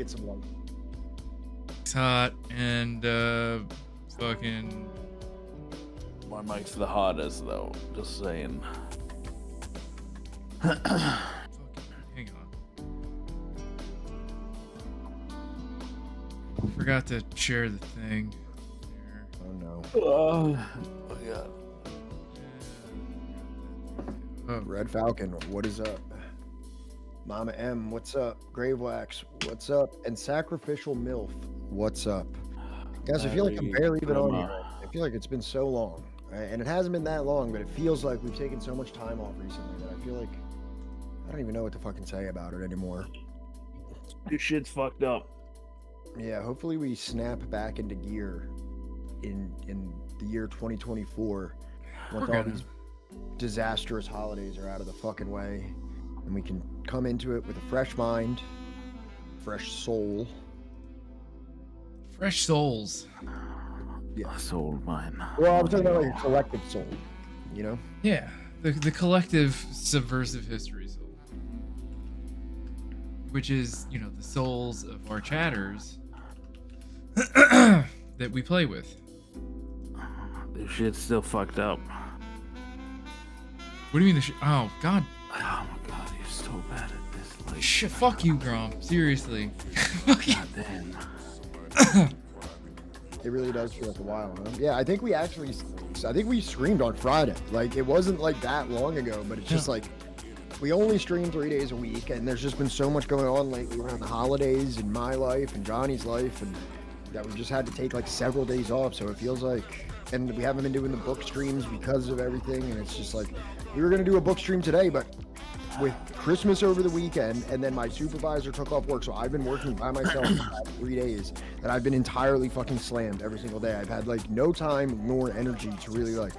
get some light. It's hot and fucking. My mic's the hottest though. Just saying. Fucking, hang on. Forgot to share the thing. There. Oh no. Oh yeah. Red Falcon, what is up? Mama M, what's up? Gravewax, what's up? And Sacrificial MILF, what's up? Guys, I feel like I'm barely even on here. I feel like it's been so long. Right? And it hasn't been that long, but it feels like we've taken so much time off recently that I feel like I don't even know what to fucking say about it anymore. This shit's fucked up. Yeah, hopefully we snap back into gear in the year 2024 once all these disastrous holidays are out of the fucking way, and we can come into it with a fresh mind, fresh soul. Fresh souls. Yeah, soul mine. Well, I'm talking about like a collective soul, you know? Yeah, the collective subversive history soul, which is, you know, the souls of our chatters that we play with. This shit's still fucked up. What do you mean oh god. Oh my god, you're so bad at this. Like, Shit, fuck you, Grom. Seriously. Fuck you. God damn. It really does feel like a while, huh? Yeah, I think we streamed on Friday. Like, it wasn't like that long ago, but it's just like, we only stream 3 days a week, and there's just been so much going on lately around the holidays in my life and Johnny's life, and that we just had to take like several days off, so it feels like, and we haven't been doing the book streams because of everything, and it's just like, we were going to do a book stream today, but with Christmas over the weekend, and then my supervisor took off work, so I've been working by myself for the last 3 days, and I've been entirely fucking slammed every single day. I've had like no time nor energy to really like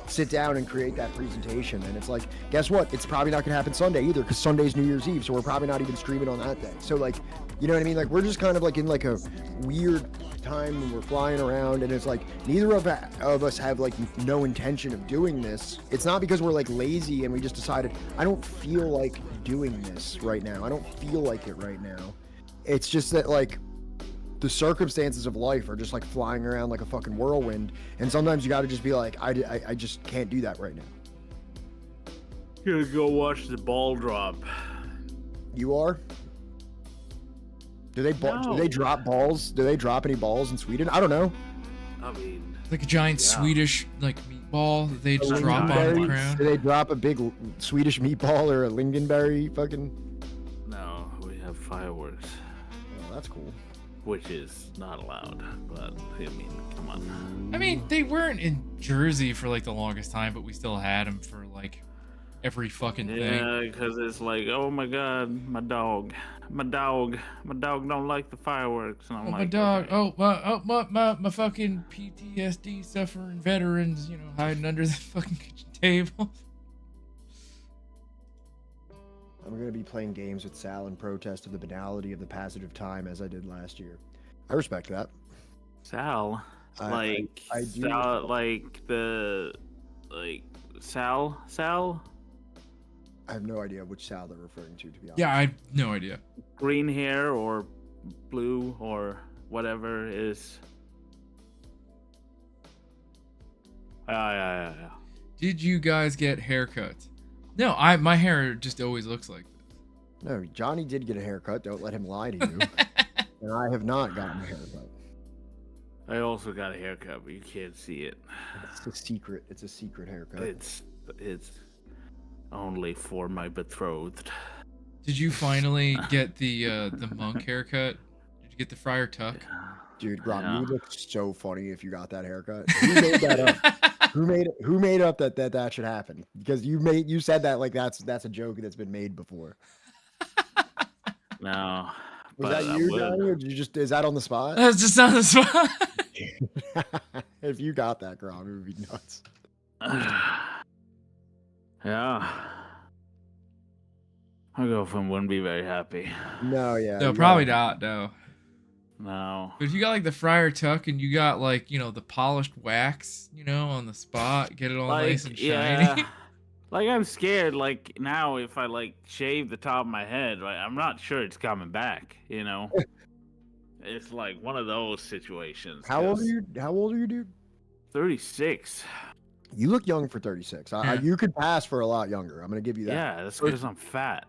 sit down and create that presentation, and it's like, guess what? It's probably not gonna happen Sunday either, because Sunday's New Year's Eve, so we're probably not even streaming on that day. So like, you know what I mean? Like, we're just kind of like in like a weird time when we're flying around, and it's like neither of us have like no intention of doing this. It's not because we're like lazy and we just decided, I don't feel like doing this right now. I don't feel like it right now. It's just that like the circumstances of life are just like flying around like a fucking whirlwind, and sometimes you got to just be like, I just can't do that right now. Gonna go watch the ball drop. You are? Do they drop balls? Do they drop any balls in Sweden? I don't know. I mean, Like a giant Swedish like meatball that they just drop on the ground. Do they drop a big Swedish meatball or a lingonberry fucking? no, we have fireworks, Oh, that's cool. which is not allowed. But I mean, come on. I mean, they weren't in Jersey for like the longest time, but we still had them for like every fucking thing. Yeah, because it's like, oh my god, my dog don't like the fireworks, and I'm Oh, like, my dog. okay. My fucking PTSD suffering veterans, you know, hiding under the fucking kitchen table. I'm going to be playing games with Sal in protest of the banality of the passage of time as I did last year. I respect that. Sal, I do. Sal, Sal. I have no idea which Sal they're referring to be honest. Yeah, I have no idea. Green hair or blue or whatever is. Yeah. Did you guys get haircuts? No, my hair just always looks like this. No, Johnny did get a haircut. Don't let him lie to you. And I have not gotten a haircut. I also got a haircut, but you can't see it. It's a secret. It's a secret haircut. It's only for my betrothed. Did you finally get the monk haircut? Did you get the friar tuck? Dude, Grom, Yeah. you would look so funny if you got that haircut. Who made that up? Who made up that should happen? Because you said that like that's a joke that's been made before. No. Was but that I you, would. Johnny, or is that on the spot? That's just on the spot. If you got that, Grom, it would be nuts. Yeah. My girlfriend wouldn't be very happy. No, yeah. No, you probably got- not. No. No. But if you got like the friar tuck and you got like, you know, the polished wax, you know, on the spot, get it all nice and shiny. Yeah. Like I'm scared. Like now, if I like shave the top of my head, right, I'm not sure it's coming back. You know, it's like one of those situations. How old are you? How old are you, dude? 36. You look young for 36. Yeah. You could pass for a lot younger. I'm gonna give you that. Yeah, that's because I'm fat.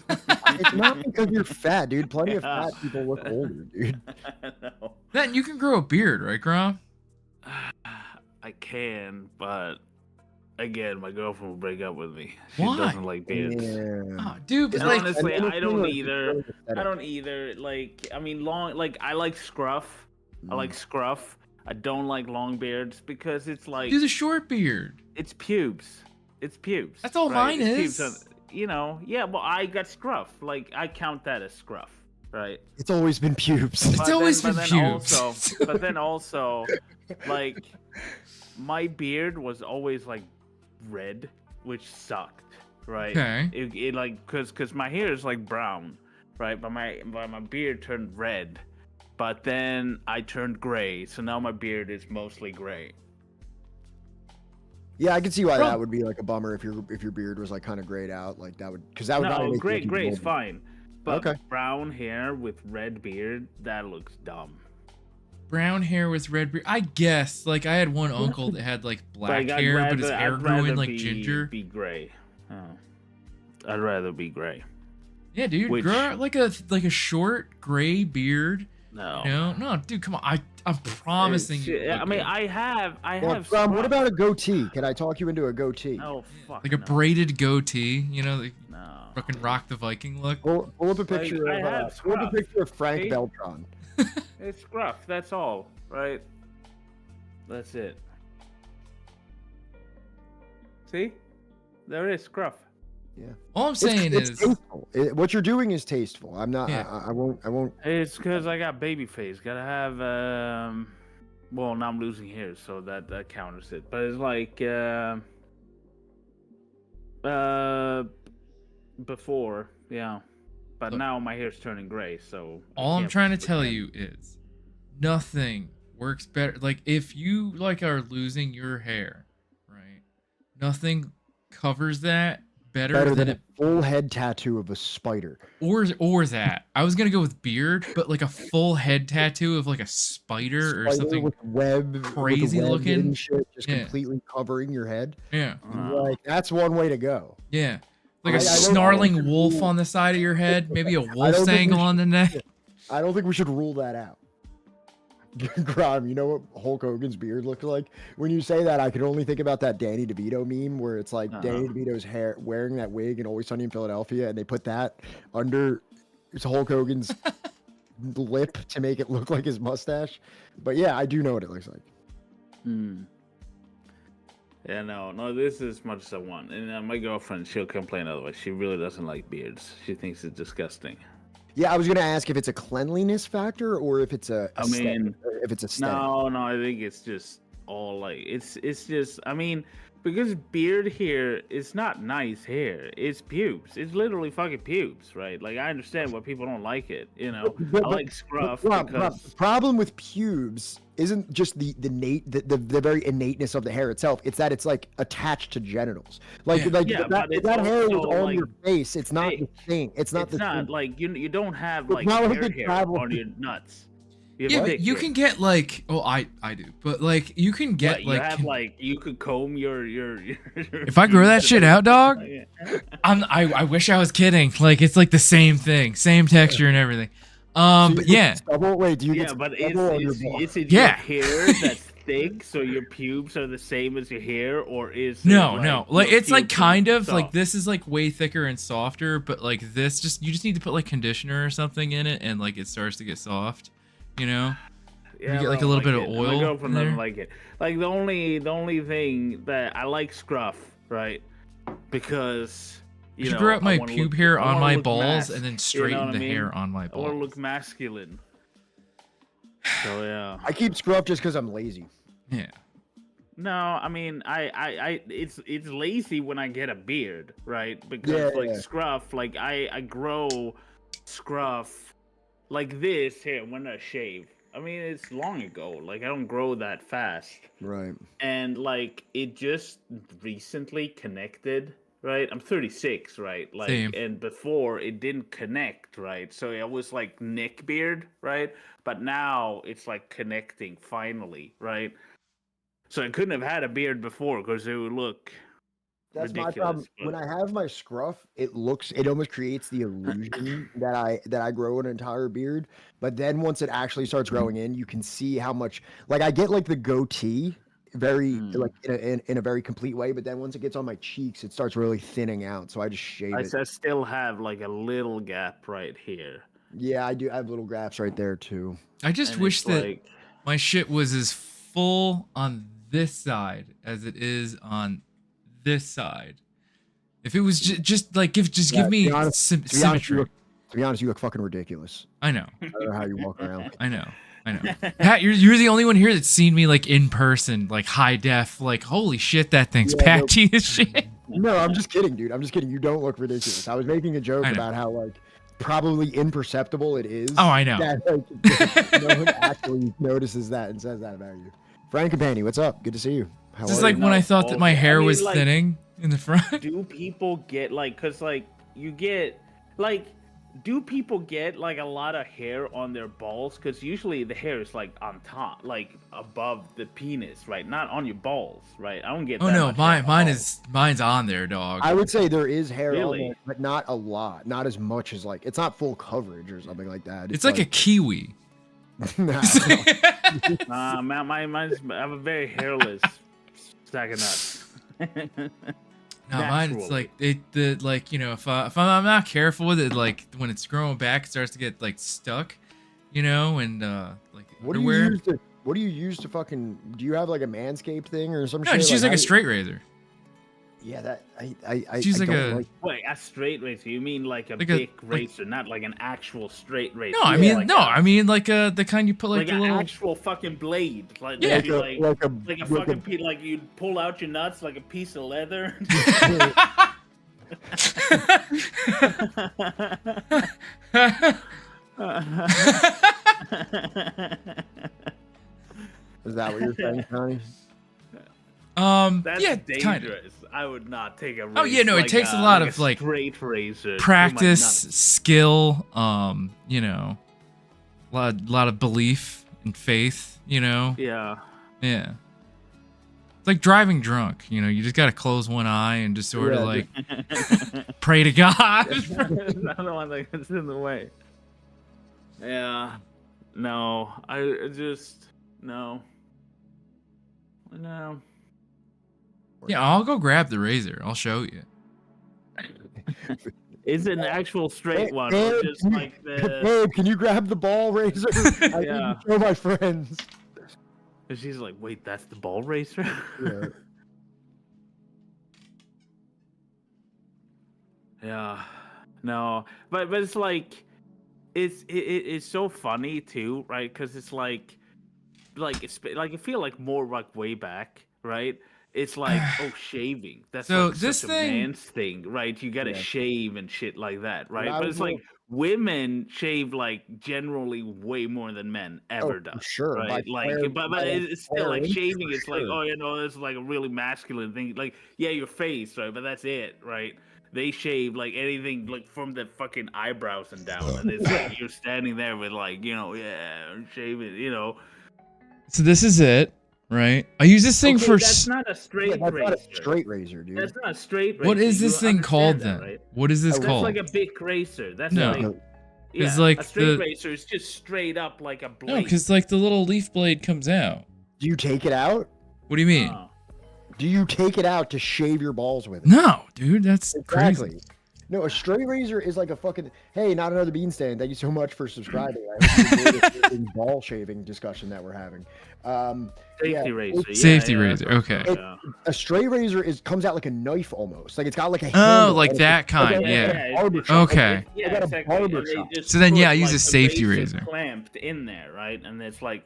It's not because you're fat, dude. Plenty of Yeah. fat people look older, dude. No. Then you can grow a beard, right, Grom? I can, but again, my girlfriend will break up with me. She Why? doesn't like beards. Yeah. Oh, dude, but And like, honestly, And I don't it's either. really aesthetic. I don't either. Like, I mean, long. Like, I like scruff. I like scruff. I don't like long beards because it's like do the short beard. it's pubes. It's pubes. That's all right? mine It's is. pubes you know, yeah. Well, I got scruff. Like, I count that as scruff, right? It's always been pubes. It's always been pubes. But then also, like, my beard was always like red, which sucked, right? Okay. It like cause my hair is like brown, right? But my beard turned red, but then I turned gray, so now my beard is mostly gray. Yeah, I can see why Bro. that would be like a bummer if your beard was like kind of grayed out, like that would because that would probably No, make you look gray even is older. fine, but Okay. brown hair with red beard, that looks dumb. Brown hair with red beard. I guess. Like, I had one uncle that had like black Like, hair, but his I'd hair grew rather in like be, ginger. Be gray. Oh. I'd rather be gray. Yeah, dude, Which- grow out like a short gray beard. No. No, dude, come on. I'm promising you. I mean, I have Well, have. what scruff. about a goatee? Can I talk you into a goatee? Oh fuck. like a no. braided goatee, you know, like No. fucking Rock the Viking look. Pull up a picture I of have pull up a scruff. picture of Frank See? Beltran. It's scruff. That's all, right? That's it. See, there is scruff. All I'm saying It's is, tasteful. What you're doing is tasteful. I'm not. Yeah. I won't. It's because I got baby face. Gotta have. Well, now I'm losing hair, so that counters it. But it's like before, yeah. But Look. now my hair's turning gray, so. I all I'm can't trying to really tell get- you is, nothing works better. Like, if you like are losing your hair, right? Nothing covers that better than a full head tattoo of a spider. or that. I was gonna go with beard, but like a full head tattoo of like a spider or Spider something. with web, crazy with a web looking. and shit, just Yeah. completely covering your head. Yeah, Like that's one way to go. yeah. Like I a don't snarling think we wolf should on the side of your head, maybe a think wolf's we angle on the neck. I don't think we should rule that out. Grom, you know what Hulk Hogan's beard looked like? When you say that, I can only think about that Danny DeVito meme where it's like Danny DeVito's hair wearing that wig in Always Sunny in Philadelphia, and they put that under Hulk Hogan's lip to make it look like his mustache. But yeah, I do know what it looks like. Hmm. Yeah, no, this is as much as I want. And my girlfriend, she'll complain otherwise. She really doesn't like beards. She thinks it's disgusting. Yeah, I was gonna ask if it's a cleanliness factor or if it's a I mean, if it's aesthetic. No, I think it's just all like it's just. I mean, because beard hair is not nice hair. It's pubes. It's literally fucking pubes, right? Like I understand why people don't like it. You know, I like scruff because The problem with pubes isn't just the very innateness of the hair itself. It's that it's like attached to genitals. Like Yeah. like Yeah, that, but if it's that hair was also, on like, your face. It's not the fake. thing. It's not it's the not thing. like you don't have It's like not like hair the hair travel- on your nuts. You have Yeah, thick but you hair. can get like, oh, I do, but like you can get What, you like, have like you could comb your if I grow that pubes shit and out, dog, everything. I wish I was kidding. Like it's like the same thing, same texture and everything. So you But get yeah, stubble? Wait, do you Yeah, get but stubble on your ball? is it Yeah. your hair that's thick, so your pubes are the same as your hair, or is it no, like, like your it's like pubes kind are of like soft? this is like way thicker and softer, but like this you just need to put like conditioner or something in it, and like it starts to get soft, you know. Yeah, you get, I like, a don't little bit of it. oil My girlfriend in doesn't there. like it. Like the only thing that I like scruff, right? Because I should grow out my pube hair on my balls masked, and then you straighten know what the I mean? hair on my I want to balls. look masculine. So yeah. I keep scruff just because I'm lazy. Yeah. No, I mean, it's lazy when I get a beard, right? Because like Yeah. scruff, like I grow scruff like this here when I shave, I mean, it's long ago. Like I don't grow that fast. Right. And like it just recently connected, right? I'm 36, right? Like, Same. and before it didn't connect, right? So it was like neck beard, right? But now it's like connecting finally, right? So I couldn't have had a beard before because it would look That's my ridiculous. problem. When I have my scruff, it almost creates the illusion that I grow an entire beard. But then once it actually starts growing in, you can see how much like I get like the goatee very like in a very complete way. But then once it gets on my cheeks, it starts really thinning out. So I just shave it. I still have like a little gap right here. Yeah, I do. I have little gaps right there too. I just And wish it's that like, my shit was as full on this side as it is on this side. If it was just like give To me be honest, symmetry. To be honest, you look fucking ridiculous. I know. I don't know how you walk around. I know. Pat, you're the only one here that's seen me like in person, like high def, like holy shit, that thing's Yeah, patchy as shit. No, I'm just kidding, dude. I'm just kidding. You don't look ridiculous. I was making a joke I know. about how like probably imperceptible it is. Oh, I know. That, like, no one actually notices that and says that about you. Frank and Penny, what's up? Good to see you. How This is are like you? when I thought that my hair I mean, was like, thinning in the front. do people get like, cause like you get like, do people get like a lot of hair on their balls? Cause usually the hair is like on top, like above the penis, right? Not on your balls, right? I don't get. Oh that no, much hair on mine's on there, dog. I would say there is hair on Really? there, but not a lot. Not as much as like it's not full coverage or something like that. It's like a kiwi. Nah, mine's. I have a very hairless sack of nuts. No, mine's Naturally. like if I'm not careful with it, like when it's growing back, it starts to get like stuck, and like what do you underwear. use to? What do you use to fucking? Do you have like a Manscaped thing or some No, shit? just use like how a do you- straight razor. Yeah, that Just use I like don't a- like. Wait, a straight razor? You mean like a Like a- big razor, not like an actual straight razor? No, I Yeah, mean like like the kind you put like, like the an little. actual fucking blade, like Yeah. maybe like like a like a like fucking piece, like you pull out your nuts like a piece of leather. Is that what you're saying, Tony? That's yeah, dangerous. kind of. I would not take a razor. Oh, yeah, no, it takes a lot of, like, straight razor. through my Practice, nuts. skill, a lot of belief and faith, Yeah. Yeah. It's like driving drunk, you just gotta close one eye and just sort of Yeah, like pray to God. Another one that gets in the way. Yeah. No. I just no. No. Yeah, I'll go grab the razor. I'll show you. It's an actual straight Babe, one, or just can you- like the. Babe, can you grab the ball razor? I need Yeah. to show my friends. And she's like, "Wait, that's the ball racer." Yeah. Yeah. No, but it's like, it's so funny too, right? Because it's like it's like I feel like more like way back, right? It's like shaving. That's So like this such a thing- man's thing, right? You gotta Yeah. shave and shit like that, right? I But was it's like women shave like generally way more than men ever for does. sure. by Right, like, fair- but by a it's still fair like inch, shaving. for It's like, sure. it's like a really masculine thing. Like, yeah, your face, right? But that's it, right? They shave like anything like from the fucking eyebrows and down, and it's like you're standing there with like, shave it. So this is it, right? I use this thing Okay, for. that's not a straight Yeah, that's razor. not a straight razor, dude. That's not a straight razor. What is You this thing understand called that, then? right? What is this That's That's called? like a big razor. That's No. like, yeah, It's like a straight the- razor is just straight up like a blade. No, because like the little leaf blade comes out. Do you take it out? What do you mean? Oh. Do you take it out to shave your balls with it? No, dude, that's Exactly. crazy. No, a straight razor is like a fucking. Hey, not another bean stand. Thank you so much for subscribing. I hope you enjoyed this ball shaving discussion that we're having. Safety yeah, razor. Yeah, Safety yeah, razor. that's Okay. what- yeah. A straight razor comes out like a knife almost. Like it's got like a. Oh, handle like and that it's like kind. a Yeah. barber shop. Okay. Yeah, I got a exactly. barber And they shop. just So then, yeah, put, I use like, a safety razor. clamped in there, right? And it's like,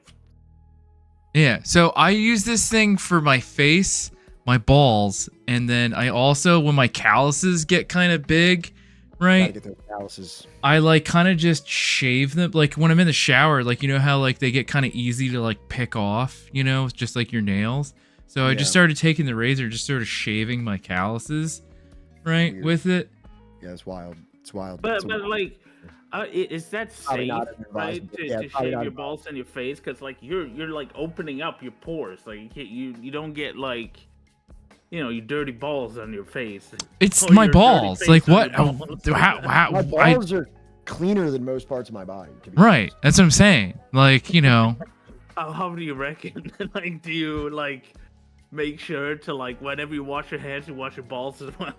Yeah. So I use this thing for my face, my balls, and then I also, when my calluses get kind of big, Gotta right? get those calluses. I like kind of just shave them. Like when I'm in the shower, like you know how like they get kind of easy to like pick off, you know, just like your nails. So I just Yeah. started taking the razor, just sort of shaving my calluses, right, Weird. with it. Yeah, it's wild. It's wild. But It's a- like, is that Probably safe, not an right? advisement. To, Yeah, to probably shave not your advised. balls on your face, because like you're like opening up your pores. Like you don't get like, you know, your dirty balls on your face. It's Or my your dirty balls. face Like on what? your balls. How? My I, balls are cleaner than most parts of my body. To be right. honest. That's what I'm saying. Like you know. How do you reckon? Like, do you like make sure to like whenever you wash your hands, you wash your balls as well?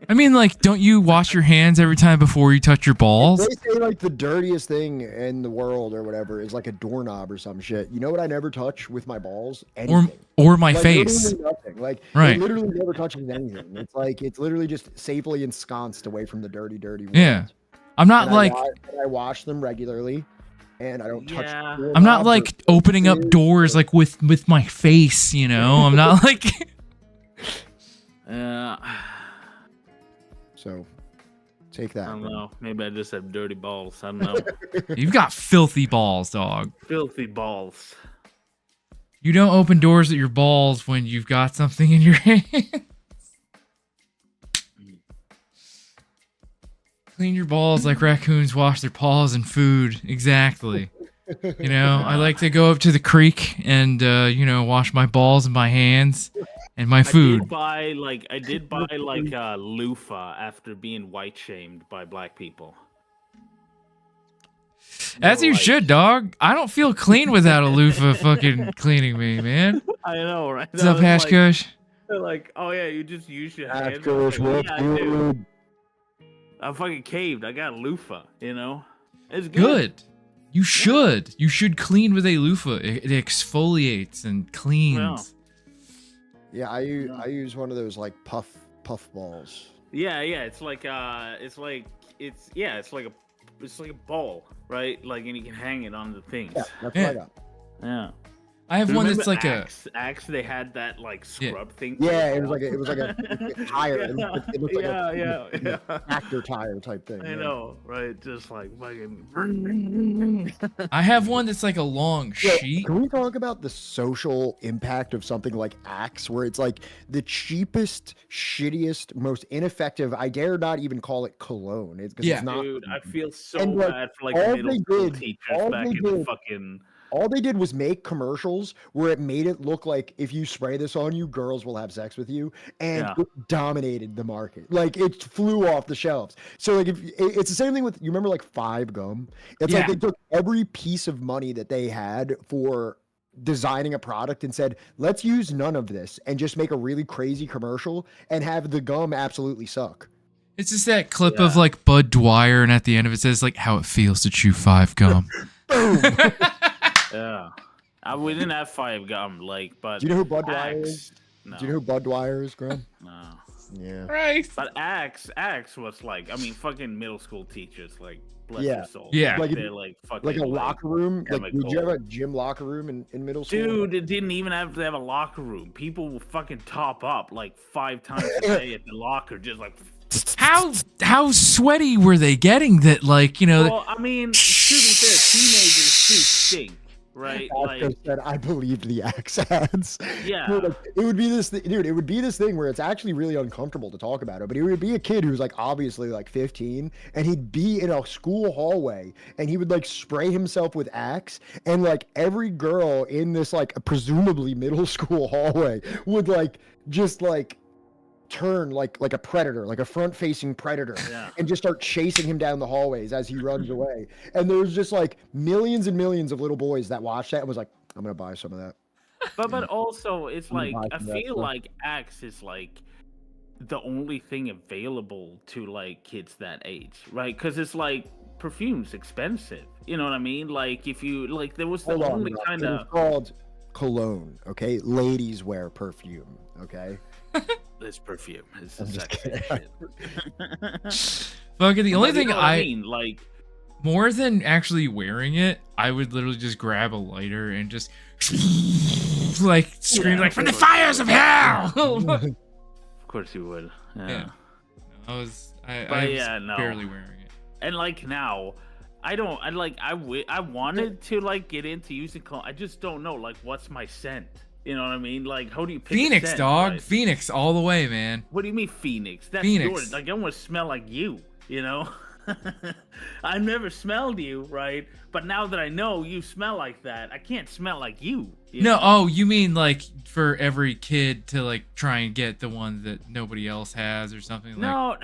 I mean, like, don't you wash your hands every time before you touch your balls? They say like the dirtiest thing in the world or whatever is like a doorknob or some shit. You know what I never touch with my balls? Anything. Or my Like, face. literally nothing. Like Right. it literally never touches anything. It's like it's literally just safely ensconced away from the dirty world. Yeah. I'm not And like I wash them regularly, and I don't touch. Yeah. the I'm not doorknobs like or opening up fixes doors or- like with my face, you know. I'm not like Yeah. So, take I that. don't bro. know. Maybe I just have dirty balls. I don't know. you've got filthy balls, dog. Filthy balls. You don't open doors with your balls when you've got something in your hand. Clean your balls like raccoons wash their paws in food. Exactly. You know, I like to go up to the creek and you know, wash my balls and my hands and my I food. did buy like a loofah after being white shamed by black people. As you Like- should, dog. I don't feel clean without a loofah fucking cleaning me, man. I know, right? What's up, Hash Kush? They're like, oh yeah, you just use your Hash hands. Kush, I'm like, what's yeah, I do. good? I'm fucking caved. I got a loofah, you know? It's good. Good. You should. You should clean with a loofah. It exfoliates and cleans. Yeah, I use one of those like puff balls. Yeah, it's like it's like a ball, right? Like, and you can hang it on the things. Yeah, that's Yeah. what I got. Yeah. I have one that's Remember like Axe, they had that like Yeah. scrub thing. for Yeah, the it was ball. like a tire. It looked like yeah. a tractor tire type thing. I yeah. know, right? Just like fucking. a. I have one that's like a long Yeah, sheet. can we talk about the social impact of something like Axe, where it's like the cheapest, shittiest, most ineffective? I dare not even call it cologne. It's, 'cause Yeah. it's not. Dude, I feel so And, like, bad for like all middle they school did- teachers all back they in the did- fucking. All they did was make commercials where it made it look like if you spray this on you, girls will have sex with you, and Yeah. it dominated the market. Like it flew off the shelves. So like it's the same thing with, you remember like Five Gum? It's like Yeah. they took every piece of money that they had for designing a product and said, let's use none of this and just make a really crazy commercial and have the gum absolutely suck. It's just that clip of Yeah. like Bud Dwyer, and at the end of it says like how it feels to chew 5 gum. Yeah. We didn't have Five Gum, like, but. Do you know who Bud Dwyer is? Axe. No, Do you know who Bud Dwyer is, Graham? no. Yeah. Right. But Axe was like, I mean, fucking middle school teachers, like, bless Yeah. their souls. Yeah. Like, They're like fucking. Like a locker room? Like, did you chemical. have a gym locker room in middle school? Dude, it didn't even have to have a locker room. People will fucking top up like 5 times a day at the locker, just like. How sweaty were they getting that, like, you know, Well, I mean, to be fair, teenagers do stink, right? Oscar Like, said, I believed the Axe ads. Yeah. Dude, like, it would be this, dude. It would be this thing where it's actually really uncomfortable to talk about it. But it would be a kid who's like obviously like 15, and he'd be in a school hallway, and he would like spray himself with Axe, and like every girl in this like presumably middle school hallway would like just like turn like a predator, like a front-facing predator, Yeah. and just start chasing him down the hallways as he runs away. And there's just like millions and millions of little boys that watched that and was like, I'm gonna buy some of that. but also, it's I'm like, gonna buy I some of that feel stuff. like Axe is like the only thing available to like kids that age, right? Because it's like perfume's expensive. You know what I mean? Like, if you like, there was the Hold on, only bro. kind It was of. called cologne, okay? Ladies wear perfume, okay? This perfume. It's I'm a just sexy kidding. shit. fucking the only But you thing know what I mean, like. more than actually wearing it, I would literally just grab a lighter and just like scream Yeah, like from the of course. fires of hell. Of course you would. Yeah. Yeah. I But was yeah, no. barely wearing it. And like now, I wanted to like get into using cologne. I just don't know like what's my scent. You know what I mean? Like how do you pick a Phoenix, scent, dog. right? Phoenix all the way, man. What do you mean Phoenix? That's Phoenix. yours. Like I want to smell like you. You know. I've never smelled you, right? But now that I know you smell like that, I can't smell like you. No, know? oh, you mean like for every kid to like try and get the one that nobody else has or something like? No,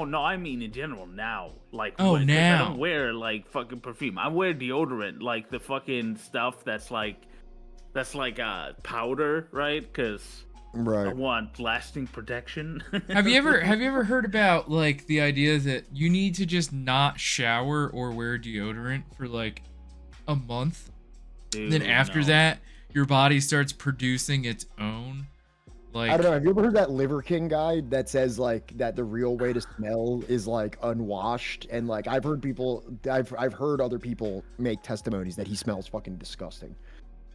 no, I mean in general now. Like, Oh, 'cause now. I don't wear like fucking perfume. I wear deodorant, like the fucking stuff that's like powder, right? Because I Right. want lasting protection. Have you ever heard about like the idea that you need to just not shower or wear deodorant for like a month? Dude, Then after no. that, your body starts producing its own. Like, I don't know. Have you ever heard that Liver King guy that says like that the real way to smell is like unwashed? And like I've heard heard other people make testimonies that he smells fucking disgusting.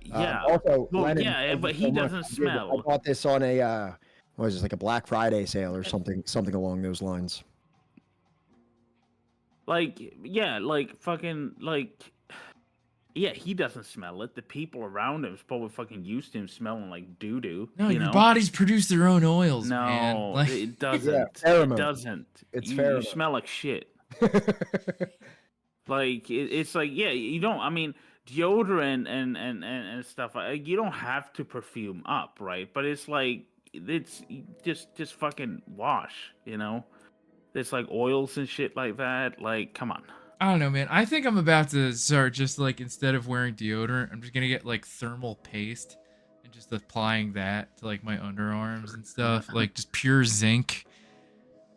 Yeah. Also, Well, Lennon, yeah, thank but you he so much. doesn't I smell. bought this on a what was this, like a Black Friday sale or something along those lines. Like, yeah, like fucking like. Yeah, he doesn't smell it. The people around him is probably fucking used to him smelling like doo doo. no, you your know? bodies produce their own oils, man. No, Like, it doesn't. Yeah, It pheromone. doesn't. It's you pheromone. smell like shit. Like it's like yeah, you don't. I mean, deodorant and stuff. You don't have to perfume up, right? But it's like it's just fucking wash. You know, it's like oils and shit like that. Like, come on. I don't know, man. I think I'm about to start just like instead of wearing deodorant, I'm just gonna get like thermal paste and just applying that to like my underarms and stuff, like just pure zinc.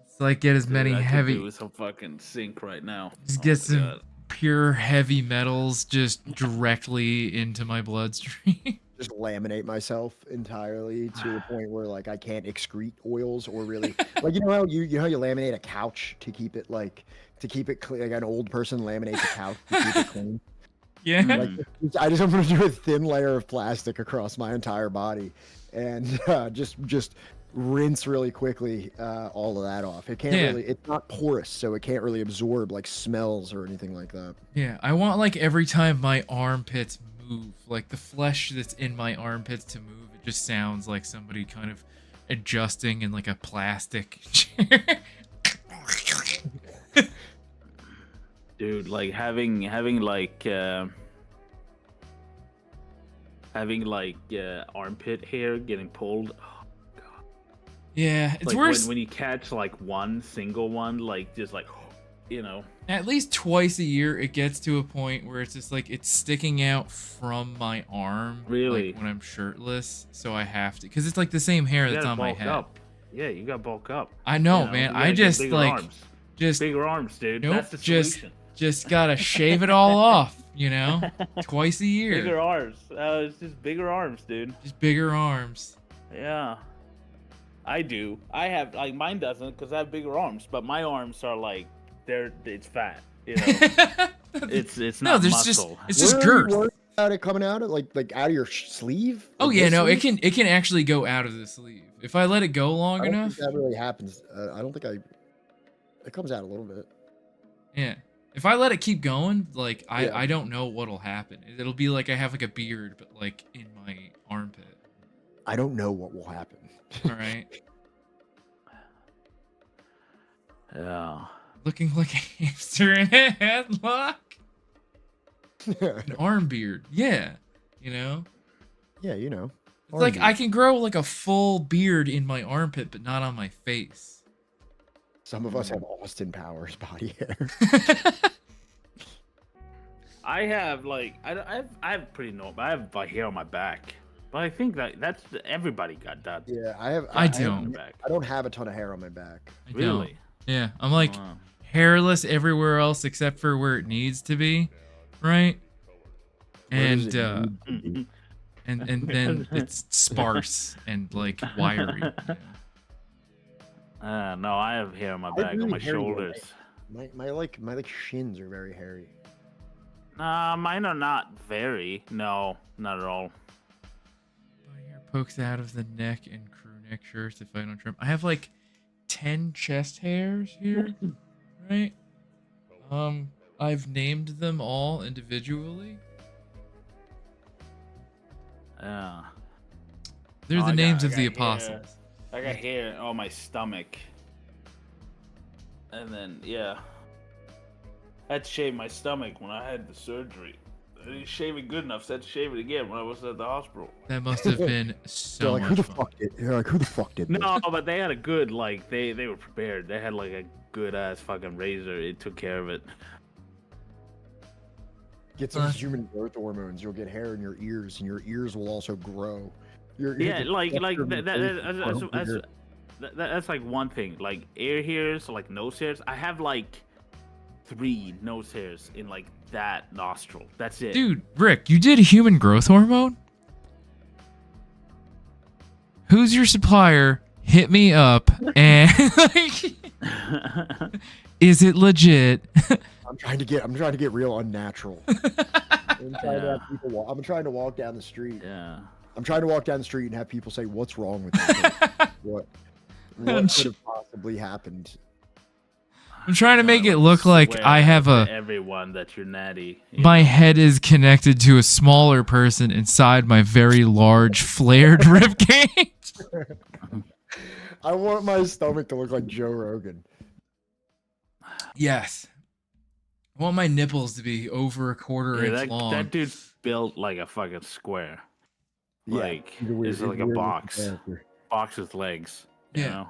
It's like get as many Dude, I could heavy, do with some fucking zinc right now. just Oh get my some God. pure heavy metals just directly into my bloodstream. Just laminate myself entirely to a point where like I can't excrete oils or really like you know how you laminate a couch to keep it clean, like an old person laminates a couch to keep it clean. Yeah. Like I just want to do a thin layer of plastic across my entire body and just rinse really quickly all of that off. It can't Yeah. really, it's not porous, so it can't really absorb like smells or anything like that. Yeah, I want like every time my armpits move, like the flesh that's in my armpits to move, it just sounds like somebody kind of adjusting in like a plastic chair. Dude, like having armpit hair getting pulled. Yeah, it's Like worse. when you catch like one single one, like just like At least twice a year, it gets to a point where it's just like it's sticking out from my arm, Really? like when I'm shirtless. So I have to, because it's like the same hair you that's gotta on my bulk head. up. Yeah, you gotta bulk up. I know, You know? man. You I gotta get just bigger like arms. just Bigger arms, dude. nope, That's the solution. just gotta shave it all off, you know, twice a year. Bigger arms. It's just bigger arms, dude. Just bigger arms. Yeah. I do. I have like mine doesn't because I have bigger arms, but my arms are like it's fat. You know, it's No, not there's muscle. it's just Were you girth. worried about it coming out of like out of your sleeve? Oh Like yeah, this no, it sleeve? can actually go out of the sleeve if I let it go long I don't enough. think that really happens. I don't think it comes out a little bit. Yeah, if I let it keep going, like Yeah. I don't know what'll happen. It'll be like I have like a beard, but like in my armpit. I don't know what will happen. All right, Yeah. looking like a hamster in a headlock. An arm beard, yeah, you know. Yeah, you know. It's like I can grow like a full beard in my armpit, but not on my face. Some of us have Austin Powers body hair. I have like I have pretty normal. I have like hair on my back, but I think that's everybody got that. Yeah, I have. I On don't. their back. I don't have a ton of hair on my back. I don't. Really? Yeah, I'm like Wow. hairless everywhere else except for where it needs to be, right? Where does And it need to be? and then it's sparse and like wiry. You know? No, I have hair on my I back, on really my hairy one, shoulders. My shins are very hairy. Nah, mine are not very. No, not at all. Body hair pokes out of the neck and crew neck shirts if I don't trim. I have like 10 chest hairs here, right? I've named them all individually. Yeah. They're Oh, the names of the hair. apostles. I got hair on my stomach. And then, yeah. I had to shave my stomach when I had the surgery. I didn't shave it good enough, so I had to shave it again when I was at the hospital. That must have been They're so like, much who the fun. fuck did? They're like, who the fuck did this? No, but they had a good, like, they were prepared. They had, like, a good-ass fucking razor. It took care of it. Get some human growth hormones. You'll get hair in your ears, and your ears will also grow. Yeah, that's like one thing. Like ear hairs, like nose hairs. I have like 3 nose hairs in like that nostril. That's it. Dude, Rick, you did human growth hormone? Who's your supplier? Hit me up. And like, is it legit? I'm trying to get real unnatural. I'm trying to walk down the street. Yeah. I'm trying to walk down the street and have people say, "What's wrong with that? What could have possibly happened?" I'm trying to make it look like I have everyone that you're natty. My head is connected to a smaller person inside my very large flared ribcage. I want my stomach to look like Joe Rogan. Yes. I want my nipples to be over a quarter inch long. That dude's built like a fucking square. Yeah, Like it's like a box. Box with legs. You know?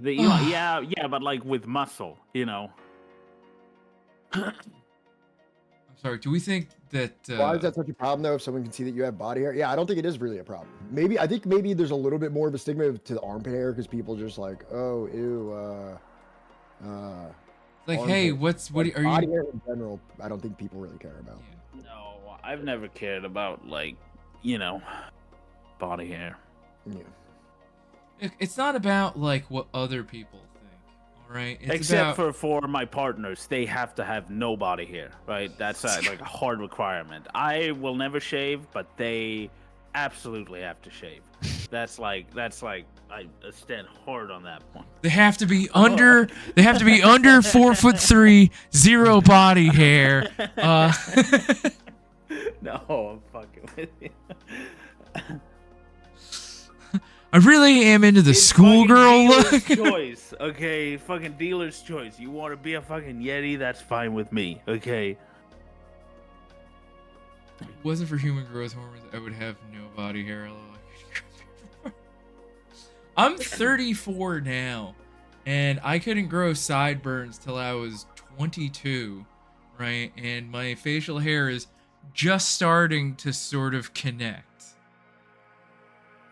Yeah, but like with muscle, you know. I'm sorry, do we think that why is that such a problem though if someone can see that you have body hair? Yeah, I don't think it is really a problem. I think maybe there's a little bit more of a stigma to the armpit hair because people just like, oh, ew, like, hey, are body you hair in general, I don't think people really care about. No, I've never cared about like, you know, body hair. Yeah. It's not about like what other people think, all right? It's Except for my partners, they have to have no body hair, right? That's like a hard requirement. I will never shave, but they absolutely have to shave. That's like I stand hard on that point. They have to be under. They have to be under 4'3", 0 body hair. No, I'm fucking with you. I really am into the schoolgirl look. Choice, okay? Fucking dealer's choice. You want to be a fucking Yeti? That's fine with me, okay? If it wasn't for human growth hormones, I would have no body hair. I'm 34 now, and I couldn't grow sideburns till I was 22, right? And my facial hair is just starting to sort of connect.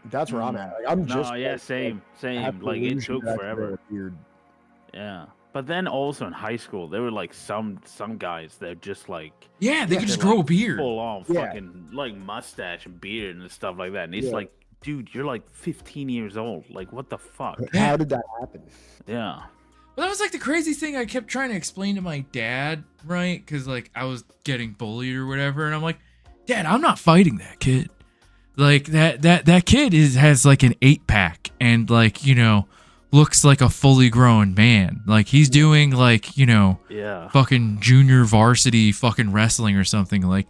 That's where I'm at. Like, same. Like it took forever. Yeah, but then also in high school, there were like some guys that just like they could just grow a beard, full on fucking like mustache and beard and stuff like that, and it's like, dude, you're like 15 years old. Like, what the fuck? How did that happen? Yeah. Well, that was like the crazy thing I kept trying to explain to my dad, right? Because like I was getting bullied or whatever, and I'm like, Dad, I'm not fighting that kid. Like that kid has like an 8-pack and like, you know, looks like a fully grown man. Like he's doing like, you know, fucking junior varsity fucking wrestling or something. Like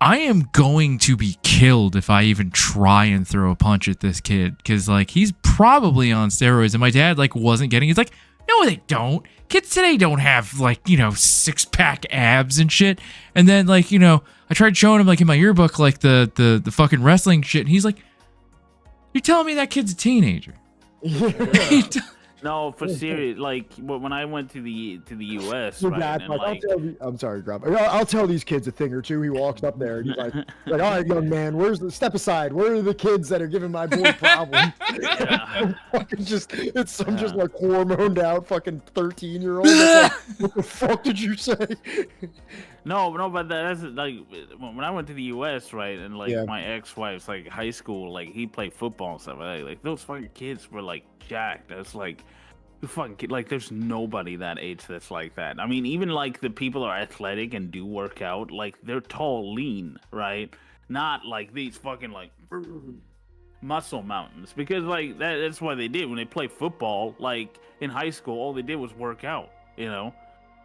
I am going to be killed if I even try and throw a punch at this kid because like he's probably on steroids. And my dad like wasn't getting. He's like, no, they don't. Kids today don't have like, you know, 6-pack abs and shit. And then like, you know, I tried showing him like in my yearbook like the fucking wrestling shit, and he's like, "You're telling me that kid's a teenager?" No, for serious. Like when I went to the U.S. Your right, dad's and, like, I'm sorry, Grandpa. I'll tell these kids a thing or two. He walks up there and he's like, all right, young man, step aside. Where are the kids that are giving my boy problems? Just like hormoned out fucking 13-year-old. Like, what the fuck did you say? No, but that's like when I went to the U.S. right, and like my ex-wife's like high school, like he played football and stuff like those fucking kids were like jacked. That's like you fucking kid, like there's nobody that age that's like that. I mean, even like the people are athletic and do work out, like they're tall, lean, right? Not like these fucking like muscle mountains because like that's what they did when they played football. Like in high school, all they did was work out. You know,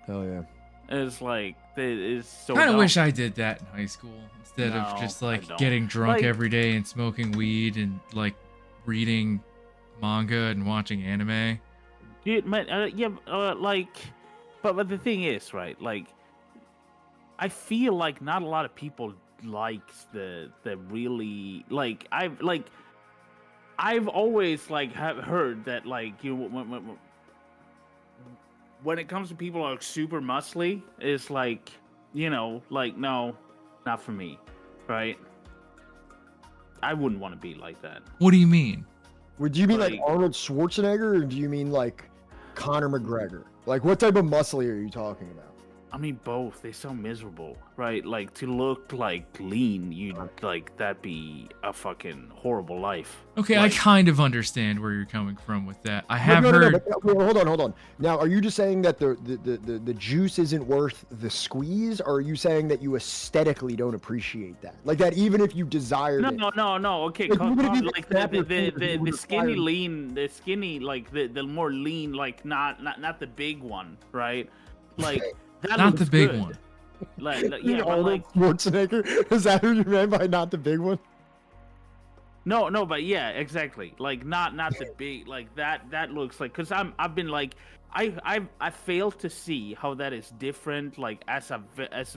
Hell yeah. and it's like it's so. Kind of dumb. wish I did that in high school instead of No, just I like don't. getting drunk Like- every day and smoking weed and like reading manga and watching anime. Dude, man, like, but the thing is, right? Like, I feel like not a lot of people likes the really like I've always like have heard that like when it comes to people who are super muscly, it's like like no, not for me, right? I wouldn't want to be like that. What do you mean? Would you mean like Like- Arnold Schwarzenegger, or do you mean like Conor McGregor? Like, what type of muscly are you talking about? I mean, both. They sound miserable, right? Like to look like lean, you'd like that'd be a fucking horrible life. Okay, Like, I kind of understand where you're coming from with that. I No, have no, no, heard. but, hold on. Now, are you just saying that the juice isn't worth the squeeze, or are you saying that you aesthetically don't appreciate that? Like that, even if you desired it. No. Okay, Like, even if you like snap your fingers, you the would skinny require- lean, the skinny like the more lean, like not the big one, right? Like that Not the looks big good. one. Like yeah, but Arnold like Schwarzenegger? Is that who you meant by not the big one? no, but yeah, exactly. Like not the big like that looks like because I've been like I fail to see how that is different. Like as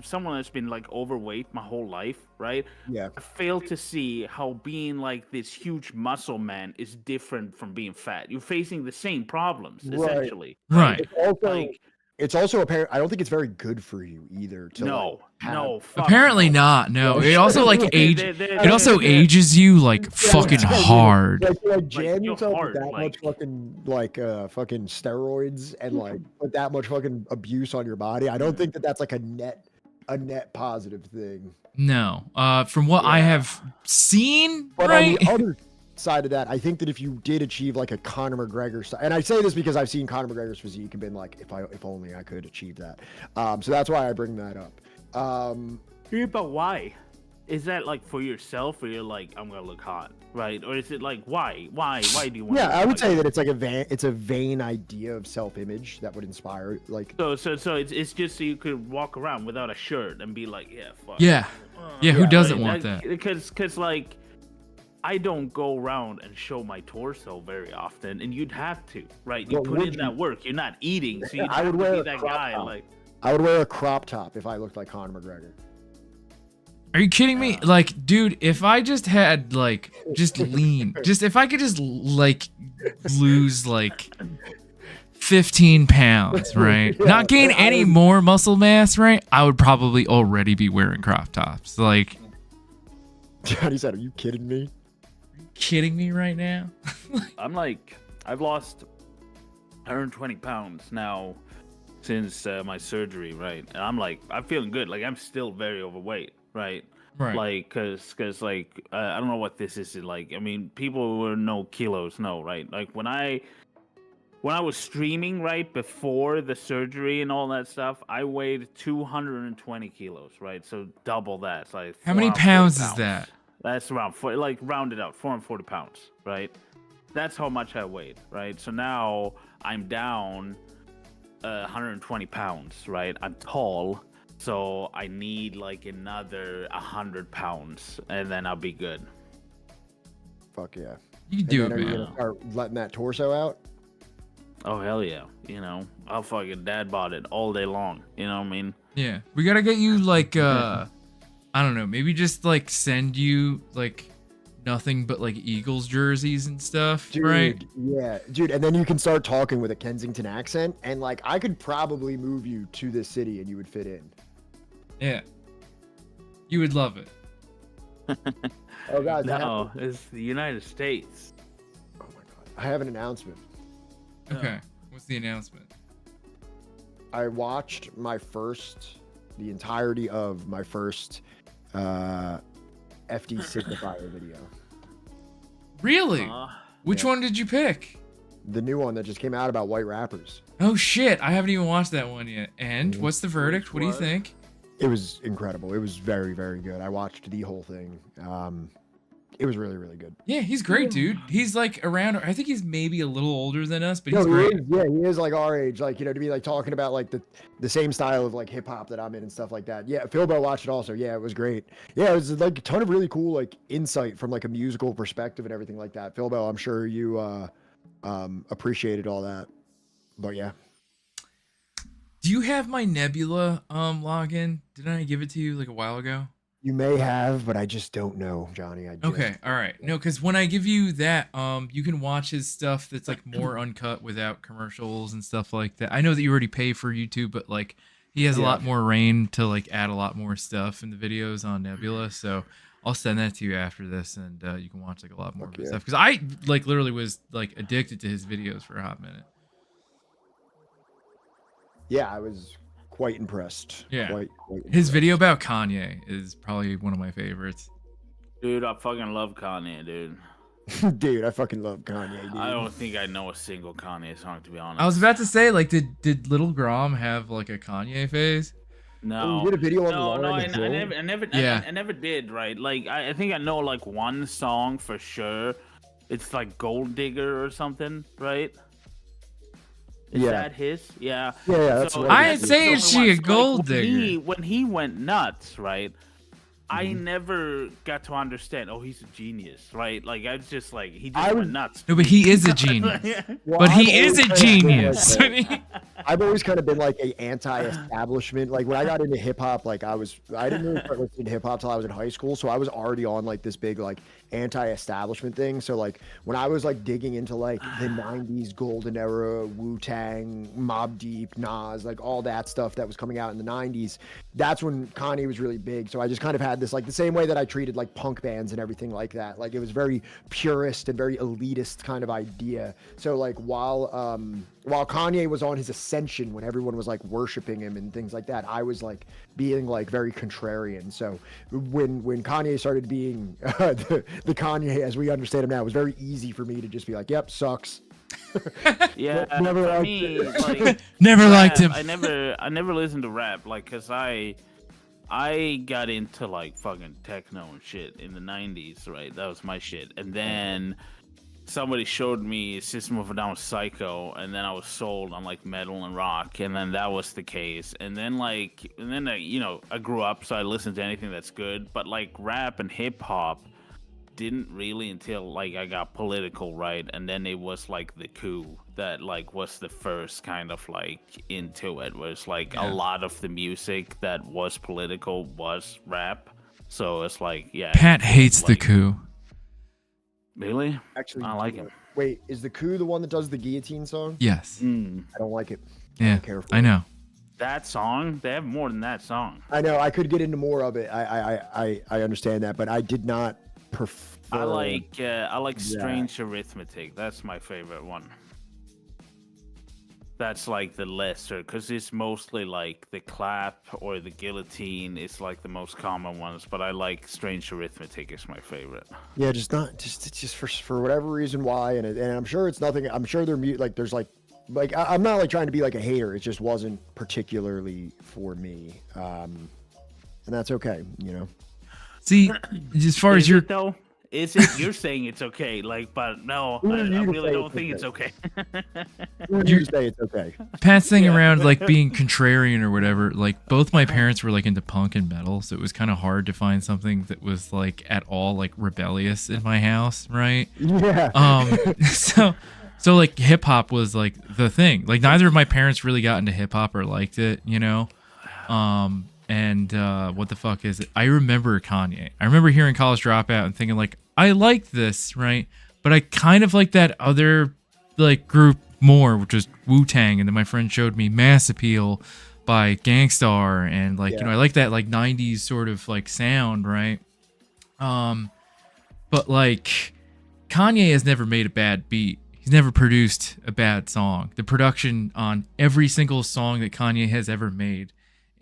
someone that's been like overweight my whole life, right? Yeah. I fail to see how being like this huge muscle man is different from being fat. You're facing the same problems Right. essentially. Right. It's also, Like it's also apparent. I don't think it's very good for you either. To no, have- no. Fuck Apparently no. not. No, it also like age. They- It also ages you like fucking Yeah. hard. Like jam you're yourself hard, with that like- much fucking fucking steroids and like put that much fucking abuse on your body. I don't think that that's like a net positive thing. No. From what I Yeah. have seen, But right? on the other side of that, I think that if you did achieve like a Conor McGregor style, and I say this because I've seen Conor McGregor's physique and been like, if only I could achieve that. So that's why I bring that up. Yeah, but why? Is that like for yourself, or you're like, I'm gonna look hot, right? Or is it like, why? Why do you want? Yeah, I would say that it's like it's a vain idea of self-image that would inspire like. So it's just so you could walk around without a shirt and be like, yeah, fuck. Yeah. Yeah, who Yeah, doesn't want that? Because like, I don't go around and show my torso very often, and you'd have to, right? You Well, put would in you? that work. You're not eating, so you'd I have would to wear be a that crop guy. top. Like, I would wear a crop top if I looked like Conor McGregor. Are you kidding me? Like, dude, if I just had like just lean, just if I could just like lose like 15 pounds, right? Yeah, Not gain I any would- more muscle mass, right? I would probably already be wearing crop tops. Like, Johnny said, "Are you kidding me?" kidding me right now? I'm like, I've lost 120 pounds now since my surgery, right? And I'm like, I'm feeling good. Like, I'm still very overweight, right? Right. Like, cause like, I don't know what this is like. I mean, people who know kilos know, right? Like when I was streaming right before the surgery and all that stuff, I weighed 220 kilos, right? So double that. It's like How many 440 pounds is that? That's around like rounded out 440 pounds, right? That's how much I weighed, right? So now I'm down 120 pounds, right? I'm tall, so I need like another 100 pounds, and then I'll be good. Fuck yeah. You can do And it, then are you man. gonna start letting that torso out? Oh hell yeah, I'll fucking dad bod it all day long. You know what I mean? Yeah. We gotta get you like I don't know, maybe just like send you like nothing but like Eagles jerseys and stuff, Dude, right? yeah, dude, and then you can start talking with a Kensington accent, and like I could probably move you to this city and you would fit in. Yeah. You would love it. Oh guys, No, it's the United States. oh my god, I have an announcement. Okay. What's the announcement? I watched the entirety of my first FD signifier video, Really? Which yeah. one did you pick? the new one that just came out about white rappers. Oh shit, I haven't even watched that one yet. And Mhm. what's the verdict? What do you What? think? It was incredible. It was very, very good. I watched the whole thing. it was really, really good. Yeah, he's great, dude. He's like around. I think he's maybe a little older than us, but No, he's he great. is, yeah, he is like our age, like, you know, to be like talking about like the same style of like hip hop that I'm in and stuff like that. Yeah, Philbo watched it also. Yeah, it was great. Yeah, it was like a ton of really cool like insight from like a musical perspective and everything like that. Philbo, I'm sure you appreciated all that. But yeah. Do you have my Nebula login? Didn't I give it to you like a while ago? You may have, but I just don't know, Johnny. Okay, all right. No, because when I give you that, you can watch his stuff that's like more uncut without commercials and stuff like that. I know that you already pay for YouTube, but like he has a lot more reign to like add a lot more stuff in the videos on Nebula. So I'll send that to you after this, and you can watch like a lot more of his stuff. Because I like literally was like addicted to his videos for a hot minute. Yeah, I was quite impressed. Yeah. Quite His impressed. video about Kanye is probably one of my favorites. Dude, I fucking love Kanye, dude. Dude, I fucking love Kanye, dude. I don't think I know a single Kanye song, to be honest. I was about to say, like, did Little Grom have like a Kanye phase? No. You did a video on No, Lauren I Hill? never did, right? Like, I think I know, like, one song for sure. It's, like, Gold Digger or something, right? Is that his? Yeah. Yeah, that's So right. I ain't that's saying the she only a one. So, gold when digger. when he went nuts, right? I never got to understand. Oh, he's a genius, right? Like I was just like he just went nuts. No, but he is a genius. Well, But he I've is a always kind of been genius. like I've always kind of been like a anti-establishment. Like when I got into hip hop, like I didn't really start listening to hip hop till I was in high school, so I was already on like this big like anti-establishment thing. So like when I was like digging into like the '90s golden era, Wu-Tang, Mobb Deep, Nas, like all that stuff that was coming out in the '90s, that's when Kanye was really big. So I just kind of had this like the same way that I treated like punk bands and everything like that. Like it was very purist and very elitist kind of idea. So like while Kanye was on his ascension, when everyone was like worshiping him and things like that, I was like being like very contrarian. So when Kanye started being the Kanye as we understand him now, it was very easy for me to just be like, yep, sucks. Yeah, Never for liked me, it. like Never rap, liked him. I never listened to rap, like, cause I got into like fucking techno and shit in the '90s, right? That was my shit, and then somebody showed me System of a Down Psycho, and then I was sold on like metal and rock, and then that was the case, and then I, I grew up, so I listened to anything that's good, but like rap and hip hop didn't really until like I got political, right? And then it was like the coup that like was the first kind of like into it, was like a lot of the music that was political was rap. So it's like, yeah. Pat hates the coup. Really? Actually, I like it. Wait, is the Coup the one that does the guillotine song? Yes. I don't like it. Yeah. don't care for I it. know. That song, they have more than that song. I know. I could get into more of it. I understand that, but I did not prefer. I like Strange Arithmetic. That's my favorite one. That's like the lesser, because it's mostly like the clap or the guillotine is like the most common ones, but I like Strange Arithmetic is my favorite. Yeah, just for whatever reason why, and I'm sure it's nothing. I'm sure they're like there's like I'm not like trying to be like a hater. It just wasn't particularly for me, and that's okay, you know. See, as far as your though. Is it? You're saying it's okay, like, but no, I really don't think it's okay. You say it's okay. Pat's thing around like being contrarian or whatever, like both my parents were like into punk and metal, so it was kind of hard to find something that was like at all like rebellious in my house, right? Yeah. So like hip hop was like the thing. Like neither of my parents really got into hip hop or liked it, you know. And what the fuck is it? I remember Kanye. I remember hearing College Dropout and thinking like, I like this, right? But I kind of like that other like group more, which was Wu-Tang. And then my friend showed me Mass Appeal by Gangstar, and like you know, I like that like '90s sort of like sound, right? But like Kanye has never made a bad beat. He's never produced a bad song. The production on every single song that Kanye has ever made,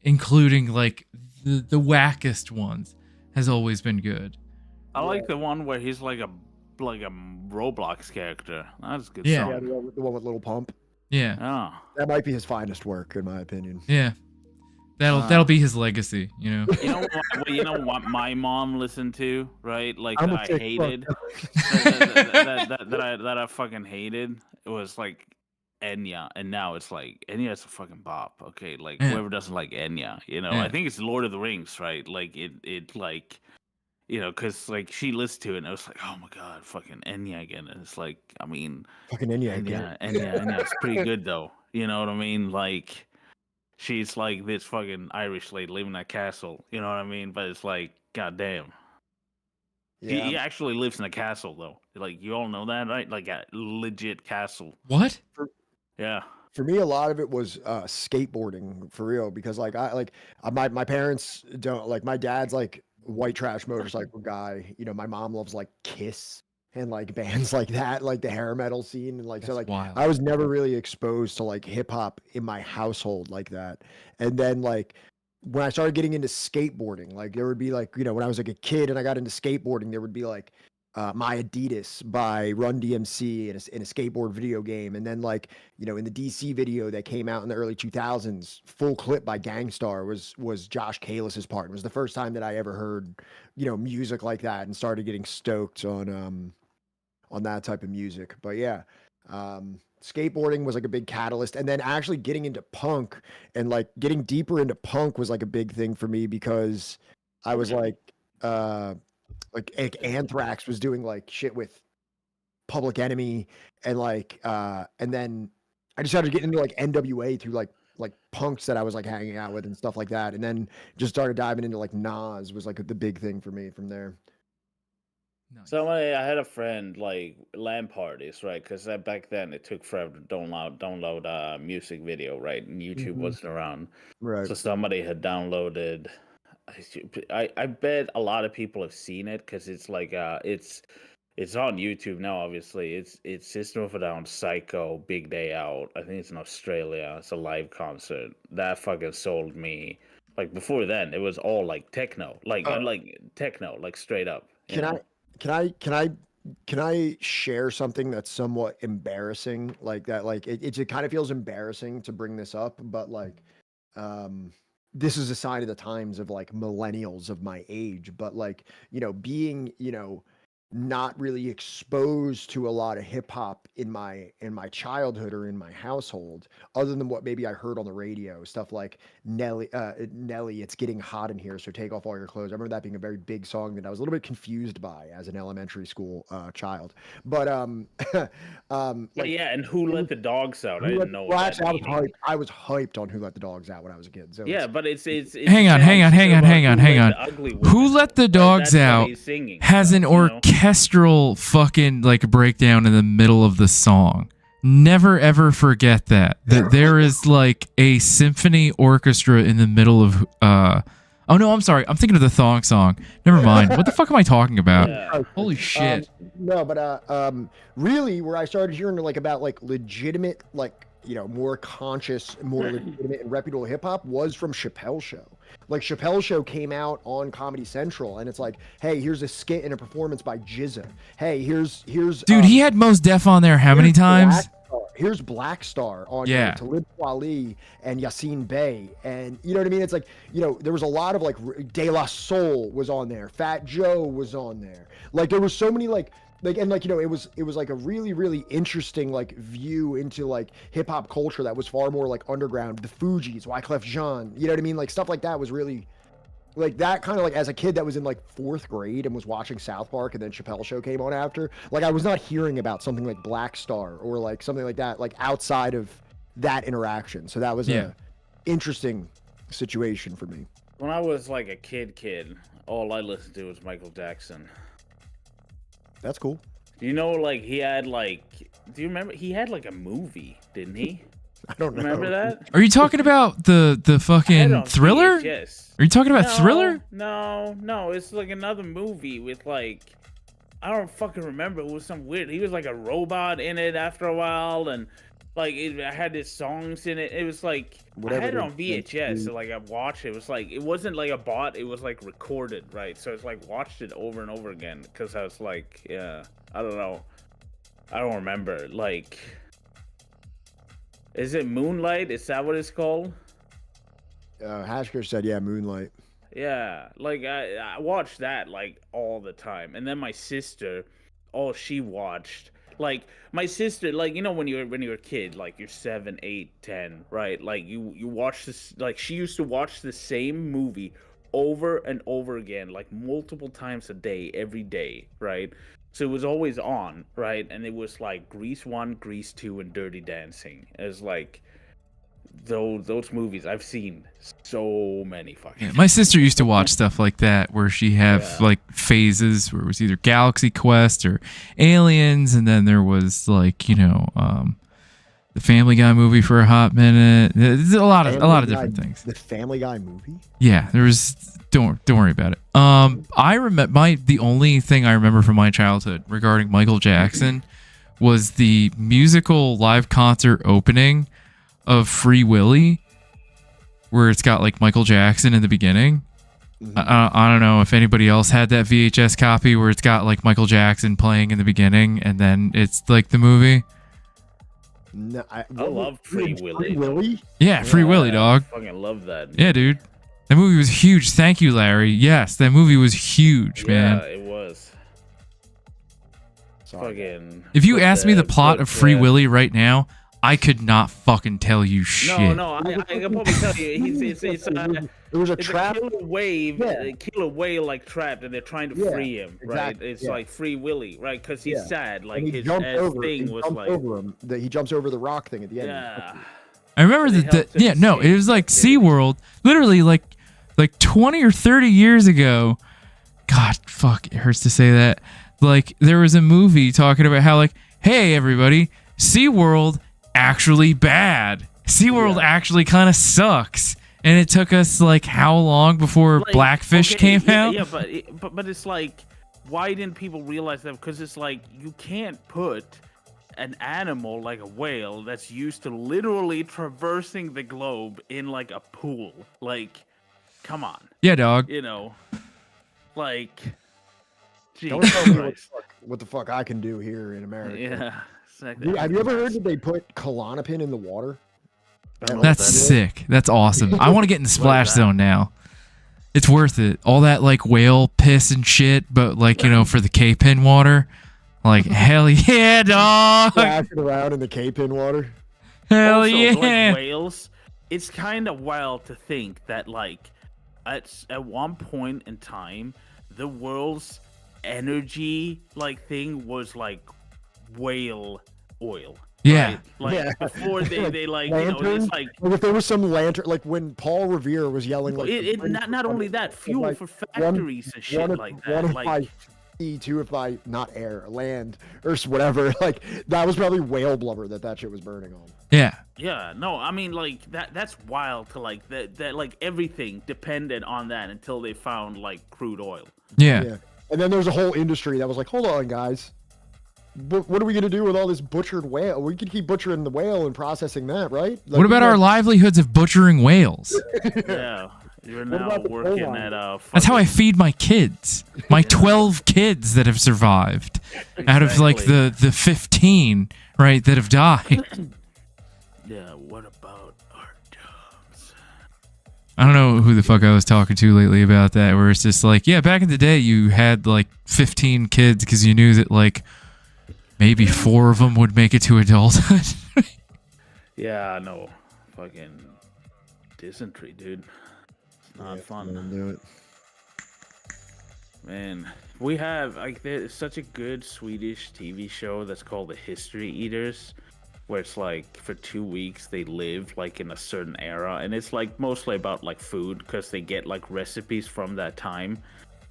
including like the wackest ones, has always been good. I like the one where he's like a Roblox character. That's a good Yeah. song. Yeah, the one with Little Pump. Yeah. Oh. That might be his finest work, in my opinion. Yeah. That'll be his legacy, you know. You know what my mom listened to, right? Like I'm that a I sick hated, fuck. that I fucking hated. It was like Enya, and now it's like Enya's a fucking bop. Okay, like Yeah. whoever doesn't like Enya, you know, Yeah. I think it's Lord of the Rings, right? Like it like, you know, because like she listened to it and it was like, oh my god, fucking Enya again. And it's like, I mean, Fucking Enya again. Enya, it's pretty good though. You know what I mean? Like, she's like this fucking Irish lady living in a castle. You know what I mean? But it's like, goddamn. Yeah. He actually lives in a castle though. Like, you all know that, right? Like a legit castle. What? Yeah. For me, a lot of it was skateboarding for real because my parents don't like, my dad's like white trash motorcycle guy. You know, my mom loves like Kiss and like bands like that, like the hair metal scene, and like so That's like wild. I was never really exposed to like hip hop in my household like that. And then like when I started getting into skateboarding, like there would be like, you know, when I was like a kid and I got into skateboarding, there would be like My Adidas by Run DMC in a skateboard video game. And then like, you know, in the DC video that came out in the early 2000s, Full Clip by Gangstar was Josh Kalis's part. It was the first time that I ever heard, you know, music like that and started getting stoked on that type of music. But yeah, skateboarding was like a big catalyst, and then actually getting into punk and like getting deeper into punk was like a big thing for me because I was like Anthrax was doing like shit with Public Enemy, and like and then I just started getting into like NWA through like punks that I was like hanging out with and stuff like that, and then just started diving into like Nas was like the big thing for me from there. Nice. So I had a friend like LAN parties, right? Because back then it took forever to download music video, right? And YouTube Mhm. wasn't around. Right. So somebody had downloaded. I bet a lot of people have seen it because it's like it's on YouTube now. Obviously, it's System of a Down, Psycho, Big Day Out. I think it's in Australia. It's a live concert that fucking sold me. Like before then, it was all like techno, like techno, like straight up. you Can I know? can I can I can I share something that's somewhat embarrassing like that? Like it kind of feels embarrassing to bring this up, but like um this is a sign of the times of like millennials of my age, but like, you know, being, you know, not really exposed to a lot of hip hop in my childhood or in my household, other than what maybe I heard on the radio, stuff like Nelly, it's getting hot in here, so take off all your clothes. I remember that being a very big song that I was a little bit confused by as an elementary school child. But But like yeah, and Who Let the Dogs Out? I Who didn't Let, know what well, that actually, I was meaning. hyped. I was hyped on Who Let the Dogs Out when I was a kid. So Yeah, it's, but it's Hang on, hang on, hang on, hang on, hang on. Who Let the Dogs Out has an orchestral fucking like breakdown in the middle of the song. Never ever forget that there is like a symphony orchestra in the middle of oh no, I'm sorry, I'm thinking of the Thong Song. Never mind. What the fuck am I talking about? Yeah. Holy shit. No, but really, where I started hearing like about like legitimate, like, you know, more conscious, more legitimate and reputable hip hop was from Chappelle Show. Like Chappelle Show came out on Comedy Central, and it's like, hey, here's a skit and a performance by Jizza. Hey, here's Dude, he had Mos Def on there how many times? Here's Black Star on Yeah. Talib Kweli and Yassine Bey, and you know what I mean. It's like, you know, there was a lot of like De La Soul was on there, Fat Joe was on there. Like there was so many like and like, you know, it was like a really interesting like view into like hip hop culture that was far more like underground. The Fugees, Wyclef Jean, you know what I mean? Like stuff like that was really like that kind of like, as a kid that was in like 4th grade and was watching South Park and then Chappelle Show came on after, like I was not hearing about something like Black Star or like something like that, like outside of that interaction. So that was a interesting situation for me. When I was like a kid, all I listened to was Michael Jackson. That's cool. You know, like he had like, do you remember? He had like a movie, didn't he? I don't know. Remember that? Are you talking about the fucking Thriller? Yes. Are you talking about Thriller? No. It's like another movie with like, I don't fucking remember. It was some weird. He was like a robot in it after a while, and like it had his songs in it. It was like Whatever I had it it on is, VHS, so like I watched it. It was like it wasn't like a bot. It was like recorded, right? So it's like watched it over and over again because I was like, yeah, I don't know, I don't remember. Like, is it Moonlight? Is that what it's called? Hashker said, yeah, Moonlight. Yeah, like I watched that like all the time, and then my sister, all she watched, like my sister, like when you're a kid, like you're 7, 8, 10, right? Like you watch this, like she used to watch the same movie over and over again, like multiple times a day, every day, right? So it was always on, right? And it was like Grease 1, Grease 2, and Dirty Dancing. As like those movies I've seen so many fucking Yeah, my sister used to watch stuff like that where she have Yeah. like phases where it was either Galaxy Quest or Aliens, and then there was like the Family Guy movie for a hot minute. There's a lot of different things. The Family Guy movie. Yeah, there was. Don't worry about it. I remember the only thing I remember from my childhood regarding Michael Jackson was the musical live concert opening of Free Willy, where it's got like Michael Jackson in the beginning. I don't know if anybody else had that VHS copy where it's got like Michael Jackson playing in the beginning and then it's like the movie. No, I love Free Willy. Free Willy? Yeah, Free Willy, dog. I fucking love that. Yeah, dude. That movie was huge. Thank you, Larry. Yes, that movie was huge, man. Yeah, it was. Fucking. If you ask me the plot of Free Willy right now, I could not fucking tell you shit. No, I can probably tell you. It was a trap. A killer whale like trapped, and they're trying to free him. Right? Exactly, It's like Free Willy, right? Because he's sad. Like his thing was like over him. He jumps over the rock thing at the end. Yeah. I remember that. Yeah, no, it was like SeaWorld. Literally, like 20 or 30 years ago. God, fuck, it hurts to say that. Like there was a movie talking about how like, hey everybody, SeaWorld actually bad. SeaWorld actually kind of sucks. And it took us like how long before Blackfish came out? Yeah, but it's like, why didn't people realize that? Because it's like you can't put an animal like a whale that's used to literally traversing the globe in like a pool. Like, come on. Yeah, dog. Like, Don't tell me what the fuck I can do here in America. Yeah. Exactly. Have you ever heard that they put Klonopin in the water? That's sick. That's awesome. I want to get in the splash zone now. It's worth it. All that like whale piss and shit, but like, for the K-pin water. Like, hell yeah, dog. Splashing around in the K-pin water. Hell also, yeah. Like whales, it's kind of wild to think that like at one point in time, the world's energy like thing was like whale oil. Yeah. Right? Like before they like it's like if there was some lantern, like when Paul Revere was yelling like not only that, fuel like, for factories and shit like that. Like two if I not air, land or whatever. Like that was probably whale blubber that shit was burning on. Yeah. Yeah, no, I mean like that's wild to like that like everything depended on that until they found like crude oil. Yeah. And then there was a whole industry that was like, hold on, guys. But what are we going to do with all this butchered whale? We could keep butchering the whale and processing that, right? Like, what about our livelihoods of butchering whales? Yeah. You're now working at That's how I feed my kids. My 12 kids that have survived out of like the 15, right, that have died. Yeah, what about our jobs? I don't know who the fuck I was talking to lately about that, where it's just like, yeah, back in the day you had like 15 kids because you knew that like maybe 4 of them would make it to adulthood. Yeah, no. Fucking dysentery, dude. It's not fun. Do it. Man, we have like there's such a good Swedish TV show that's called The History Eaters, where it's like for 2 weeks they live like in a certain era, and it's like mostly about like food because they get like recipes from that time,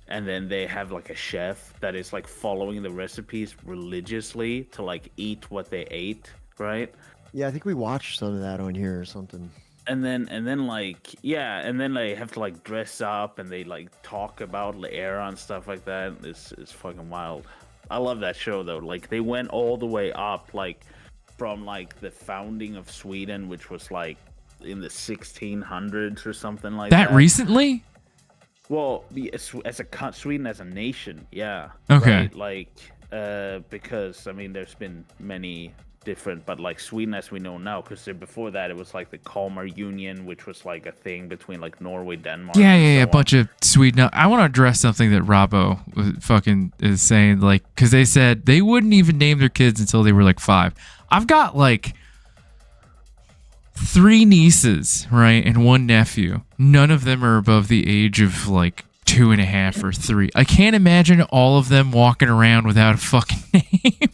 and then they have like a chef that is like following the recipes religiously to like eat what they ate, right? Yeah, I think we watched some of that on here or something. And then like yeah, and then they have to like dress up and they like talk about the era and stuff like that. It's fucking wild. I love that show though. Like they went all the way up like from like the founding of Sweden, which was like in the 1600s or something like that. That recently? Well, as a Sweden as a nation, yeah. Okay. Right? Like because I mean there's been many different, but like Sweden as we know now, because before that it was like the Kalmar Union, which was like a thing between like Norway, Denmark. Yeah, and yeah, yeah. A so bunch of Sweden. I want to address something that Robbo fucking is saying, like, because they said they wouldn't even name their kids until they were like 5. I've got like 3 nieces, right, and 1 nephew. None of them are above the age of like 2.5 or 3. I can't imagine all of them walking around without a fucking name.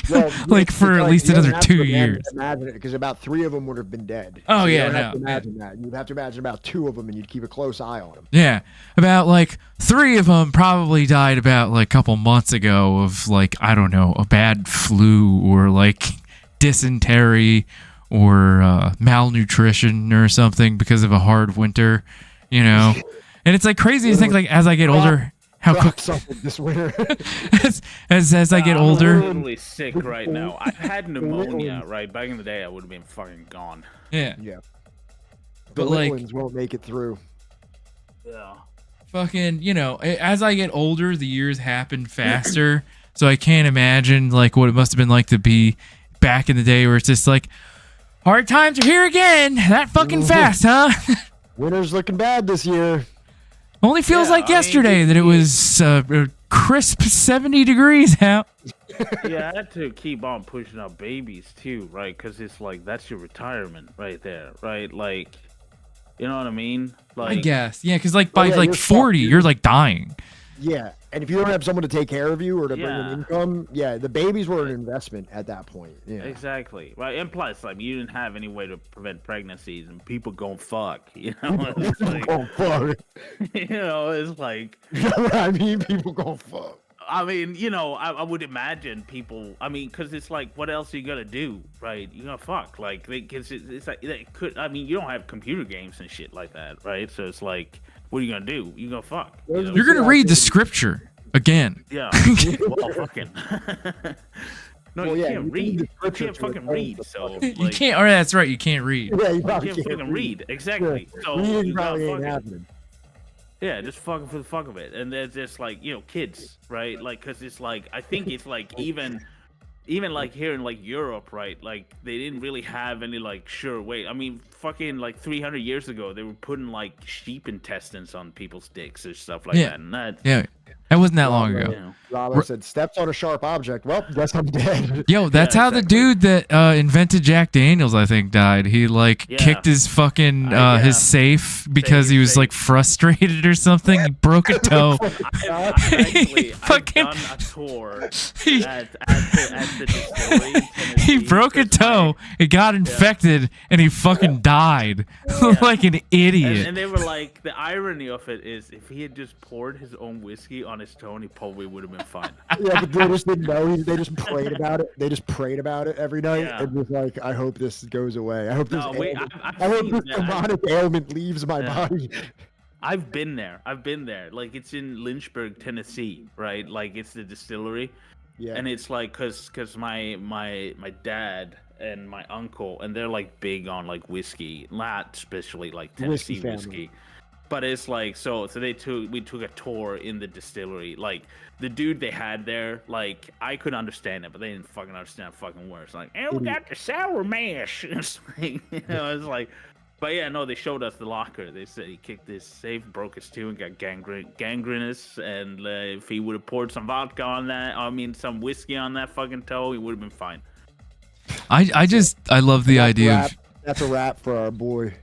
Well, like for at least you don't another have to 2 years. Imagine it, because about 3 of them would have been dead. Oh, So you yeah, don't have no, to imagine that. You'd have to imagine about 2 of them, and you'd keep a close eye on them. Yeah, about like 3 of them probably died about like a couple months ago of like, I don't know, a bad flu or like dysentery or malnutrition or something because of a hard winter, you know. And it's like crazy to think like as I get older, how quick something this winter. as I get I'm older. literally sick right now. I've had pneumonia, right? Back in the day, I would have been fucking gone. Yeah. Yeah. The But, little like- ones won't make it through. Yeah. Fucking, you know, as I get older, the years happen faster. So I can't imagine like what it must have been like to be back in the day where it's just like hard times are here again. That fucking fast, huh? Winter's looking bad this year. Only feels Yeah, like I mean, yesterday that it was a crisp 70 degrees out. Yeah, I had to keep on pushing out babies too, right? Because it's like that's your retirement right there, right? Like, you know what I mean? Like, I guess. Yeah, because like by yeah, like you're 40, fucked, you're like dying. Yeah. And if you don't have someone to take care of you or to bring Yeah. an income, yeah, the babies were an investment at that point. Yeah. Exactly, right? And plus, like, you didn't have any way to prevent pregnancies, and people gon' fuck, you know? It's like, Oh, fuck. you know, it's like, You know what I mean? People go fuck. I mean, you know, I would imagine people. I mean, because it's like, what else are you gonna do, right? You gonna fuck, like, because it's like it could. I mean, you don't have computer games and shit like that, right? So it's like, what are you gonna do? You gonna fuck? You know? You're going to read the scripture again. Yeah. Well, fucking. No, Well, you yeah, can't you read. need the You scripture can't to fucking attest read. to So fucking- You like, can't, or that's right, you can't read. Yeah, you you probably can't fucking read. Exactly. So Reading you gotta probably ain't fucking, happening. yeah, just fucking for the fuck of it. And there's just like, you know, kids, right? Like, cause it's like, I think it's like even like here in like Europe, right? Like they didn't really have any like sure way. I mean, fucking like 300 years ago, they were putting like sheep intestines on people's dicks or stuff like Yeah. that. And that, Yeah, that wasn't that long you ago. know, Robbo said, steps on a sharp object. Well, guess I'm dead. Yo, that's Yeah, how exactly. the dude that invented Jack Daniels, I think, died. He like Yeah. kicked his fucking Yeah. his safe because he was Safe. like frustrated or something. He broke a toe. I've Fucking- done a tour He- at the distillery. in He Tennessee, broke a 'cause toe, it got infected, and he fucking died like an idiot. And they were like, the irony of it is, if he had just poured his own whiskey on his toe, he probably would have been fine. Yeah, but they just didn't know. They just prayed about it. They just prayed about it every night Yeah. and was like, I hope this goes away. I hope this, No, wait, ailment, I've I hope seen this that. demonic ailment leaves my Yeah. body. I've been there. Like, it's in Lynchburg, Tennessee, right? Like, it's the distillery. Yeah. And it's like, cause my dad and my uncle, and they're like big on like whiskey, not especially like Whiskey Tennessee family. whiskey. But it's like, so we took a tour in the distillery. Like the dude they had there, like I could understand it, but they didn't fucking understand fucking words. Like, and we got the sour mash. It's like, you know, it's like, but yeah, no, they showed us the locker. They said he kicked his safe, broke his toe, and got gangrenous. And if he would have poured some vodka on that, I mean, some whiskey on that fucking toe, he would have been fine. I love the idea of That's a wrap for our boy.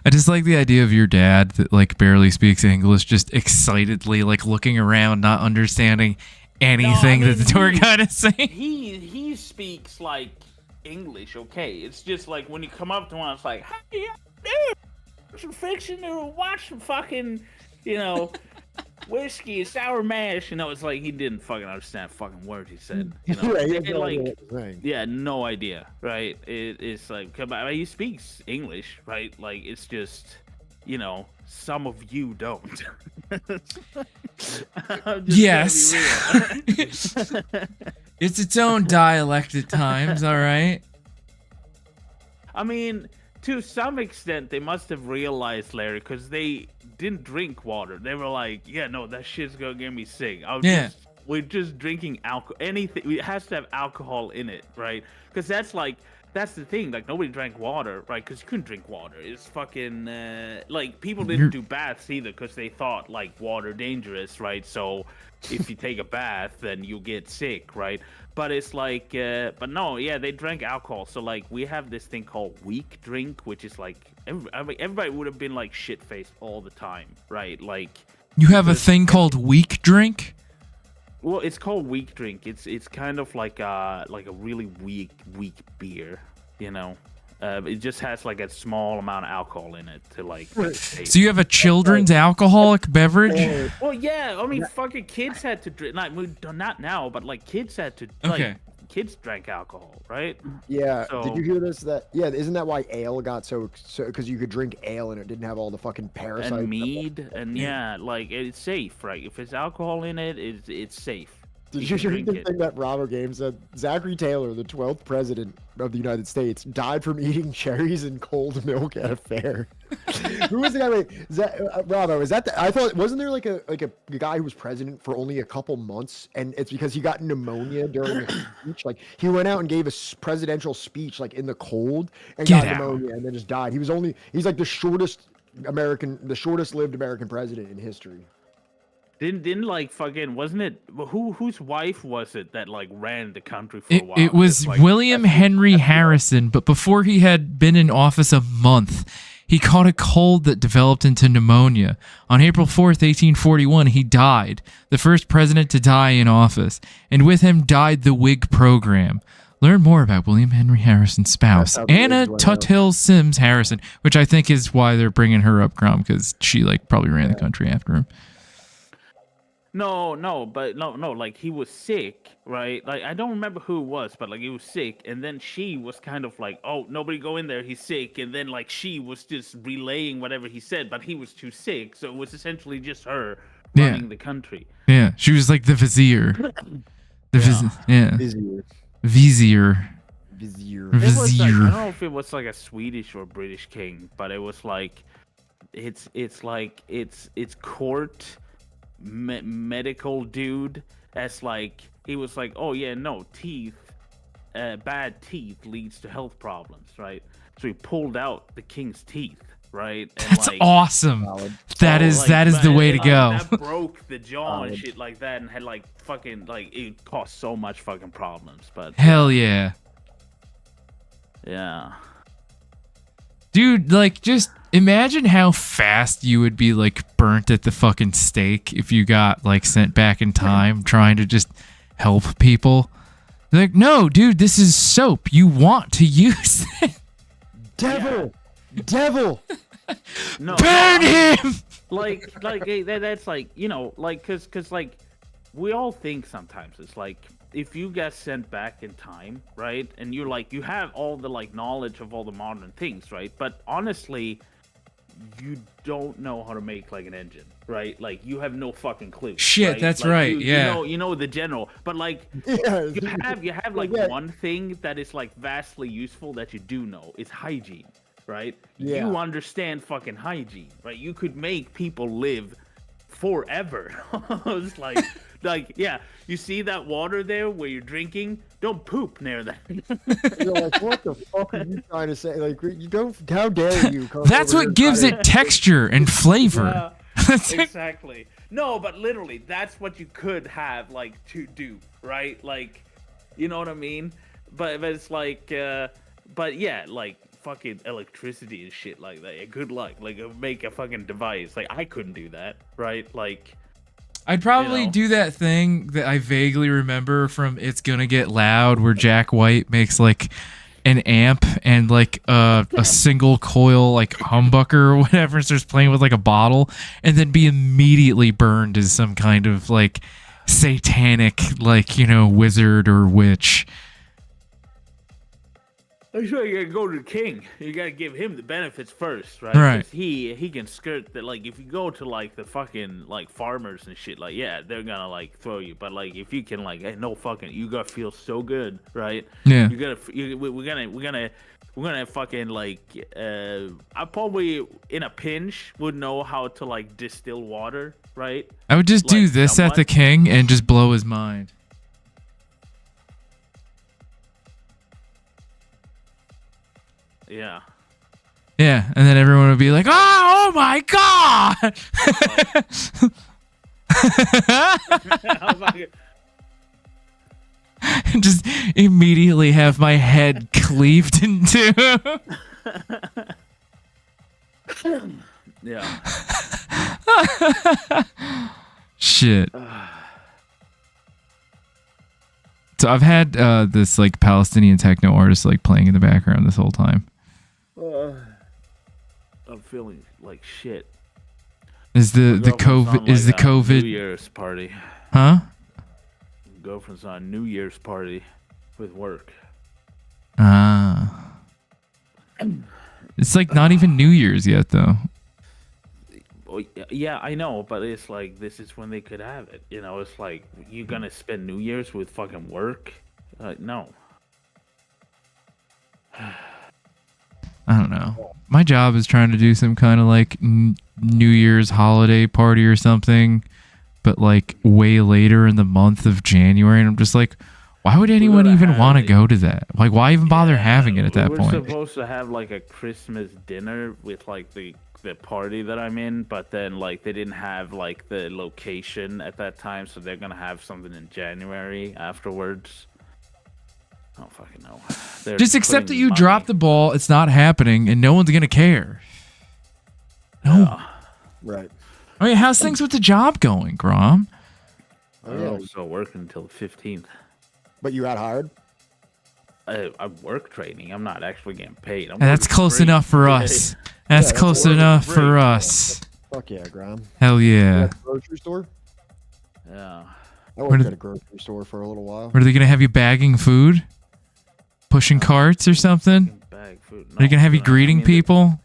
I just like the idea of your dad that like barely speaks English, just excitedly like looking around, not understanding anything that the tour guide is saying. He speaks like English, okay? It's just like when you come up to him, it's like, hey, dude, some fiction to watch some fucking, you know, whiskey, sour mash. You know, it's like he didn't fucking understand a fucking word he said. You know, Yeah, he And, has no idea like, what he's saying. yeah, no idea, right? It's like, he speaks English, right? Like, it's just, you know, some of you don't. I'm just Yes. gonna be real. It's its own dialect at times, all right? I mean, to some extent, they must have realized, Larry, because they didn't drink water. They were like, yeah, no, that shit's gonna get me sick. I'll Yeah. just We're just drinking alcohol. Anything it has to have alcohol in it, right? Because that's the thing. Like nobody drank water, right? Because you couldn't drink water. It's fucking like people didn't do baths either because they thought like water dangerous, right? So if you take a bath, then you get sick, right? But it's like, but no, yeah, they drank alcohol. So like we have this thing called weak drink, which is like everybody would have been like shit faced all the time, right? Like You have a thing called weak drink? well, it's called weak drink. It's kind of like a really weak beer, you know. It just has like a small amount of alcohol in it to like. So you have a children's alcoholic beverage? Well, yeah. I mean, fucking kids had to drink. Like, not now, but like kids had to. Like, Okay. Kids drank alcohol, right? Yeah. So- Did you hear this? Isn't that why ale got so because you could drink ale and it didn't have all the fucking parasites? And mead, and yeah, like it's safe, right? If there's alcohol in it, it's safe. Did You you can hear drink the it. thing that Bravo Game said? Zachary Taylor, the 12th president of the United States, died from eating cherries and cold milk at a fair. Who was the guy? Wait, Bravo, is that? I thought wasn't there like a guy who was president for only a couple months, and it's because he got pneumonia during a speech. Like he went out and gave a presidential speech like in the cold and Get got out. pneumonia and then just died. He's like the shortest lived American president in history. Didn't like fucking wasn't it whose wife was it that like ran the country for a while? It was Just, like, William Henry Harrison, but before he had been in office a month, he caught a cold that developed into pneumonia. On April 4th, 1841, he died, the first president to die in office, and with him died the Whig program. Learn more about William Henry Harrison's spouse, That's how the Anna Whigs went out. Tuthill Sims Harrison, which I think is why they're bringing her up, Crom, because she like probably ran the country after him. No, like he was sick, right? Like I don't remember who it was, but like he was sick, and then she was kind of like, "Oh, nobody go in there, he's sick," and then like she was just relaying whatever he said, but he was too sick, so it was essentially just her Yeah. running the country. Yeah, she was like the vizier. Yeah. Busier. Vizier. Busier. It was like, I Vizier. don't know if it was like a Swedish or British king, but it was like, it's court medical dude. As like he was like, oh yeah, no teeth, bad teeth leads to health problems, right? So he pulled out the king's teeth, right? And That's like, awesome. Solid. That so, is like, that is the man, way to like, go. That broke the jaw and Solid. shit like that, and had like fucking like it caused so much fucking problems. But Hell yeah. yeah. Dude, like, just imagine how fast you would be, like, burnt at the fucking stake if you got, like, sent back in time trying to just help people. They're like, no, dude, this is soap. You want to use it. Devil. Devil. No, Burn him! like that's like, you know, like cause like we all think sometimes it's like if you get sent back in time, right, and you're like you have all the like knowledge of all the modern things, right, but honestly you don't know how to make like an engine, right? Like you have no fucking clue. Shit, right? that's Like, right, yeah. you know the general, but like Yeah. you have like Yeah. one thing that is like vastly useful that you do know is hygiene, right? Yeah. You understand fucking hygiene, right? You could make people live forever. It's like yeah, you see that water there where you're drinking? Don't poop near that. You're like, what the fuck are you trying to say? Like, you don't. How dare you? Come That's over here what and gives try to- it texture and flavor. That's like- Exactly. No, but literally, that's what you could have like to do, right? Like, you know what I mean? But it's like, but yeah, like fucking electricity and shit like that. Yeah, good luck. Like, make a fucking device. Like, I couldn't do that, right? Like, I'd probably You know? do that thing that I vaguely remember from It's Gonna Get Loud where Jack White makes like an amp and like a single coil like humbucker or whatever and starts playing with like a bottle and then be immediately burned as some kind of like satanic like, you know, wizard or witch. I'm sure you gotta go to the king. You gotta give him the benefits first, right? Right. 'Cause he can skirt that. Like, if you go to like the fucking like farmers and shit, like yeah, they're gonna like throw you. But like if you can like, hey, no fucking, you gotta feel so good, right? Yeah. You gotta, we're gonna We're gonna fucking like I probably in a pinch would know how to like distill water, right? I would just do Like, this at the somewhat. king and just blow his mind. Yeah. Yeah, and then everyone would be like, "Oh my god!" Oh my And just immediately have my head cleaved in two. Yeah. Shit. So I've had this like Palestinian techno artist like playing in the background this whole time. I'm feeling like shit. Is the Girlfriend's on, COVID is the like, a New COVID Year's party. huh? Girlfriend's on a New Year's party with work. Ah. It's like not even New Year's yet though. Well, yeah, I know, but it's like this is when they could have it. You know, it's like you gonna spend New Year's with fucking work? No. I don't know. My job is trying to do some kind of like New Year's holiday party or something, but like way later in the month of January. And I'm just like, why would anyone gonna even have want to it. go to that? Like, why even bother having it at that We're point? supposed to have like a Christmas dinner with like the party that I'm in, but then like they didn't have like the location at that time, so they're gonna have something in January afterwards. I don't fucking know. They're Just accept that putting you money- dropped the ball. It's not happening, and no one's gonna care. No. Yeah. Right. I mean, how's things with the job going, Grom? Oh, yeah. I'm still working until the 15th. But you got hired? I'm work training. I'm not actually getting paid. I'm And that's working close free. enough for us. That's that's close working enough free. for us. Fuck yeah, Graham. Hell You yeah. at the grocery store? Yeah. I Where worked did- at a grocery store for a little while. What, are they gonna have you bagging food, pushing carts or something? Fucking bag food. Are they gonna have you greeting people?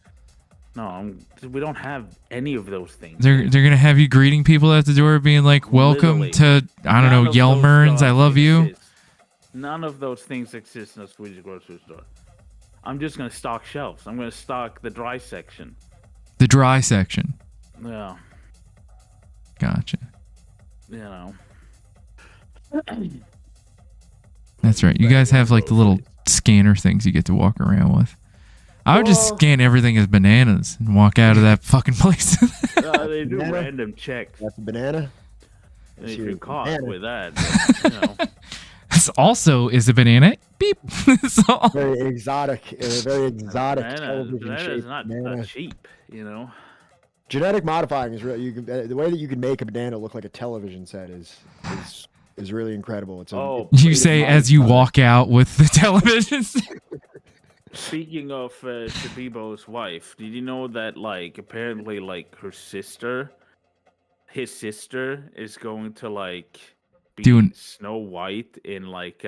No, we don't have any of those things. They're gonna have you greeting people at the door, being like, "Welcome Literally. to I don't None know of Yelmerns. those I love you." exist. None of those things exist in a Swedish grocery store. I'm just gonna stock shelves. I'm gonna stock the dry section. The dry section. Yeah, Gotcha. you know. That's right. You guys have like the little scanner things you get to walk around with. I would just Well- scan everything as bananas and walk out of that fucking place. They do Banana? random checks. That's a banana. And if Shoot, you're caught banana. with that, you know. This also is a banana. Beep. So- Very exotic, very exotic Banana is television-shaped not banana. cheap, you know. Genetic modifying is really the way that you can make a banana look like a television set is really incredible. It's Oh, You say as you walk out with the television. Speaking of Shabibo's wife, did you know that like apparently like his sister is going to like be Doing- Snow White in like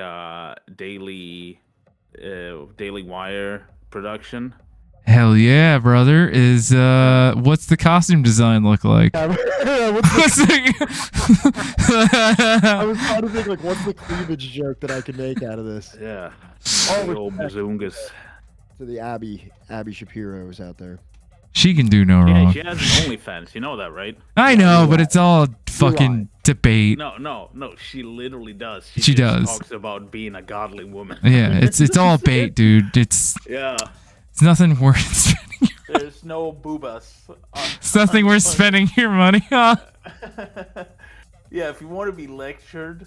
Daily Wire production? Hell yeah, brother. Is what's the costume design look like? I What's the- was trying to think like what's the cleavage joke that I could make out of this Yeah. Oh, The old bazungas. to the Abby Shapiro's out there. She can do no Yeah, wrong. she has an OnlyFans. You know that, right? I know, but it's all fucking debate. No. She literally does. She just does. Talks about being a godly woman. Yeah, it's all bait, dude. It's Yeah. nothing worth spending. There's no boobas. It's nothing worth spending your money on. Yeah, if you want to be lectured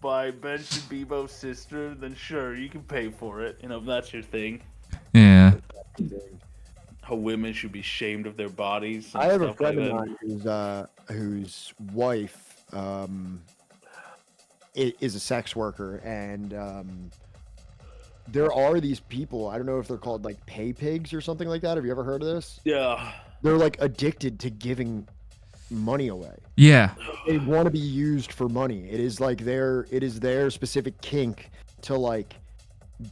by Ben Shabibo's sister, then sure, you can pay for it. You know, if that's your thing. Yeah. How women should be shamed of their bodies. And I have a stuff friend like of that. mine whose wife is a sex worker, and there are these people. I don't know if they're called like pay pigs or something like that. Have you ever heard of this? Yeah. They're like addicted to giving money away. Yeah. They want to be used for money. It is their specific kink to like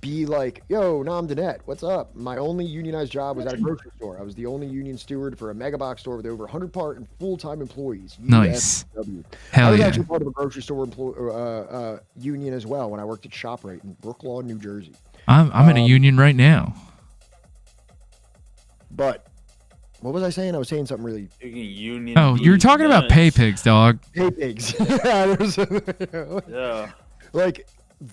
be like, yo, Nam Danette, what's up? My only unionized job was at a grocery store. I was the only union steward for a mega box store with over 100 part and full-time employees. Nice. USW. I Hell was yeah. actually part of a grocery store union as well when I worked at ShopRite in Brooklawn, New Jersey. I'm in a union right now. But what was I saying? I was saying something really. Union Oh, you were talking about pay pigs, dog. Hey, pigs. Yeah. Like,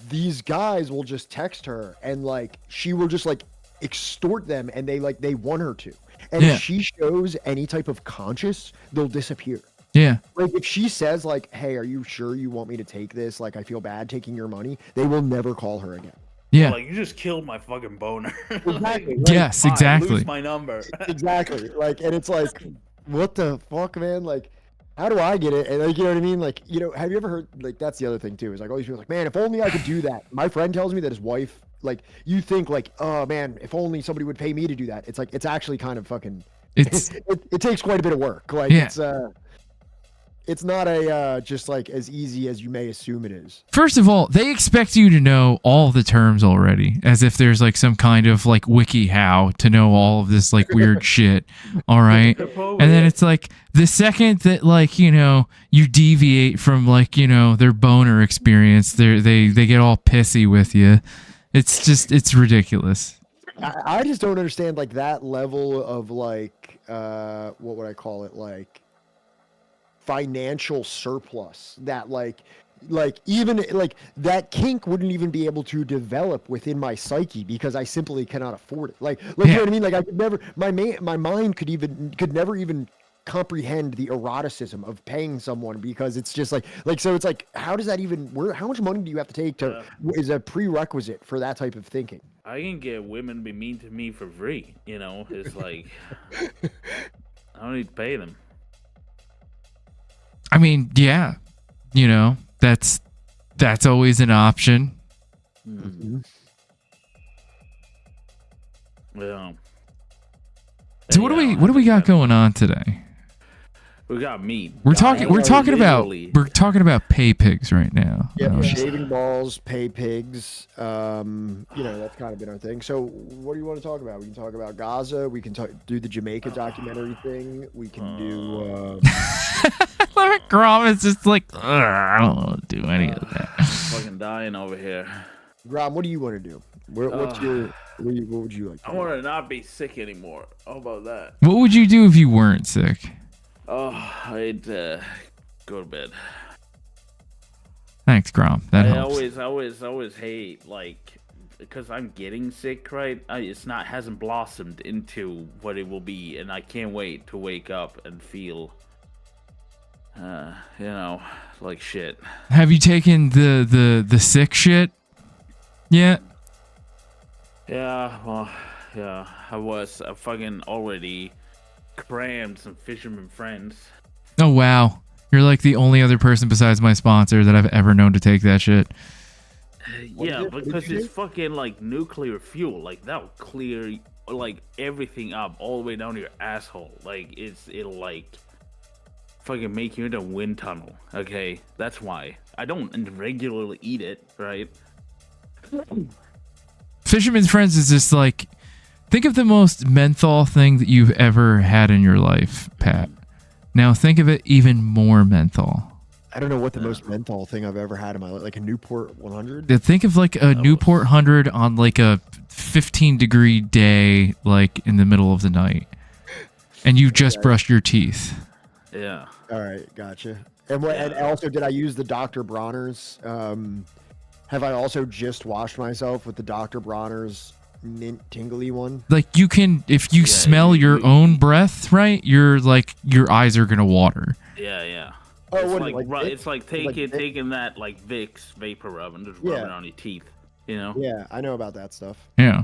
these guys will just text her and like she will just like extort them, and they want her to. And Yeah. if she shows any type of conscience, they'll disappear. Yeah. Like if she says like, "Hey, are you sure you want me to take this? Like I feel bad taking your money." They will never call her again. Yeah. Like, you just killed my fucking boner. Exactly. Yes, Fine, exactly. Lose my number. Exactly. Like, and it's like, what the fuck, man? Like, how do I get it? And like, you know what I mean? Like, you know, have you ever heard, like, that's the other thing too, is like all these people like, man, if only I could do that. My friend tells me that his wife, like, you think like, oh man, if only somebody would pay me to do that. It's like, it's actually kind of fucking, It's it takes quite a bit of work. Like, Yeah. it's not a just like as easy as you may assume it is. First of all, they expect you to know all the terms already, as if there's like some kind of like wiki how to know all of this like weird shit. All right. And then it's like the second that like, you know, you deviate from like, you know, their boner experience, they get all pissy with you. It's ridiculous. I just don't understand like that level of like what would I call it, like financial surplus that like even like that kink wouldn't even be able to develop within my psyche because I simply cannot afford it. Like you know what I mean? Like I could never, my mind could never even comprehend the eroticism of paying someone, because it's just like so it's like, how does that even, how much money do you have to take to is a prerequisite for that type of thinking? I can get women be mean to me for free. You know, it's like I don't need to pay them. I mean, yeah, you know, that's always an option. Mm-hmm. Yeah. So what do we got going on today? We got meat. We're talking about pay pigs right now. Yeah, shaving balls, pay pigs. You know, that's kind of been our thing. So, what do you want to talk about? We can talk about Gaza. We can do the Jamaica documentary thing. We can do. Grom is just like, I don't want to do any of that. Fucking dying over here. Grom, what do you want to do? What's your? What would you like? I want to not be sick anymore. How about that? What would you do if you weren't sick? Oh, I'd go to bed. Thanks, Grom. That I helps. always hate, like, because I'm getting sick, right? Hasn't blossomed into what it will be, and I can't wait to wake up and feel, you know, like shit. Have you taken the sick shit yet? Yeah, well, yeah, I fucking already crammed some fisherman friends. Oh wow, you're like the only other person besides my sponsor that I've ever known to take that shit. Yeah, because it's fucking like nuclear fuel. Like that'll clear like everything up all the way down to your asshole. Like it'll like fucking make you into a wind tunnel. Okay, that's why I don't regularly eat it. Right. Fisherman's Friends is just like, think of the most menthol thing that you've ever had in your life, Pat. Now think of it even more menthol. I don't know what the most menthol thing I've ever had in my life, like a Newport 100. Think of like a Newport 100 on like a 15-degree day, like in the middle of the night, and you just brushed your teeth. Yeah. All right, gotcha. And what? And also, did I use the Dr. Bronner's? Have I also just washed myself with the Dr. Bronner's mint tingly one? Like you can, if you smell your own breath, right? You're like, your eyes are gonna water. Yeah, yeah. Oh, it's what, it's like taking that like Vicks vapor rub and just rubbing it on your teeth. You know? Yeah, I know about that stuff. Yeah.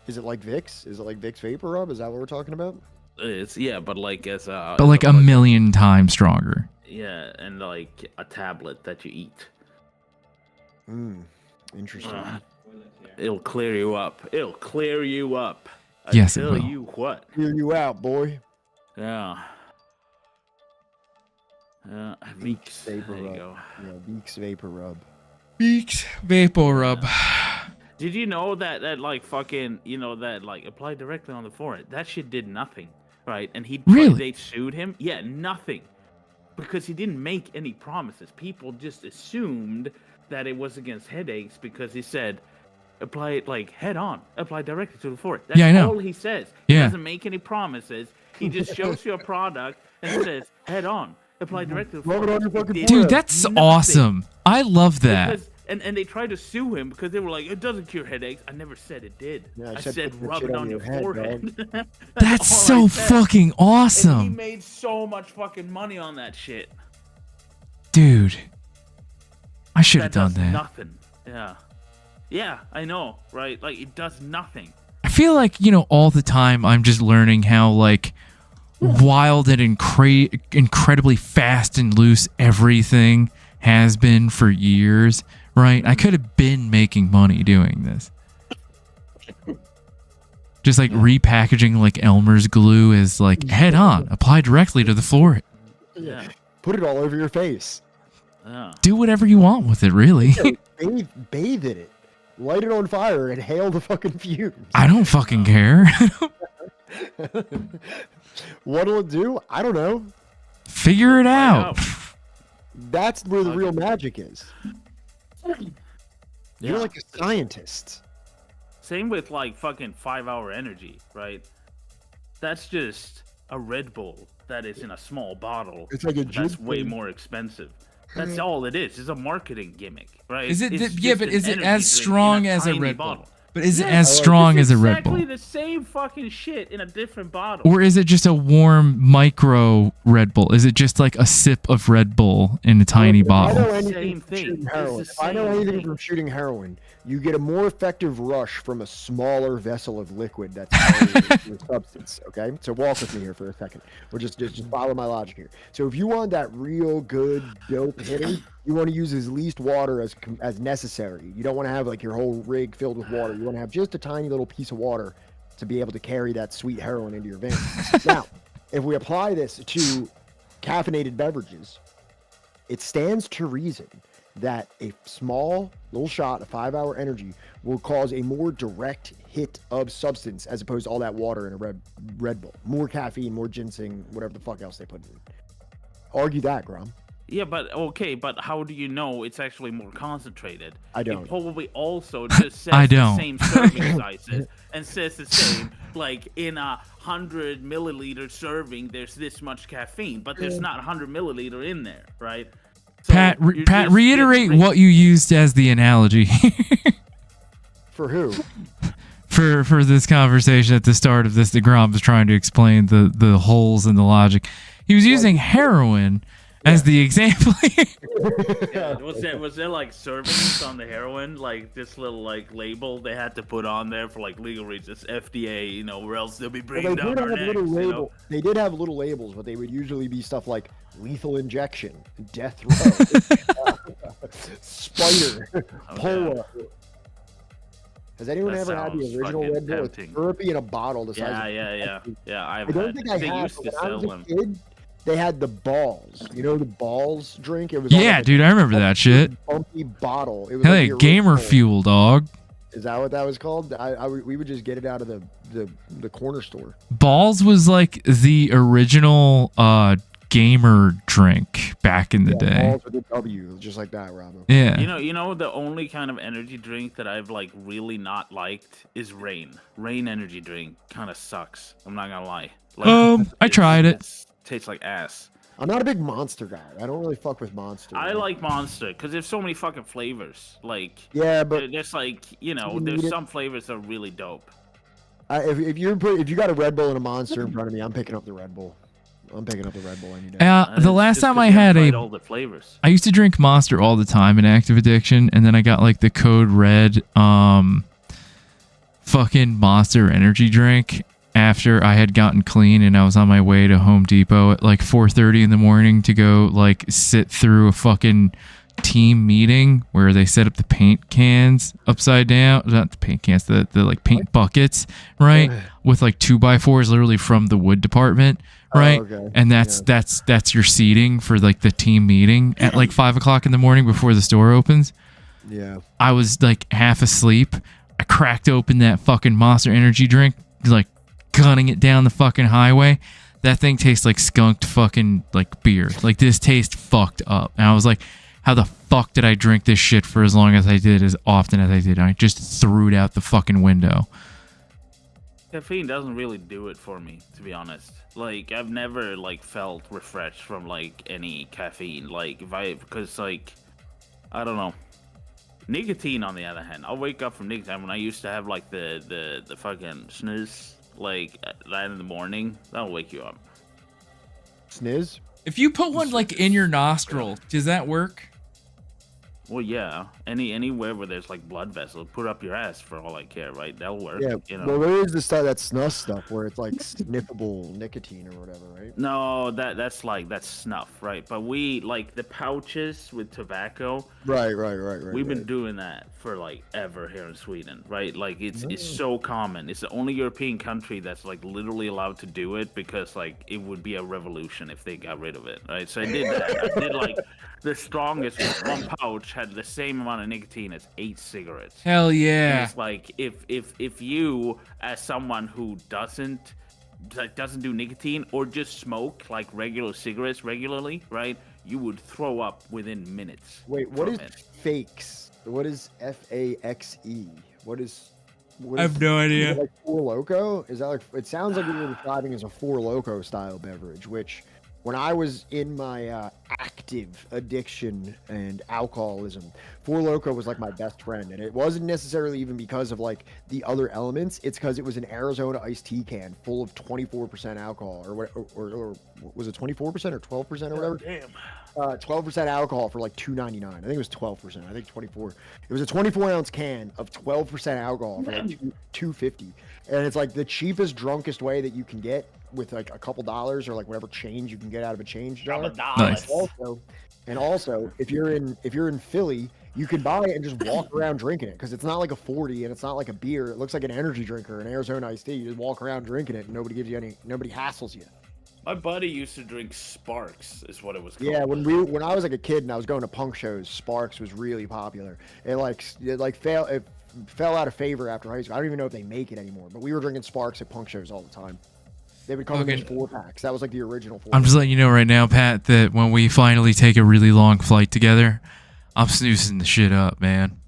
Is it like Vicks? Is it like Vicks vapor rub? Is that what we're talking about? It's but like as but like a million times stronger. Yeah, and like a tablet that you eat. Interesting. It'll clear you up. It'll clear you up. Yes, it tell will. you what. Clear you out, boy. Yeah. Beaks vapor there you rub. go. Yeah, Beaks vapor rub. Beaks vapor rub. Did you know that like fucking, you know, that like applied directly on the forehead? That shit did nothing, right? And they sued him. Yeah, nothing, because he didn't make any promises. People just assumed that it was against headaches because he said, apply it like head on, apply directly to the forehead. That's Yeah, I know. all he says. He Yeah. doesn't make any promises. He just shows you a product and says head on, apply directly to the Rub it on forehead. your fucking He did Dude, that's nothing. awesome. I love that. Because, and they tried to sue him because they were like, it doesn't cure headaches. I never said it did. Yeah, I said said put the rub shit it on your head, forehead. That's all I so said. fucking And he awesome. made so much fucking money on that shit. Dude, I should have That done does that. nothing. Yeah. Yeah, I know, right? Like, it does nothing. I feel like, all the time I'm just learning how, like, wild and incredibly fast and loose everything has been for years, right? I could have been making money doing this. Just like repackaging like Elmer's glue is like head on, apply directly to the floor. Yeah. Put it all over your face. Yeah. Do whatever you want with it, really. Bathe in it. Light it on fire and hail the fucking fumes. I don't fucking care. What'll it do? I don't know. Figure it out. That's where the real magic is. You're Yeah. like a scientist. Same with like fucking 5-hour energy, right? That's just a Red Bull that is in a small bottle. It's like a That's juice way thing. more expensive. That's all it is. It's a marketing gimmick, right? Is it? It's Yeah, just but an is it energy as drink in strong as a tiny Red Bull? bottle. But is it Yeah, as it's strong as a Red Exactly Bull? the same fucking shit in a different bottle. Or is it just a warm micro Red Bull? Is it just like a sip of Red Bull in a tiny If I know bottle? anything Same from thing. shooting It's heroin, the if I know same anything thing. from shooting heroin, you get a more effective rush from a smaller vessel of liquid that's carrying the substance. Okay, so walk with me here for a second. We'll just follow my logic here. So if you want that real good dope hitter, you want to use as least water as necessary. You don't want to have like your whole rig filled with water. You want to have just a tiny little piece of water to be able to carry that sweet heroin into your veins. Now, if we apply this to caffeinated beverages, it stands to reason that a small little shot of 5-hour energy will cause a more direct hit of substance as opposed to all that water in a Red Bull. More caffeine, more ginseng, whatever the fuck else they put in it. Argue that, Grom. Yeah, but okay, but how do you know it's actually more concentrated? I don't. It probably also just says I the don't. same serving sizes and says the same, like in 100 milliliter serving, there's this much caffeine, but there's not 100 milliliter in there, right? So Pat, you're Pat, just reiterate getting- what you used as the analogy For who? for this conversation at the start of this. DeGrom was trying to explain the holes in the logic. He was using heroin as the example. Yeah, was there like servings on the heroin, like this little like label they had to put on there for like legal reasons, FDA, you know, or else they'll be Well, bringing they down did our have necks, little you know? labels. They did have little labels, but they would usually be stuff like lethal injection, death row, spider, polar. Has anyone That ever had the sounds original fucking Red Bull? It's tempting. syrupy in a bottle the size Yeah, of yeah. I I've don't had. think I They had. used But to when I sell was a them. kid, they had the balls. You know the balls drink? It was all Yeah, like a dude, I remember that shit. bumpy bottle. It was Hell like yeah, the gamer original- fuel, dog. Is that what that was called? We would just get it out of the corner store. Balls was like the original gamer drink back in the day. Balls with a W, just like that, Robbo. Yeah. You know, the only kind of energy drink that I've like really not liked is Rain. Rain energy drink kind of sucks. I'm not gonna lie. Like, I tried it. Tastes like ass. I'm not a big Monster guy. I don't really fuck with Monster. I like Monster because there's so many fucking flavors. Like, Yeah, but there's like, you know, You there's need it. some flavors that are really dope. if you got a Red Bull and a Monster in front of me, I'm picking up the Red Bull. I'm picking up the Red Bull any day. And The it's last just time 'cause I you haven't had tried a all the flavors. I used to drink Monster all the time in Active Addiction, and then I got like the Code Red fucking Monster energy drink after I had gotten clean and I was on my way to Home Depot at like 4:30 in the morning to go like sit through a fucking team meeting where they set up the paint cans upside down, not the paint cans, the like paint buckets, right? With like 2x4s literally from the wood department, right? okay. And that's your seating for like the team meeting at like 5 o'clock in the morning before the store opens. Yeah. I was like half asleep. I cracked open that fucking Monster energy drink, like gunning it down the fucking highway. That thing tastes like skunked fucking like beer. Like this tastes fucked up. And I was like, how the fuck did I drink this shit for as long as I did, as often as I did? I just threw it out the fucking window. Caffeine doesn't really do it for me, to be honest. Like, I've never, like, felt refreshed from, like, any caffeine. Like, because, like, I don't know. Nicotine, on the other hand, I'll wake up from nicotine when I used to have, like, the fucking snooze, like, that in the morning. That'll wake you up. Sniz? If you put one, like, in your nostril, does that work? Well, yeah. Anywhere where there's like blood vessels, put up your ass for all I care, right? That'll work. Yeah. You know? Well, there is the stuff, that snus stuff, where it's like sniffable nicotine or whatever, right? No, that's snuff, right? But we like the pouches with tobacco. Right. We've been doing that for like ever here in Sweden, right? Like it's so common. It's the only European country that's like literally allowed to do it, because like it would be a revolution if they got rid of it, right? So I did that. I did like the strongest one pouch had the same amount of nicotine as 8 cigarettes. Hell And yeah. it's like if you, as someone who doesn't do nicotine or just smoke like regular cigarettes regularly, right? You would throw up within minutes. Wait, what is from it. fakes? What is FAXE? What is I have no is idea. it like Four Loco? Is that like? It sounds like what you're describing as a Four Loco style beverage, which when I was in my active addiction and alcoholism, Four Loco was like my best friend, and it wasn't necessarily even because of like the other elements. It's because it was an Arizona iced tea can full of 24% alcohol, or was it 24% or 12% or whatever? Damn. 12% alcohol for like $2.99. I think it was 12%. I think 24. It was a 24-ounce can of 12% alcohol for like $2.50, and it's like the cheapest, drunkest way that you can get, with like a couple dollars or like whatever change you can get out of a change jar. Nice. Also, if you're in Philly, you can buy it and just walk around drinking it, because it's not like a 40 and it's not like a beer. It looks like an energy drinker, an Arizona iced tea. You just walk around drinking it, and nobody hassles you. My buddy used to drink Sparks, is what it was called. Yeah, when I was like a kid and I was going to punk shows, Sparks was really popular. It fell out of favor after high school. I don't even know if they make it anymore, but we were drinking Sparks at punk shows all the time. They would come in these 4-packs. That was like the original 4-pack. I'm just letting you know right now, Pat, that when we finally take a really long flight together, I'm snoozing the shit up, man.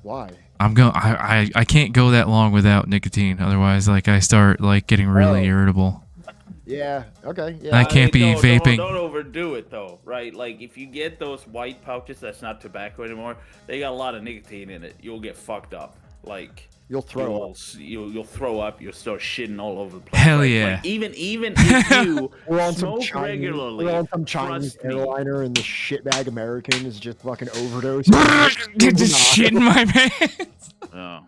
Why? I can't go that long without nicotine. Otherwise, like, I start like getting really irritable. Yeah. Okay. Yeah. I can't be vaping. Don't overdo it though, right? Like if you get those white pouches that's not tobacco anymore, they got a lot of nicotine in it. You'll get fucked up. Like you'll throw up. You'll throw up. You'll start shitting all over the place. Hell right? yeah. Like, even if you We're on smoke some Chinese, regularly, we're on some Chinese trust me. airliner, and the shitbag American is just fucking overdose. Just shit in my pants. Oh.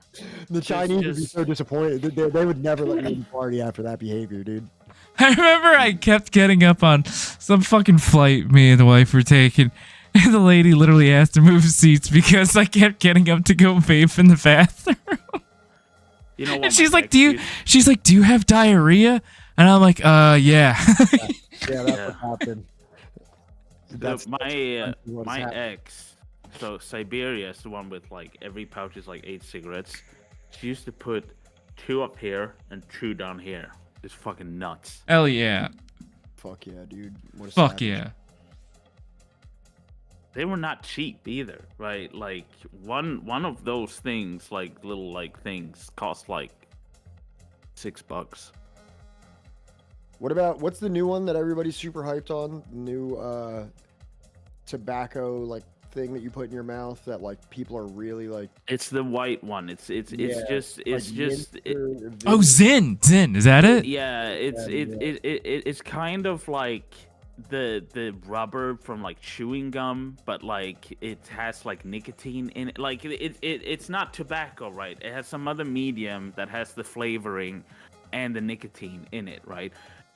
The Chinese would be just- so disappointed. They would never let me party after that behavior, dude. I remember I kept getting up on some fucking flight me and the wife were taking, and the lady literally asked to move seats because I kept getting up to go vape in the bathroom. You know what? And she's like, do you have diarrhea? And I'm like, yeah. Yeah, that's what happened. My ex, so Siberia is the one with like every pouch is like 8 cigarettes. She used to put 2 up here and 2 down here. It's fucking nuts. Hell yeah. Fuck yeah, dude. What a Fuck savage. yeah. They were not cheap either, right? Like one of those things, like little like things, cost like $6. What's the new one that everybody's super hyped on? New tobacco like thing that you put in your mouth that like people are really like. It's the white one. It's Oh, Zin. Is that it? yeah. It's kind of like the rubber from like chewing gum, but like it has like nicotine in it. Like it's not tobacco, right? It has some other medium that has the flavoring and the nicotine in it, right?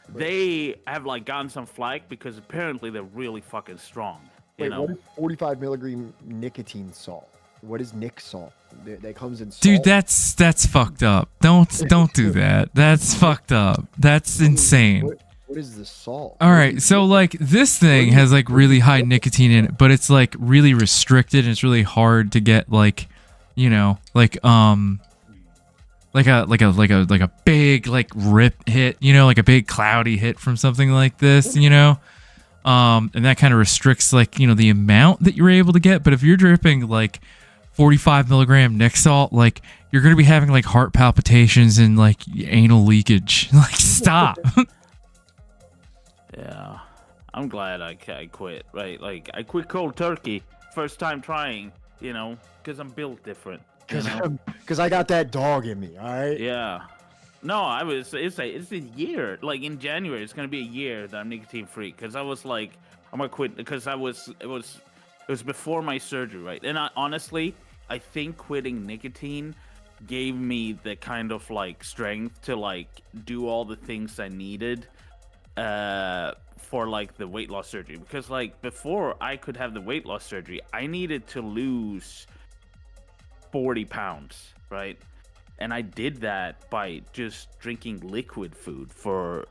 They have like gotten some flack because apparently they're really fucking strong. You Wait, know? what is 45 milligram nicotine salt? What is Nick salt? That comes in salt? Dude, that's fucked up. Don't do that. That's fucked up. That's insane. What is the salt? All right, so like this thing has like really high nicotine in it, but it's like really restricted and it's really hard to get like, you know, like a big like rip hit, you know, like a big cloudy hit from something like this, you know. And that kind of restricts like, the amount that you're able to get. But if you're dripping like 45 milligram Nick salt, like you're going to be having like heart palpitations and like anal leakage. Like stop. Yeah, I'm glad I quit. Right, like I quit cold turkey first time trying. Because I'm built different. Because I got that dog in me. All right. Yeah. No, it's a year. Like in January, it's gonna be a year that I'm nicotine free. Because I was like, I'm gonna quit. Because it was before my surgery, right? And honestly, I think quitting nicotine gave me the kind of like strength to like do all the things I needed for like the weight loss surgery. Because like before I could have the weight loss surgery, I needed to lose 40 pounds, right? And I did that by just drinking liquid food for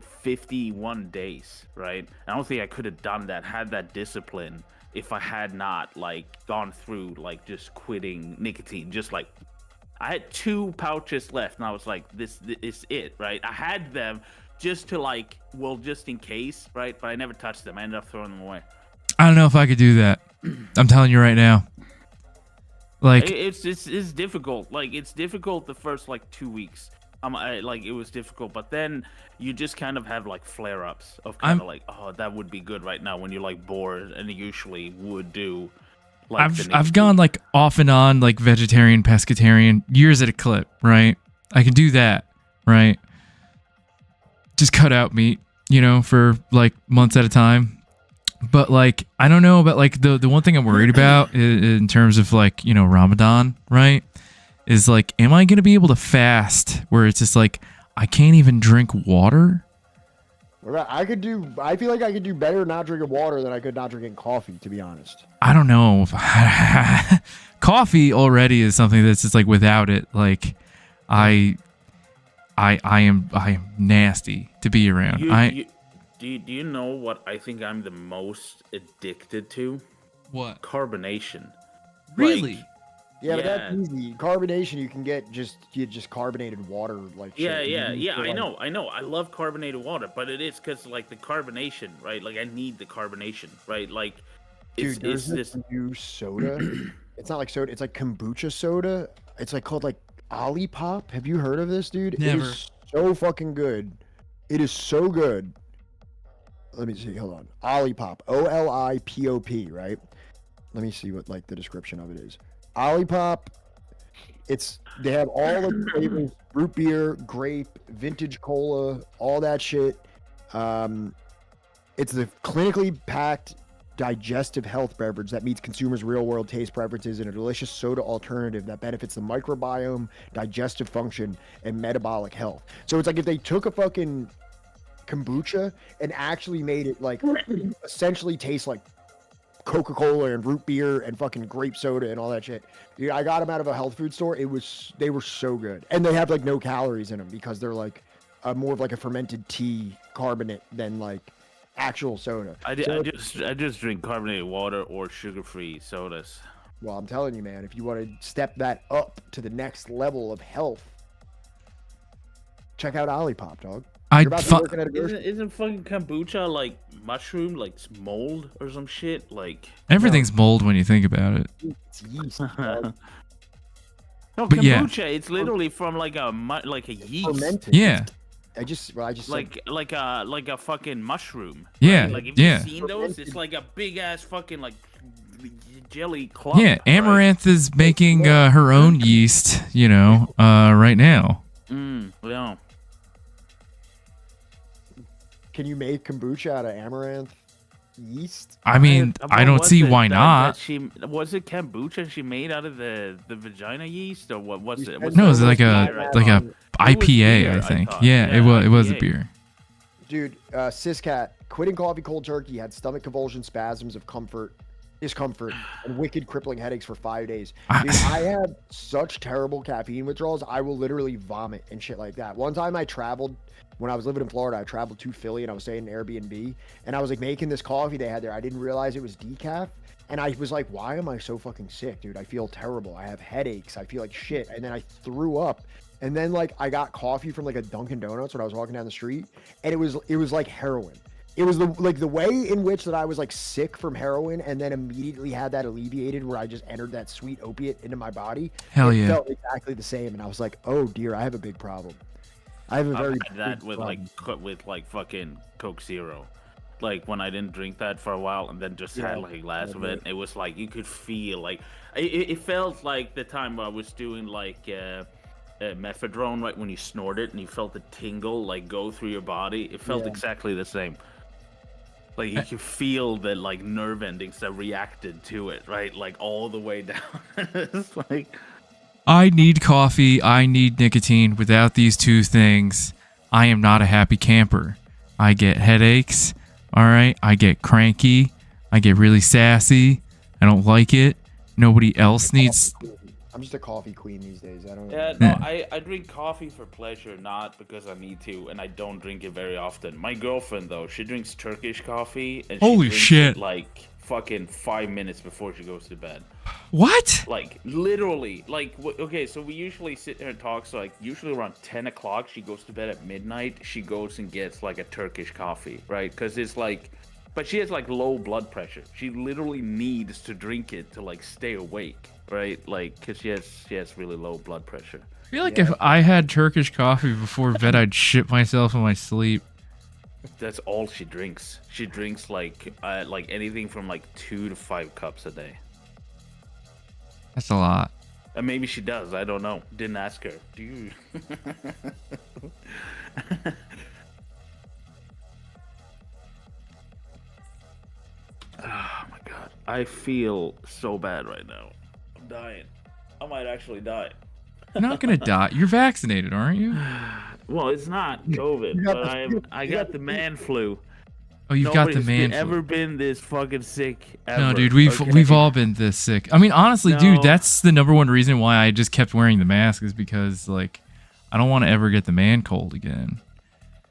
51 days, right? I don't think I could have done that, had that discipline, if I had not like gone through like just quitting nicotine. Just like I had 2 pouches left and I was like, this is it, right? I had them just to like, well, just in case, right? But I never touched them. I ended up throwing them away. I don't know if I could do that. I'm telling you right now. Like it's difficult. Like it's difficult the first like 2 weeks. Like it was difficult, but then you just kind of have like flare-ups of kind of like, oh, that would be good right now when you're like bored, and it usually would do. Like I've gone like off and on like vegetarian, pescatarian years at a clip, right? I can do that, right? Just cut out meat, for like months at a time. But like I don't know about like the one thing I'm worried about in terms of like Ramadan, right, is like, am I gonna be able to fast where it's just like I can't even drink water? I feel like I could do better not drinking water than I could not drinking coffee, to be honest. I don't know. Coffee already is something that's just like without it, like I am nasty to be around. Do you know what I think I'm the most addicted to? What? Carbonation. Really? Like, yeah, but that's easy. Carbonation, you can get just carbonated water, like shit. Yeah. I know. I love carbonated water, but it is because like the carbonation, right? Like I need the carbonation, right? Like, dude, there's this new soda. It's not like soda. It's like kombucha soda. It's like called like Olipop. Have you heard of this, dude? Never. It is so fucking good. It is so good. Let me see. Hold on. Olipop. Olipop. Right. Let me see what like the description of it is. Olipop. They have all of the flavors: root beer, grape, vintage cola, all that shit. It's the clinically packed digestive health beverage that meets consumers' real-world taste preferences in a delicious soda alternative that benefits the microbiome, digestive function, and metabolic health. So it's like if they took a fucking kombucha and actually made it like essentially taste like Coca-Cola and root beer and fucking grape soda and all that shit. Dude, I got them out of a health food store. They were so good, and they have like no calories in them because they're like more of like a fermented tea carbonate than like actual soda. I just drink carbonated water or sugar-free sodas. Well, I'm telling you, man, if you want to step that up to the next level of health, check out Olipop, dog. You're about to be working at a grocery. Isn't fucking kombucha like mushroom, like mold or some shit? Like everything's mold when you think about it. It's yeast, dog. No, But kombucha. yeah. It's literally from like a yeast. Fermented. Yeah. I just like a fucking mushroom. Yeah. Right? Like have Yeah. you seen those? It's like a big ass fucking like jelly clump. Yeah. Amaranth is making her own yeast, right now. Yeah. Can you make kombucha out of amaranth yeast? I mean, I don't see why not. Was it kombucha she made out of the vagina yeast, or what was it? No, it was like a IPA, beer, I think. thought. Yeah, it was a IPA. beer. Dude, Siscat, quitting coffee cold turkey, had stomach convulsions, spasms of discomfort, and wicked crippling headaches for 5 days. Dude, I have such terrible caffeine withdrawals. I will literally vomit and shit like that. One time I traveled, when I was living in Florida, I traveled to Philly and I was staying in an Airbnb, and I was like making this coffee they had there. I didn't realize it was decaf. And I was like, why am I so fucking sick, dude? I feel terrible. I have headaches. I feel like shit. And then I threw up. And then like I got coffee from like a Dunkin' Donuts when I was walking down the street, and it was like heroin. it was the way in which that I was like sick from heroin and then immediately had that alleviated where I just entered that sweet opiate into my body. Hell it yeah. felt exactly the same, and I was like, oh dear, I have a big problem. I have a very I've had that big with problem. with like fucking Coke Zero. Like when I didn't drink that for a while and then just Yeah, had like a glass of yeah. it, it was like you could feel like it felt like the time I was doing like methadone, right, when you snort it and you felt the tingle like go through your body. It felt Yeah. exactly the same. Like you could feel the like nerve endings that reacted to it, right? Like all the way down. It's like I need coffee. I need nicotine. Without these two things, I am not a happy camper. I get headaches. All right. I get cranky. I get really sassy. I don't like it. Nobody else needs. I'm just a coffee queen these days. I don't. yeah, no, I drink coffee for pleasure, not because I need to, and I don't drink it very often. My girlfriend though, she drinks Turkish coffee, and Holy she drinks shit. it like fucking 5 minutes before she goes to bed. What? Like literally, like okay, so we usually sit there and talk. So like usually around 10 o'clock, she goes to bed at midnight. She goes and gets like a Turkish coffee, right? Because it's like, but she has like low blood pressure. She literally needs to drink it to like stay awake, right? Like because she has really low blood pressure. I feel like if I had Turkish coffee before bed, I'd shit myself in my sleep. That's all she drinks. She drinks like anything from like 2 to 5 cups a day. That's a lot. And maybe she does. I don't know. Didn't ask her. Do you? Oh my god. I feel so bad right now. I'm dying. I might actually die. You're not gonna die. You're vaccinated, aren't you? Well, it's not COVID, You got but the I got the man flu. Oh, you've got the Nobody's man flu. ever been this fucking sick ever. No, dude, we've all been this sick. I mean, honestly, No. dude, that's the number one reason why I just kept wearing the mask is because like I don't want to ever get the man cold again.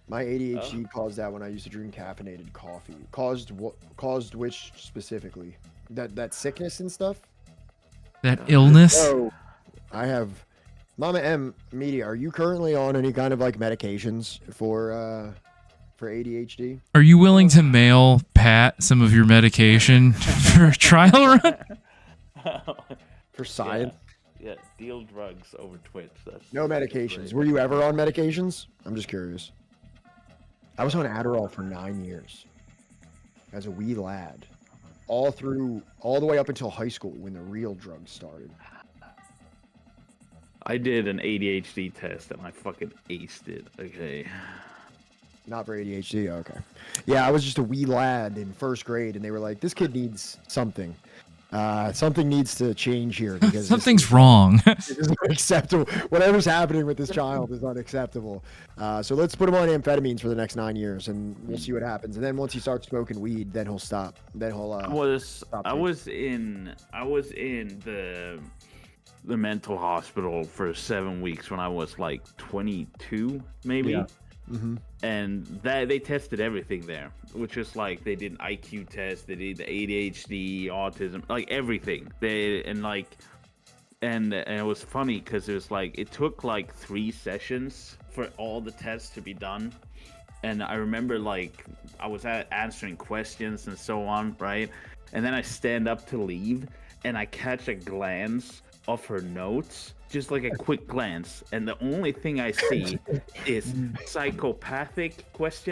My ADHD caused that when I used to drink caffeinated coffee. Caused which specifically? That sickness and stuff? That illness. So, I have Mama M Media. Are you currently on any kind of like medications for ADHD? Are you willing to mail Pat some of your medication for a trial run? For science? Yeah, deal drugs over Twitch. That's No that's medications. great. Were you ever on medications? I'm just curious. I was on Adderall for 9 years as a wee lad, all the way up until high school when the real drugs started. I did an ADHD test and I fucking aced it. Okay. Not for ADHD. Okay. Yeah, I was just a wee lad in first grade, and they were like, "This kid needs something. Something needs to change here because Something's wrong. this isn't acceptable. Whatever's happening with this child is unacceptable. So let's put him on amphetamines for the next 9 years, and we'll see what happens. And then once he starts smoking weed, then he'll stop. Then he'll. I was in the mental hospital for 7 weeks when I was like 22, maybe. Yeah. Mm-hmm. And they tested everything there, which is like they did an IQ test, they did the ADHD, autism, like everything. And it was funny because it was like it took like 3 sessions for all the tests to be done. And I remember like I was answering questions and so on, right? And then I stand up to leave, and I catch a glance of her notes. Just like a quick glance, and the only thing I see is psychopathic ? I was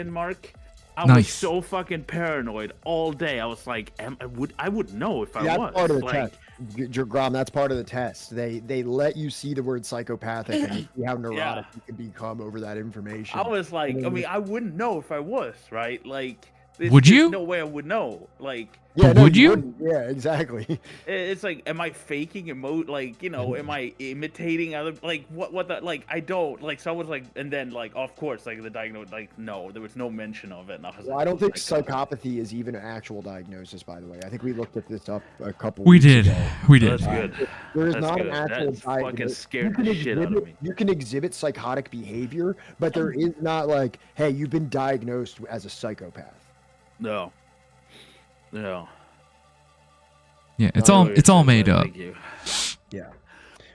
Nice. so fucking paranoid all day. I was like, I would know if I That's was. part of the like, test. Grom, that's part of the test. They let you see the word psychopathic and you see how neurotic you can become over that information. I was like, I mean, I wouldn't know if I was, right? Like, Would there's you? no way I would know. Like, yeah, But would you? wouldn't. Yeah, exactly. it's like, am I faking like, am I imitating other, like, what the, like, I don't, like, so I was like, and then, like, of course, like, the diagnosis, like, no, there was no mention of it, and I was Well, like, I don't think oh my God. psychopathy is even an actual diagnosis, by the way. I think we looked at this up a couple We weeks did. ago. We did. That's good. There is That's not good. an actual That's fucking diagnosis. scared the shit out of me. You can exhibit psychotic behavior, but there is not like, hey, you've been diagnosed as a psychopath. No. Yeah, it's No, all you're made right, up. thank you. Yeah.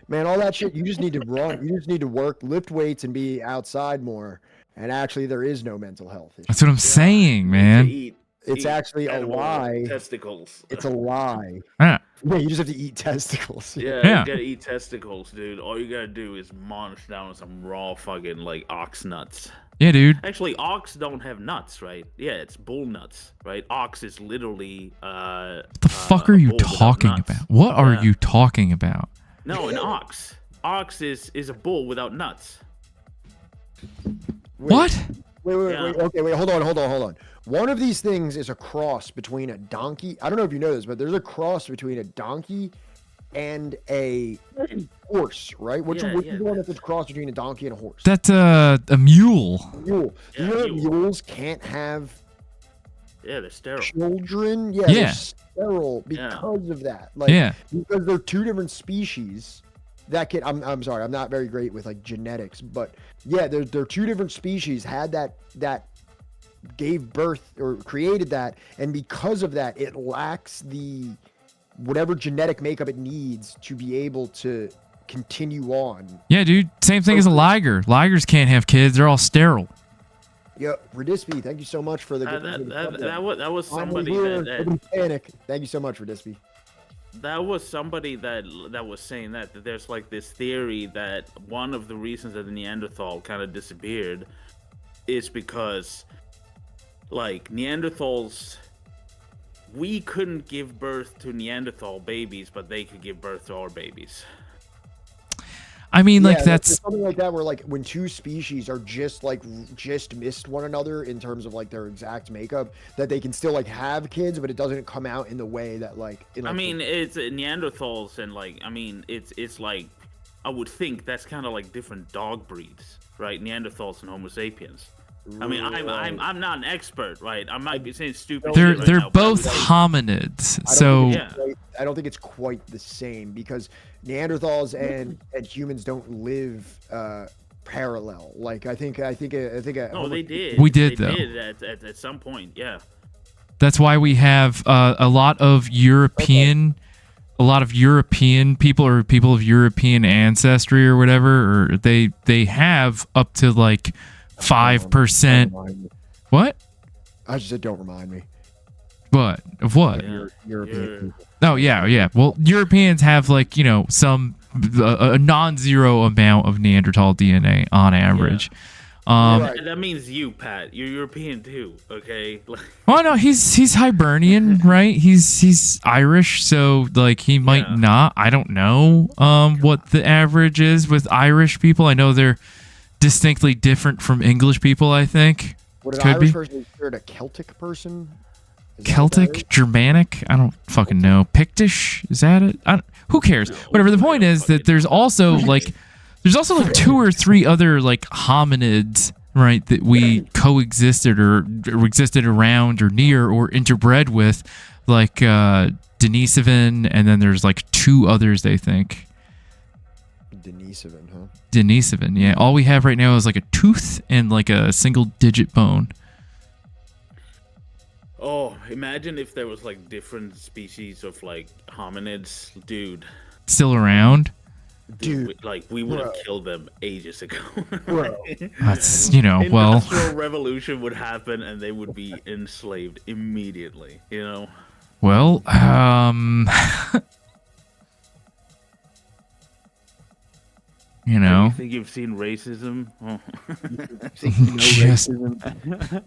Man, all that shit, you just need to run. You just need to work, lift weights, and be outside more. And actually, there is no mental health issue. That's what I'm saying, man. It's actually a lie. Testicles. It's a lie. Yeah. Yeah, you just have to eat testicles. Yeah, Yeah. you gotta eat testicles, dude. All you gotta do is munch down some raw fucking like ox nuts. Yeah, dude. Actually, ox don't have nuts, right? Yeah, it's bull nuts, right? Ox is literally What the fuck are you talking about? What are you talking about? No, an ox. Ox is a bull without nuts. What? Wait. Okay, wait. Hold on. One of these things is a cross between a donkey. I don't know if you know this, but there's a cross between a donkey and a horse, right? Which is the one that's a cross between a donkey and a horse? That's a mule. Mule. Do you know that mules can't have they're sterile. children? Yeah, Yeah. they're sterile because of that. Like, because they're two different species that can. I'm sorry, I'm not very great with like genetics, but yeah, they're two different species had that gave birth or created that, and because of that, it lacks the whatever genetic makeup it needs to be able to continue on. Yeah, dude. Same thing as a liger. Ligers can't have kids. They're all sterile. Yeah, Radispi, thank you so much for the that was somebody that panic. Thank you so much, Radispi. That was somebody that was saying that there's like this theory that one of the reasons that the Neanderthal kind of disappeared is because like Neanderthals, we couldn't give birth to Neanderthal babies, but they could give birth to our babies. I mean, like that's something like that where like when two species are just missed one another in terms of like their exact makeup, that they can still like have kids, but it doesn't come out in the way that like. I mean, it's Neanderthals and like it's like I would think that's kind of like different dog breeds, right? Neanderthals and Homo sapiens. I mean, I'm not an expert, right? I might be saying stupid. They're both hominids, so I don't think it's quite the same because Neanderthals and humans don't live parallel. Like I think. No, they did. We did they though. Did at some point, yeah. That's why we have a lot of European people or people of European ancestry or whatever, or they have up to like 5%. What? I just said, don't remind me. What? Of what? European. Oh, yeah. Well, Europeans have like, some a non-zero amount of Neanderthal DNA on average. That means you, Pat. You're European too, okay? Oh no, he's Hibernian, right? He's Irish, so like he might not. I don't know what the average is with Irish people. I know they're distinctly different from English people, I think. Would an Irish person be considered a Celtic person? Celtic, Germanic? I don't fucking know. Pictish? Is that it? Who cares? Whatever. The point is that there's also like 2 or 3 other like hominids, right, that we coexisted or existed around or near or interbred with, like Denisovan, and then there's like 2 others they think. Denisovan, huh? Denisovan, yeah. All we have right now is like a tooth and like a single-digit bone. Oh, imagine if there was like different species of like hominids, dude. Still around? Dude, we would have killed them ages ago. That's, well. Industrial revolution would happen and they would be enslaved immediately, Well, You think you've seen racism? Oh. Racism?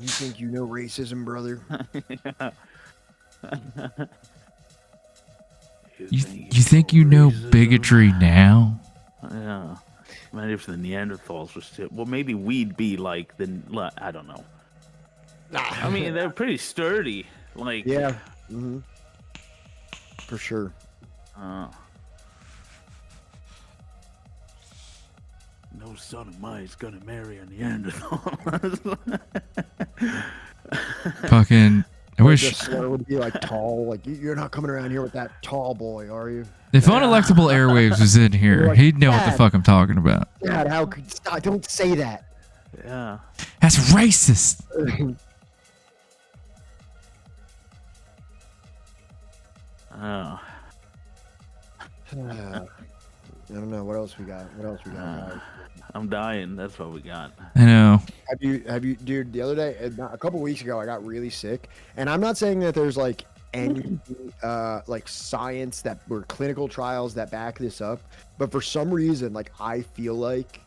You think you know racism, brother? You think you know bigotry now? Yeah. Imagine if the Neanderthals were still... Well, maybe we'd be like the... I don't know. I mean, they're pretty sturdy. Like... Yeah. Mm-hmm. For sure. No son of mine is gonna marry a Neanderthal. Fucking... I wish the slur would be like tall. Like you're not coming around here with that tall boy, are you? If Unelectable Airwaves was in here, like, he'd know what the fuck I'm talking about. Dad, how could stop? Don't say that. Yeah. That's racist. I don't know what else we got. What else we got? Guys? I'm dying. That's what we got. I know. Have you, dude? The other day, a couple weeks ago, I got really sick, and I'm not saying that there's like any like science that or clinical trials that back this up, but for some reason, like I feel like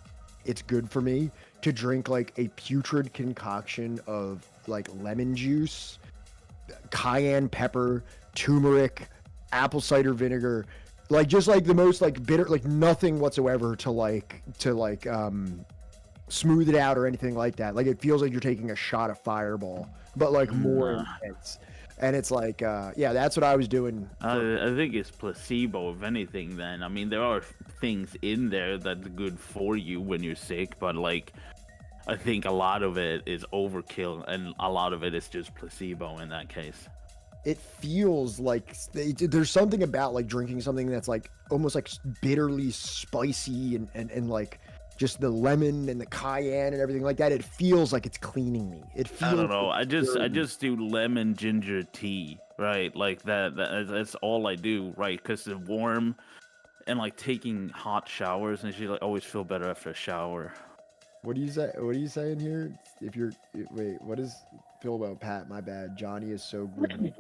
it's good for me to drink like a putrid concoction of like lemon juice, cayenne pepper, turmeric, apple cider vinegar, like just like the most like bitter, like nothing whatsoever to smooth it out or anything like that. Like it feels like you're taking a shot of Fireball, but like more intense. And it's like, yeah, that's what I was doing. I think it's placebo, if anything. Then I mean, there are things in there that's good for you when you're sick, but like, I think a lot of it is overkill, and a lot of it is just placebo in that case. It feels like there's something about like drinking something that's like almost like bitterly spicy and like just the lemon and the cayenne and everything like that. It feels like it's cleaning me. It feels. I don't know. I just do lemon ginger tea, right? Like that's all I do, right? Because it's warm, and like taking hot showers, and you like always feel better after a shower. What do you say? What are you saying here? Wait, what is Phil about Pat? My bad. Johnny is so good.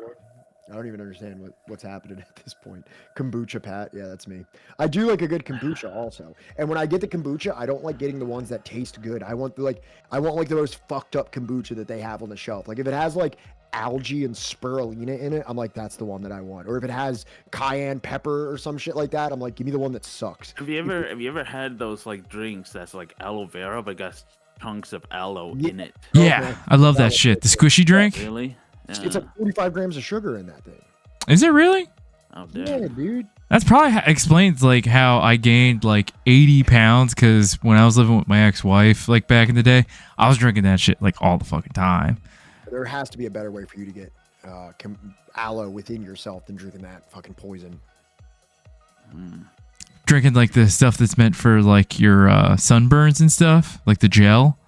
I don't even understand what's happening at this point. Kombucha Pat, yeah, that's me. I do like a good kombucha also. And when I get the kombucha, I don't like getting the ones that taste good. I want like the most fucked up kombucha that they have on the shelf. Like if it has like algae and spirulina in it, I'm like, that's the one that I want. Or if it has cayenne pepper or some shit like that, I'm like, give me the one that sucks. Have you ever had those like drinks that's like aloe vera but got chunks of aloe in it? Yeah, I love that shit. The squishy drink. Really? It's like 45 grams of sugar in that thing. Is it really? Oh, damn. Yeah, dude. That's probably explains like how I gained like 80 pounds because when I was living with my ex-wife like back in the day, I was drinking that shit like all the fucking time. There has to be a better way for you to get aloe within yourself than drinking that fucking poison. Drinking like the stuff that's meant for like your sunburns and stuff, like the gel.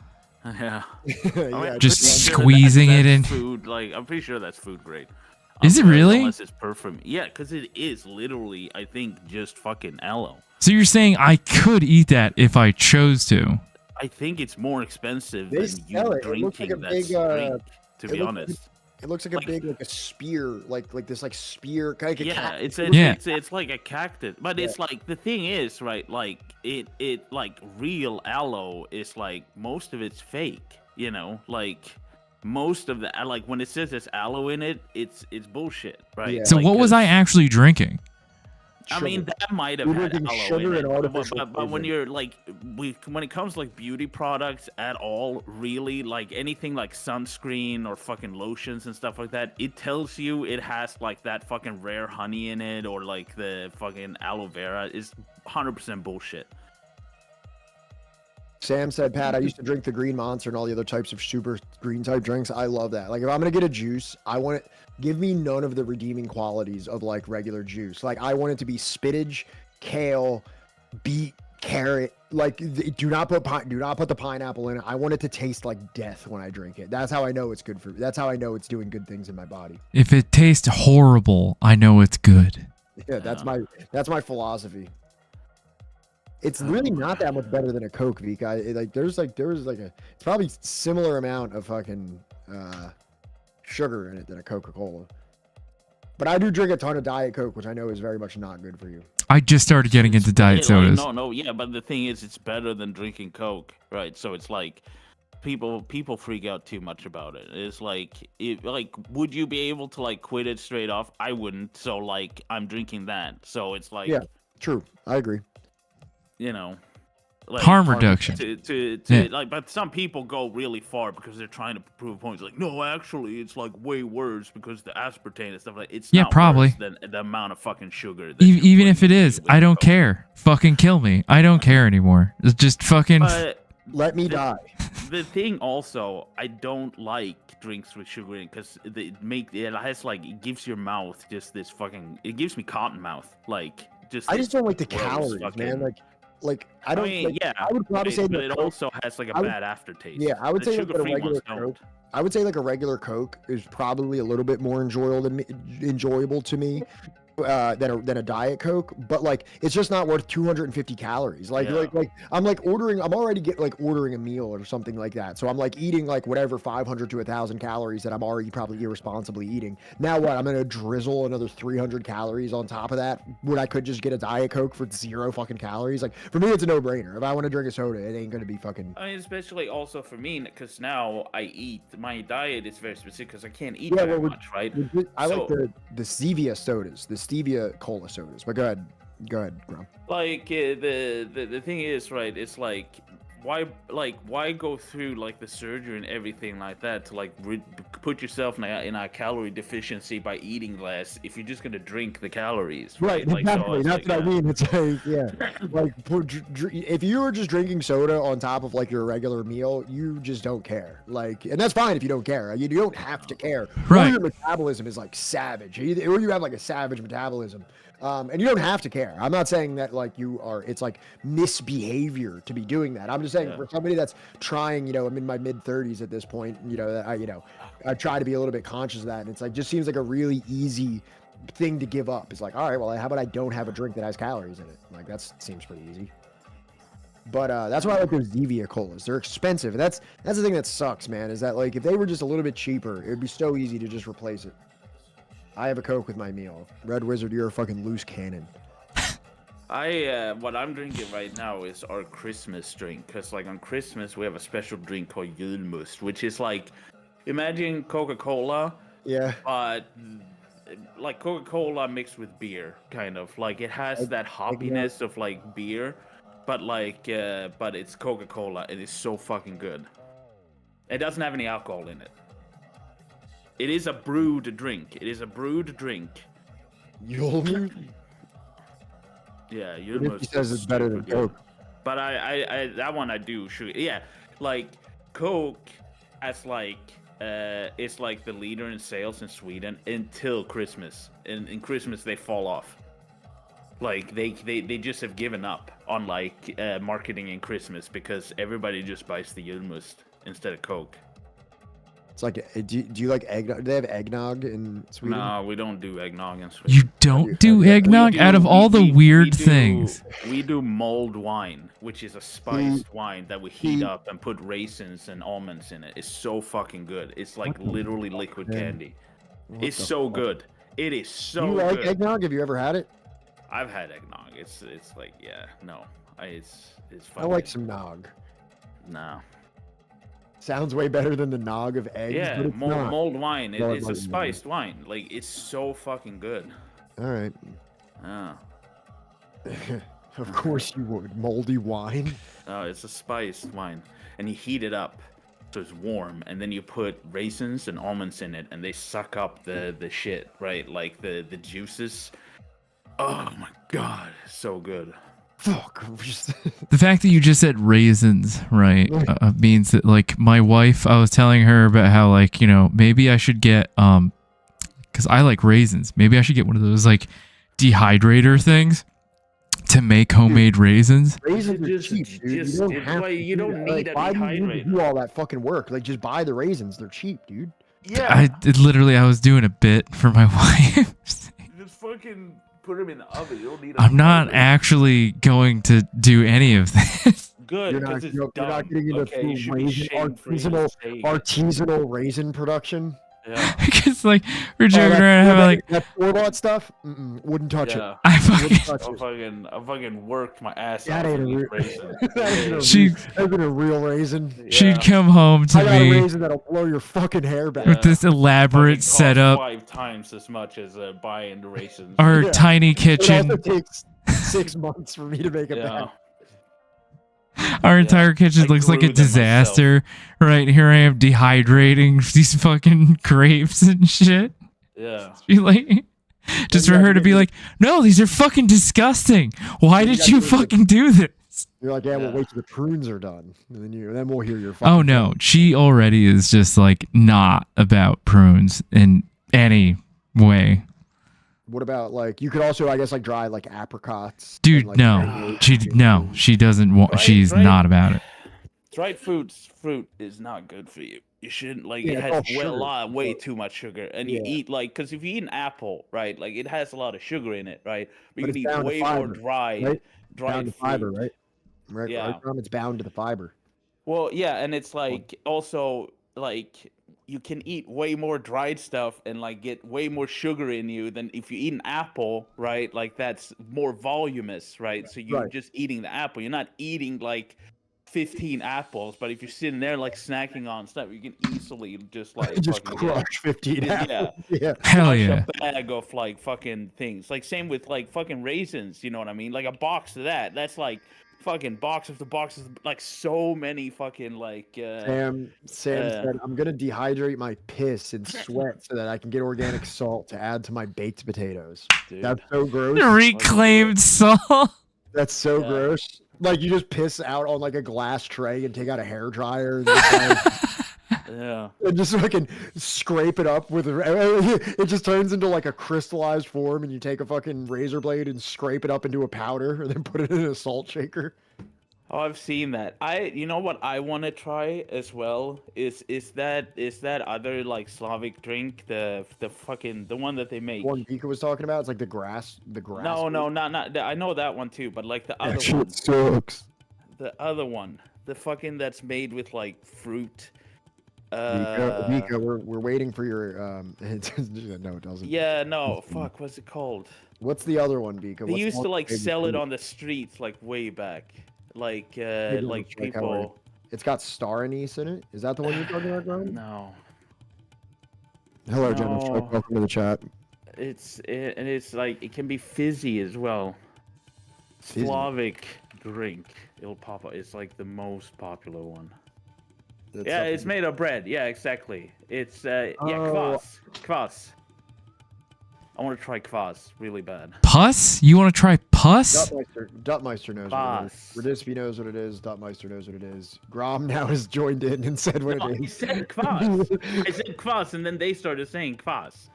Yeah. Yeah, Just Pretty sure squeezing that's it in. Food, like I'm pretty sure that's food grade. Is it really? Unless it's perfume. Yeah, because it is literally, I think, just fucking aloe. So you're saying I could eat that if I chose to? I think it's more expensive They than sell you it. It looks like drinking a that big, drink, to it be looks honest. It looks like a big, like a spear, like this, like spear, kind of like a Yeah, cat. it's like a cactus, but it's like the thing is, right? Like it like real aloe is like most of it's fake, you know, like most of the like when it says there's aloe in it, it's bullshit, right? Yeah. So Like, what was 'cause- I actually drinking? I mean, Sugar. that might have You're had drinking aloe sugar in it, and artificial but when flavor. you're like, when it comes to like beauty products at all, really, like anything like sunscreen or fucking lotions and stuff like that, it tells you it has like that fucking rare honey in it or like the fucking aloe vera is 100% bullshit. Sam said, Pat, I used to drink the green monster and all the other types of super green type drinks. I love that. Like if I'm gonna get a juice, I want it. Give me none of the redeeming qualities of like regular juice. Like I want it to be spinach, kale, beet, carrot. Like do not put the pineapple in it. I want it to taste like death when I drink it. That's how I know it's good for me. That's how I know it's doing good things in my body. If it tastes horrible, I know it's good. Yeah, that's my philosophy. It's really not that much better than a Coke, Vika. There was like a it's probably similar amount of fucking sugar in it than a Coca-Cola. But I do drink a ton of Diet Coke, which I know is very much not good for you. I just started getting into diet sodas. No, yeah, but the thing is, it's better than drinking Coke, right? So it's like people freak out too much about it. It's like, would you be able to like quit it straight off? I wouldn't. So like, I'm drinking that. So it's like, Yeah, true. I agree. you know, like Harm reduction. Like, but some people go really far because they're trying to prove points. Like, no, actually, it's like way worse because the aspartame and stuff like it's Yeah, not probably. worse than the amount of fucking sugar. That you're Even if it putting is, with I don't Coke. care. Fucking kill me. I don't care anymore. It's just fucking. But Let me die. the thing also, I don't like drinks with sugar in because it has like it gives your mouth just this fucking. It gives me cotton mouth. Like just. I just don't like the gross calories, fucking- man. Like I don't. mean, like, yeah, I would probably say but that it Coke- also has like a I would- bad aftertaste. Yeah, I would The say like a sugar-free regular ones don't. Coke. I would say like a regular Coke is probably a little bit more enjoyable to me than a Diet Coke, but like it's just not worth 250 calories. Like Yeah. like I'm like I'm already ordering a meal or something like that. So I'm like eating like whatever 500 to 1,000 calories that I'm already probably irresponsibly eating. Now what? I'm gonna drizzle another 300 calories on top of that when I could just get a Diet Coke for 0 fucking calories. Like for me, it's a no-brainer. If I want to drink a soda, it ain't gonna be fucking. I mean, especially also for me, because now I eat. My diet is very specific because I can't eat Yeah, very well, much, right? I like So- the stevia sodas, the stevia cola sodas. But go ahead, Grum. Like the thing is, right? It's like why go through like the surgery and everything like that to like put yourself in a calorie deficiency by eating less if you're just gonna drink the calories, right? Like, exactly. so That's what I mean. It's like, yeah, like if you were just drinking soda on top of like your regular meal, you just don't care. Like, and that's fine if you don't care. You don't have to care. Right. Or your metabolism is like savage, or you have like a savage metabolism. And you don't have to care. I'm not saying that like it's like misbehavior to be doing that. I'm just saying for somebody that's trying, I'm in my mid 30s at this point, that I try to be a little bit conscious of that. And it's like, just seems like a really easy thing to give up. It's like, all right, well, how about I don't have a drink that has calories in it? Like that seems pretty easy. But that's why I like those Zevia colas. They're expensive. That's the thing that sucks, man, is that like if they were just a little bit cheaper, it would be so easy to just replace it. I have a Coke with my meal. Red Wizard, you're a fucking loose cannon. What I'm drinking right now is our Christmas drink, because like on Christmas we have a special drink called julmust, which is like, imagine Coca-Cola, Yeah. but like Coca-Cola mixed with beer, kind of like it has that hoppiness of like beer, but but it's Coca-Cola. It is so fucking good. It doesn't have any alcohol in it. It is a brewed drink. It is a brewed drink. Julmust? Yeah, He says it's better than Coke. But I that one I do sure. Yeah, like Coke as like it's like the leader in sales in Sweden until Christmas. In Christmas they fall off. Like they just have given up on like marketing in Christmas because everybody just buys the julmust instead of Coke. It's like, do you like eggnog? Do they have eggnog in Sweden? No, we don't do eggnog in Sweden. You don't do eggnog out of all the weird things. We do mulled wine, which is a spiced wine that we heat up and put raisins and almonds in it. It's so fucking good. It's like literally liquid candy. It's so good. It is so You good. like eggnog? Have you ever had it? I've had eggnog. It's like, yeah, no. It's I fun. like some nog. No. Sounds way better than the nog of eggs. Yeah, but it's not. mulled wine. Mulled It's a wine. spiced wine. Like, it's so fucking good. All right. Yeah. Of course you would. Moldy wine. Oh, it's a spiced wine, and you heat it up so it's warm, and then you put raisins and almonds in it, and they suck up the shit, right? Like the juices. Oh my god, so good. Fuck. The fact that you just said raisins, right, means that like my wife, I was telling her about how like, maybe I should get, because I like raisins. Maybe I should get one of those like dehydrator things to make homemade raisins. Raisins are Just- cheap, dude. just- You don't it's have why to you do don't that. need a Why do you need to dehydrator. do all that fucking work? Like, just buy the raisins. They're cheap, dude. Yeah. I was doing a bit for my wife. Just fucking put them in the oven. You don't need. I'm not actually going to do any of this. good. You're not, 'cause it's you're dumb. not getting into Okay, you food should be raisin, shamed for even saying it. artisanal raisin production. Yeah. Because like we're joking around how like that store-bought stuff. Wouldn't touch Yeah. I it. fucking I fucking worked my ass That off ain't a to eat real. raisin. That's been a real raisin. she'd come home to I got a me raisin that'll blow your fucking hair back. with this Fucking elaborate costs setup. 5 times as much as buying the raisins. Our Yeah. tiny It kitchen, also takes 6 months for me to make a bag. our entire kitchen I looks like a grew them myself. disaster. Right here, I am dehydrating these fucking grapes and shit. Yeah. Be like, just for her to be like, no, these are fucking disgusting. Why did you fucking do this? You're like, yeah, we'll Yeah. wait till the prunes are done, and then we'll hear your. Oh fucking no, she already is just like not about prunes in any way. What about like you could also, I guess, like dry like apricots. Dude, and, like, no. mangoes. She doesn't want Right, she's right. not about it. dried fruit is not good for you. You shouldn't like Yeah, it it's has all way, a sugar. lot, way too much sugar, and you Yeah. eat like because if you eat an apple, right, like it has a lot of sugar in it, right? But you But can it's eat bound to way more fiber, right? It's bound dried to fiber, fruit. right? Right, Yeah. Tom? It's bound to the fiber. Well, yeah, and it's Well, like also like you can eat way more dried stuff and like get way more sugar in you than if you eat an apple, right? Like that's more voluminous, right? So you're Right. just eating the apple. You're not eating like 15 apples, but if you're sitting there like snacking on stuff, you can easily just like Just fucking get crush 15 yeah, apples. Yeah. Hell crush yeah. a bag of like fucking things. Like same with like fucking raisins, you know what I mean? Like a box of that. That's like fucking box after box, like so many fucking like Sam uh said, I'm going to dehydrate my piss and sweat so that I can get organic salt to add to my baked potatoes. That's dude. so gross. Reclaimed salt. That's so Yeah. gross. Like you just piss out on like a glass tray and take out a hair dryer and just, like, Yeah. and just fucking scrape it up with it just turns into like a crystallized form and you take a fucking razor blade and scrape it up into a powder and then put it in a salt shaker. Oh, I've seen that. You know what I want to try as well is that other like Slavic drink, the fucking the one that they make. One Vika was talking about, it's like the grass. No, not I know that one too, but like the That other shit one, sucks. the fucking that's made with like fruit. Vika, we're waiting for your no, it doesn't. Yeah, no, fuck, what's it called? What's the other one, Vika? They What's used the to one like made with sell it fruit? on the streets like way back, like Maybe like it's like how we're- people. It's got star anise in it. Is that the one you're talking about, Brian? No, Hello, Jenna. No. Welcome to the chat. and it's like it can be fizzy as well. Fizzy? Slavic drink. It'll pop up. It's like the most popular one. That's Yeah, it's something- made of bread. Yeah, exactly. It's yeah, Oh. kvass. I want to try kvass really bad. Pus? You want to try pus? Duttmeister knows what it is. Kvass. Radisky knows what it is. Duttmeister knows what it is. Grom now has joined in and said what No, it I is. said kvass. I said kvass, and then they started saying kvass.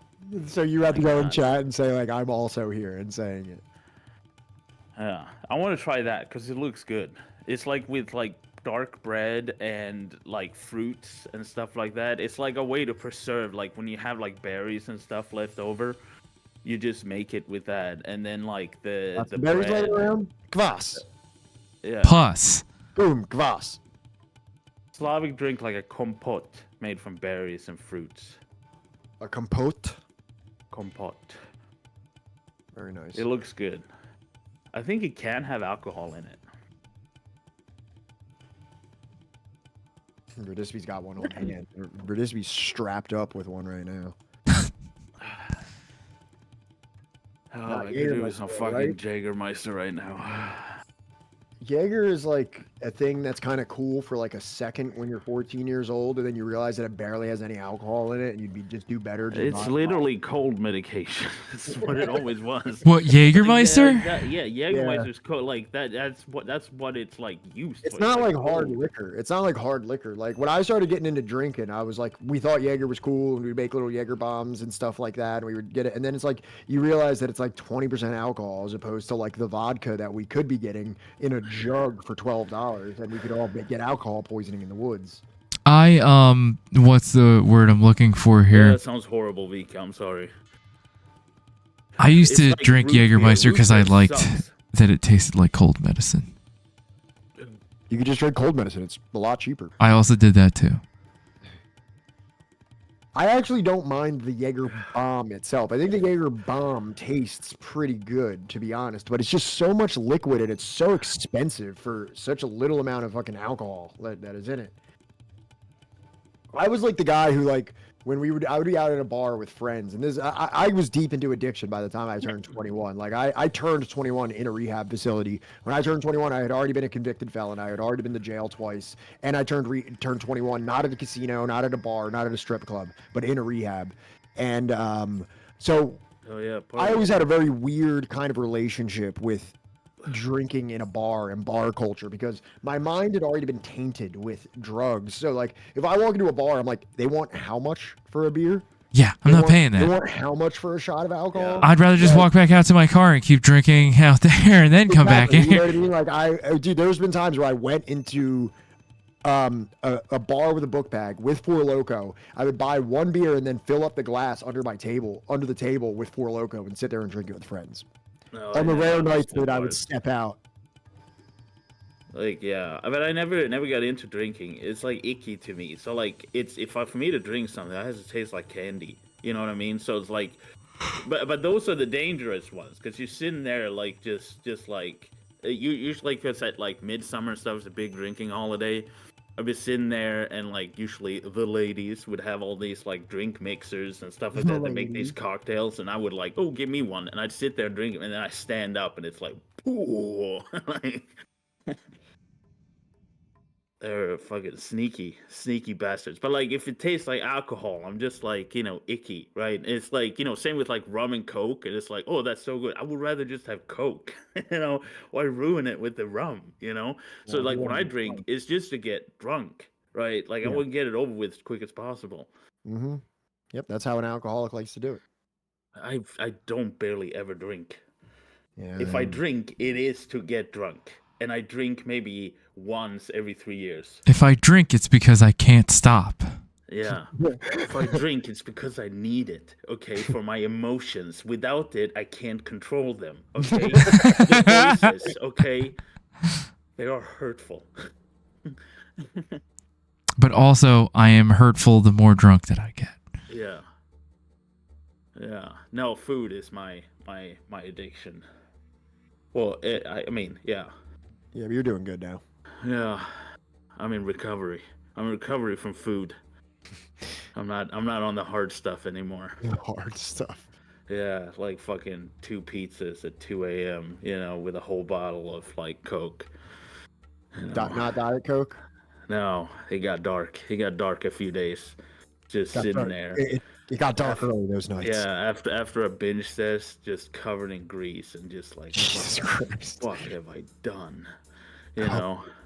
So you have to go in God. chat and say like I'm also here and saying it. Yeah, I want to try that because it looks good. It's like with like dark bread and like fruits and stuff like that. It's like a way to preserve, like when you have like berries and stuff left over, you just make it with that, and then like the Berries bread. laying around. Kvass. Yeah, Pus. Boom. Kvass. Slavic drink like a compote made from berries and fruits. A compote. Compote. Very nice. It looks good. I think it can have alcohol in it. Radisby's got one on hand. Radisby's strapped up with one right now. Oh, I could Jägermeister, do with some fucking right? Jägermeister right now. Jaeger is like a thing that's kind of cool for like a second when you're 14 years old, and then you realize that it barely has any alcohol in it, and you'd just do better. Just It's not- literally cold medication. That's what it always was. What, Jägermeister? Yeah, Jägermeister's cold. Like that's what it's like used. It's for. not like cold. hard liquor. It's not like hard liquor. Like when I started getting into drinking, I was like, we thought Jaeger was cool, and we'd make little Jaeger bombs and stuff like that, and we would get it. And then it's like you realize that it's like 20% alcohol as opposed to like the vodka that we could be getting in a jug for $12, and we could all get alcohol poisoning in the woods. What's the word I'm looking for Yeah, here? that sounds horrible, Vika. I'm sorry. I used It's to like drink root beer. Jägermeister Root because I beer liked sucks. that it tasted like cold medicine. You could just drink cold medicine. It's a lot cheaper. I also did that too. I actually don't mind the Jaeger bomb itself. I think the Jaeger bomb tastes pretty good, to be honest. But it's just so much liquid and it's so expensive for such a little amount of fucking alcohol that is in it. I was like the guy who like when I would be out at a bar with friends, and I was deep into addiction by the time I turned 21. Like I turned 21 in a rehab facility. When I turned 21, I had already been a convicted felon. I had already been to jail twice, and I turned 21 not at a casino, not at a bar, not at a strip club, but in a rehab. And so Oh yeah. I always had a very weird kind of relationship with drinking in a bar and bar culture because my mind had already been tainted with drugs. So like if I walk into a bar, I'm like, they want how much for a beer? Yeah, I'm They not want- paying They that. want how much for a shot of alcohol? I'd rather just Yeah. walk back out to my car and keep drinking out there and then come back Exactly, in you know here. what I mean? Like dude, there's been times where I went into a bar with a book bag with Four Loko. I would buy one beer and then fill up the glass under the table with Four Loko and sit there and drink it with friends. No, On the I never rare nights understood that I would bars. step out. Like, yeah, but I never got into drinking. It's like icky to me. So like, it's for me to drink something, that has to taste like candy. You know what I mean? So it's like, but those are the dangerous ones because you're sitting there like just like you usually because at like midsummer stuff is a big drinking holiday. I'd be sitting there and like usually the ladies would have all these like drink mixers and stuff like that. They make these cocktails and I would like, oh, give me one, and I'd sit there and drink it, and then I stand up and it's like, ooh, like. They're fucking sneaky bastards. But like, if it tastes like alcohol, I'm just like, icky, right? It's like, same with like rum and Coke, and it's like, oh, that's so good. I would rather just have Coke, Why ruin it with the rum, So like, when I drink, it's just to get drunk, right? Like, I want to get it over with as quick as possible. Mm-hmm. Yep, that's how an alcoholic likes to do it. I don't barely ever drink. Yeah. If I drink, it is to get drunk. And I drink maybe once every 3 years. If I drink, it's because I can't stop. Yeah. If I drink, it's because I need it, okay, for my emotions. Without it, I can't control them, okay? The voices, okay, they are hurtful. But also, I am hurtful the more drunk that I get. Yeah. Yeah. No, food is my addiction. Well, I mean, yeah. Yeah, but you're doing good now. Yeah. I'm in recovery. I'm in recovery from food. I'm not on the hard stuff anymore. Hard stuff. Yeah, like fucking 2 pizzas at 2 a.m., with a whole bottle of like Coke. Not Diet Coke? No, it got dark. It got dark a few days. Just sitting dark. there. It got dark early those nights. Yeah, after a binge test, just covered in grease and just like, Jesus Christ. What have I done?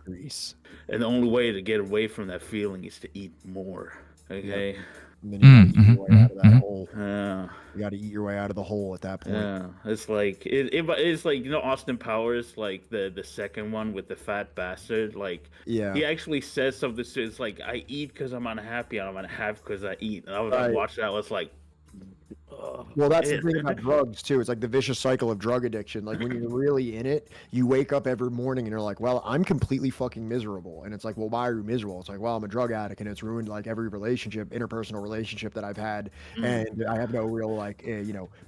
Grease. And the only way to get away from that feeling is to eat more. Okay. Yep. And then you gotta eat your way out of that hole. Yeah. You gotta eat your way out of the hole at that point. Yeah. It's like it's like Austin Powers, like the second one with the fat bastard. Like he actually says something. It's like, I eat because I'm unhappy, and I'm unhappy because I eat. And I was like, watching that. I was like, well, that's the thing about drugs too. It's like the vicious cycle of drug addiction. Like when you're really in it, you wake up every morning and you're like, well, I'm completely fucking miserable. And it's like, well, why are you miserable? It's like, well, I'm a drug addict and it's ruined like every interpersonal relationship that I've had. And I have no real like,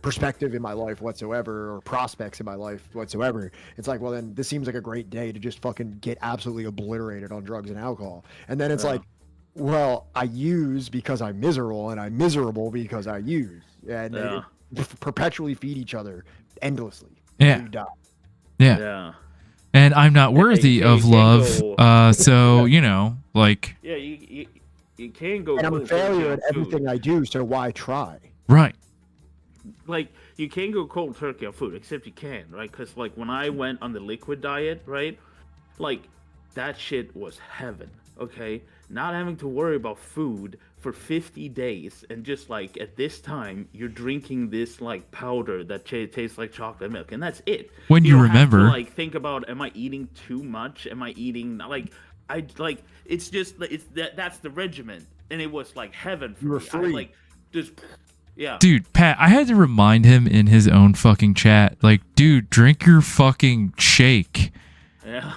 perspective in my life whatsoever, or prospects in my life whatsoever. It's like, well, then this seems like a great day to just fucking get absolutely obliterated on drugs and alcohol. And then it's like, well, I use because I'm miserable, and I'm miserable because I use. And they perpetually feed each other endlessly. Yeah. You die. Yeah. And I'm not worthy of love. So, like. Yeah, you can't go. And I'm a failure at everything I do, so why try? Right. Like, you can't go cold turkey on food, except you can, right? Because, like, when I went on the liquid diet, right? Like, that shit was heaven, okay? Not having to worry about food for 50 days, and just like at this time you're drinking this like powder that tastes like chocolate milk, and that's it. When you remember, have to, like, think about, am I eating too much? Am I eating it's just that's the regimen, and it was like heaven for me. Free. I like just Dude, Pat, I had to remind him in his own fucking chat, like, dude, drink your fucking shake. Yeah.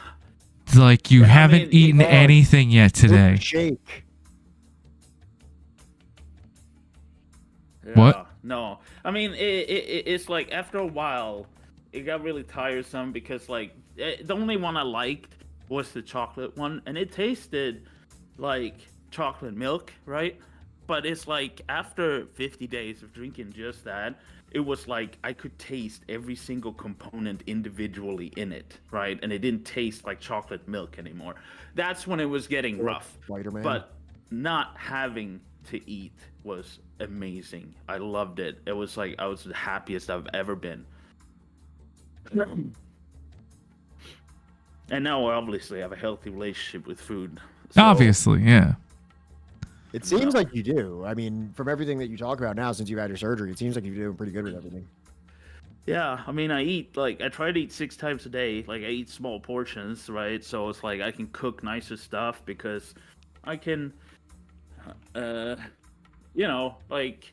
Like, you haven't eaten anything yet today. Shake. Yeah, what? No, I mean it's like after a while, it got really tiresome because like the only one I liked was the chocolate one, and it tasted like chocolate milk, right? But it's like after 50 days of drinking just that, it was like I could taste every single component individually in it, right? And it didn't taste like chocolate milk anymore. That's when it was getting rough. Spider-Man. But not having to eat was amazing. I loved it. It was like I was the happiest I've ever been. And now obviously I have a healthy relationship with food. So, Obviously, yeah. It seems like you do. I mean, from everything that you talk about now, since you've had your surgery, it seems like you're doing pretty good with everything. Yeah, I mean, I try to eat 6 times a day. Like, I eat small portions, right? So it's like I can cook nicer stuff because I can, uh, like,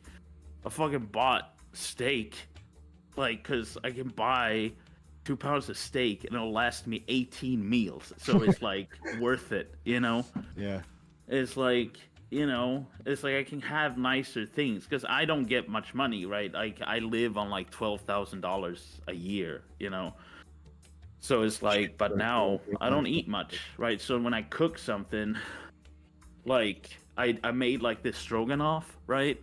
I fucking bought steak, like, because I can buy 2 pounds of steak and it'll last me 18 meals. So it's like worth it, you know? Yeah. It's like, it's like I can have nicer things because I don't get much money, right? Like I live on like $12,000 a year, So it's like, but now I don't eat much, right? So when I cook something, like I made like this stroganoff, right?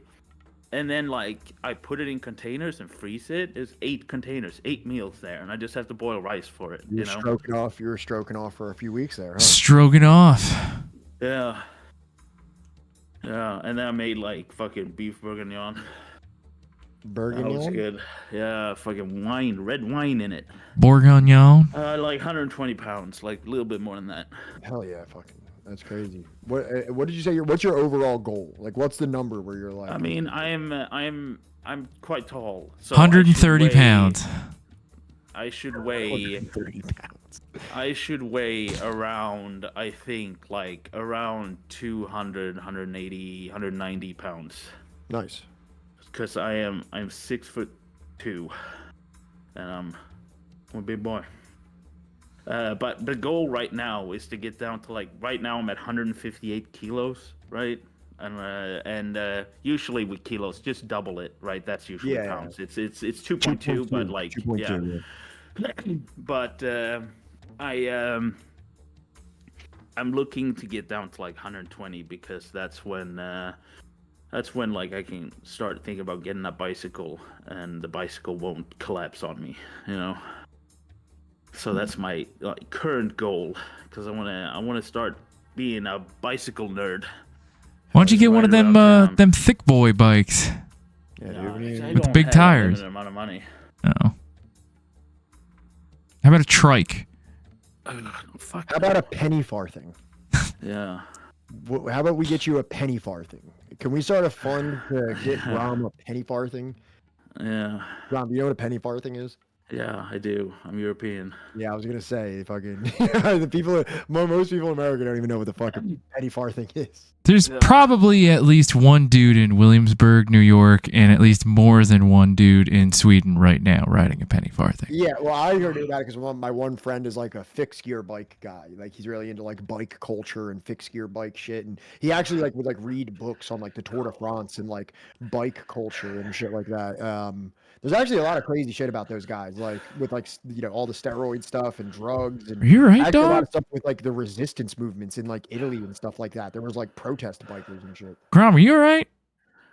And then like I put it in containers and freeze it. It's 8 containers, 8 meals there, and I just have to boil rice for it. You were stroking off for a few weeks there, huh? Stroganoff. Yeah. Yeah, and then I made like fucking beef bourguignon. That was good. Yeah, fucking wine, red wine in it. Bourguignon. Like 120 pounds, like a little bit more than that. Hell yeah, fucking, that's crazy. What did you say? What's your overall goal? Like, what's the number where you're like? I mean, I'm quite tall. So 130 pounds. I should weigh 130 pounds. I should weigh around, I think, like around 200, 180, 190 pounds. Nice. Because I'm 6'2", and I'm a big boy. But the goal right now is to get down to like right now I'm at 158 kilos, right? And usually with kilos, just double it, right? That's usually pounds. It's 2.2, but like 2.2, yeah. But I'm looking to get down to like 120 because that's when like I can start thinking about getting a bicycle and the bicycle won't collapse on me, So that's my like current goal because I want to start being a bicycle nerd. Why don't you get one of them thick boy bikes? Yeah, with the big tires. Amount of money. Oh. How about a trike? Fuck. How about a penny farthing? Yeah. How about we get you a penny farthing? Can we start a fund to get Rom a penny farthing? Yeah. Rom, you know what a penny farthing is? Yeah, I do. I'm European. Yeah, I was gonna say fucking most people in America don't even know what the fucking penny farthing is. There's probably at least one dude in Williamsburg, New York, and at least more than one dude in Sweden right now riding a penny farthing. Yeah, well, I heard about it because my one friend is like a fixed gear bike guy. Like he's really into like bike culture and fixed gear bike shit, and he actually like would like read books on like the Tour de France and like bike culture and shit like that. There's actually a lot of crazy shit about those guys, like with like all the steroid stuff and drugs. And you're right, actually dog. A lot of stuff with like the resistance movements in like Italy and stuff like that. There was like protest bikers and shit. Grom, are you all right?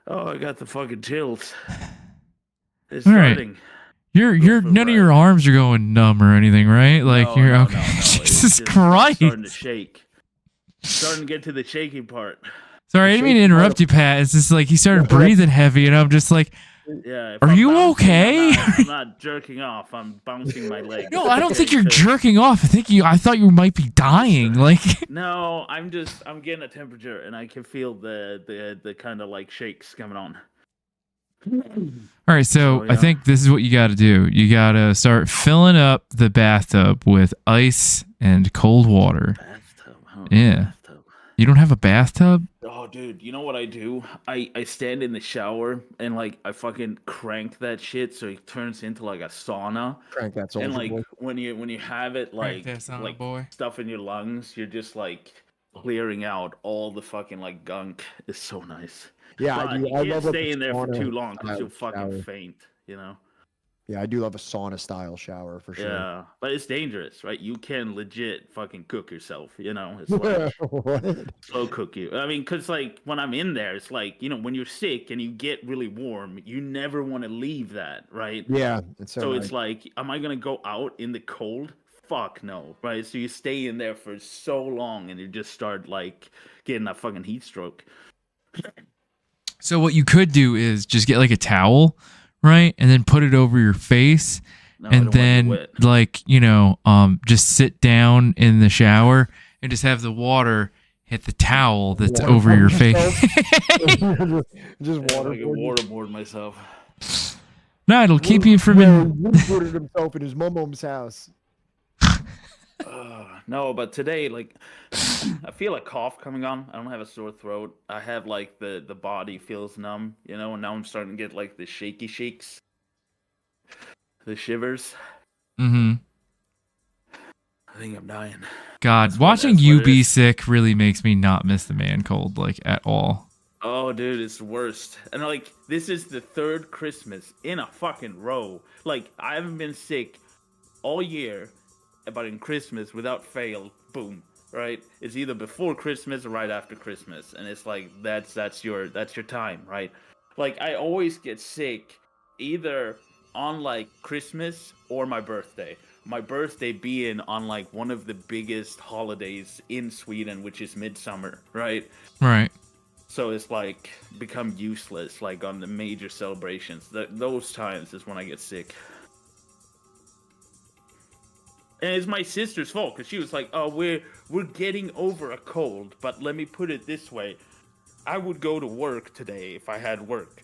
Oh, I got the fucking chills. It's all starting. Right. You're none of your arms are going numb or anything, right? Like no, you're no, okay. No, no. Jesus Christ. Starting to shake. Starting to get to the shaking part. Sorry, I didn't mean to interrupt you, Pat. It's just like he started breathing heavy, and I'm just like, yeah. Are you okay? I'm not jerking off. I'm bouncing my leg. No, I don't think you're jerking off. I thought you might be dying. Like no, I'm getting a temperature, and I can feel the kind of like shakes coming on. All right, so I think this is what you got to do. You got to start filling up the bathtub with ice and cold water. Bathtub? Yeah. Bathtub. You don't have a bathtub? Oh, dude, you know what I do? I stand in the shower and like I fucking crank that shit so it turns into like a sauna. Crank that soldier and like boy. when you have it like stuff in your lungs, you're just like clearing out all the fucking like gunk. It's so nice. Yeah, but I do. You can't stay in there for too long because you'll fucking faint. Yeah, I do love a sauna style shower for sure. Yeah, but it's dangerous, right? You can legit fucking cook yourself, It's like slow cook you. I mean, because like when I'm in there, it's like, when you're sick and you get really warm, you never want to leave that, right? Yeah. So it's like, am I going to go out in the cold? Fuck no, right? So you stay in there for so long and you just start like getting a fucking heat stroke. So what you could do is just get like a towel, right? And then put it over your face. And then like, just sit down in the shower and just have the water hit the towel that's over your face. just waterboard myself. No, it'll keep you from. He put himself in his mom's house. No, but today, like, I feel a cough coming on. I don't have a sore throat. I have like the body feels numb, you know, and now I'm starting to get like the shaky shakes, the shivers. Mm-hmm. I think I'm dying. God, watching you be sick really makes me not miss the man cold, like, at all. Oh, dude, it's the worst. And like, this is the third Christmas in a fucking row. Like, I haven't been sick all year, but in Christmas, without fail, boom, right? It's either before Christmas or right after Christmas, and it's like that's your time, right? Like, I always get sick either on like Christmas or my birthday. My birthday being on like one of the biggest holidays in Sweden, which is midsummer, right? Right. So it's like become useless, like on the major celebrations. Those times is when I get sick. And it's my sister's fault, because she was like, "Oh, we're getting over a cold." But let me put it this way: I would go to work today if I had work.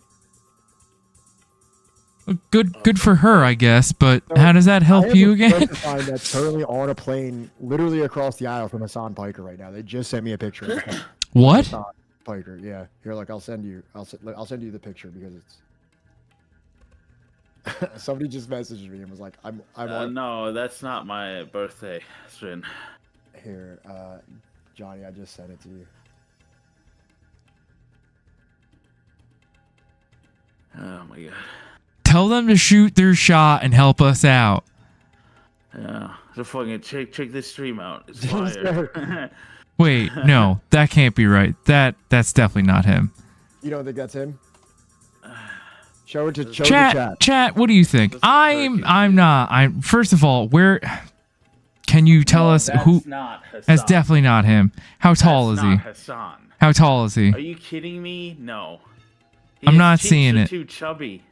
Good for her, I guess. But so how does that help you again? That's currently on a plane, literally across the aisle from Hassan Piker right now. They just sent me a picture. Of what? Hassan Piker, yeah. Here, look, I'll send you the picture because it's. Somebody just messaged me and was like, "I'm on." No, that's not my birthday, Srin. Here, Johnny, I just sent it to you. Oh my god. Tell them to shoot their shot and help us out. Yeah, so fucking check this stream out. It's fire. Wait, no, that can't be right. That's definitely not him. You don't think that's him? Show it to chat. Chat, what do you think? I'm not. First of all, where can you tell us who? That's definitely not him. How tall is he? Hassan. How tall is he? Are you kidding me? No. I'm not seeing it. Too chubby.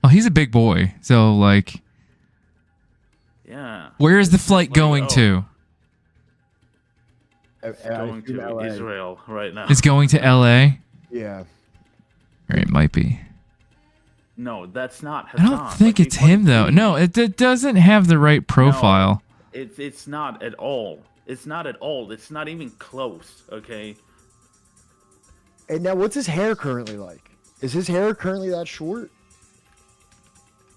Oh, he's a big boy. So like, yeah. Where is the flight going to? It's going to Israel right now. It's going to LA? Yeah. Or it might be. No, that's not Hassan. I don't think it's him though. No, it doesn't have the right profile. No, it's not at all. It's not at all. It's not even close, okay? And now what's his hair currently like? Is his hair currently that short?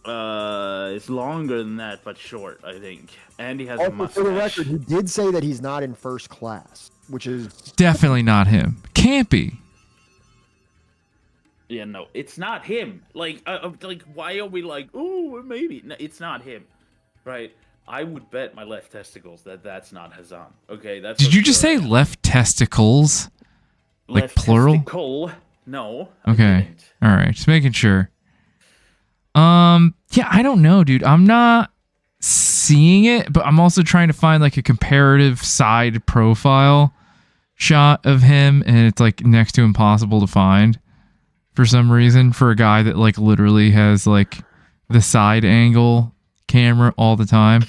It's longer than that, but short, I think. And he has a mustache. For the record, he did say that he's not in first class, which is definitely not him. Can't be. Yeah, no, it's not him. Like, why are we like, oh, maybe? No, it's not him, right? I would bet my left testicles that that's not Hassan. Okay, that's. Did you just say left testicles? Like left plural? Testicle? No. Okay. All right, just making sure. Yeah, I don't know, dude. I'm not seeing it, but I'm also trying to find like a comparative side profile shot of him, and it's like next to impossible to find for some reason for a guy that like literally has like the side angle camera all the time.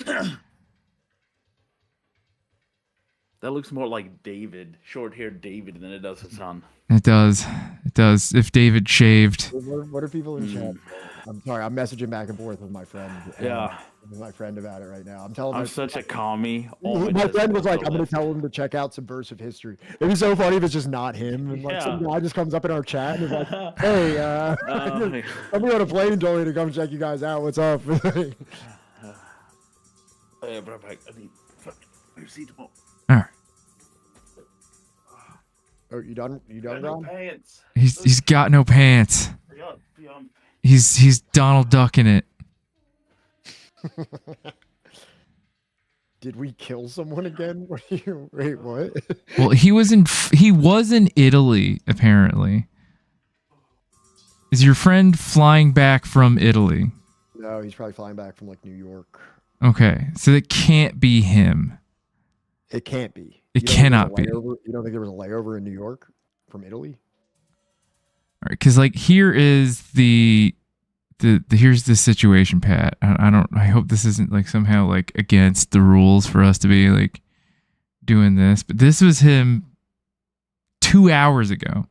That looks more like David, short-haired David, than it does Hassan. It does. It does. If David shaved. What are people in chat? I'm sorry. I'm messaging back and forth with my friend. Yeah. With my friend about it right now. I'm telling him. I'm such a commie. My friend was like, I'm going to tell him to check out Subversive History. It'd be so funny if it's just not him. And like some guy just comes up in our chat and is like, hey, somebody on a plane told me to come check you guys out. What's up? Hey, bro, I need seatbelt. All right. Oh, you done, Ron? Pants. He's got no pants. He's Donald Ducking it. Did we kill someone again? Wait, what? Well, he was in Italy apparently. Is your friend flying back from Italy? No, he's probably flying back from like New York. Okay, so it can't be him. It can't be. It cannot be. You don't think there was a layover in New York from Italy? All right, because like here is the here's the situation, Pat. I hope this isn't like somehow like against the rules for us to be like doing this, but this was him 2 hours ago.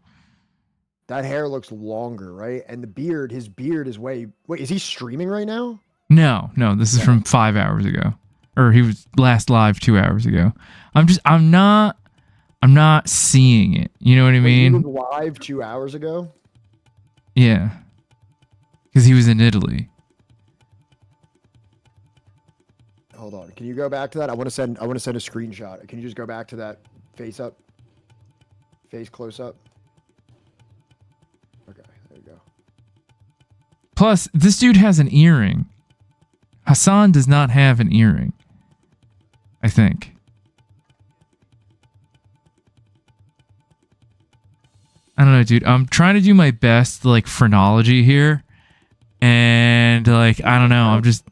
That hair looks longer, right? And his beard is way. Wait, is he streaming right now? No, this is from 5 hours ago, or he was last live 2 hours ago. I'm not seeing it. You know what I Wait, mean? he was live 2 hours ago. Yeah, because he was in Italy. Hold on. Can you go back to that? I want to send a screenshot. Can you just go back to that face close up? Okay, there you go. Plus, this dude has an earring. Hassan does not have an earring, I think. I don't know, dude. I'm trying to do my best, like, phrenology here. And, like, I don't know. I'm just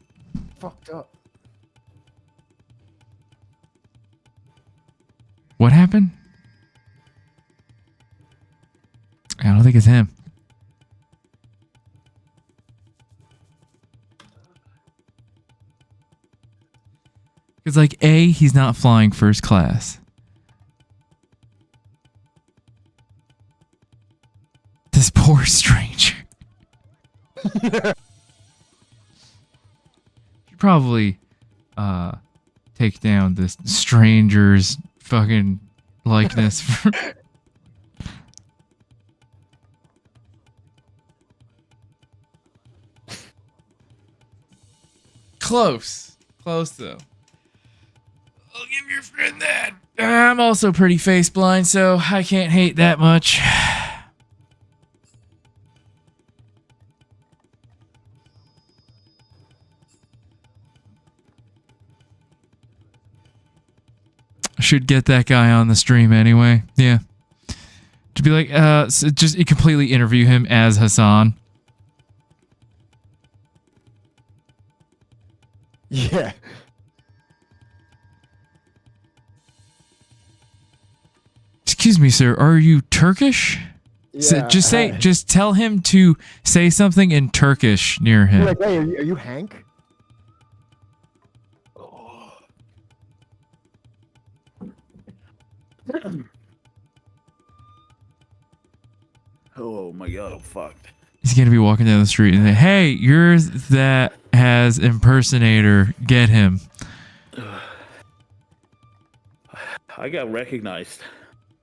Fucked up. What happened? I don't think it's him. Because, like, A, he's not flying first class. This poor stranger. You probably take down this stranger's fucking likeness. Close though. I'll give your friend that. I'm also pretty face blind, so I can't hate that much. Should get that guy on the stream anyway. Yeah. To be like, so just completely interview him as Hassan. Yeah. Excuse me, sir. Are you Turkish? Yeah. Just tell him to say something in Turkish near him. You're like, hey, are you Hank? Oh my god, I'm fucked. He's gonna be walking down the street and say, "Hey, you're that has impersonator. Get him." I got recognized.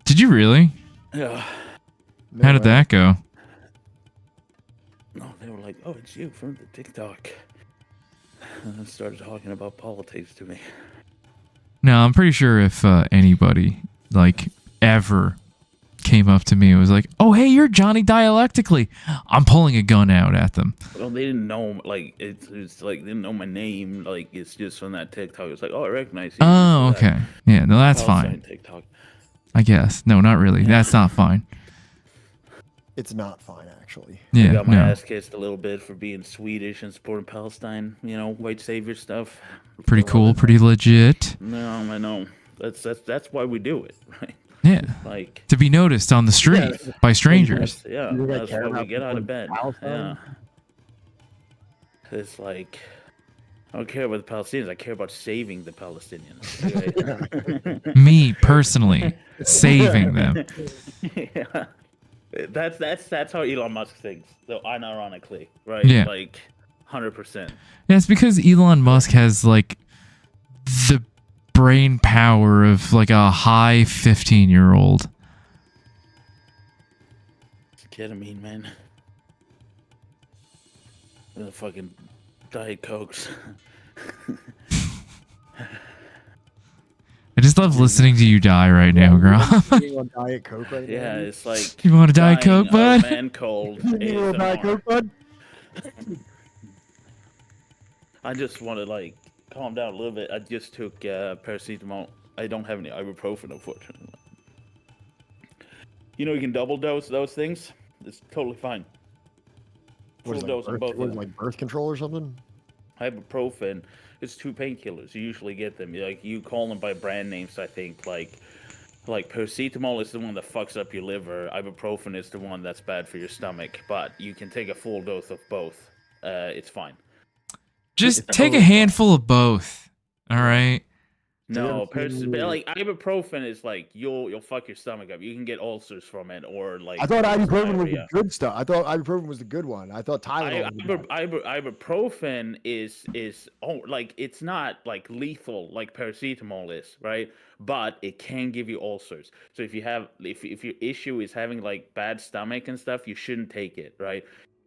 Did you really? Yeah. No How did way. that go? No, they were like, "Oh, it's you from the TikTok," and then started talking about politics to me. No, I'm pretty sure if anybody like ever came up to me and was like, "Oh, hey, you're Johnny Dialectically," I'm pulling a gun out at them. Well, they didn't know, like, it's like they didn't know my name. Like, it's just from that TikTok. It's like, oh, I recognize you. Oh, okay. Yeah, no, that's Palestine fine. TikTok. I guess. No, not really. That's not fine. It's not fine, actually. I Yeah, got my no. ass kissed a little bit for being Swedish and supporting Palestine. You know, white savior stuff. Pretty cool, pretty legit. No, I know. That's why we do it, right? Yeah. Like, To be noticed on the street by strangers. yeah, You guys that's care why we about get out of people bed. in Palestine? Yeah. It's like, I don't care about the Palestinians. I care about saving the Palestinians. Right? Me personally saving them. Yeah. That's how Elon Musk thinks, though unironically, right? Yeah. Like 100%. Yeah, it's because Elon Musk has like the brain power of like a high 15-year-old. Ketamine, man. And the fucking Diet Cokes. I just love listening to you die right now, Grom. Being on Diet Coke right now. Yeah, it's like You want a Diet dying Coke, of bud? Man cold. You want a Diet ASMR. Coke, bud? I just want to like calm down a little bit. I just took paracetamol. I don't have any ibuprofen, unfortunately. You know, you can double dose those things. It's totally fine. What Full is dose of both of them. like birth control or something? Ibuprofen. It's 2 painkillers. You usually get them. You call them by brand names. I think like paracetamol is the one that fucks up your liver. Ibuprofen is the one that's bad for your stomach. But you can take a full dose of both. It's fine. Just take a handful of both. All right. No, but Seriously. like ibuprofen is like you'll fuck your stomach up. You can get ulcers from it, or I like thought ibuprofen was the diarrhea. good stuff. I thought ibuprofen was the good one. I thought Tylenol was the bad. Ibuprofen is like it's not like lethal like paracetamol is, right? But it can give you ulcers. So if your issue is having like bad stomach and stuff, you shouldn't take it, right?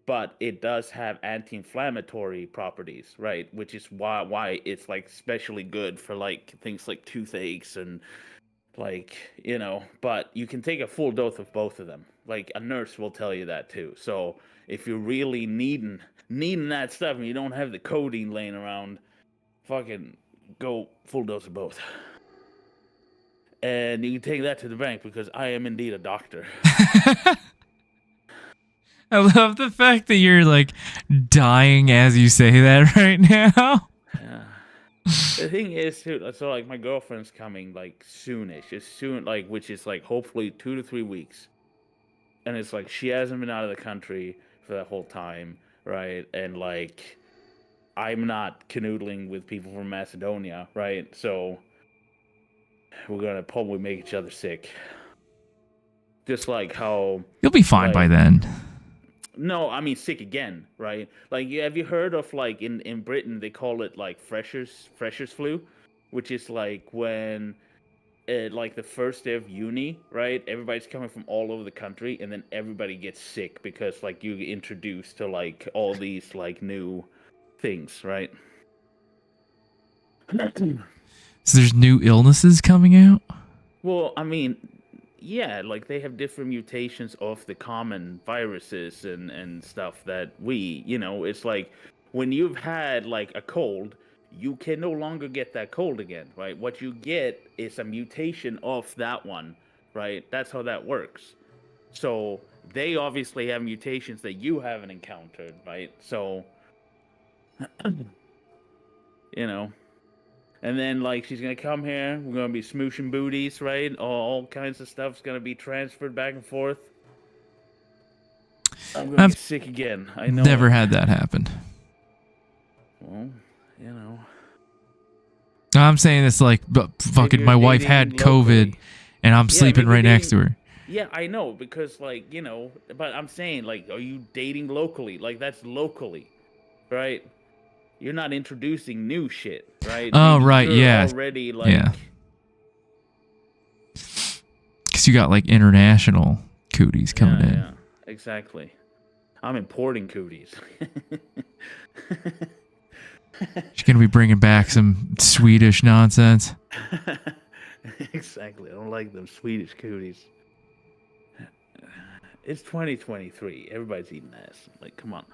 But it does have anti-inflammatory properties, right? Which is why it's like especially good for like things like toothaches and like, but you can take a full dose of both of them. Like a nurse will tell you that too. So if you're really needing that stuff and you don't have the codeine laying around, fucking go full dose of both. And you can take that to the bank because I am indeed a doctor. I love the fact that you're like dying as you say that right now. Yeah. The thing is, too, so like my girlfriend's coming like soonish, as soon like which is like hopefully 2 to 3 weeks, and it's like she hasn't been out of the country for that whole time, right? And like I'm not canoodling with people from Macedonia, right? So we're gonna probably make each other sick, just like how You'll be fine by like then. no, I mean sick again, right? Like have you heard of like in Britain they call it like freshers flu, which is like when like the first day of uni, right? Everybody's coming from all over the country, and then everybody gets sick because like you get introduced to like all these like new things, right? So there's new illnesses coming out? Well, I mean, yeah, like they have different mutations of the common viruses and stuff that it's like when you've had like a cold, you can no longer get that cold again, right? What you get is a mutation of that one, right? That's how that works. So they obviously have mutations that you haven't encountered, right? So, you know. And then, like, she's gonna come here. We're gonna be smooshing booties, right? All kinds of stuff's gonna be transferred back and forth. I'm gonna I've get sick again. I know. never it. had that happen. Well, you know. I'm saying it's like fucking you're my wife dating had COVID locally. and I'm Yeah, sleeping maybe right next to dating- her. Yeah, I know because, like, but I'm saying, like, are you dating locally? Like, that's locally, right? You're not introducing new shit, right? Oh, Maybe right, you're yeah. already like. Yeah. Because you got like international cooties coming in. Yeah, exactly. I'm importing cooties. She's going to be bringing back some Swedish nonsense. Exactly. I don't like them Swedish cooties. It's 2023. Everybody's eating ass. Like, come on.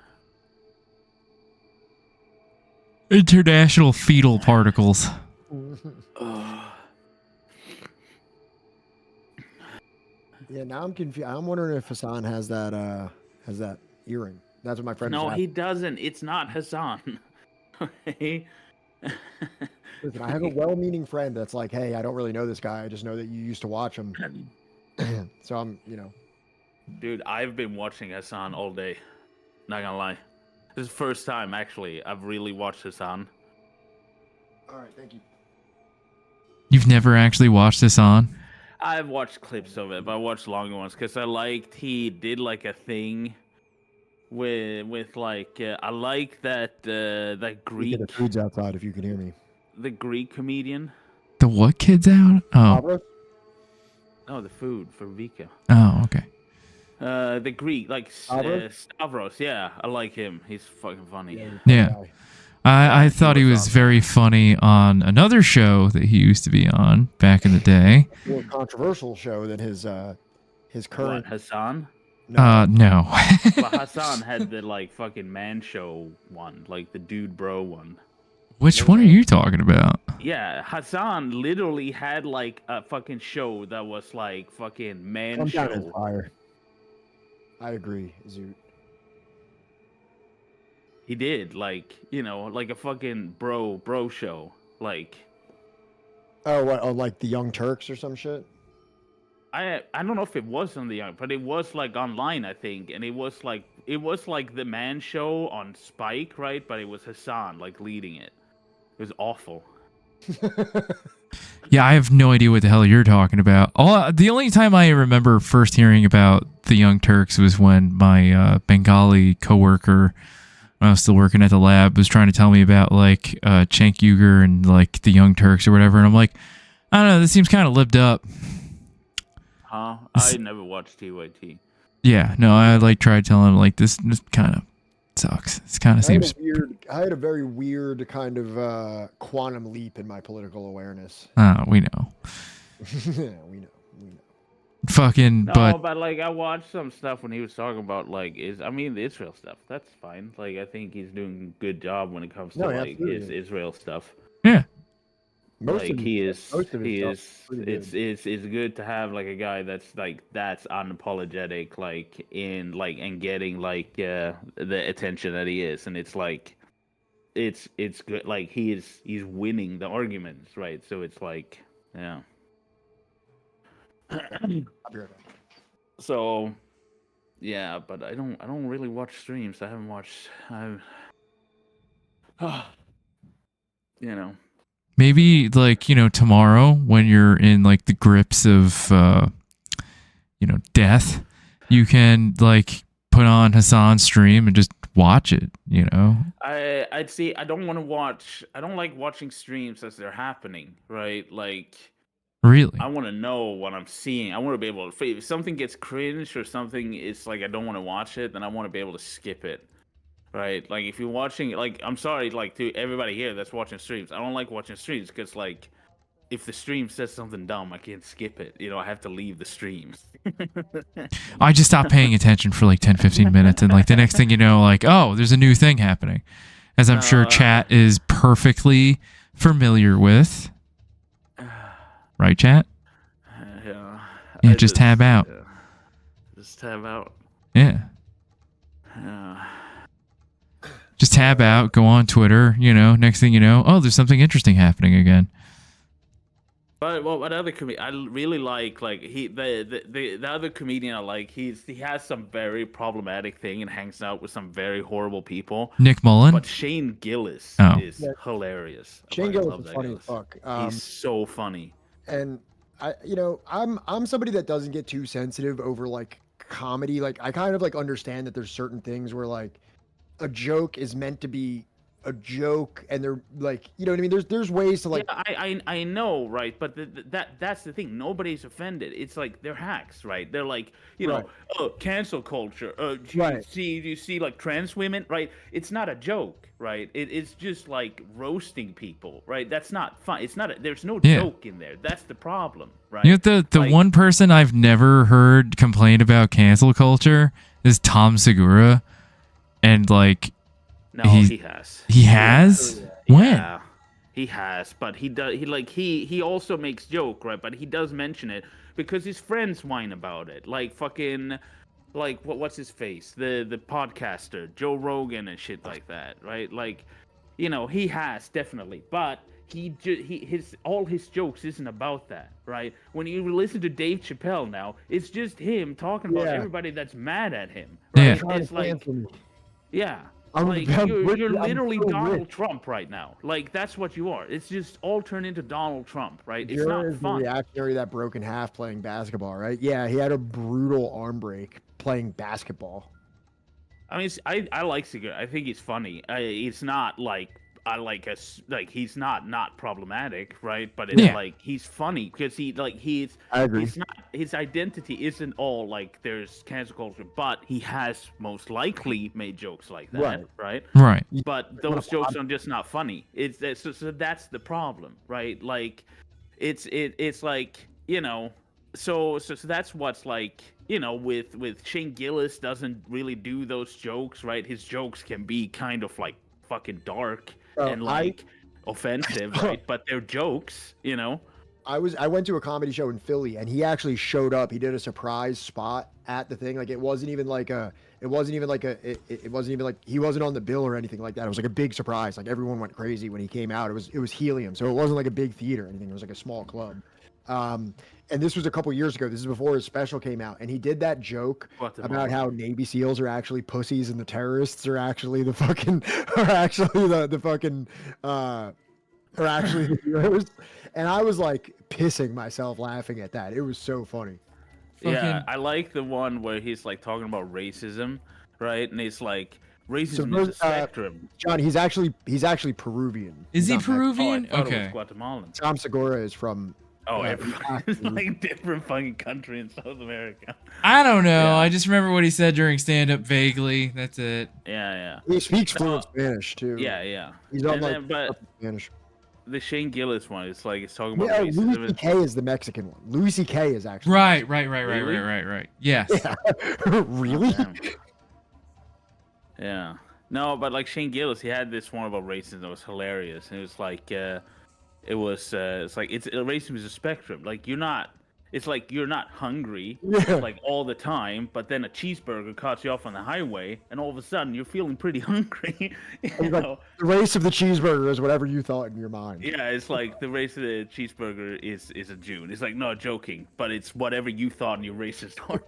International fetal particles. Yeah, now I'm confused. I'm wondering if Hassan has that earring. That's what my friend. No, was he asking. doesn't. It's not Hassan. Okay? Listen, I have a well-meaning friend that's like, hey, I don't really know this guy. I just know that you used to watch him. So I'm, Dude, I've been watching Hassan all day. Not gonna lie. This is the first time, actually, I've really watched Hassan. All right, thank you. You've never actually watched this on? I've watched clips of it, but I watched longer ones because I liked he did like a thing with like I like that The Greek food's outside if you can hear me. the Greek comedian. The what kid's out? Oh. Pablo? Oh, the food for Vika. Oh, okay. The Greek like Stavros? Stavros. Yeah, I like him. He's fucking funny. Yeah. I He thought he was was awesome. very funny on another show that he used to be on back in the day. More controversial show than his current. What, Hassan? No. But Hassan had the like fucking man show one, like the dude bro one. Which one are you talking about? Yeah, Hassan literally had like a fucking show that was like fucking man Come down is show. fire. I agree, Zoot. He did like like a fucking bro show. Like Oh, what? Oh, like the Young Turks or some shit? I don't know if it was on the young, but it was like online, I think, and it was like the man show on Spike, right? But it was Hassan like leading it. It was awful. Yeah, I have no idea what the hell you're talking about. The only time I remember first hearing about the Young Turks was when my Bengali coworker, when I was still working at the lab, was trying to tell me about like Cenk Uygur and like the Young Turks or whatever, and I'm like, I don't know, this seems kind of lived up. Huh? I never watched TYT. Yeah, no, I like tried telling him like this kind of sucks. This kind of seems I had a very weird kind of quantum leap in my political awareness. we know. Yeah, we know. Fucking, No, but but like I watched some stuff when he was talking about like the Israel stuff. That's fine. Like I think he's doing a good job when it comes to No, like his absolutely. Israel stuff. yeah, Most Like of he is, most of his he stuff is. is pretty It's good to have like a guy that's unapologetic, like in like and getting like the attention that he is, and it's like, it's good. Like he's winning the arguments, right? So it's like, yeah. I'll be right back. So, yeah, but I don't really watch streams. I haven't watched. You know. maybe like tomorrow when you're in like the grips of death, you can like put on Hassan's stream and just watch it. I'd see. I don't want to watch. I don't like watching streams as they're happening. Right, like. Really? I want to know what I'm seeing. I want to be able to. If something gets cringe or something is like I don't want to watch it, then I want to be able to skip it. Right? Like if you're watching, like I'm sorry, like to everybody here that's watching streams, I don't like watching streams because like if the stream says something dumb, I can't skip it. I have to leave the stream. I just stopped paying attention for like 10-15 minutes, and like the next thing you know, like, oh, there's a new thing happening, as I'm sure chat is perfectly familiar with. Right, chat? Yeah. Yeah, just tab out. Yeah. Just tab out. Yeah. Just tab out, go on Twitter, next thing you know, oh, there's something interesting happening again. But what other I really like he the other comedian I like, he has some very problematic thing and hangs out with some very horrible people. Nick Mullen? But Shane Gillis is hilarious. Shane Gillis is funny as fuck. He's so funny. And I'm somebody that doesn't get too sensitive over like comedy. Like I kind of like understand that there's certain things where like a joke is meant to be a joke, and they're like, you know what I mean? There's ways to like. Yeah, I know, right? But that's the thing. Nobody's offended. It's like they're hacks, right? They're like, oh, cancel culture. Do you see like trans women, right? It's not a joke, right? It's just like roasting people, right? That's not fun. It's not. There's no joke in there. That's the problem, right? The like, one person I've never heard complain about cancel culture is Tom Segura, and like. No, he has. He has? When? Yeah, he has. But he does. He also makes joke, right? But he does mention it because his friends whine about it. Like fucking, like what's his face? The podcaster Joe Rogan and shit like that, right? Like, he has definitely. But all his jokes isn't about that, right? When you listen to Dave Chappelle now, it's just him talking about everybody that's mad at him. Right? Yeah. It's like, yeah. Like you're literally Donald Trump right now. Like that's what you are. It's just all turned into Donald Trump, right? It's not fun. The reactionary that broke in half playing basketball, right? Yeah, he had a brutal arm break playing basketball. I mean, I like Segura. I think he's funny. It's not like he's not problematic, right? But it's like he's funny because I agree. he's not, his identity isn't all like there's cancel culture, but he has most likely made jokes like that, right? Right. But those jokes are just not funny. So that's the problem, right? Like it's like so that's what's like with Shane Gillis doesn't really do those jokes, right? His jokes can be kind of like fucking dark and like offensive, right? But they're jokes, I went to a comedy show in Philly, and he actually showed up. He did a surprise spot at the thing. Like it wasn't even like he wasn't on the bill or anything like that. It was like a big surprise. Like everyone went crazy when he came out. It was helium, so it wasn't like a big theater or anything. It was like a small club. And this was a couple years ago. This is before his special came out, and he did that joke about how Navy SEALs are actually pussies and the terrorists are actually the fucking are actually the heroes, and I was like pissing myself laughing at that. It was so funny. Yeah, Fucking I like the one where he's like talking about racism, right? And he's like, So, racism is a spectrum. John, he's actually Peruvian. is He's he not Mexican. Oh, I Peruvian? thought it was Okay. Guatemalan. Tom Segura is from. Oh, it's Peru. like different fucking country in South America. I don't know. Yeah. I just remember what he said during stand up vaguely. That's it. Yeah, He speaks fluent No, Spanish too. yeah. He's on And like then, but Spanish. the Shane Gillis one, it's like it's talking about Yeah, racism. Louis C.K. is the Mexican one. Louis C.K. is actually Right. Really? Yes. Yeah. Really? Damn. Yeah. No, but like Shane Gillis, he had this one about racism that was hilarious, and it was like, it's like racism is a spectrum. Like it's like you're not hungry Yeah. like all the time, but then a cheeseburger cuts you off on the highway, and all of a sudden you're feeling pretty hungry. You Like, know? the race of the cheeseburger is whatever you thought in your mind. Yeah, it's like the race of the cheeseburger is a June. It's like no joking, but it's whatever you thought in your racist heart.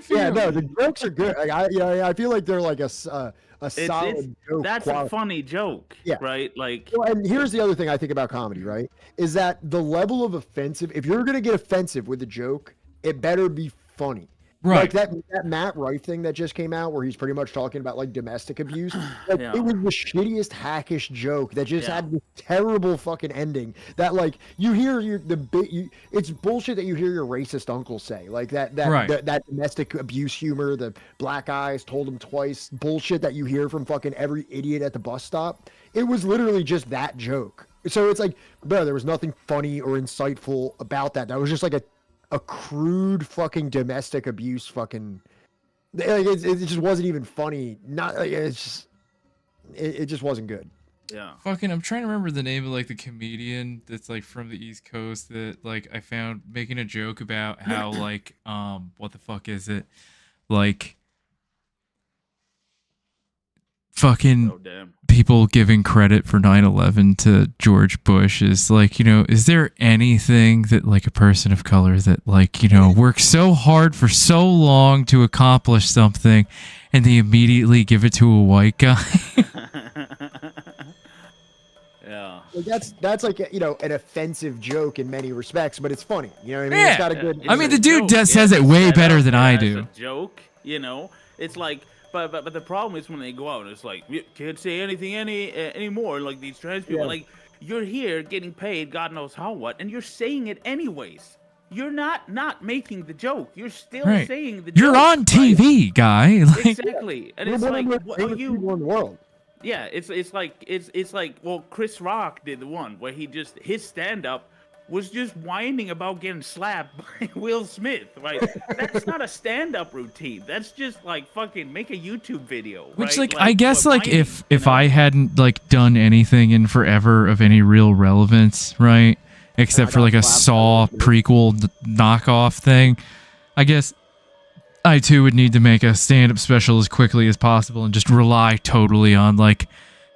Yeah, no, the jokes are good. Like, I feel like they're like a solid joke. That's quality. a funny joke, Yeah. right? Like, Well, and here's the other thing I think about comedy, right? Is that the level of offensive, if you're going to get offensive with a joke, it better be funny. Right. Like that Matt Rife thing that just came out where he's pretty much talking about like domestic abuse. Like, Yeah. It was the shittiest hackish joke that just Yeah. had this terrible fucking ending that like you hear it's bullshit that you hear your racist uncle say. Like that Right. that domestic abuse humor, the black eyes told him twice bullshit that you hear from fucking every idiot at the bus stop. It was literally just that joke. So it's like, bro, there was nothing funny or insightful about that. That was just like a crude fucking domestic abuse fucking like it just wasn't even funny. Not like it just wasn't good. yeah. Fucking, I'm trying to remember the name of like the comedian that's like from the East Coast that like I found making a joke about how like what the fuck is it? Like fucking Oh damn. people giving credit for 9/11 to George Bush is like, is there anything that like a person of color that like, works so hard for so long to accomplish something and they immediately give it to a white guy? Yeah. Like that's like an offensive joke in many respects, but it's funny. You know what I mean? Yeah. It's got a good. I mean, It's the a dude joke. says it way Set better up than I as do. A joke, It's like, but the problem is when they go out, it's like you can't say anything anymore. Like these trans people, Yeah. like you're here getting paid, God knows how what, and you're saying it anyways. You're not making the joke. You're still Right. saying the joke. You're on right? TV, guy. Like, Exactly, and We're it's one like, of the what are famous you? people in the world. Yeah, it's like well, Chris Rock did the one where his stand up was just whining about getting slapped by Will Smith, right? That's not a stand up routine. That's just like fucking make a YouTube video. which right? like I guess but like whining, if I hadn't like done anything in forever of any real relevance, right? Except for got like a slapped Saw by Will Smith. prequel knockoff thing, I guess I too would need to make a stand-up special as quickly as possible and just rely totally on like,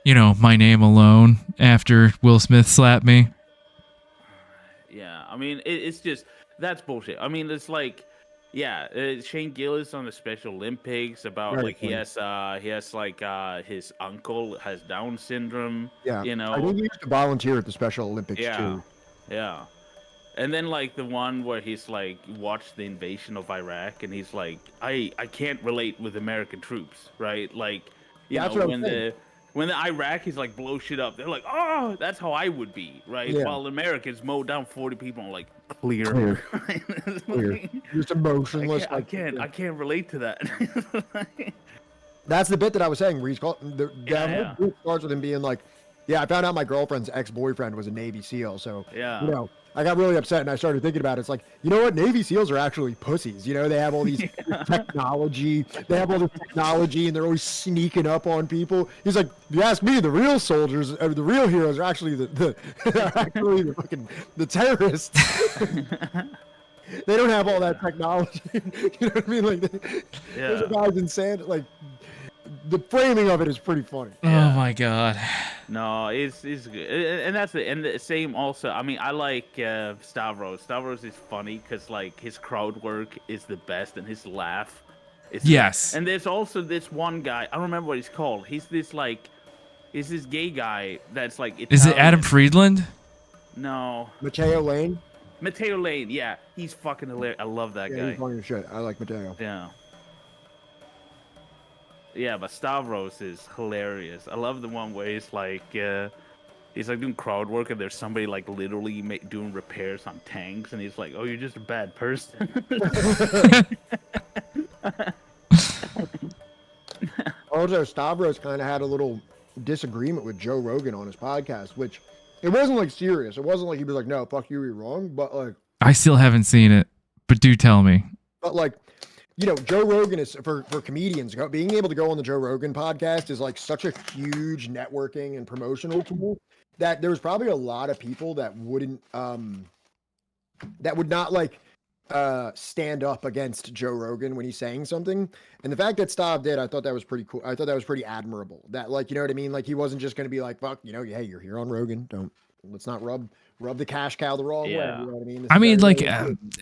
my name alone after Will Smith slapped me. Yeah, I mean it's just that's bullshit. I mean it's like, yeah, Shane Gillis on the Special Olympics about Very like he has like his uncle has Down syndrome. Yeah. You know. I think he used to volunteer at the Special Olympics Yeah, too. yeah. And then like the one where he's like watched the invasion of Iraq and he's like, I can't relate with American troops, right? Like, you That's know, what I'm saying. when the Iraqis like blow shit up, they're like, oh, that's how I would be, right? Yeah. While Americans mow down 40 people and like clear. Clear. It's Clear. like, Just emotionless. I can't relate to that. That's the bit that I was saying where he's called Yeah, whole yeah. group starts with him being like, yeah, I found out my girlfriend's ex-boyfriend was a Navy SEAL, so Yeah. I got really upset and I started thinking about it. It's like, you know what? Navy SEALs are actually pussies. They have all these technology. They have all this technology and they're always sneaking up on people. He's like, if you ask me, the real soldiers, or the real heroes are actually the terrorists. They don't have all that technology. You know what I mean? Like, those are guys insane. Like, the framing of it is pretty funny. Oh my god. No, it's good, and that's it. And the same also. I mean, I like Stavros. Stavros is funny because like his crowd work is the best, and his laugh is. Yes. And there's also this one guy. I don't remember what he's called. He's this like is this gay guy that's like Italian. Is it Adam Friedland? No. Mateo Lane. Mateo Lane, yeah. He's fucking hilarious. I love that guy. He's funny as shit. I like Mateo. Yeah. Yeah, but Stavros is hilarious. I love the one where he's like doing crowd work and there's somebody like literally doing repairs on tanks and he's like, "Oh, you're just a bad person." Also, Stavros kind of had a little disagreement with Joe Rogan on his podcast, which it wasn't like serious. It wasn't like he was like, "No, fuck you, you're wrong," but like I still haven't seen it, but do tell me. But like, you know, Joe Rogan is for comedians. Being able to go on the Joe Rogan podcast is like such a huge networking and promotional tool that there's probably a lot of people that wouldn't that would not like stand up against Joe Rogan when he's saying something. And the fact that Stav did, I thought that was pretty cool. I thought that was pretty admirable. That like, you know what I mean? Like he wasn't just going to be like, "Fuck, you know, hey, you're here on Rogan. Let's not rub the cash cow the wrong way." You know what I mean? I mean, like,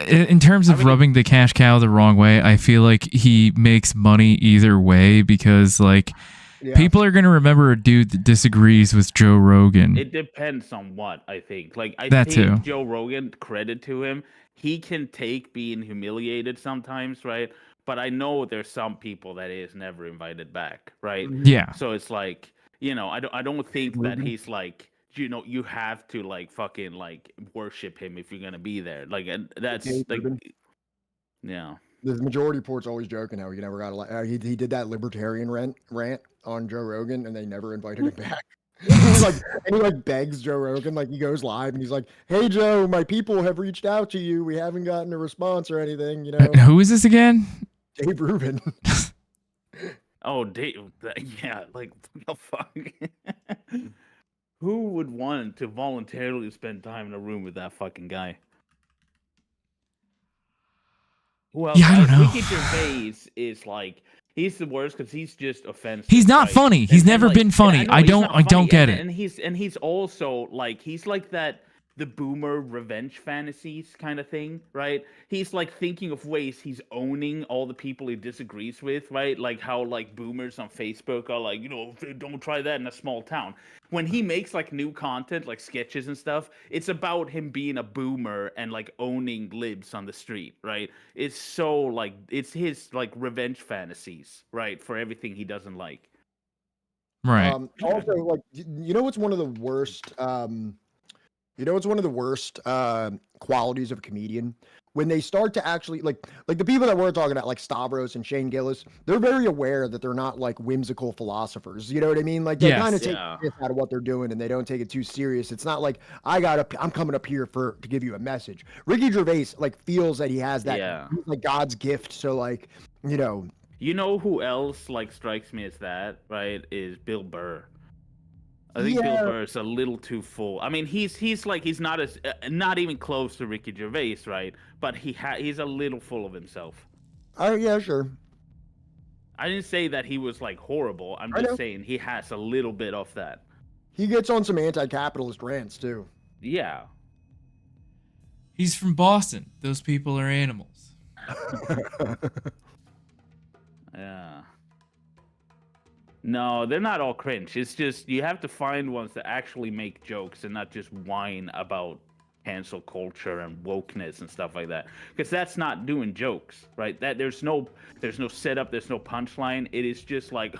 in terms of rubbing the cash cow the wrong way, I feel like he makes money either way because, like, people are going to remember a dude that disagrees with Joe Rogan. It depends on what, I think. Like, I that think too. Joe Rogan, credit to him, he can take being humiliated sometimes, right? But I know there's some people that is never invited back, right? Yeah. So it's like, you know, I don't think that he's like, you know, you have to like fucking like worship him if you're gonna be there. Like, and that's like, yeah. The Majority Report's always joking how he never got he did that libertarian rant on Joe Rogan and they never invited him back. And he begs Joe Rogan, like he goes live and he's like, "Hey Joe, my people have reached out to you. We haven't gotten a response or anything, you know." Who is this again? Dave Rubin. Oh, Dave, yeah, like what the fuck? Who would want to voluntarily spend time in a room with that fucking guy? Who else? Yeah, I don't know. Ricky Gervais is like, he's the worst because he's just offensive. He's not funny. He's never like, been funny. I don't get it. And he's also like, he's like that the boomer revenge fantasies kind of thing, right? He's like thinking of ways he's owning all the people he disagrees with, right? Like how like boomers on Facebook are like, you know, don't try that in a small town. When he makes like new content, like sketches and stuff, it's about him being a boomer and like owning libs on the street, right? It's so like, it's his like revenge fantasies, right? For everything he doesn't like. Right. Also, like, you know what's one of the worst qualities of a comedian? When they start to actually like the people that we're talking about, like Stavros and Shane Gillis, they're very aware that they're not like whimsical philosophers. You know what I mean? Like they kind of take this out of what they're doing and they don't take it too serious. It's not like I'm coming up here to give you a message. Ricky Gervais like feels that he has that like God's gift. So like, you know. You know who else like strikes me as that, right? Is Bill Burr. I think Bill Burr's a little too full. I mean, he's not as not even close to Ricky Gervais, right? But he's a little full of himself. Oh yeah, sure. I didn't say that he was like horrible. I'm just saying he has a little bit of that. He gets on some anti-capitalist rants too. Yeah. He's from Boston. Those people are animals. Yeah. No, they're not all cringe. It's just you have to find ones that actually make jokes and not just whine about cancel culture and wokeness and stuff like that. Because that's not doing jokes, right? That there's no setup, there's no punchline. It is just like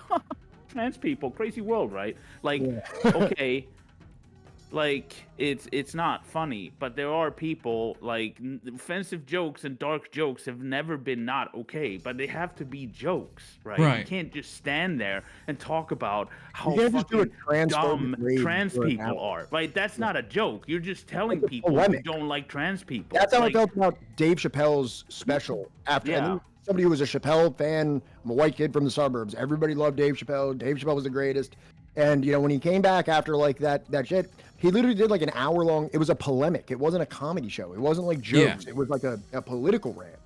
trans people, crazy world, right? Like, okay, like it's not funny, but there are people like offensive jokes and dark jokes have never been not okay, but they have to be jokes, right? You can't just stand there and talk about how fucking dumb trans people are, right? That's not a joke. You're just telling people who don't like trans people. That's how I felt about Dave Chappelle's special. After somebody who was a Chappelle fan, I'm a white kid from the suburbs. Everybody loved Dave Chappelle. Dave Chappelle was the greatest. And, you know, when he came back after, like, that shit, he literally did, like, an hour-long... It was a polemic. It wasn't a comedy show. It wasn't, like, jokes. It was, like, a political rant.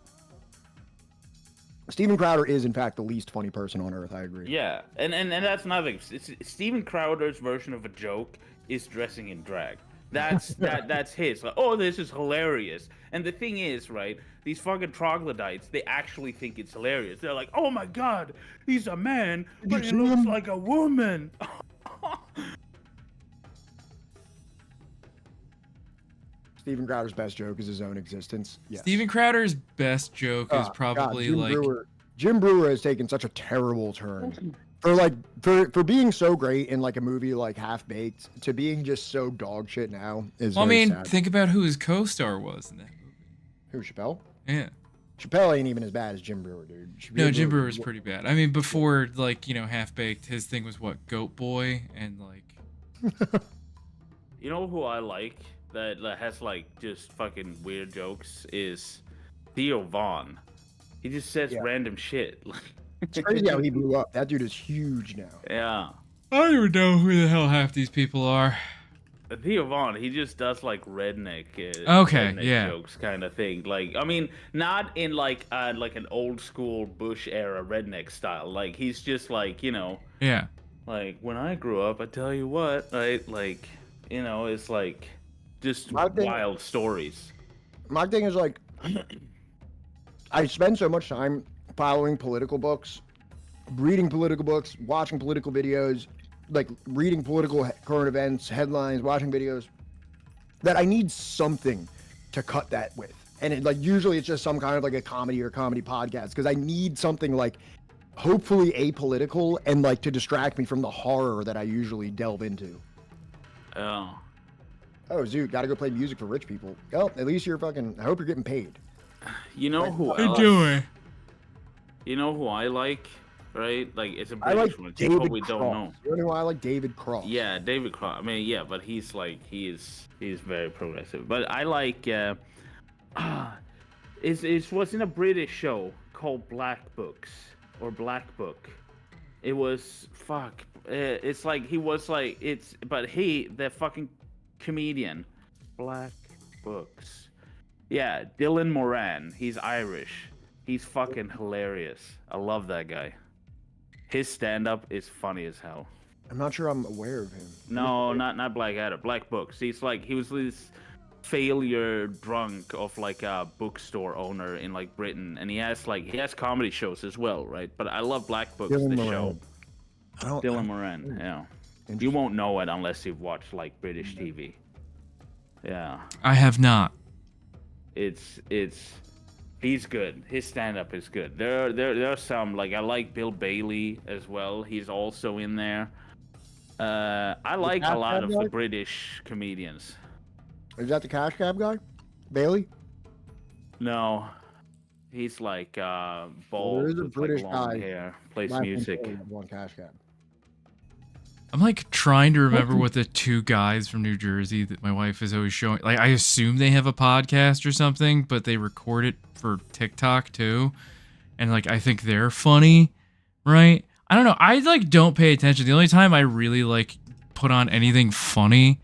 Steven Crowder is, in fact, the least funny person on earth. I agree. Yeah, and that's nothing. Steven Crowder's version of a joke is dressing in drag. That's his. Like, oh, this is hilarious. And the thing is, right, these fucking troglodytes, they actually think it's hilarious. They're like, oh my god, he's a man, but he looks like a woman. Steven Crowder's best joke is his own existence. Yes. Steven Crowder's best joke is God, probably Jim like Brewer. Jim Brewer has taken such a terrible turn. For being so great in like a movie like Half Baked to being just so dog shit now is well, I very mean, sad. think about who his co-star was in that movie. Who, Chappelle? Yeah. Chappelle ain't even as bad as Jim Brewer, dude. No, Jim Brewer was pretty bad. I mean, before like, Half Baked, his thing was what, Goat Boy and like You know who I like that has like just fucking weird jokes is Theo Vaughn. He just says random shit. It's crazy how he blew up. That dude is huge now. Yeah. I don't even know who the hell half these people are. Theo Vaughn, he just does like redneck, yeah, jokes kind of thing. Like, I mean, not in like an old school Bush era redneck style. Like, he's just like, yeah. Like when I grew up, I tell you what, right? Like, it's like just wild stories. My thing is like, I spend so much time following political books, reading political books, watching political videos, like reading political current events, headlines, watching videos, that I need something to cut that with. And usually it's just some kind of like a comedy or comedy podcast, because I need something like hopefully apolitical and like to distract me from the horror that I usually delve into. Oh. Oh, Zoot, gotta go play music for rich people. Oh, at least you're fucking, I hope you're getting paid. You know who What are you doing? You know who I like, right? Like, it's a I British like one. David You probably Cross. don't know. You know why I like David Cross? Yeah, David Cross. I mean, yeah, but he's very progressive. But I like, it was in a British show called Black Books or Black Book. It was it's like the fucking comedian. Black Books. Yeah, Dylan Moran. He's Irish. He's fucking hilarious. I love that guy. His stand-up is funny as hell. I'm not sure I'm aware of him. No, not Blackadder. Black Books. He was this failure drunk of like a bookstore owner in like Britain, and he has comedy shows as well, right? But I love Black Books, Dylan the Moran. show. Dylan Moran. Yeah. You won't know it unless you've watched like British TV. Yeah. I have not. He's good. His stand-up is good. There are some, like, I like Bill Bailey as well. He's also in there. I like a lot of the British comedians. Is that the Cash Cab guy? Bailey? No. He's like bald There is a with British like long guy. hair, plays Last music. One Cash Cab. I'm like trying to remember what the two guys from New Jersey that my wife is always showing. Like, I assume they have a podcast or something, but they record it for TikTok too. And like, I think they're funny, right? I don't know. I like don't pay attention. The only time I really like put on anything funny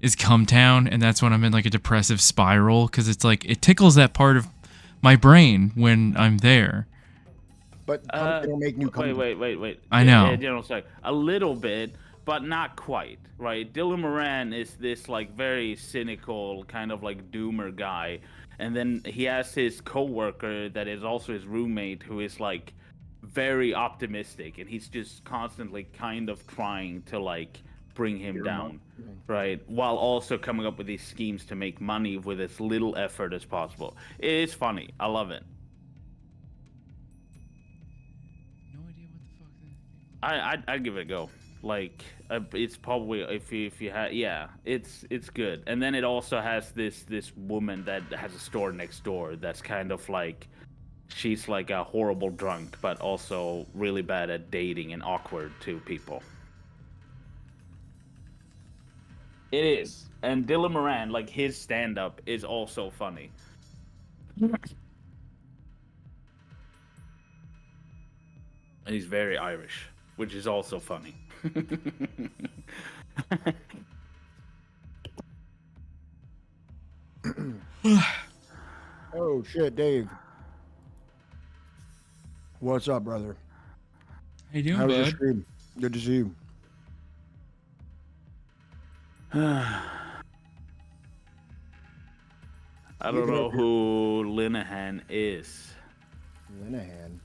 is Come Town, and that's when I'm in like a depressive spiral, because it's like it tickles that part of my brain when I'm there. But they don't make new content. Wait. I know. Yeah, General, sorry. A little bit, but not quite, right? Dylan Moran is this like very cynical kind of like doomer guy, and then he has his coworker that is also his roommate, who is like very optimistic, and he's just constantly kind of trying to like bring him down, right? While also coming up with these schemes to make money with as little effort as possible. It is funny. I love it. No idea what the fuck I'd give it a go. Like, it's probably if you had, yeah, it's good. And then it also has this woman that has a store next door that's kind of like, she's like a horrible drunk, but also really bad at dating and awkward to people. It is. And Dylan Moran, like, his stand-up is also funny. And he's very Irish, which is also funny. Oh shit, Dave. What's up, brother? How you doing, How was your bud? stream? Good to see you. I don't know who Linehan is. Linehan.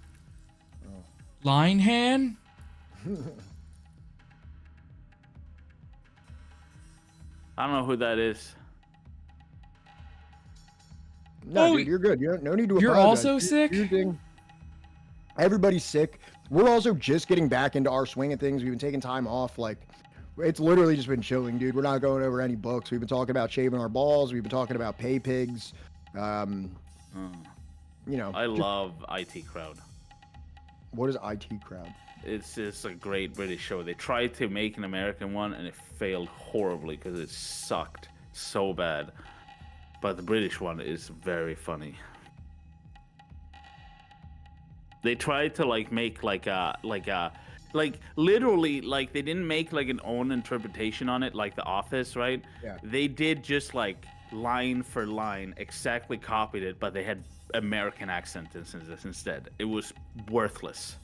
Linehan? I don't know who that is. No, Oh, dude, you're good. No need to you're apologize. also sick? Your thing. Everybody's sick. We're also just getting back into our swing of things. We've been taking time off. Like, it's literally just been chilling, dude. We're not going over any books. We've been talking about shaving our balls. We've been talking about pay pigs. You know. I love IT Crowd. What is IT Crowd? It's a great British show. They tried to make an American one and it failed horribly because it sucked so bad. But the British one is very funny. They tried to make literally like they didn't make like an own interpretation on it like The Office, right? Yeah. They did just like line for line exactly copied it, but they had American accent instead. It was worthless.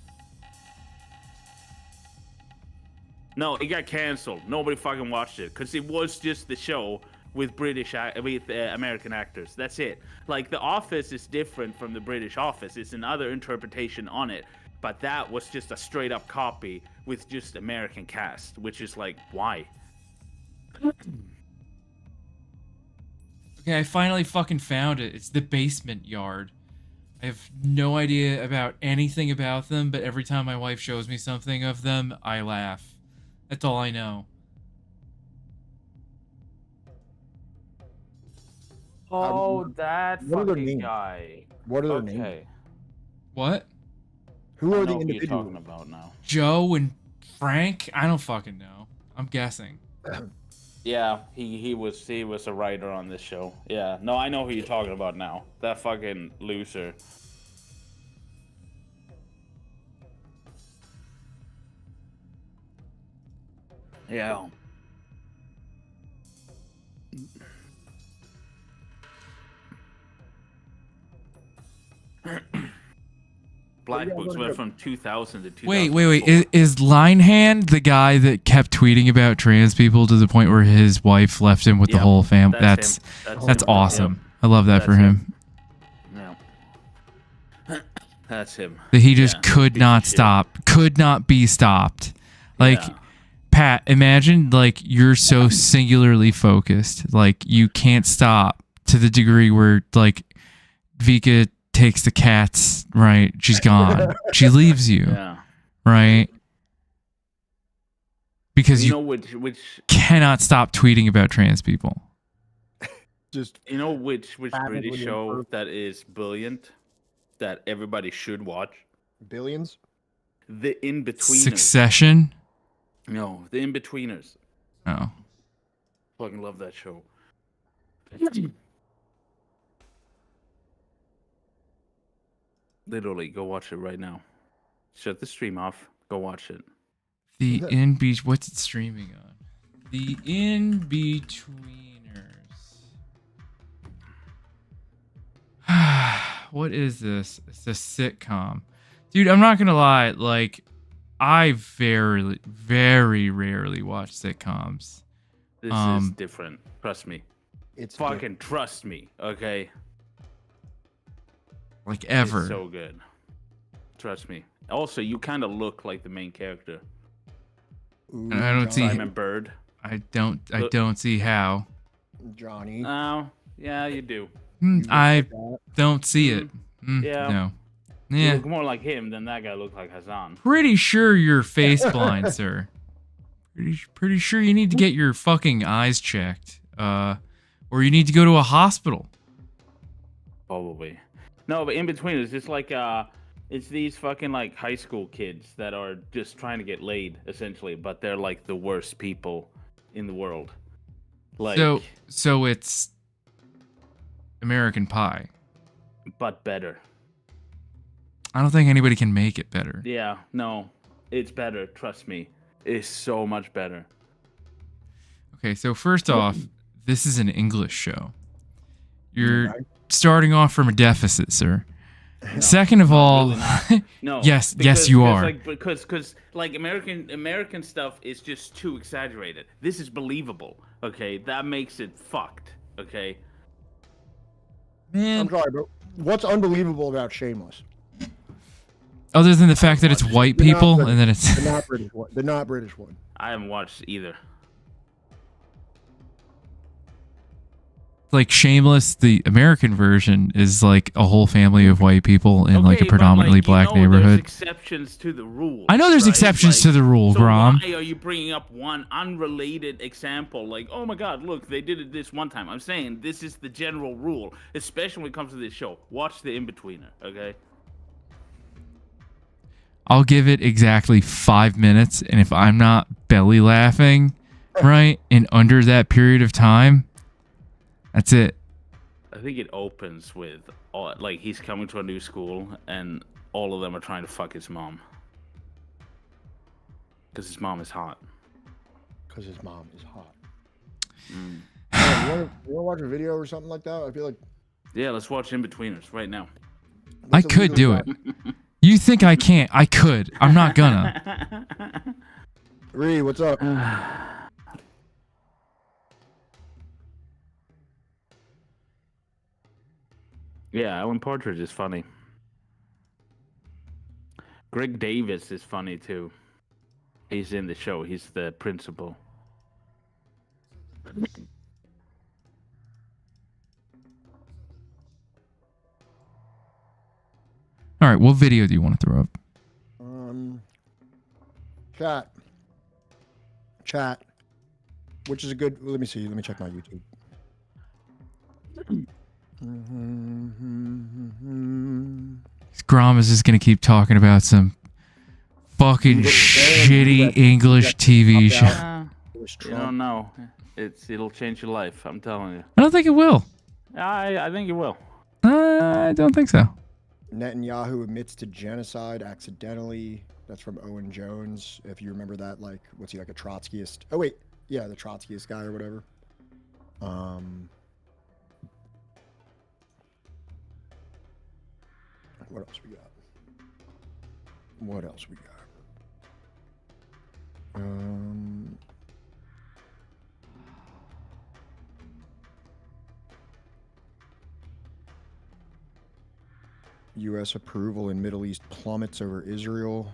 No, it got canceled. Nobody fucking watched it because it was just the show with American actors. That's it. Like The Office is different from the British Office. It's another interpretation on it, but that was just a straight up copy with just American cast, which is like, why? Okay, I finally fucking found it. It's The Basement Yard. I have no idea about anything about them, but every time my wife shows me something of them, I laugh. That's all I know. Oh, that What are their fucking names? guy. What are their names? Okay. What? Who I are know the who you're individuals? talking about now. Joe and Frank? I don't fucking know. I'm guessing. Yeah, he was a writer on this show. Yeah, no, I know who you're talking about now. That fucking loser. Yeah. Black Books went from 2000 to 2004. Wait. Is Linehand the guy that kept tweeting about trans people to the point where his wife left him with the Yep, whole family? that's That's him. awesome. Yep. I love that That's for him. Yeah. That's him. That he just Yeah, could piece not of shit. stop. Could not be stopped. Like, Yeah. Pat, imagine like you're so singularly focused. Like you can't stop to the degree where like Vika takes the cats, right? She's gone. She leaves you, Yeah. right? Because You you know which cannot stop tweeting about trans people. Just you know which Rapidly British show improve. that is brilliant that everybody should watch? billions? The In-Betweeners. Succession? No, The In-Betweeners. Oh. Fucking love that show. Literally, go watch it right now. Shut the stream off. Go watch it. The In-Betweeners. What's it streaming on? The In-Betweeners. What is this? It's a sitcom. Dude, I'm not gonna lie, like, I very, very rarely watch sitcoms. This is different. Trust me. It's Fucking trust me, okay? Like, ever. It's so good. Trust me. Also, you kind of look like the main character. Ooh, I don't see- Simon Bird. I don't see how. Johnny. Oh, yeah, you do. I don't see it. Yeah. No. You Yeah. look more like him than that guy looked like Hassan. Pretty sure you're face blind, sir. Pretty sure you need to get your fucking eyes checked. Or you need to go to a hospital. Probably. No, but in between, it's just like it's these fucking like high school kids that are just trying to get laid, essentially, but they're like the worst people in the world. Like, So it's American Pie. but better. I don't think anybody can make it better. Yeah, no, it's better. Trust me, it's so much better. Okay, so first off, this is an English show. You're starting off from a deficit, sir. Second of all, Really not. No. yes, because- you because, are. Like, because like American stuff is just too exaggerated. This is believable. Okay, that makes it fucked. Okay. Man, I'm sorry, but what's unbelievable about Shameless? other than the fact that it's white They're not people British. and then it's The not British one. The not British one. I haven't watched either. like Shameless, the American version, is like a whole family of white people in like a Okay, but, predominantly black there's neighborhood. exceptions to the rule. I know there's right? exceptions to the rule, so Grom. why are you bringing up one unrelated example? Like, oh my God, look, they did it this one time. I'm saying this is the general rule, especially when it comes to this show. Watch the In-Betweener, okay? I'll give it exactly 5 minutes, and if I'm not belly laughing, right, in under that period of time, that's it. I think it opens with, like, he's coming to a new school, and all of them are trying to fuck his mom. Because his mom is hot. Because his mom is hot. Yeah, you want to watch a video or something like that? I feel like... Yeah, let's watch In-Betweeners right now. I could do it. You think I can't? I could. I'm not gonna. Ree, what's up? Yeah, Alan Partridge is funny. Greg Davis is funny too. He's in the show. He's the principal. All right, what video do you want to throw up? Chat. Which is a good... Let me see. Let me check my YouTube. Grom is just gonna keep talking about some fucking shitty English TV show. You don't know. It'll change your life. I'm telling you. I don't think it will. I think it will. I don't think so. Netanyahu admits to genocide accidentally. That's from Owen Jones. If you remember that, like, what's he, like a Trotskyist? Oh wait, yeah, the Trotskyist guy or whatever. What else we got? What else we got? U.S. approval in Middle East plummets over Israel.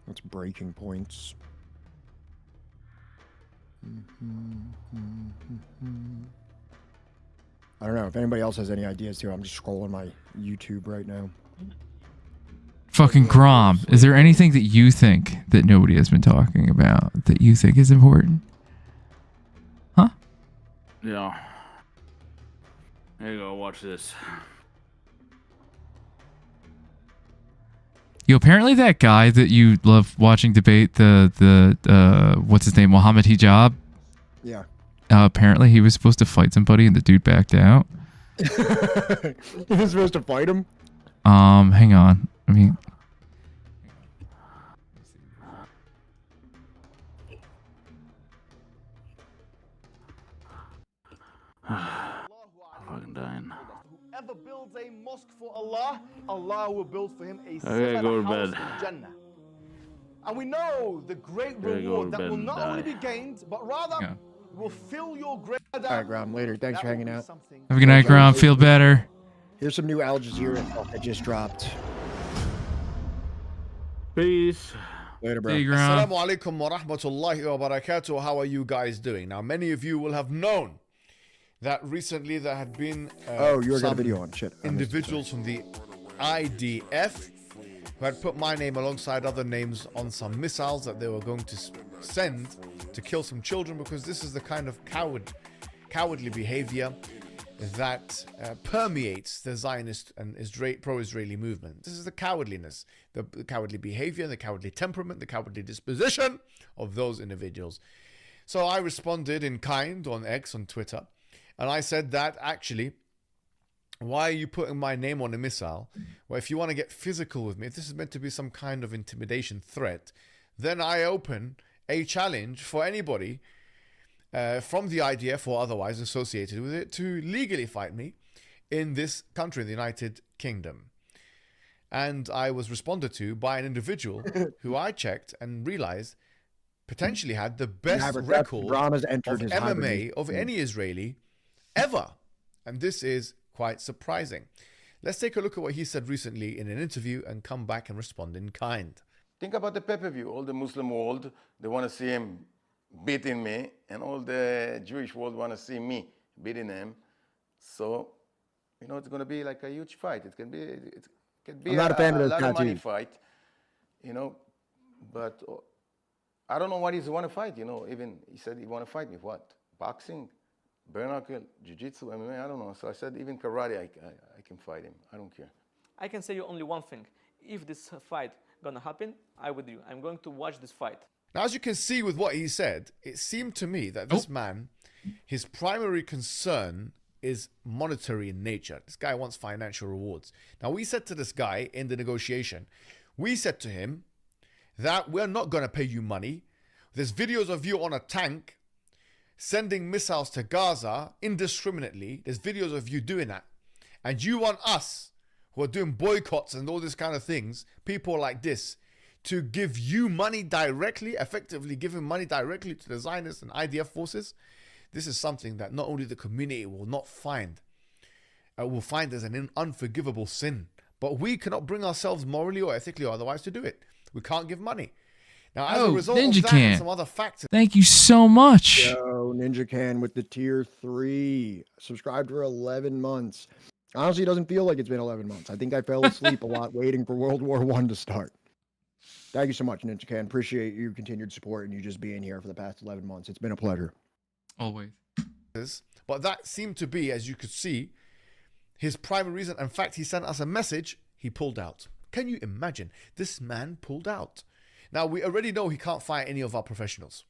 That's breaking points. I don't know if anybody else has any ideas too. I'm just scrolling my YouTube right now. Fucking Grom, is there anything that you think that nobody has been talking about that you think is important? Huh? Yeah. There you go. Watch this. Yo, apparently that guy that you love watching debate, the what's his name, Mohammed Hijab. Yeah. Apparently he was supposed to fight somebody and the dude backed out. He was supposed to fight him? Hang on. I mean, Fucking dying. Whoever builds a mosque for Allah, Allah will build for him a Okay, go to house bed. in Jannah. And we know the great reward that will not only be gained, but rather will fill your grave. All right, Grom, later. Thanks for hanging out. have a good night, Grom. Feel better. Here's some new Al Jazeera stuff that just dropped. Peace. Later, bro. Hey, Grom. Assalamu alaikum wa rahmatullahi wa barakatuh. How are you guys doing? Now, many of you will have known that recently there had been You got a video on. Shit. individuals from the IDF who had put my name alongside other names on some missiles that they were going to send to kill some children, because this is the kind of cowardly behavior that permeates the Zionist and pro-Israeli movement. This is the cowardliness, the cowardly behavior, the cowardly temperament, the cowardly disposition of those individuals. So I responded in kind on X, on Twitter, and I said that actually, why are you putting my name on a missile? Well, if you want to get physical with me, if this is meant to be some kind of intimidation threat, then I open a challenge for anybody from the IDF or otherwise associated with it to legally fight me in this country, the United Kingdom. And I was responded to by an individual who I checked and realized potentially had the best record of MMA of any Israeli ever. And this is quite surprising. Let's take a look at what he said recently in an interview and come back and respond in kind. Think about the pay-per-view. All the Muslim world, they want to see him beating me, and all the Jewish world want to see me beating him. So, you know, it's going to be like a huge fight. It can be I'm not a fan of a those lot of money tattoos. fight, you know. But I don't know what he's want to fight. You know, even he said he want to fight me. What? Boxing, bare knuckle, jiu-jitsu, MMA. I don't know. So I said even karate, I can fight him. I don't care. I can say you only one thing. If this fight gonna happen, I'm with you. I'm going to watch this fight. Now, as you can see with what he said, it seemed to me that this man, his primary concern is monetary in nature. This guy wants financial rewards. Now, we said to this guy in the negotiation, we said to him that we're not going to pay you money. There's videos of you on a tank sending missiles to Gaza indiscriminately. There's videos of you doing that. And you want us, who are doing boycotts and all this kind of things, people like this, to give you money directly, effectively giving money directly to the Zionists and IDF forces. This is something that not only the community will not find, will find as an unforgivable sin, but we cannot bring ourselves morally or ethically or otherwise to do it. We can't give money. Now, as a result of that and some other factors. Thank you so much. Yo, Ninja Can with the tier 3. Subscribed for 11 months. Honestly, it doesn't feel like it's been 11 months. I think I fell asleep a lot waiting for World War I to start. Thank you so much, Ninja Can. Appreciate your continued support and you just being here for the past 11 months. It's been a pleasure. Always. But that seemed to be, as you could see, his primary reason. In fact, he sent us a message. He pulled out. Can you imagine? This man pulled out. Now, we already know he can't fight any of our professionals.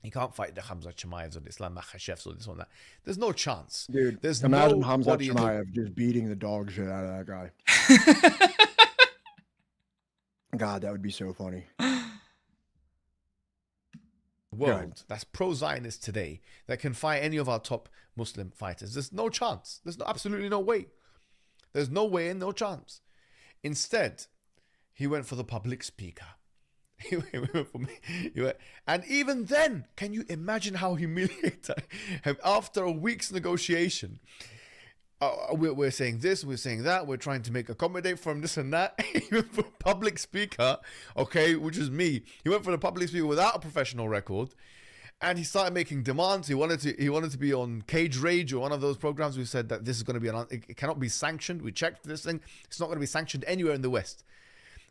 He can't fight the Hamza Chimaevs or the Islam Makhachevs or this or that. There's no chance. Dude, there's imagine Hamza Chimaev just beating the dog shit out of that guy. God, that would be so funny. World that's pro-Zionist today that can fight any of our top Muslim fighters. There's no chance. There's absolutely no way. There's no way and no chance. Instead, he went for the public speaker. And even then, can you imagine how humiliating? After a week's negotiation, we're saying this, we're saying that, we're trying to accommodate for him, this and that. He went for public speaker, okay, which is me. He went for the public speaker without a professional record, and he started making demands. He wanted to be on Cage Rage or one of those programs. We said that this is going to be it cannot be sanctioned. We checked this thing; it's not going to be sanctioned anywhere in the West.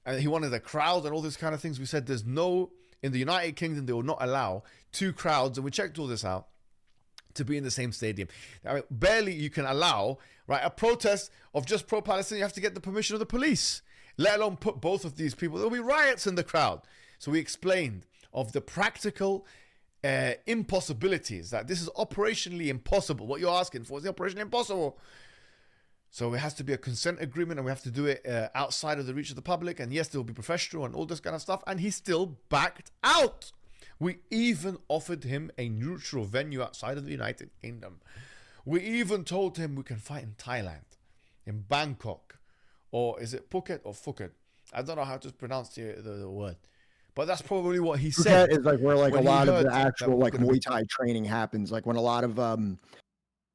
And he wanted a crowd and all this kind of things. We said there's no, in the United Kingdom, they will not allow 2 crowds. And we checked all this out to be in the same stadium. I mean, barely you can allow, right, a protest of just pro-Palestinian. You have to get the permission of the police, let alone put both of these people. There'll be riots in the crowd. So we explained of the practical impossibilities, that this is operationally impossible. What you're asking for is operationally impossible. So it has to be a consent agreement, and we have to do it outside of the reach of the public. And yes, there will be professional and all this kind of stuff. And he still backed out. We even offered him a neutral venue outside of the United Kingdom. We even told him we can fight in Thailand, in Bangkok, or is it Phuket or Phuket? I don't know how to pronounce the word. But that's probably what he said. Phuket is like where like a lot of the actual like Muay Thai training happens. Like when a lot of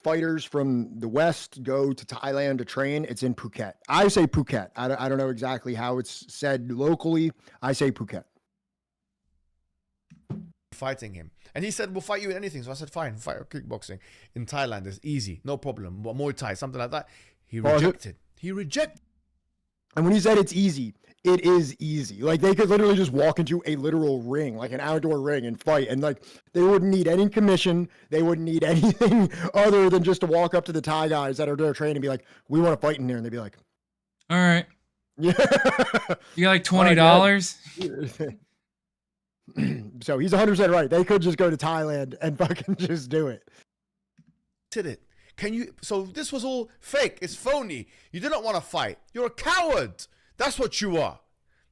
fighters from the West go to Thailand to train, it's in Phuket. I say Phuket. I don't know exactly how it's said locally. I say Phuket. Fighting him. And he said, we'll fight you in anything. So I said, fine, fight kickboxing in Thailand. It's easy. No problem. Muay Thai, something like that. He rejected. He rejected. And when he said it's easy, it is easy. Like they could literally just walk into a literal ring, like an outdoor ring, and fight. And like they wouldn't need any commission. They wouldn't need anything other than just to walk up to the Thai guys that are there training and be like, we want to fight in here. And they'd be like, all right. Yeah. You got like $20? So he's 100% right. They could just go to Thailand and fucking just do it. Did it. Can you? So this was all fake. It's phony. You didn't want to fight. You're a coward. That's what you are.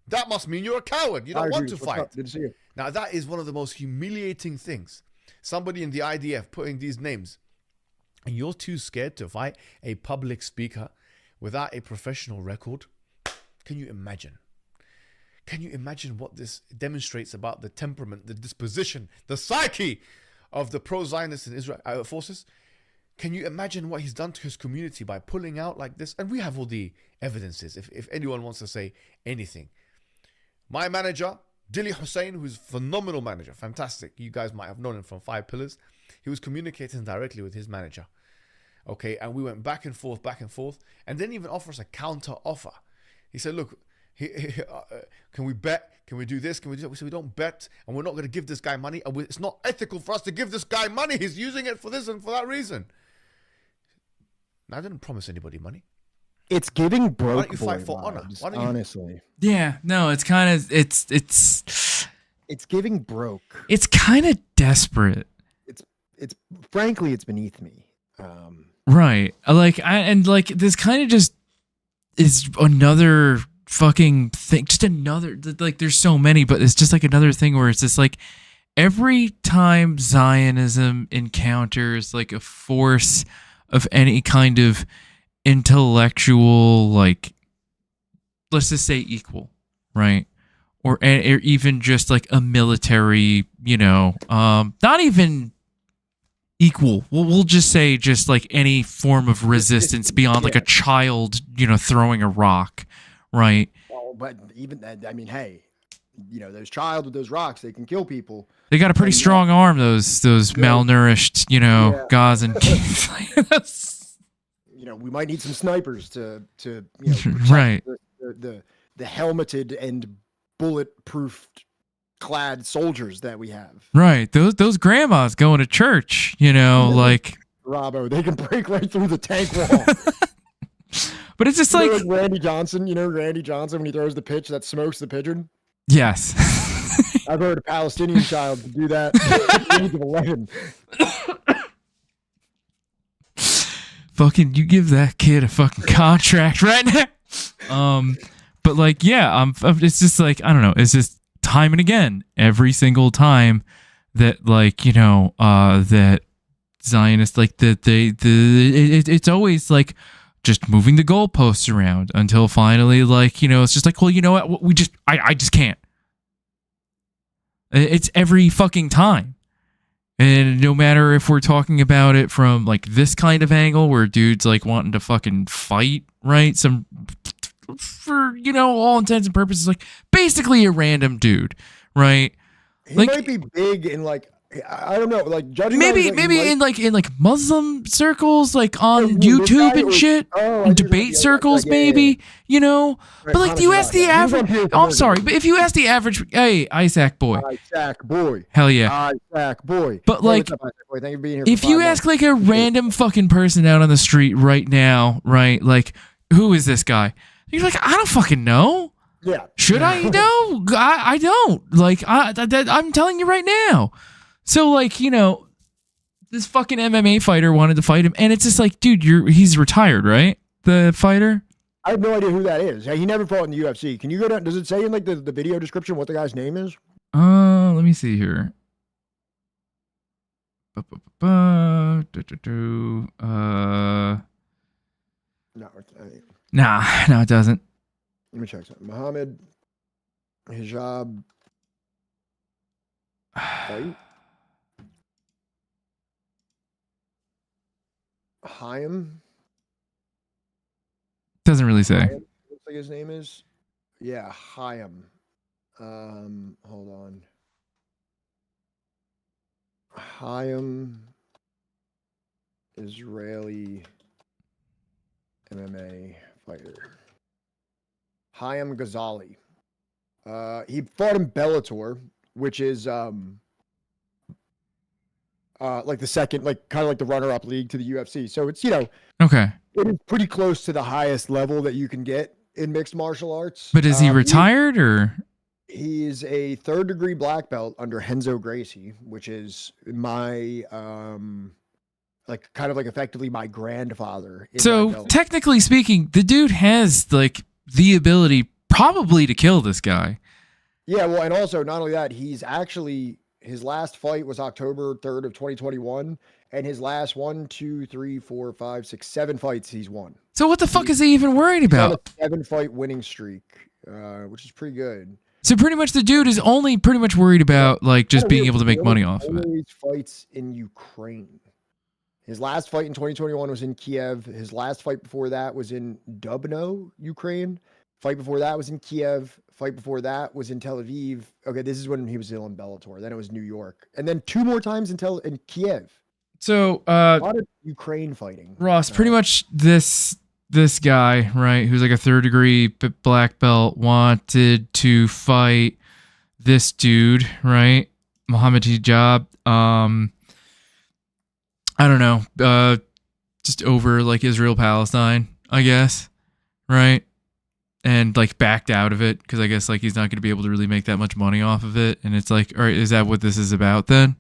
That must mean you're a coward. You don't want to fight. Good to see you. Now that is one of the most humiliating things. Somebody in the IDF putting these names, and you're too scared to fight a public speaker without a professional record. Can you imagine? Can you imagine what this demonstrates about the temperament, the disposition, the psyche of the pro-Zionist and Israel forces? Can you imagine what he's done to his community by pulling out like this? And we have all the evidences if anyone wants to say anything. My manager, Dili Hussein, who's a phenomenal manager, fantastic. You guys might have known him from 5 Pillars. He was communicating directly with his manager. Okay, and we went back and forth, and didn't even offer us a counter offer. He said, look, can we bet? Can we do this? Can we do that? We said, we don't bet, and we're not going to give this guy money. And it's not ethical for us to give this guy money. He's using it for this and for that reason. Now, I didn't promise anybody money. It's giving broke. Why don't you fight for vibes, honor? Why don't you? honestly. Yeah, no, it's kind of it's giving broke. It's kind of desperate. It's frankly, it's beneath me. Right. Like this kind of just is another fucking thing. Just another, like, there's so many, but it's just like another thing where it's just like every time Zionism encounters like a force of any kind of intellectual, like, let's just say equal, right? Or even just like a military, not even equal. We'll just say just like any form of resistance beyond like a child, throwing a rock, right? Well, but even that, I mean, hey, those child with those rocks, they can kill people. They got a pretty strong arm, those malnourished, Gazan kings. We might need some snipers to right. The helmeted and bulletproof clad soldiers that we have. Right. Those grandmas going to church, like Robbo, they can break right through the tank wall. But it's just like Randy Johnson, Randy Johnson when he throws the pitch that smokes the pigeon. Yes. I've heard a Palestinian child to do that at the age of 11. Fucking, you give that kid a fucking contract right now. But like, yeah, it's just like, I don't know. It's just time and again, every single time that like, that Zionists, like it's always like just moving the goalposts around until finally, like, it's just like, well, you know what? I just can't. It's every fucking time. And no matter if we're talking about it from like this kind of angle where dude's like wanting to fucking fight, right? For, all intents and purposes, like basically a random dude, right? He like, might be big in like, I don't know, like judging maybe in Muslim circles, like on YouTube and shit, debate circles, maybe, Right, but like, do you ask the average? Oh, I'm sorry, but if you ask the average, hey, Isaac boy, hell yeah, Isaac boy. But like, Thank you for being here if you ask like a random fucking person out on the street right now, right, like, who is this guy? You're like, I don't fucking know. Yeah. Should I know? I don't. Like, I'm telling you right now. So, like, this fucking MMA fighter wanted to fight him, and it's just like, dude, he's retired, right? The fighter? I have no idea who that is. He never fought in the UFC. Can you go down? Does it say in like the video description what the guy's name is? Let me see here. No. No, it doesn't. Let me check something. Muhammad Hijab. Fight? Chaim? Doesn't really say. Chaim, looks like his name is. Yeah, Chaim. Hold on. Chaim, Israeli MMA fighter. Chaim Ghazali. He fought in Bellator, which is like the second, like kind of like the runner-up league to the UFC. So it's okay. It is pretty close to the highest level that you can get in mixed martial arts. But is he retired or? He's a third-degree black belt under Renzo Gracie, which is my like kind of like effectively my grandfather. So technically speaking, the dude has like the ability probably to kill this guy. Yeah, well, and also not only that, he's actually his last fight was October 3rd of 2021, and his last 1, 2, 3, 4, 5, 6, 7 fights he's won. So what the fuck is he even worried about? He's on a 7-fight winning streak, which is pretty good. So pretty much the dude is only pretty much worried about like just being able to make money off of it. He fights in Ukraine. His last fight in 2021 was in Kiev. His last fight before that was in Dubno, Ukraine. Fight before that was in Kiev. Fight before that was in Tel Aviv. Okay, this is when he was still in Bellator. Then it was New York. And then 2 more times in Kiev. So, a lot of Ukraine fighting. Ross, pretty much this guy, right, who's like a 3rd-degree black belt, wanted to fight this dude, right, Mohammed Hijab. I don't know, just over like Israel Palestine, I guess, right, and like backed out of it because I guess like he's not going to be able to really make that much money off of it, and it's like, all right, is that what this is about then?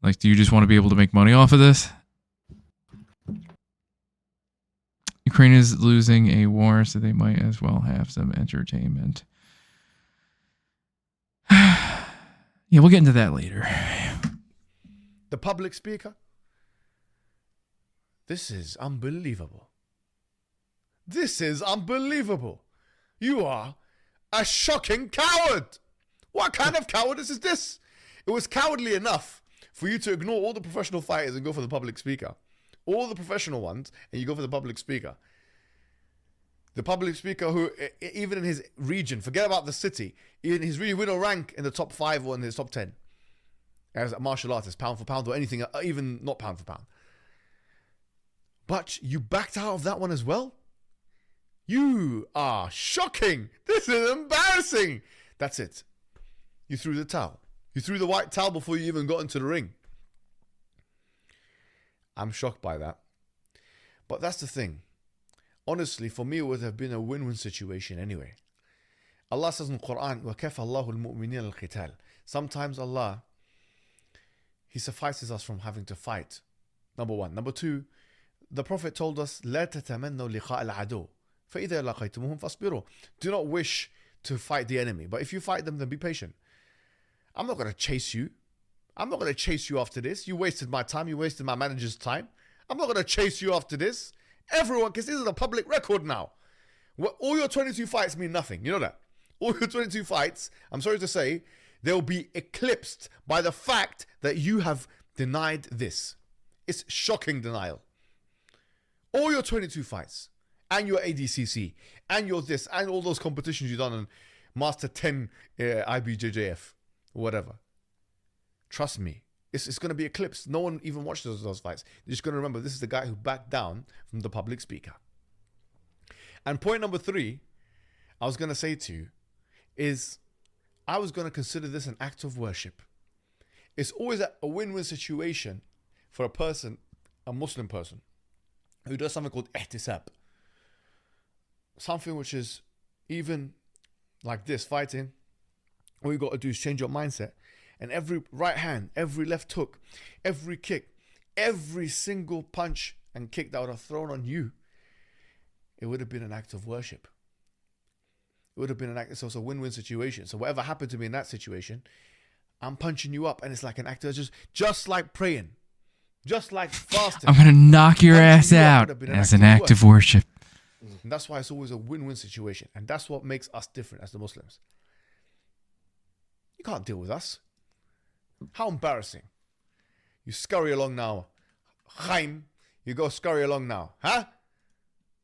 Like, do you just want to be able to make money off of this? Ukraine is losing a war, so they might as well have some entertainment. Yeah, we'll get into that later. The public speaker? This is unbelievable. This is unbelievable. You are a shocking coward. What kind of cowardice is this? It was cowardly enough for you to ignore all the professional fighters and go for the public speaker. All the professional ones, and you go for the public speaker. The public speaker who, even in his region, forget about the city, in his region, we don't rank in the top 5 or in his top 10. As a martial artist, pound for pound, or anything, even not pound for pound. But you backed out of that one as well? You are shocking. This is embarrassing. That's it. You threw the towel. You threw the white towel before you even got into the ring. I'm shocked by that. But that's the thing. Honestly, for me, it would have been a win-win situation anyway. Allah says in the Quran, وَكَفَ اللَّهُ الْمُؤْمِنِينَ الْقِتَالِ. Sometimes Allah, He suffices us from having to fight. Number 1. Number 2, the Prophet told us, لَا تَتَمَنَّوا لِقَاءَ الْعَدُوِ فَإِذَا لَقَيْتُمُهُمْ فَاصْبِرُوا. Do not wish to fight the enemy. But if you fight them, then be patient. I'm not going to chase you. I'm not going to chase you after this. You wasted my time. You wasted my manager's time. I'm not going to chase you after this. Everyone, because this is a public record now. All your 22 fights mean nothing. You know that? All your 22 fights, I'm sorry to say, they'll be eclipsed by the fact that you have denied this. It's shocking denial. All your 22 fights, and your ADCC, and your this, and all those competitions you've done on Master 10 IBJJF, or whatever. Trust me, it's going to be eclipsed. No one even watches those fights. They're just going to remember this is the guy who backed down from the public speaker. And point number 3, I was going to say to you, is I was going to consider this an act of worship. It's always a win-win situation for a person, a Muslim person, who does something called ihtisab. Something which is even like this, fighting. All you got to do is change your mindset. And every right hand, every left hook, every kick, every single punch and kick that would have thrown on you, it would have been an act of worship. It would have been an act. So it's a win-win situation. So whatever happened to me in that situation, I'm punching you up, and it's like an act of just like praying, just like fasting. I'm gonna knock your ass out as an act of worship. And that's why it's always a win-win situation, and that's what makes us different as the Muslims. You can't deal with us. How embarrassing. You scurry along now. Chaim, you go scurry along now. Huh?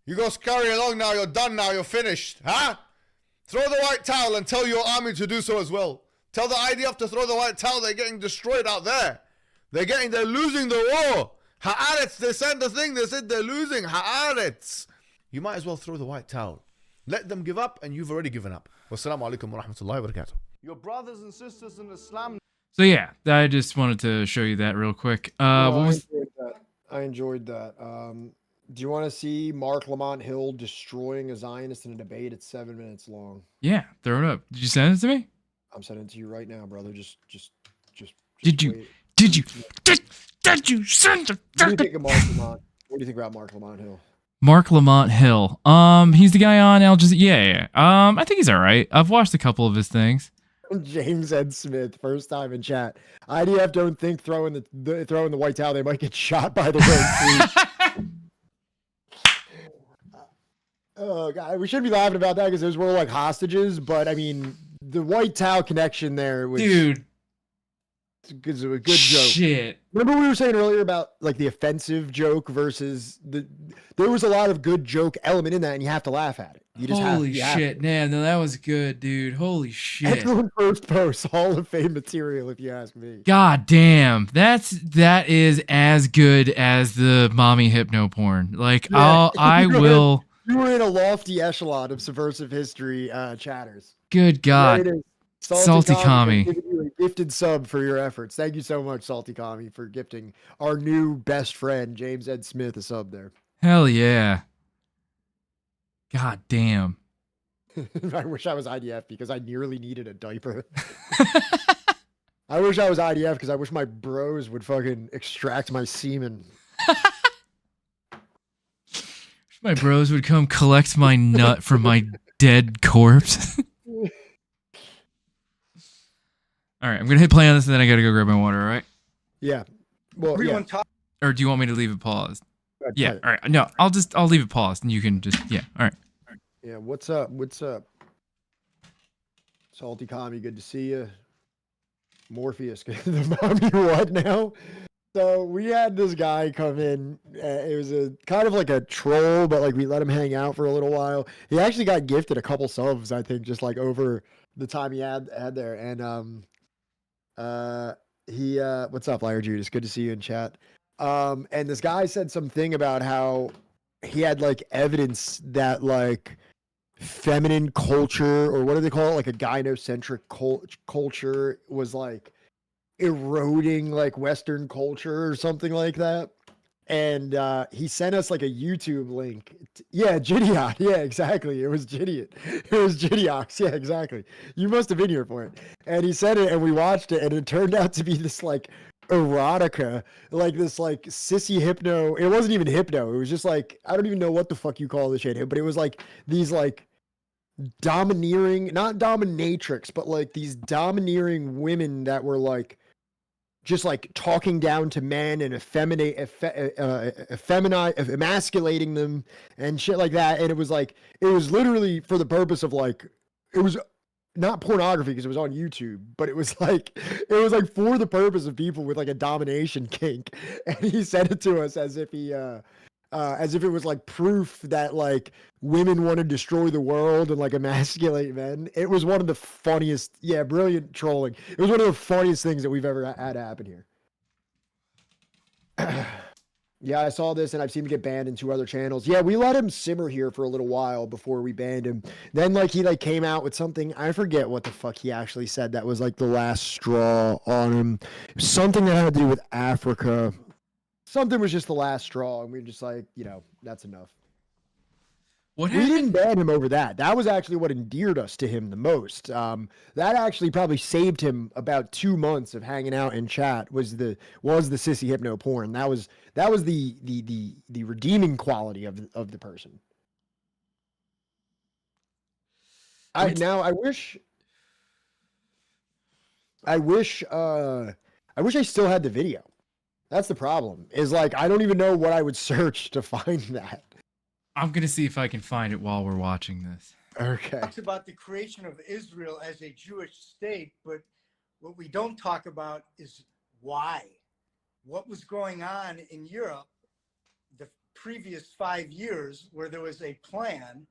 You go scurry along now. You're done now. You're finished. Huh? Throw the white towel and tell your army to do so as well. Tell the IDF to throw the white towel. They're getting destroyed out there. They're losing the war. Haaretz, they sent the thing. They said they're losing. Haaretz. You might as well throw the white towel. Let them give up, and you've already given up. Wassalamu alaikum wa rahmatullahi wa barakatuh. Your brothers and sisters in Islam. So yeah, I just wanted to show you that real quick. I enjoyed that. Do you want to see Mark Lamont Hill destroying a Zionist in a debate? It's 7 minutes long. Yeah, throw it up. Did you send it to me? I'm sending it to you right now, brother. Just Did you? wait. Did you send it? What do you think of Mark Lamont? What do you think about Mark Lamont Hill? Mark Lamont Hill. He's the guy on Al Jazeera. Yeah. I think he's all right. I've watched a couple of his things. James Ed Smith, first time in chat. IDF don't think throwing the white towel, they might get shot by the road. Oh God, we shouldn't be laughing about that because those were like hostages. But I mean, the white towel connection there was. Dude, It's a good joke. Shit. Remember we were saying earlier about like the offensive joke versus the. There was a lot of good joke element in that, and you have to laugh at it. You just Holy have shit, to. man! No, that was good, dude. Holy shit. Excellent first post, Hall of Fame material, if you ask me. God damn, that is as good as the mommy hypno porn. Like I will. You were in a lofty echelon of subversive history chatters. Good God, There it is. Salty Kami. Giving you a gifted sub for your efforts. Thank you so much, Salty Kami, for gifting our new best friend James Ed Smith a sub there. Hell yeah. God damn. I wish I was IDF because I nearly needed a diaper. I wish I was IDF because I wish my bros would fucking extract my semen. My bros would come collect my nut from my dead corpse. All right, I'm gonna hit play on this and then I gotta go grab my water. All right? Yeah. Well, Everyone talk. Or do you want me to leave it paused? Right, Yeah. All right. No, I'll leave it paused and you can just yeah. All right. Yeah. What's up? What's up? Salty Kami, good to see you. Morpheus, the mommy what now? So we had this guy come in. It was a kind of like a troll, but like we let him hang out for a little while. He actually got gifted a couple subs, I think, just like over the time he had there. And what's up, Liar Judas? Good to see you in chat. And this guy said something about how he had like evidence that like feminine culture, or what do they call it, like a gynocentric culture was like eroding like Western culture or something like that. And he sent us like a YouTube link. Yeah, Gideon. Yeah, exactly. It was Gideon. It was Gideox. Yeah, exactly. You must have been here for it. And he said it and we watched it and it turned out to be this like erotica, like this like sissy hypno. It wasn't even hypno. It was just like, I don't even know what the fuck you call this shit, but it was like these like domineering, not dominatrix, but like these domineering women that were like just like talking down to men and emasculating them and shit like that. And it was like, it was literally for the purpose of like, it was not pornography because it was on YouTube, but it was like for the purpose of people with like a domination kink. And he sent it to us as if he, as if it was like proof that like women want to destroy the world and like emasculate men. It was one of the funniest, brilliant trolling. It was one of the funniest things that we've ever had happen here. Yeah, I saw this and I've seen him get banned in 2 other channels. Yeah, we let him simmer here for a little while before we banned him. Then like he like came out with something, I forget what the fuck he actually said that was like the last straw on him. Something that had to do with Africa. Something was just the last straw, and we were just like, that's enough. What we didn't ban him over that. That was actually what endeared us to him the most. That actually probably saved him about 2 months of hanging out in chat. Was the sissy hypno porn. That was the redeeming quality of the person. I wish I still had the video. That's the problem. Is like I don't even know what I would search to find that. I'm gonna see if I can find it while we're watching this. Okay. Talks about the creation of Israel as a Jewish state, but what we don't talk about is why. What was going on in Europe the previous 5 years where there was a plan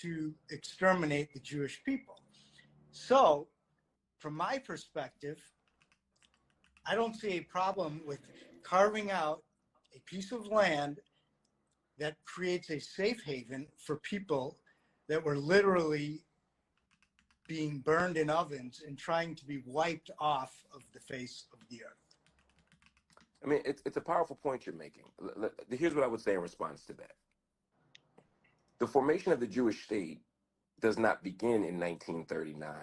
to exterminate the Jewish people. So, from my perspective, I don't see a problem with carving out a piece of land that creates a safe haven for people that were literally being burned in ovens and trying to be wiped off of the face of the earth. I mean, it's a powerful point you're making. Here's what I would say in response to that. The formation of the Jewish state does not begin in 1939,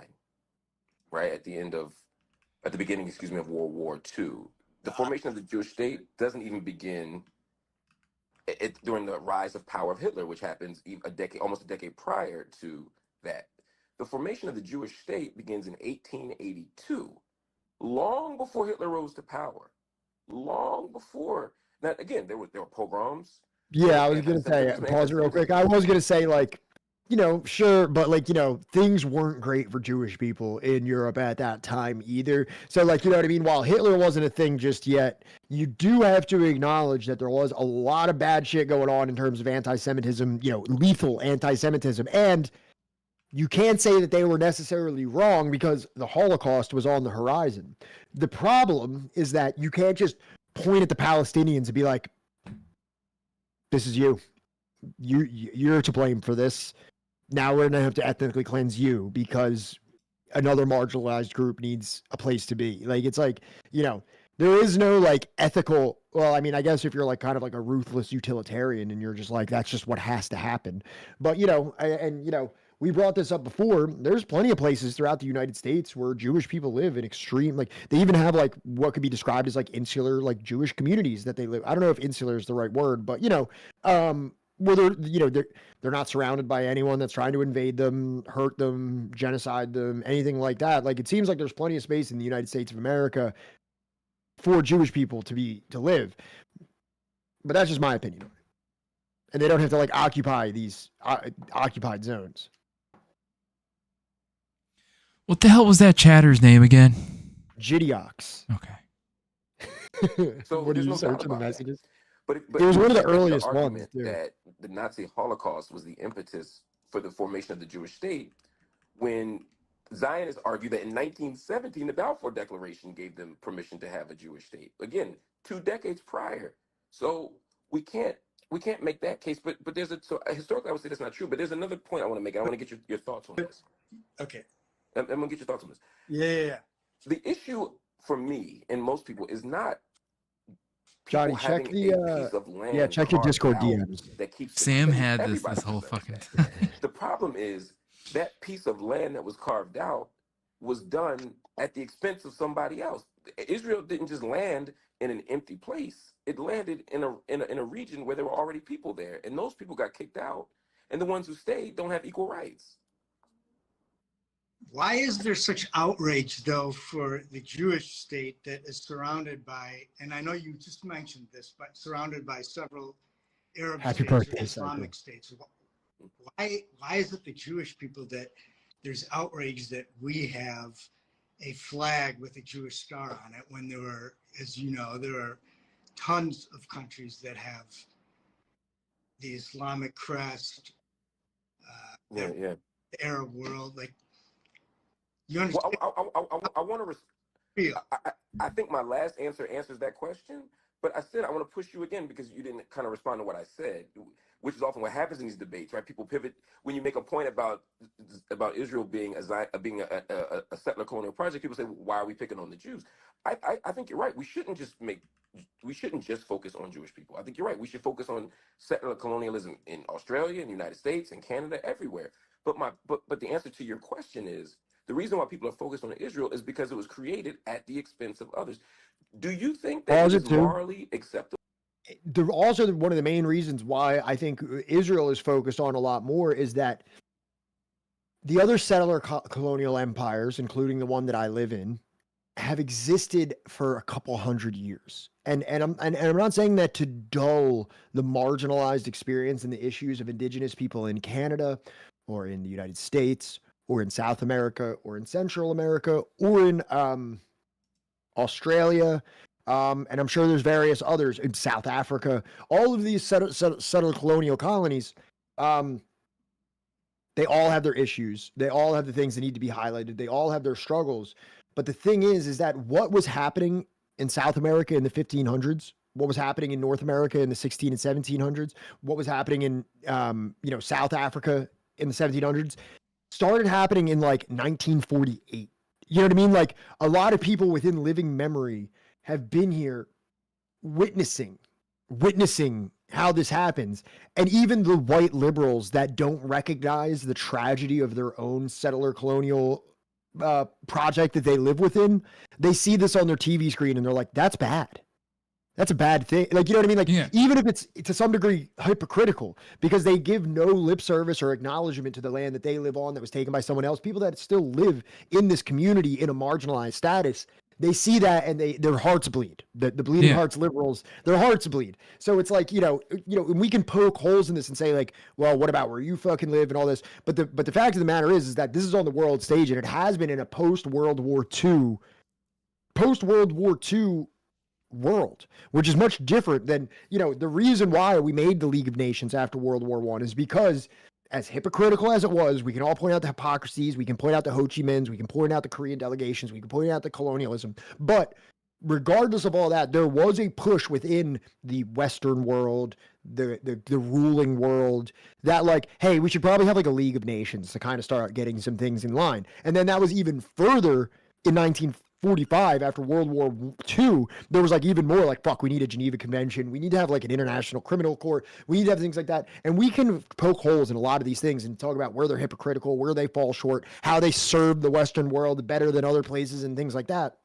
right? At the beginning of World War II. The formation of the Jewish state doesn't even begin during the rise of power of Hitler, which happens almost a decade prior to that. The formation of the Jewish state begins in 1882, long before Hitler rose to power. Long before. Now, again, there were pogroms. Yeah, I was gonna say, pause it real quick. I was gonna say, like, you know, sure, but like, you know, things weren't great for Jewish people in Europe at that time either. So, like, you know what I mean? While Hitler wasn't a thing just yet, you do have to acknowledge that there was a lot of bad shit going on in terms of anti-Semitism, you know, lethal anti-Semitism. And you can't say that they were necessarily wrong because the Holocaust was on the horizon. The problem is that you can't just point at the Palestinians and be like, this is you. You're to blame for this. Now we're gonna have to ethnically cleanse you because another marginalized group needs a place to be. Like, it's like, you know, there is no like ethical, well, I mean, I guess if you're like kind of like a ruthless utilitarian and you're just like, that's just what has to happen. But, you know, and you know, we brought this up before. There's plenty of places throughout the United States where Jewish people live in extreme, like they even have like what could be described as like insular, like Jewish communities that they live. I don't know if insular is the right word, but you know, where they're, you know, they're not surrounded by anyone that's trying to invade them, hurt them, genocide them, anything like that. Like, it seems like there's plenty of space in the United States of America for Jewish people to live. But that's just my opinion. And they don't have to like occupy these occupied zones. What the hell was that chatter's name again? Gidiox. Okay. So What are there's you no doubt searching the about that. messages? But It was you one of the can't make earliest ones, argument too. that the Nazi Holocaust was the impetus for the formation of the Jewish state when Zionists argue that in 1917 the Balfour Declaration gave them permission to have a Jewish state. Again, 2 decades prior. So we can't make that case. But there's historically I would say that's not true. But there's another point I want to make. I want to get your thoughts on this. Okay. I'm gonna get your thoughts on this. Yeah. The issue for me and most people is not Johnny, people check having the a piece of land check your carved Discord out DMs. that keeps them Sam safe. had this Everybody whole understands fucking that. The problem is that piece of land that was carved out was done at the expense of somebody else. Israel didn't just land in an empty place. It landed in a region where there were already people there, and those people got kicked out, and the ones who stayed don't have equal rights. Why is there such outrage, though, for the Jewish state that is surrounded by, and I know you just mentioned this, but surrounded by several Arab Happy states birthday, or Islamic states? Why is it the Jewish people that there's outrage that we have a flag with a Jewish star on it when there are, as you know, there are tons of countries that have the Islamic crest, the Arab world, like, you understand? Well, I want to. I think my last answer answers that question, but I said I want to push you again because you didn't kind of respond to what I said, which is often what happens in these debates, right? People pivot when you make a point about Israel being a settler colonial project. People say, well, "Why are we picking on the Jews?" I think you're right. We shouldn't just focus on Jewish people. I think you're right. We should focus on settler colonialism in Australia, in the United States, in Canada, everywhere. But the answer to your question is, the reason why people are focused on Israel is because it was created at the expense of others. Do you think that it is morally acceptable? Also, one of the main reasons why I think Israel is focused on a lot more is that the other settler colonial empires, including the one that I live in, have existed for a couple hundred years. And I'm not saying that to dull the marginalized experience and the issues of indigenous people in Canada or in the United States or in South America or in Central America or in Australia. And I'm sure there's various others in South Africa. All of these settler colonial colonies, they all have their issues. They all have the things that need to be highlighted. They all have their struggles. But the thing is that what was happening in South America in the 1500s, what was happening in North America in the 16 and 1700s, what was happening in South Africa in the 1700s, started happening in like 1948. You know what I mean? Like, a lot of people within living memory have been here witnessing how this happens. And even the white liberals that don't recognize the tragedy of their own settler colonial project that they live within, they see this on their TV screen and they're like, that's bad. That's a bad thing. Like, you know what I mean? Like, even if it's to some degree hypocritical, because they give no lip service or acknowledgement to the land that they live on that was taken by someone else, people that still live in this community in a marginalized status, they see that and their hearts bleed. The bleeding hearts liberals, their hearts bleed. So it's like, and we can poke holes in this and say like, well, what about where you fucking live and all this? But the fact of the matter is that this is on the world stage, and it has been in a post-World War II world, which is much different than, the reason why we made the League of Nations after World War I is because, as hypocritical as it was, we can all point out the hypocrisies, we can point out the Ho Chi Minhs, we can point out the Korean delegations, we can point out the colonialism, but regardless of all that, there was a push within the Western world, the ruling world, that like, hey, we should probably have like a League of Nations to kind of start getting some things in line. And then that was even further in 1945 after World War II. There was like even more like, fuck, we need a Geneva Convention. We need to have like an international criminal court. We need to have things like that. And we can poke holes in a lot of these things and talk about where they're hypocritical, where they fall short, how they serve the Western world better than other places and things like that.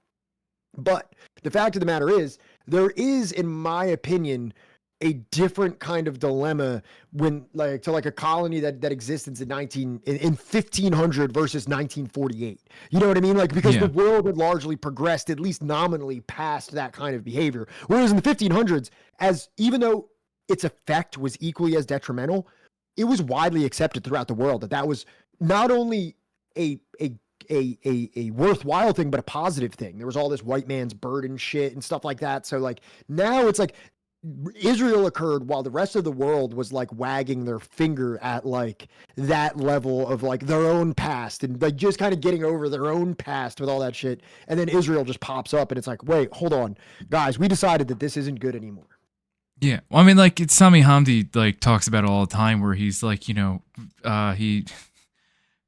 But the fact of the matter is, there is, in my opinion, a different kind of dilemma when like to like a colony that existed in 1500 versus 1948. You know what I mean? Like, because the world had largely progressed, at least nominally, past that kind of behavior. Whereas in the 1500s, even though its effect was equally as detrimental, it was widely accepted throughout the world that was not only a worthwhile thing, but a positive thing. There was all this white man's burden shit and stuff like that. So like now it's like Israel occurred while the rest of the world was like wagging their finger at like that level of like their own past and like just kind of getting over their own past with all that shit. And then Israel just pops up and it's like, wait, hold on, guys, we decided that this isn't good anymore. Yeah. Well, I mean, like it's Sami Hamdi like talks about it all the time where he's like, he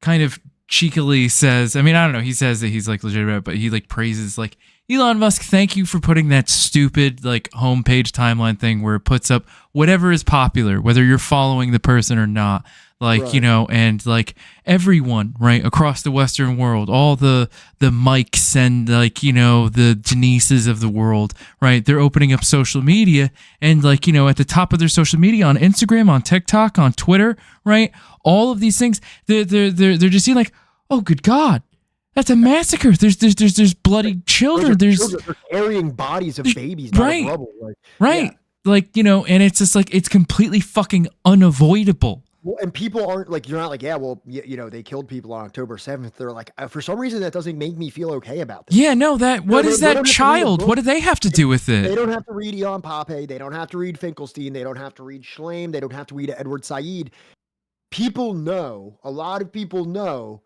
kind of cheekily says, I mean, I don't know, he says that he's like legitimate, but he like praises like Elon Musk, thank you for putting that stupid like homepage timeline thing where it puts up whatever is popular, whether you're following the person or not. Like, right. And like everyone, right, across the Western world, all the Mikes and like, the Denises of the world, right, they're opening up social media and like, at the top of their social media on Instagram, on TikTok, on Twitter, right, all of these things, they're just seeing like, oh, good God. That's a massacre. There's bloody children. They're carrying bodies of babies, right? Rubble. Like, right. Yeah. Like, and it's just like, it's completely fucking unavoidable. Well, and people aren't like, you're not like, yeah, well, they killed people on October 7th. They're like, for some reason, that doesn't make me feel okay about this. Yeah, no, what is that child? What do they have to do with it? They don't have to read Ilan Pape. They don't have to read Finkelstein. They don't have to read Schleim. They don't have to read Edward Said. People know, a lot of people know,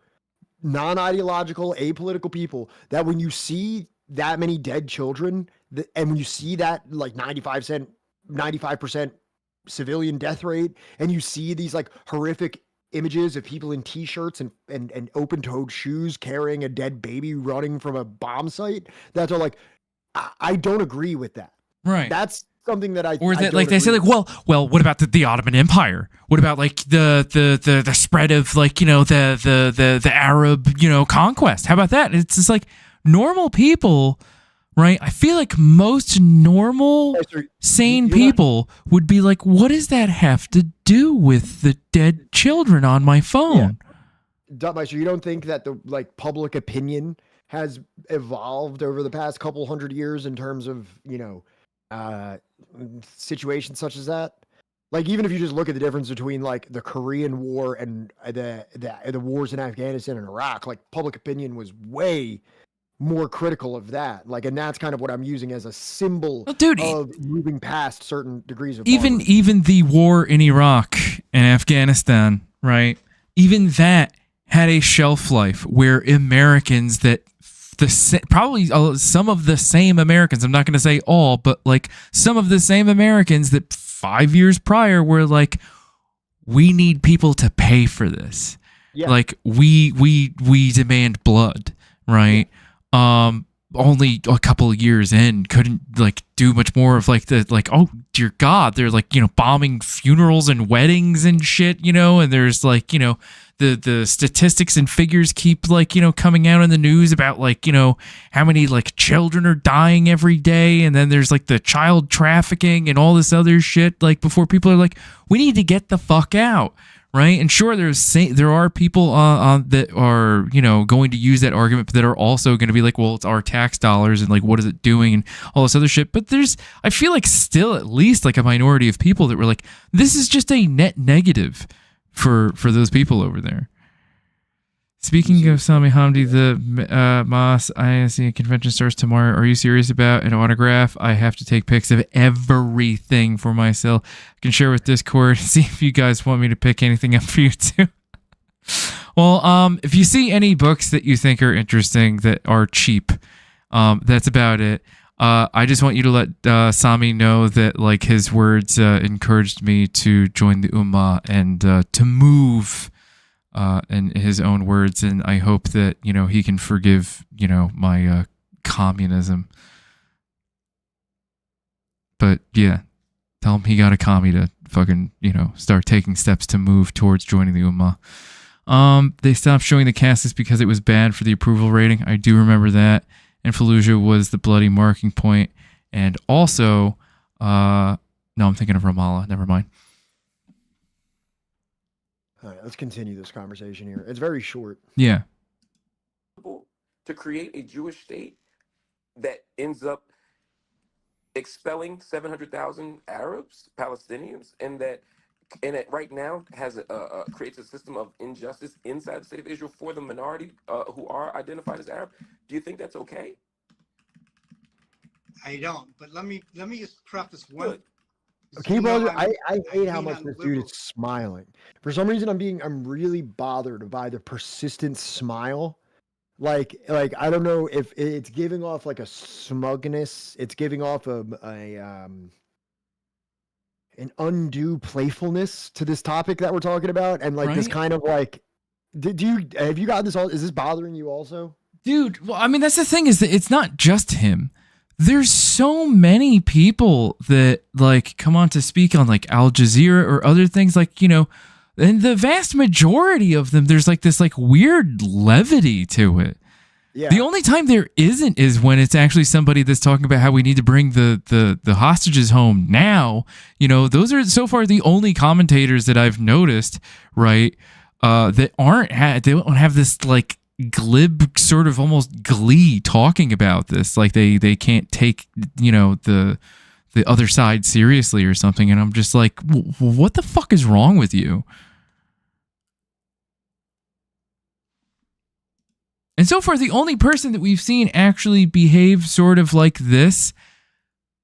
non-ideological, apolitical people, that when you see that many dead children and when you see that like 95% civilian death rate, and you see these like horrific images of people in t-shirts and open-toed shoes carrying a dead baby running from a bomb site, that are like, I don't agree with that. Right. That's something that or that like they say like, well, what about the Ottoman Empire? What about like the spread of like the Arab conquest? How about that? It's just like normal people, right? I feel like most normal sane people would be like, what does that have to do with the dead children on my phone? Duttmeister, you don't think that the like public opinion has evolved over the past couple hundred years in terms of situations such as that? Like, even if you just look at the difference between like the Korean War and the wars in Afghanistan and Iraq, like public opinion was way more critical of that. Like, and that's kind of what I'm using as a symbol of moving past certain degrees of even the war in Iraq and Afghanistan, right? Even that had a shelf life where Americans that probably some of the same Americans, I'm not going to say all, but like some of the same Americans that 5 years prior were like, we need people to pay for this. Yeah. Like we demand blood, right? Yeah. Only a couple of years in couldn't like do much more of like the like, oh dear God, they're like, bombing funerals and weddings and shit, and there's like, the statistics and figures keep like, coming out in the news about like, how many like children are dying every day. And then there's like the child trafficking and all this other shit, like before people are like, we need to get the fuck out. right? And sure, there are people that are, going to use that argument, but that are also going to be like, well, it's our tax dollars and like, what is it doing and all this other shit. But I feel like still at least like a minority of people that were like, this is just a net negative for those people over there. Speaking of Sami Hamdi, the Moss INC convention starts tomorrow. Are you serious about an autograph? I have to take pics of everything for myself. I can share with Discord. See if you guys want me to pick anything up for you too. Well, if you see any books that you think are interesting that are cheap, that's about it. I just want you to let Sami know that like his words encouraged me to join the Ummah and to move. In his own words, and I hope that he can forgive my communism. But yeah, tell him he got a commie to fucking start taking steps to move towards joining the Ummah. They stopped showing the caskets because it was bad for the approval rating. I do remember that. And Fallujah was the bloody marking point, and also, no, I'm thinking of Ramallah. Never mind. All right, let's continue this conversation here. It's very short. Yeah. To create a Jewish state that ends up expelling 700,000 Arabs, Palestinians, and that right now has creates a system of injustice inside the state of Israel for the minority who are identified as Arab. Do you think that's okay? I don't. But let me just preface one. Good. Okay, brother, I hate how much this dude is smiling. For some reason, I'm really bothered by the persistent smile. Like I don't know if it's giving off like a smugness. It's giving off an undue playfulness to this topic that we're talking about, and like this kind of like, have you got this all? Is this bothering you also, dude? Well, I mean, that's the thing is that it's not just him. There's so many people that like come on to speak on like Al Jazeera or other things, like, and the vast majority of them, there's like this like weird levity to it. Yeah. The only time there isn't is when it's actually somebody that's talking about how we need to bring the hostages home now. Those are so far the only commentators that I've noticed, right? That they don't have this like glib sort of almost glee talking about this, like they can't take the other side seriously or something, and I'm just like, what the fuck is wrong with you? And so far the only person that we've seen actually behave sort of like this,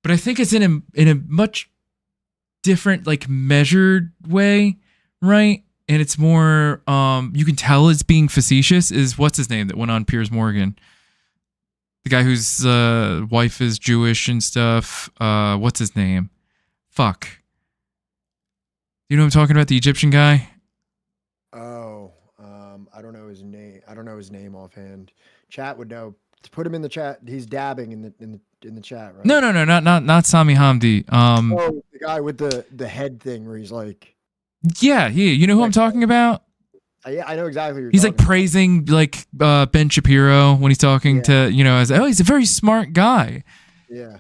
but I think it's in a much different like measured way, right? And it's more, you can tell it's being facetious, is what's his name that went on Piers Morgan? The guy whose wife is Jewish and stuff. What's his name? Fuck. You know what I'm talking about? The Egyptian guy? Oh, I don't know his name. I don't know his name offhand. Chat would know. To put him in the chat. He's dabbing in the chat, right? No, not Sami Hamdi. Oh, the guy with the head thing where he's like, yeah, you know who I'm talking about? Yeah, I know exactly. He's like praising like Ben Shapiro when he's talking to as he's a very smart guy. Yeah,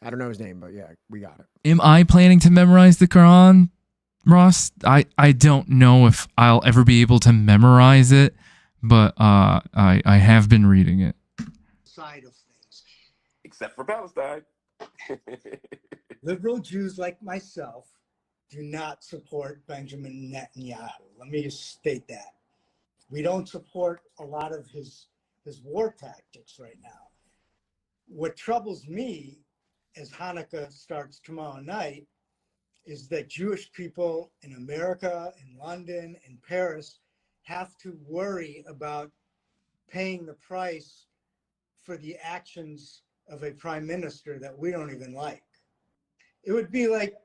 I don't know his name, but yeah, we got it. Am I planning to memorize the Quran, Ross? I don't know if I'll ever be able to memorize it, but I have been reading it. Side of things, except for Palestine. Liberal Jews like myself do not support Benjamin Netanyahu. Let me just state that. We don't support a lot of his war tactics right now. What troubles me as Hanukkah starts tomorrow night is that Jewish people in America, in London, in Paris have to worry about paying the price for the actions of a prime minister that we don't even like. It would be like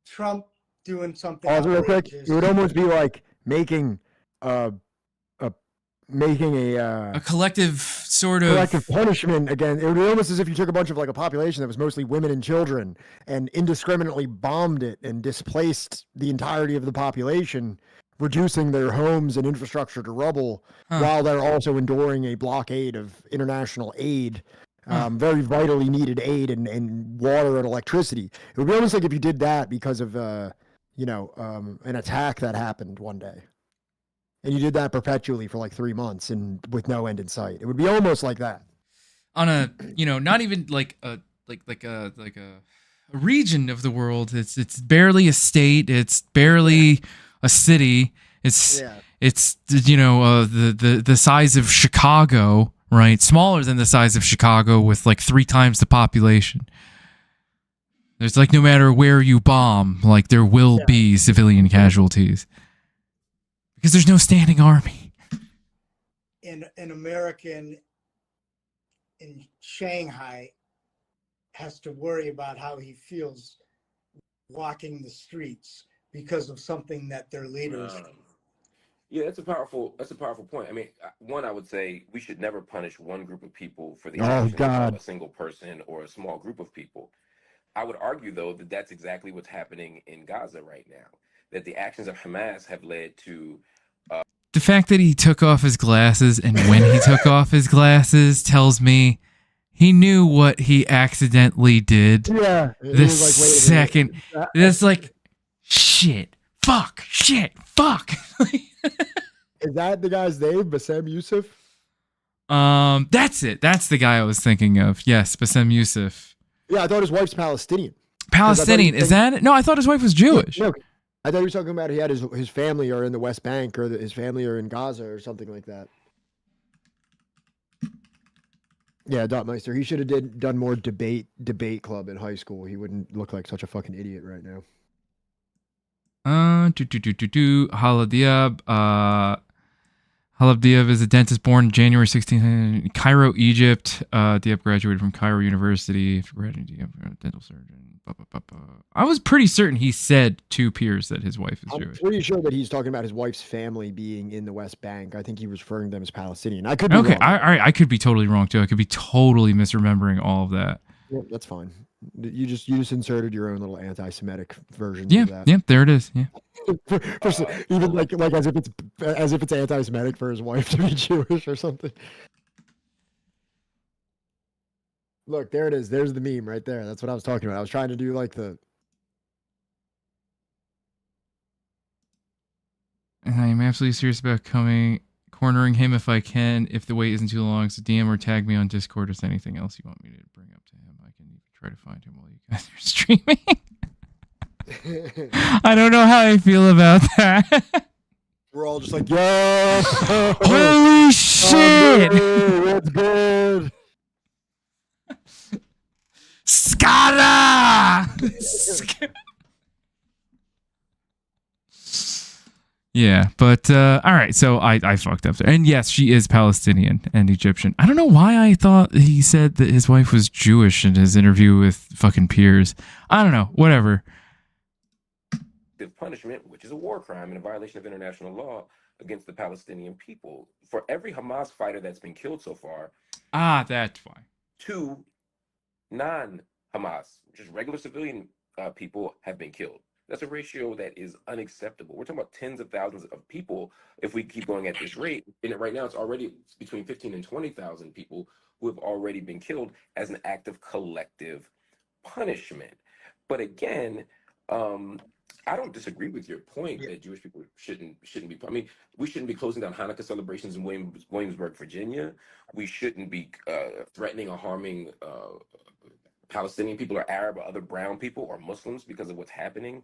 Trump doing something. Real quick, it would almost be like making a collective sort of collective punishment again. It would be almost as if you took a bunch of like a population that was mostly women and children and indiscriminately bombed it and displaced the entirety of the population, reducing their homes and infrastructure to rubble, while they're also enduring a blockade of international aid. Very vitally needed aid and water and electricity. It would be almost like if you did that because of an attack that happened one day, and you did that perpetually for like 3 months and with no end in sight. It would be almost like that. On a, not even like a region of the world. It's barely a state. It's barely a city. It's the size of Chicago, right? Smaller than the size of Chicago with like 3 times the population. There's like no matter where you bomb, like there will be civilian casualties because there's no standing army. An American in Shanghai has to worry about how he feels walking the streets because of something that their leaders. Yeah, that's a powerful point. I mean, one, I would say we should never punish one group of people for the Oh, actions God. of a single person or a small group of people. I would argue, though, that that's exactly what's happening in Gaza right now. That the actions of Hamas have led to. The fact that he took off his glasses and when he took off his glasses tells me he knew what he accidentally did. Yeah. The second. It's like, shit, fuck. Is that the guy's name, Bassem Youssef? That's it. That's the guy I was thinking of. Yes, Bassem Youssef. Yeah, I thought his wife's Palestinian. Palestinian, is that it? No, I thought his wife was Jewish. No, I thought he was talking about he had his family are in the West Bank or his family are in Gaza or something like that. Yeah, Dotmeister. He should have done more debate club in high school. He wouldn't look like such a fucking idiot right now. Hala Diab. Halab Diab is a dentist born January 16th in Cairo, Egypt. Diab graduated from Cairo University. Diab, dental surgeon. I was pretty certain he said to peers that his wife is Jewish. I'm pretty sure that he's talking about his wife's family being in the West Bank. I think he was referring to them as Palestinian. I could be wrong. I could be totally wrong too. I could be totally misremembering all of that. Yeah, that's fine. You just inserted your own little anti-Semitic version of that. Yeah, there it is. Yeah. Even like as if it's anti-Semitic for his wife to be Jewish or something. Look, there it is. There's the meme right there. That's what I was talking about. I was trying to do like the. And I am absolutely serious about cornering him if I can. If the wait isn't too long, so DM or tag me on Discord. Is anything else you want me to bring up to him? I can even try to find him while you guys are streaming. I don't know how I feel about that. We're all just like, yo, holy shit! What's good? Scala! Yeah, but all right, so I fucked up there. And yes, she is Palestinian and Egyptian. I don't know why I thought he said that his wife was Jewish in his interview with fucking peers. I don't know, whatever. The punishment, which is a war crime and a violation of international law against the Palestinian people. For every Hamas fighter that's been killed so far. That's why. 2 non-Hamas, just regular civilian people have been killed. That's a ratio that is unacceptable. We're talking about tens of thousands of people if we keep going at this rate. And right now, it's already between 15 and 20,000 people who have already been killed as an act of collective punishment. But again, I don't disagree with your point that Jewish people shouldn't be. I mean, we shouldn't be closing down Hanukkah celebrations in Williamsburg, Virginia. We shouldn't be threatening or harming Palestinian people or Arab or other brown people or Muslims because of what's happening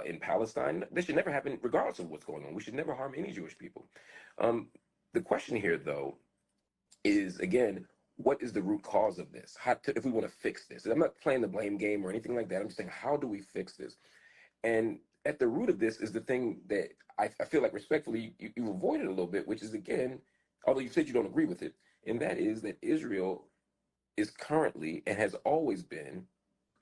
in Palestine. This should never happen regardless of what's going on. We should never harm any Jewish people. The question here, though, is, again, what is the root cause of this? If we want to fix this. And I'm not playing the blame game or anything like that. I'm just saying, how do we fix this? And at the root of this is the thing that I feel like respectfully you avoided a little bit, which is, again, although you said you don't agree with it, and that is that Israel is currently and has always been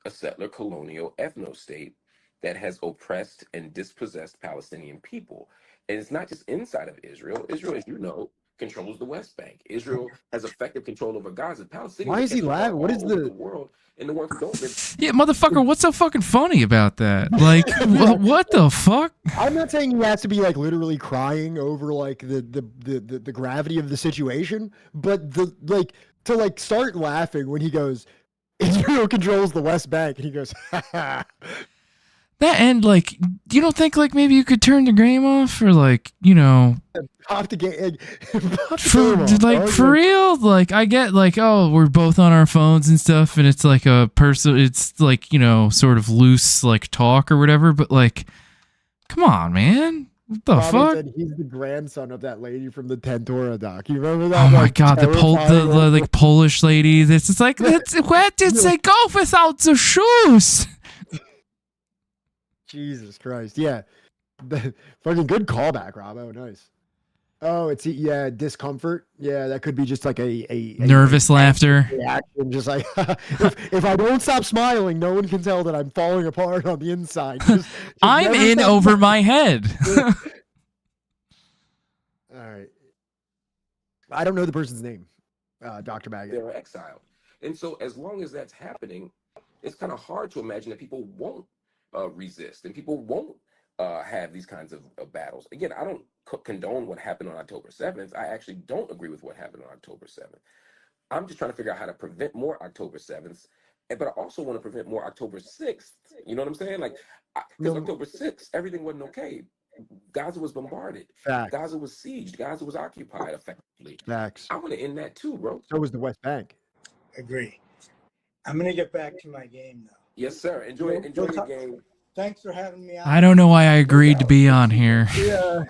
a settler colonial ethno-state that has oppressed and dispossessed Palestinian people. And it's not just inside of Israel. Israel, as you know, controls the West Bank. Israel has effective control over Gaza. Palestinians. Why is he laughing? What is the world and the ones who don't live? Yeah, motherfucker, what's so fucking funny about that? Like, what the fuck? I'm not saying he has to be like literally crying over like the gravity of the situation, but to start laughing when he goes, Israel controls the West Bank, and he goes, ha ha. That and like, you don't think like maybe you could turn the game off or like, Pop the game. For real? Like I get like, oh, we're both on our phones and stuff, and it's like a person. It's like sort of loose like talk or whatever. But like, come on, man. What the fuck? Said he's the grandson of that lady from the Tentora doc. You remember that? Oh my god, the like Polish lady. This is like, where did they go without the shoes? Jesus Christ. Yeah. Fucking good callback, Robbo. Nice. Oh, it's discomfort. Yeah, that could be just like a nervous laughter reaction. Just like if I don't stop smiling, no one can tell that I'm falling apart on the inside. I'm in over my head. All right. I don't know the person's name. Dr. Baggett. They're exiled. And so as long as that's happening, it's kind of hard to imagine that people won't resist and people won't have these kinds of battles. Again, I don't condone what happened on October 7th. I actually don't agree with what happened on October 7th. I'm just trying to figure out how to prevent more October 7th, but I also want to prevent more October 6th. You know what I'm saying? Like, because October 6th, everything wasn't okay. Gaza was bombarded. Facts. Gaza was sieged. Gaza was occupied effectively. Facts. I want to end that too, bro. So was the West Bank. Agree. I'm going to get back to my game now. Yes, sir. Enjoy your game. Thanks for having me on. I don't know why I agreed to be on here. Yeah.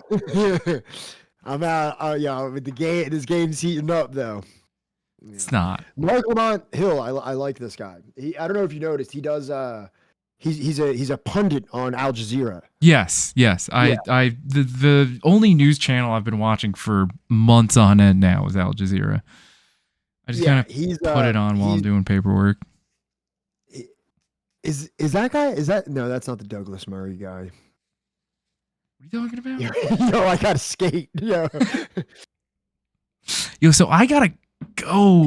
I'm out. With the game, this game's heating up though. Yeah. It's not. Mark Lamont Hill. I like this guy. I don't know if you noticed. He does. He's a pundit on Al Jazeera. Yes. The only news channel I've been watching for months on end now is Al Jazeera. I just kind of put it on while I'm doing paperwork. Is that guy? No? That's not the Douglas Murray guy. What are you talking about? Yo, I gotta skate. Yo, so I gotta go.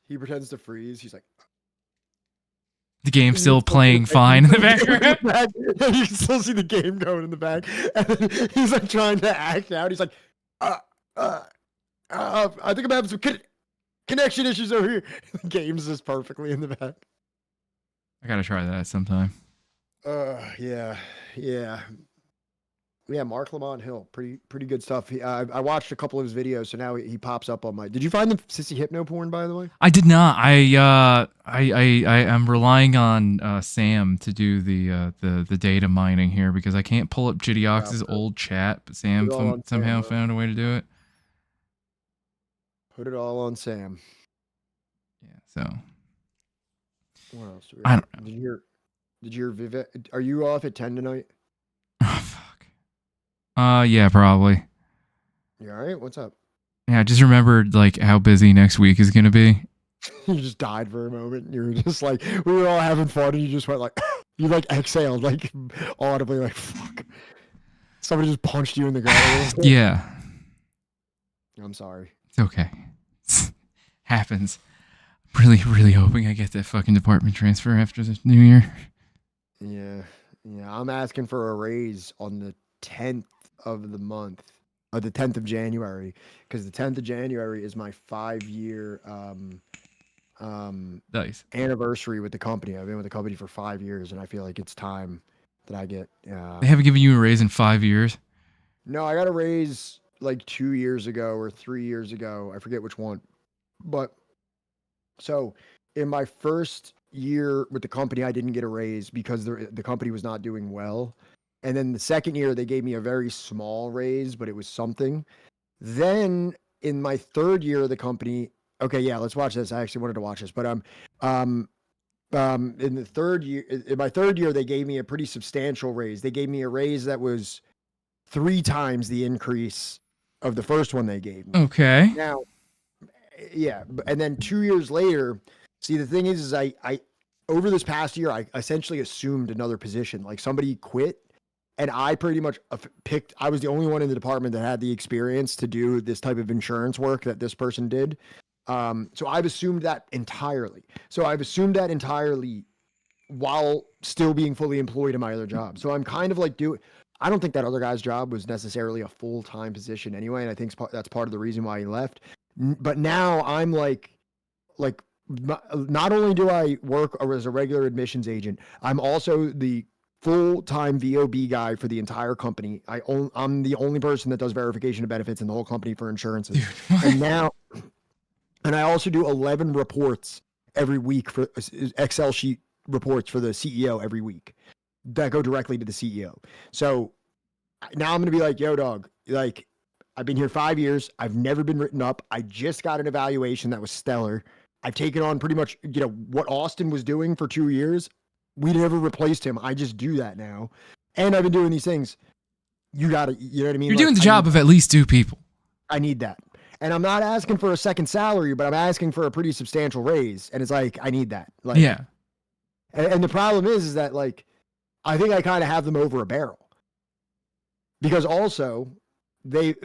He pretends to freeze. He's like, the game's still playing fine in the background. You can still see the game going in the back. And then he's like trying to act out. He's like, I think I'm having some connection issues over here. The game's just perfectly in the back. I gotta try that sometime. Yeah. Mark Lamont Hill, pretty good stuff. I watched a couple of his videos, so now he pops up on my. Did you find the sissy hypno porn, by the way? I did not. I'm relying on Sam to do the data mining here because I can't pull up Jidiox's old chat, but Sam somehow found a way to do it. Put it all on Sam. Yeah. So. What else do we I don't know. Did you hear Vivek? Are you off at 10 tonight? Oh, fuck. Yeah, probably. You all right? What's up? Yeah, I just remembered like how busy next week is gonna be. You just died for a moment. You were just like, we were all having fun, and you just went like, you like exhaled like audibly, like fuck. Somebody just punched you in the ground. Yeah. I'm sorry. It's okay. It happens. Really, really hoping I get that fucking department transfer after the new year. Yeah. I'm asking for a raise on the 10th of the month, or the 10th of January, because the 10th of January is my 5-year nice anniversary with the company. I've been with the company for 5 years, and I feel like it's time that I get. They haven't given you a raise in 5 years? No, I got a raise like 2 years ago or 3 years ago. I forget which one, but. So in my first year with the company, I didn't get a raise because the company was not doing well. And then the second year, they gave me a very small raise, but it was something. Then in my third year of the company, okay, yeah, let's watch this. I actually wanted to watch this, but in my third year, they gave me a pretty substantial raise. They gave me a raise that was 3 times the increase of the first one they gave me. Okay. Now. Yeah, and then 2 years later, see the thing is I over this past year I essentially assumed another position. Like somebody quit, and I pretty much picked. I was the only one in the department that had the experience to do this type of insurance work that this person did. So I've assumed that entirely. While still being fully employed in my other job. So I'm kind of like I don't think that other guy's job was necessarily a full-time position anyway, and I think that's part of the reason why he left. But now I'm like, not only do I work as a regular admissions agent, I'm also the full-time VOB guy for the entire company. I'm the only person that does verification of benefits in the whole company for insurances. And now, and I also do 11 reports every week for Excel sheet reports for the CEO every week that go directly to the CEO. So now I'm going to be like, yo, dog, like, I've been here 5 years. I've never been written up. I just got an evaluation that was stellar. I've taken on pretty much, what Austin was doing for 2 years. We never replaced him. I just do that now. And I've been doing these things. You got to, you know what I mean? You're doing the job of at least 2 people. I need that. And I'm not asking for a second salary, but I'm asking for a pretty substantial raise. And it's like, I need that. Like, yeah. And the problem is that, like, I think I kind of have them over a barrel. Because also,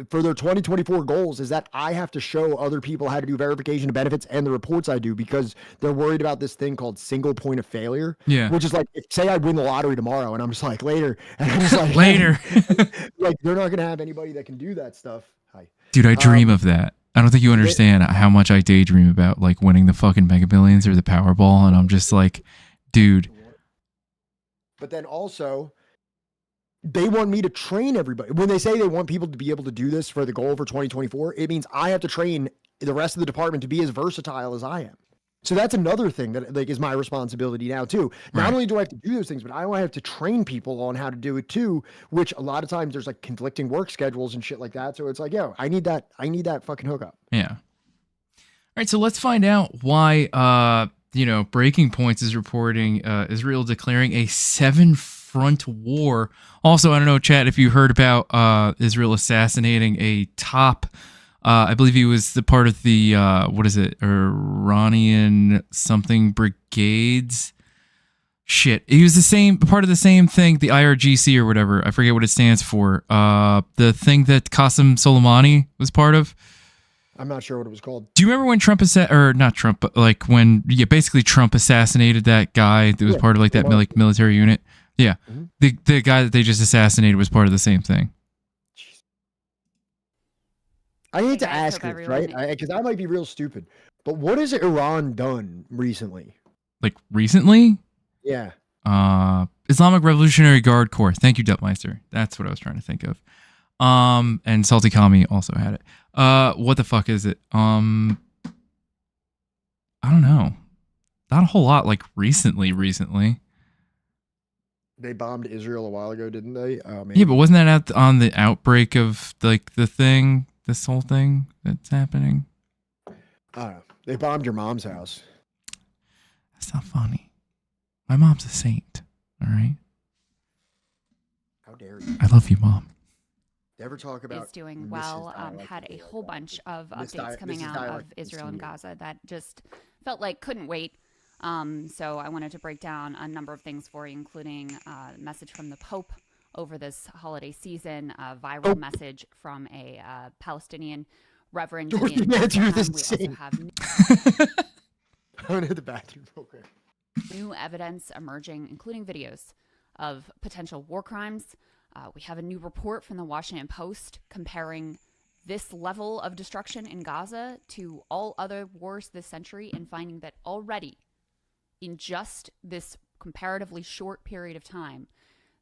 for their 2024 goals is that I have to show other people how to do verification of benefits and the reports I do, because they're worried about this thing called single point of failure. Yeah. Which is like, say I win the lottery tomorrow and I'm just like, later. And I'm just like, later. Like, they're not going to have anybody that can do that stuff. Hi. Dude, I dream of that. I don't think you understand how much I daydream about, like, winning the fucking Mega Millions or the Powerball. And I'm just like, dude. But then also, they want me to train everybody. When they say they want people to be able to do this for the goal for 2024, it means I have to train the rest of the department to be as versatile as I am. So that's another thing that, like, is my responsibility now too. Not only do I have to do those things, but I have to train people on how to do it too, which a lot of times there's like conflicting work schedules and shit like that. So it's like, yo, I need that fucking hookup. Yeah. All right. So let's find out why, Breaking Points is reporting Israel declaring a 7-front war. Also, I don't know, chat, if you heard about Israel assassinating a top, I believe he was the part of the, Iranian something brigades. Shit. He was part of the same thing, the IRGC or whatever. I forget what it stands for. The thing that Qasem Soleimani was part of. I'm not sure what it was called. Do you remember when Trump not Trump, but like when basically Trump assassinated that guy that was part of like that military unit? Yeah. Mm-hmm. The guy that they just assassinated was part of the same thing. I need to ask this, right? Because I might be real stupid. But what has Iran done recently? Like recently? Yeah. Islamic Revolutionary Guard Corps. Thank you, Dutmeister. That's what I was trying to think of. And Salty Kami also had it. What the fuck is it? I don't know. Not a whole lot, like recently. They bombed Israel a while ago, didn't they? Yeah, but wasn't that on the outbreak of like this whole thing that's happening? I don't know. They bombed your mom's house. That's not funny. My mom's a saint. All right. How dare you? I love you, Mom. Never talk about is doing well. Had a whole bunch of updates coming out of Israel and Gaza that just felt like couldn't wait. So I wanted to break down a number of things for you, including a message from the Pope over this holiday season, a viral message from a Palestinian reverend. George, in Bethlehem. We also have I'm gonna hit the bathroom real quick. New evidence emerging, including videos of potential war crimes. We have a new report from the Washington Post comparing this level of destruction in Gaza to all other wars this century, and finding that already in just this comparatively short period of time,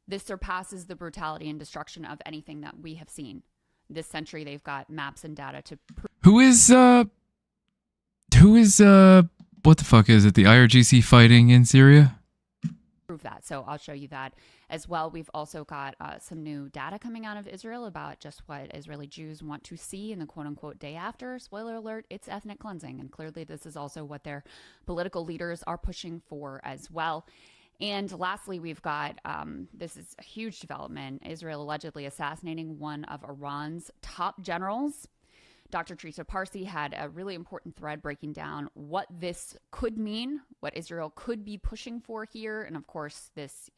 this surpasses the brutality and destruction of anything that we have seen this century. They've got maps and data to prove. Who is what the fuck is it? The IRGC fighting in Syria? Prove that. So I'll show you that as well. We've also got some new data coming out of Israel about just what Israeli Jews want to see in the quote-unquote day after. Spoiler alert, it's ethnic cleansing. And clearly this is also what their political leaders are pushing for as well. And lastly, we've got, this is a huge development, Israel allegedly assassinating one of Iran's top generals. Dr. Teresa Parsi had a really important thread breaking down what this could mean, what Israel could be pushing for here, and of course this,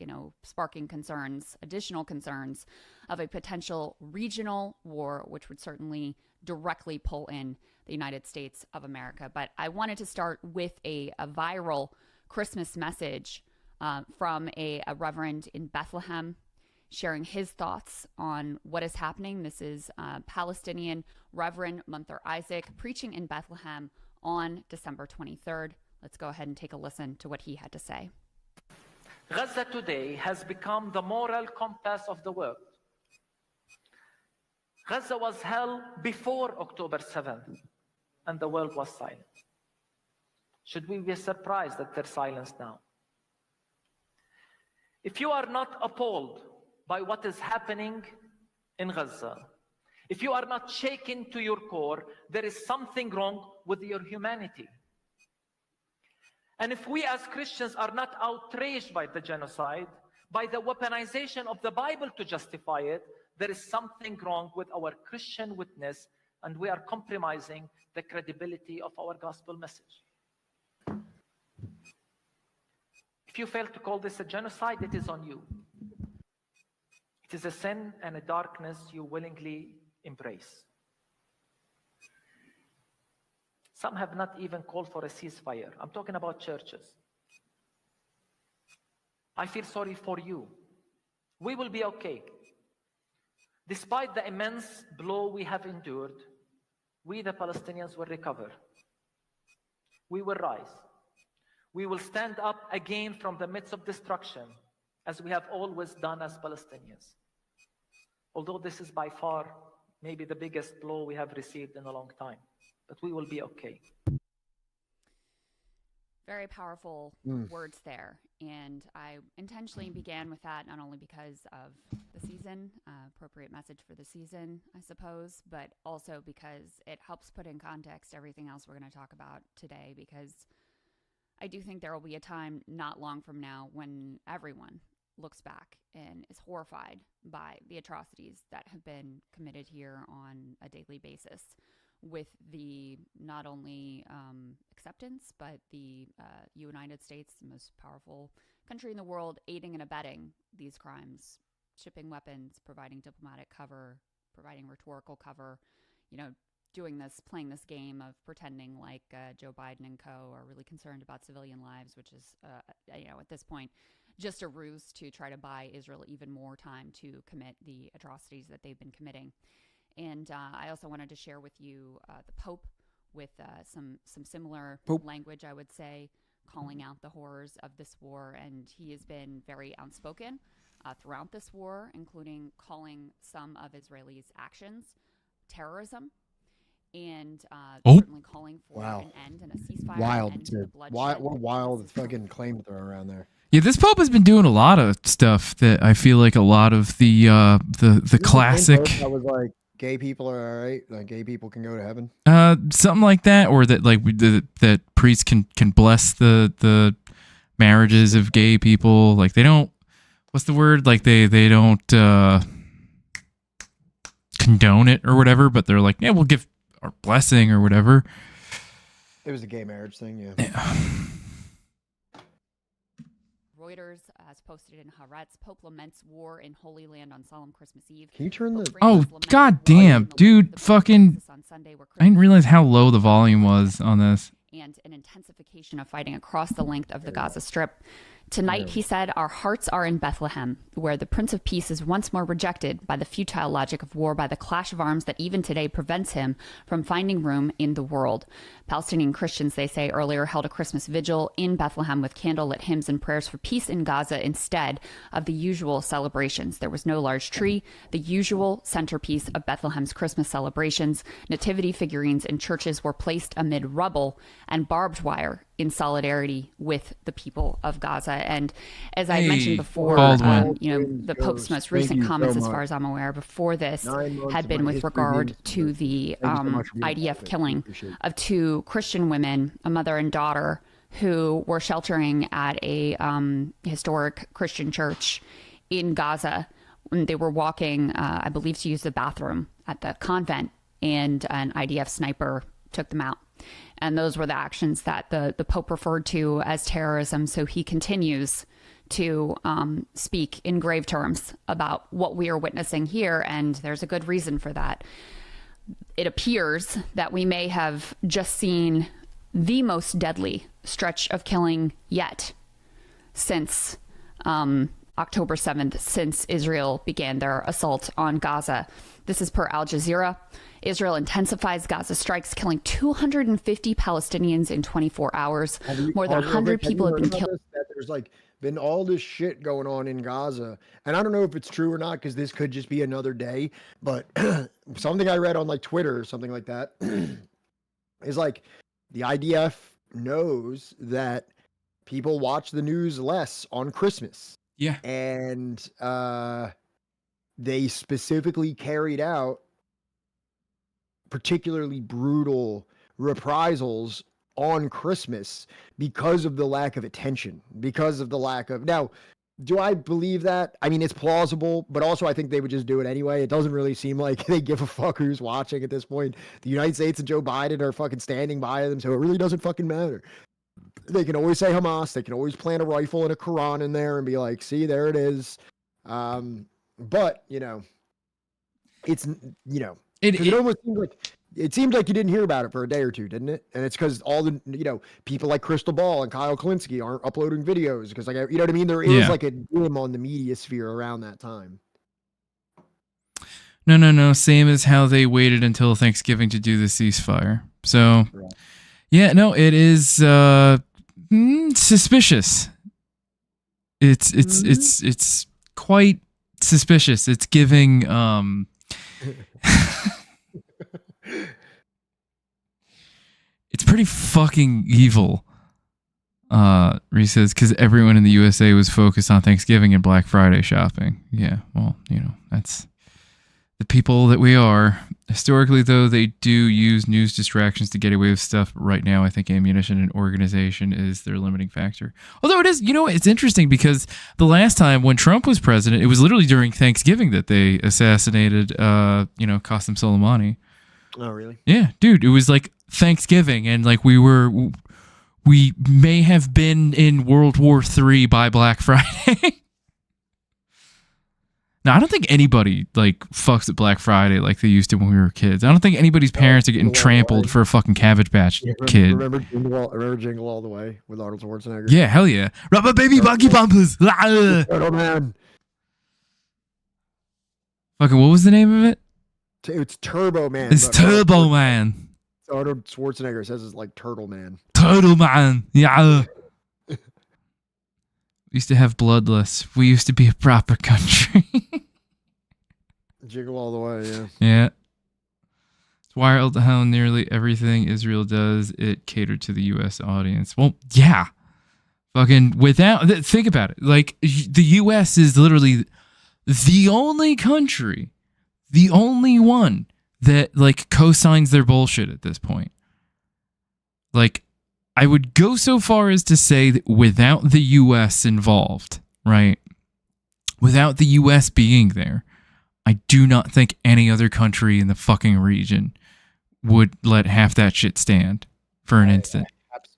sparking concerns, additional concerns of a potential regional war, which would certainly directly pull in the United States of America. But I wanted to start with a viral Christmas message from a reverend in Bethlehem, sharing his thoughts on what is happening. This is Palestinian Reverend Munther Isaac preaching in Bethlehem on December 23rd. Let's go ahead and take a listen to what he had to say. Gaza today has become the moral compass of the world. Gaza was hell before October 7th, and the world was silent. Should we be surprised that there's silence now? If you are not appalled by what is happening in Gaza, if you are not shaken to your core, there is something wrong with your humanity. And if we as Christians are not outraged by the genocide, by the weaponization of the Bible to justify it, there is something wrong with our Christian witness, and we are compromising the credibility of our gospel message. If you fail to call this a genocide, it is on you. It is a sin and a darkness you willingly embrace. Some have not even called for a ceasefire. I'm talking about churches. I feel sorry for you. We will be okay. Despite the immense blow we have endured, we, the Palestinians, will recover. We will rise. We will stand up again from the midst of destruction, as we have always done as Palestinians. Although this is by far maybe the biggest blow we have received in a long time, but we will be okay. Very powerful words there. And I intentionally began with that, not only because of the season, appropriate message for the season, I suppose, but also because it helps put in context everything else we're going to talk about today, because I do think there will be a time not long from now when everyone looks back and is horrified by the atrocities that have been committed here on a daily basis, with the not only acceptance, but the United States, the most powerful country in the world, aiding and abetting these crimes, shipping weapons, providing diplomatic cover, providing rhetorical cover, doing this, playing this game of pretending like Joe Biden and co. are really concerned about civilian lives, which is, at this point, just a ruse to try to buy Israel even more time to commit the atrocities that they've been committing. And I also wanted to share with you the Pope with some similar language, I would say, calling out the horrors of this war. And he has been very outspoken throughout this war, including calling some of Israelis' actions terrorism, and certainly calling for an end and a ceasefire. Wild, and an end to the bloodshed. what wild fucking claim to throw around there. Yeah, this Pope has been doing a lot of stuff that I feel like a lot of the classic. That was like, gay people are all right. Like, gay people can go to heaven. Something like that, or that that priests can bless the marriages of gay people. Like, they don't. What's the word? Like, they don't condone it or whatever, but they're like, yeah, we'll give our blessing or whatever. It was a gay marriage thing, yeah. Reuters has posted in Haaretz, Pope laments war in Holy Land on solemn Christmas Eve. Can you turn the... Oh, goddamn, dude, fucking... I didn't realize how low the volume was on this. And an intensification of fighting across the length of the Gaza Strip. Tonight, he said, our hearts are in Bethlehem, where the Prince of Peace is once more rejected by the futile logic of war, by the clash of arms that even today prevents him from finding room in the world. Palestinian Christians, they say, earlier held a Christmas vigil in Bethlehem with candlelit hymns and prayers for peace in Gaza instead of the usual celebrations. There was no large tree, the usual centerpiece of Bethlehem's Christmas celebrations. Nativity figurines in churches were placed amid rubble and barbed wire in solidarity with the people of Gaza. And as I mentioned before, the Pope's most recent comments, as far as I'm aware, before this, had been with regard to the IDF killing of two Christian women, a mother and daughter, who were sheltering at a historic Christian church in Gaza. They were walking, I believe, to use the bathroom at the convent, and an IDF sniper took them out. And those were the actions that the Pope referred to as terrorism. So he continues to speak in grave terms about what we are witnessing here. And there's a good reason for that. It appears that we may have just seen the most deadly stretch of killing yet since October 7th, since Israel began their assault on Gaza. This is per Al Jazeera. Israel intensifies Gaza strikes, killing 250 Palestinians in 24 hours. More than 100 people have been killed. There's like been all this shit going on in Gaza. And I don't know if it's true or not, because this could just be another day. But something I read on like Twitter or something like that is like the IDF knows that people watch the news less on Christmas. Yeah. And they specifically carried out particularly brutal reprisals on Christmas because of the lack of attention, because of the lack of. Now, do I believe that? I mean, it's plausible, but also I think they would just do it anyway. It doesn't really seem like they give a fuck who's watching at this point. The United States and Joe Biden are fucking standing by them, so it really doesn't fucking matter. They can always say Hamas. They can always plant a rifle and a Quran in there and be like, see, there it is. But, you know, it's, you know, it almost seems like, it seems like you didn't hear about it for a day or two, didn't it? And it's because all the, you know, people like Crystal Ball and Kyle Kalinske aren't uploading videos because, like, you know what I mean? There is like a dim on the media sphere around that time. No. Same as how they waited until Thanksgiving to do the ceasefire. So, yeah, no, it is suspicious. It's quite suspicious. It's giving it's pretty fucking evil. Reese says, because everyone in the USA was focused on Thanksgiving and Black Friday shopping. Yeah, well, you know, that's the people that we are. Historically, though, they do use news distractions to get away with stuff. Right now, I think ammunition and organization is their limiting factor. Although it is, you know, it's interesting because the last time when Trump was president, it was literally during Thanksgiving that they assassinated, you know, Qasem Soleimani. Oh, really? Yeah, dude, it was like Thanksgiving, and like we may have been in World War III by Black Friday. Now, I don't think anybody like fucks at Black Friday like they used to when we were kids. I don't think anybody's parents are getting trampled for a fucking Cabbage Patch Kid. Remember Jingle All the Way with Arnold Schwarzenegger? Yeah, hell yeah. Rubber baby buggy bumpers. Oh, man. Fucking, what was the name of it? It's Turbo Man. It's Turbo Man. Arnold Schwarzenegger says it's like Turtle Man. Turtle Man. Yeah. We used to have bloodless. We used to be a proper country. Jingle all the way, yeah. Yeah. It's wild how nearly everything Israel does, it catered to the U.S. audience. Well, yeah. Fucking without... Think about it. Like, the U.S. is literally the only country, the only one that, like, co-signs their bullshit at this point. Like, I would go so far as to say that without the U.S. involved, right? Without the U.S. being there, I do not think any other country in the fucking region would let half that shit stand for an instant.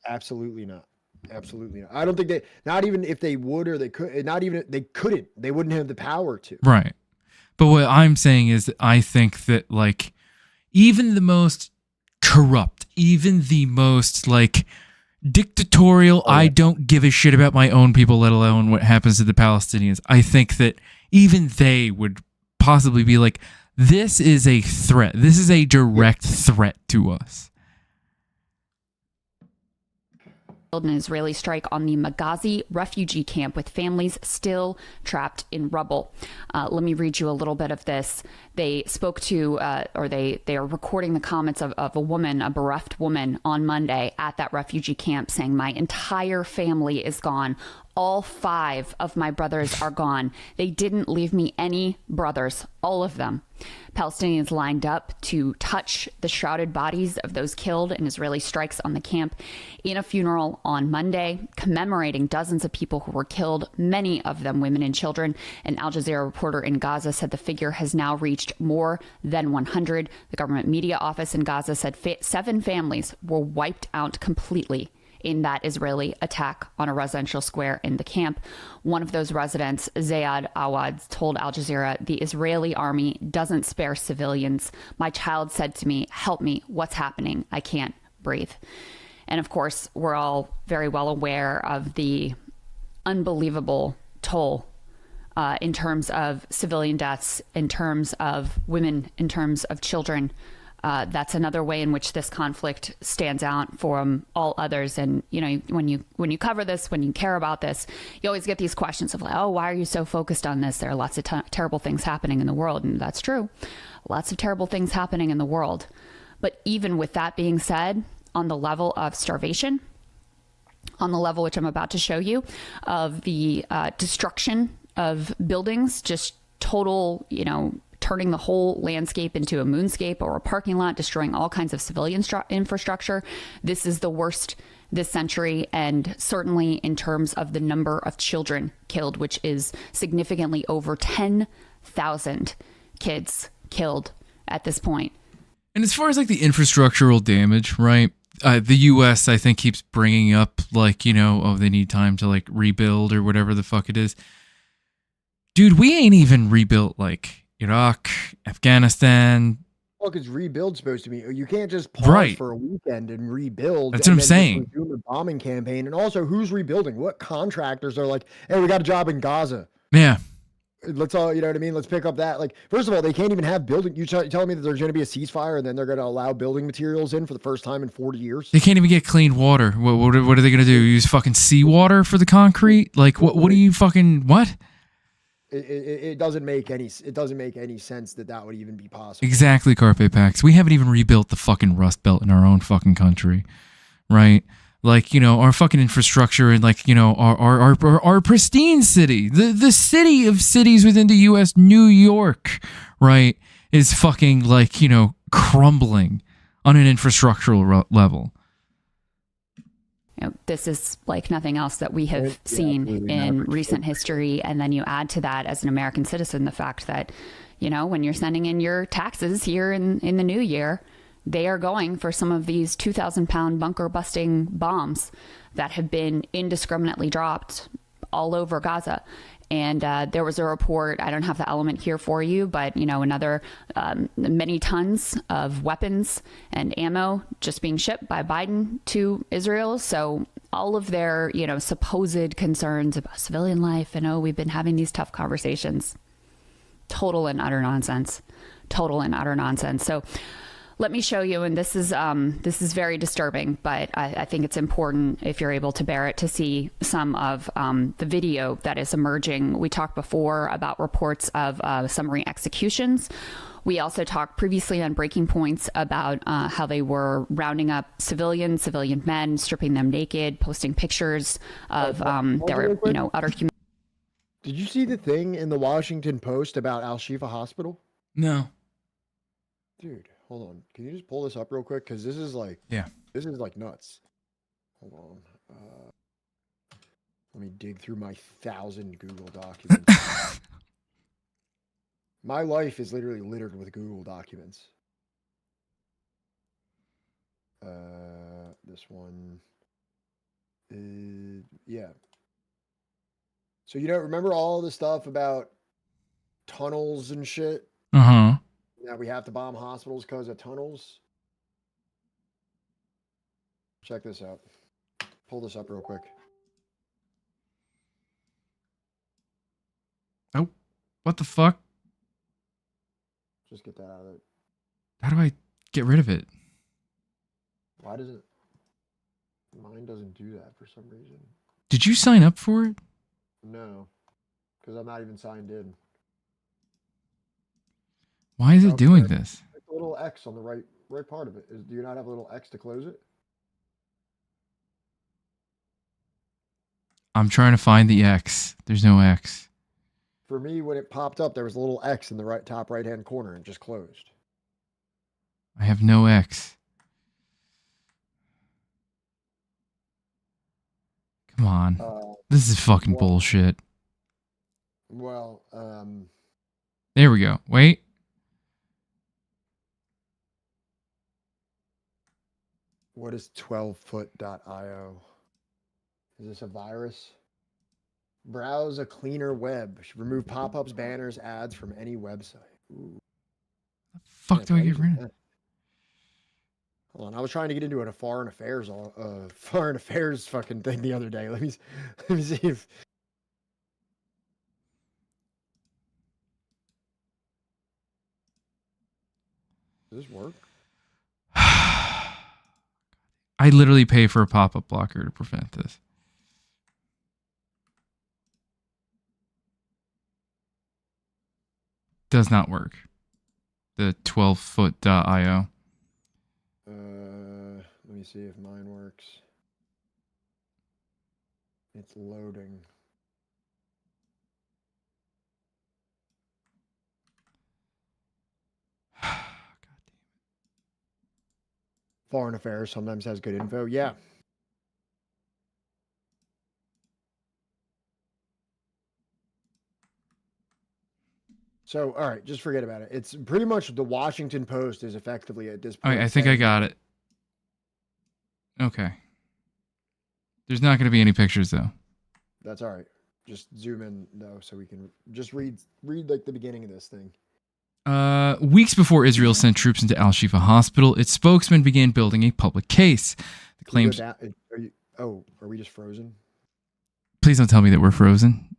Absolutely not. Absolutely not. I don't think not even if they would or they could, not even they couldn't, they wouldn't have the power to. Right. But what I'm saying is that I think that, like, even the most corrupt, even the most, like, dictatorial, I don't give a shit about my own people, let alone what happens to the Palestinians. I think that even they would possibly be like, this is a threat. This is a direct threat to us. An Israeli strike on the Maghazi refugee camp with families still trapped in rubble. Let me read you a little bit of this. They spoke to, or they are recording the comments of a woman, a bereft woman on Monday at that refugee camp saying, my entire family is gone. All 5 of my brothers are gone. They didn't leave me any brothers, all of them. Palestinians lined up to touch the shrouded bodies of those killed in Israeli strikes on the camp in a funeral on Monday, commemorating dozens of people who were killed, many of them women and children. An Al Jazeera reporter in Gaza said the figure has now reached more than 100. The government media office in Gaza said 7 families were wiped out completely in that Israeli attack on a residential square in the camp. One of those residents, Zayad Awad, told Al Jazeera, the Israeli army doesn't spare civilians. My child said to me, help me, what's happening? I can't breathe. And of course, we're all very well aware of the unbelievable toll in terms of civilian deaths, in terms of women, in terms of children, That's another way in which this conflict stands out from all others. And when you cover this, when you care about this, you always get these questions of like, oh, why are you so focused on this? There are lots of terrible things happening in the world, and that's true. Lots of terrible things happening in the world. But even with that being said, on the level of starvation, on the level which I'm about to show you, of the destruction of buildings, just total, turning the whole landscape into a moonscape or a parking lot, destroying all kinds of civilian infrastructure. This is the worst this century, and certainly in terms of the number of children killed, which is significantly over 10,000 kids killed at this point. And as far as like the infrastructural damage, right? The U.S. I think keeps bringing up like, they need time to like rebuild or whatever the fuck it is. Dude, we ain't even rebuilt like Iraq, Afghanistan. Look, it's rebuild supposed to be. You can't just pause for a weekend and rebuild. That's what I'm saying. Resume a bombing campaign. And also, who's rebuilding? What contractors are like, hey, we got a job in Gaza. Yeah. Let's all, you know what I mean? Let's pick up that. Like, first of all, they can't even have building. You telling me that there's going to be a ceasefire and then they're going to allow building materials in for the first time in 40 years? They can't even get clean water. What are they going to do? Use fucking seawater for the concrete? Like, what do you fucking, what? It doesn't make any sense that would even be possible. Exactly, Carpe Pax. We haven't even rebuilt the fucking Rust Belt in our own fucking country, right? Like, our fucking infrastructure and like, our pristine city, the city of cities within the U.S., New York, right, is fucking like, crumbling on an infrastructural level. This is like nothing else that we have seen in recent history. And then you add to that, as an American citizen, the fact that, when you're sending in your taxes here in the new year, they are going for some of these 2,000-pound bunker busting bombs that have been indiscriminately dropped all over Gaza. And there was a report, I don't have the element here for you, but, another many tons of weapons and ammo just being shipped by Biden to Israel. So all of their, supposed concerns about civilian life and, oh, we've been having these tough conversations. Total and utter nonsense. Total and utter nonsense. So let me show you, and this is very disturbing, but I think it's important, if you're able to bear it, to see some of the video that is emerging. We talked before about reports of summary executions. We also talked previously on Breaking Points about how they were rounding up civilian men, stripping them naked, posting pictures of their, utter human. Did you see the thing in the Washington Post about Al-Shifa Hospital? No. Dude. Hold on. Can you just pull this up real quick? Because this is like, this is like nuts. Hold on. Let me dig through my 1,000 Google documents. My life is literally littered with Google documents. This one. Yeah. So, remember all the stuff about tunnels and shit? Uh-huh. Now we have to bomb hospitals because of tunnels. Check this out. Pull this up real quick. Oh, what the fuck? Just get that out of it. How do I get rid of it? Why does it? Mine doesn't do that for some reason. Did you sign up for it? No, because I'm not even signed in. Why is it doing this? A little X on the right part of it. Do you not have a little X to close it? I'm trying to find the X. There's no X. For me, when it popped up, there was a little X in the top right-hand corner and just closed. I have no X. Come on. This is fucking bullshit. Well, there we go. Wait. What is 12foot.io? Is this a virus? Browse a cleaner web. Remove pop-ups, banners, ads from any website. Ooh. The fuck do I get rid of it? Hold on, I was trying to get into a foreign affairs fucking thing the other day. Let me see if. Does this work? I literally pay for a pop-up blocker to prevent this. Does not work. The 12foot.io. Let me see if mine works. It's loading. Foreign Affairs sometimes has good info. Yeah. So, all right, just forget about it. It's pretty much the Washington Post is effectively at this point. All right, I think I got it. Okay. There's not going to be any pictures, though. That's all right. Just zoom in, though, so we can just read like the beginning of this thing. Weeks before Israel sent troops into Al-Shifa Hospital, its spokesman began building a public case. The claims... Are we just frozen? Please don't tell me that we're frozen.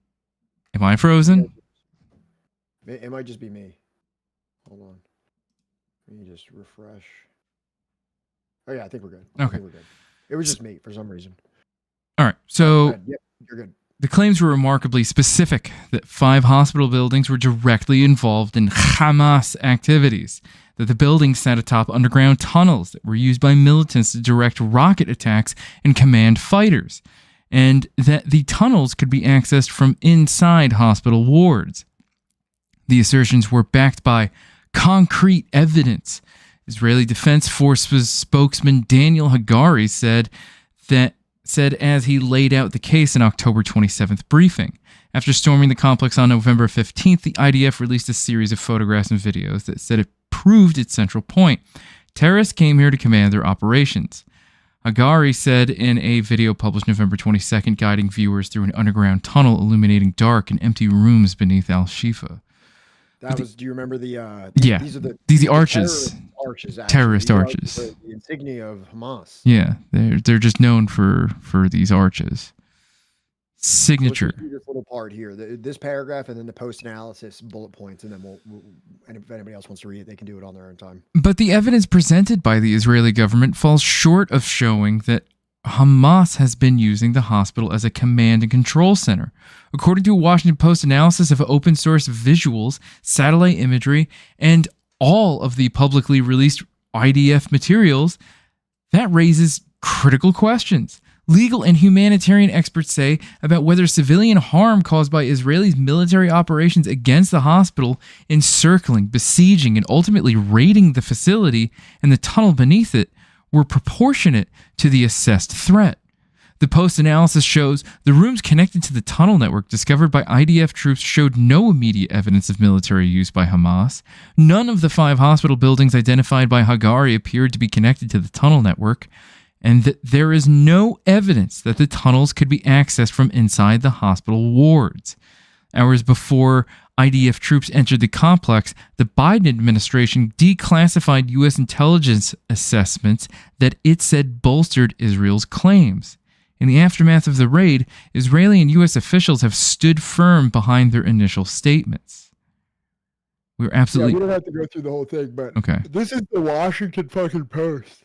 Am I frozen? It might just be me. Hold on. Let me just refresh. Oh, yeah, I think we're good. Okay. I think we're good. It was just me for some reason. All right, so... Yep, you're good. The claims were remarkably specific that 5 hospital buildings were directly involved in Hamas activities, that the buildings sat atop underground tunnels that were used by militants to direct rocket attacks and command fighters, and that the tunnels could be accessed from inside hospital wards. The assertions were backed by concrete evidence. Israeli Defense Forces spokesman Daniel Hagari said as he laid out the case in October 27th briefing. After storming the complex on November 15th, the IDF released a series of photographs and videos that said it proved its central point. Terrorists came here to command their operations. Hagari said in a video published November 22nd, guiding viewers through an underground tunnel illuminating dark and empty rooms beneath Al-Shifa. Do you remember the yeah, these are the arches. Terrorist arches. The insignia of Hamas. Yeah, they're just known for these arches. Signature. So this little part here, this paragraph, and then the post-analysis bullet points, and then we'll and if anybody else wants to read it, they can do it on their own time. But the evidence presented by the Israeli government falls short of showing that Hamas has been using the hospital as a command and control center. According to a Washington Post analysis of open source visuals, satellite imagery, and all of the publicly released IDF materials, that raises critical questions. Legal and humanitarian experts say about whether civilian harm caused by Israelis' military operations against the hospital, encircling, besieging, and ultimately raiding the facility and the tunnel beneath it were proportionate to the assessed threat. The post-analysis shows the rooms connected to the tunnel network discovered by IDF troops showed no immediate evidence of military use by Hamas. None of the 5 hospital buildings identified by Hagari appeared to be connected to the tunnel network, and that there is no evidence that the tunnels could be accessed from inside the hospital wards. Hours before IDF troops entered the complex, the Biden administration declassified U.S. intelligence assessments that it said bolstered Israel's claims. In the aftermath of the raid, Israeli and U.S. officials have stood firm behind their initial statements. We're absolutely... Yeah, we don't have to go through the whole thing, but okay. This is the Washington fucking Post.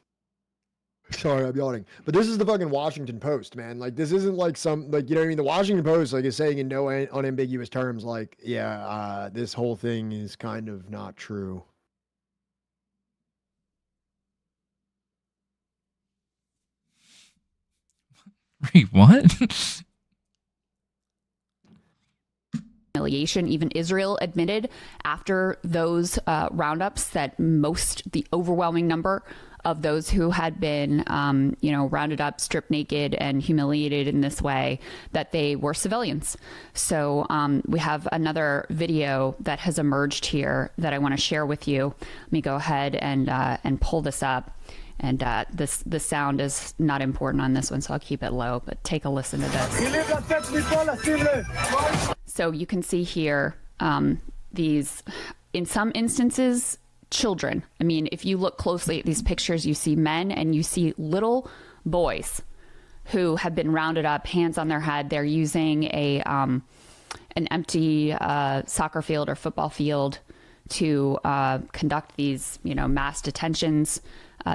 Sorry, I'm yawning. But this is the fucking Washington Post, man. Like, this isn't like some, like, you know what I mean? The Washington Post, like, is saying in no unambiguous terms, like, yeah, this whole thing is kind of not true. Wait, what? Humiliation. Even Israel admitted after those roundups that the overwhelming number of those who had been, rounded up, stripped naked, and humiliated in this way, that they were civilians. So we have another video that has emerged here that I want to share with you. Let me go ahead and pull this up. And the sound is not important on this one, so I'll keep it low, but take a listen to this. So you can see here these, in some instances, children. I mean, if you look closely at these pictures, you see men and you see little boys who have been rounded up, hands on their head. They're using an empty soccer field or football field to conduct these, mass detentions.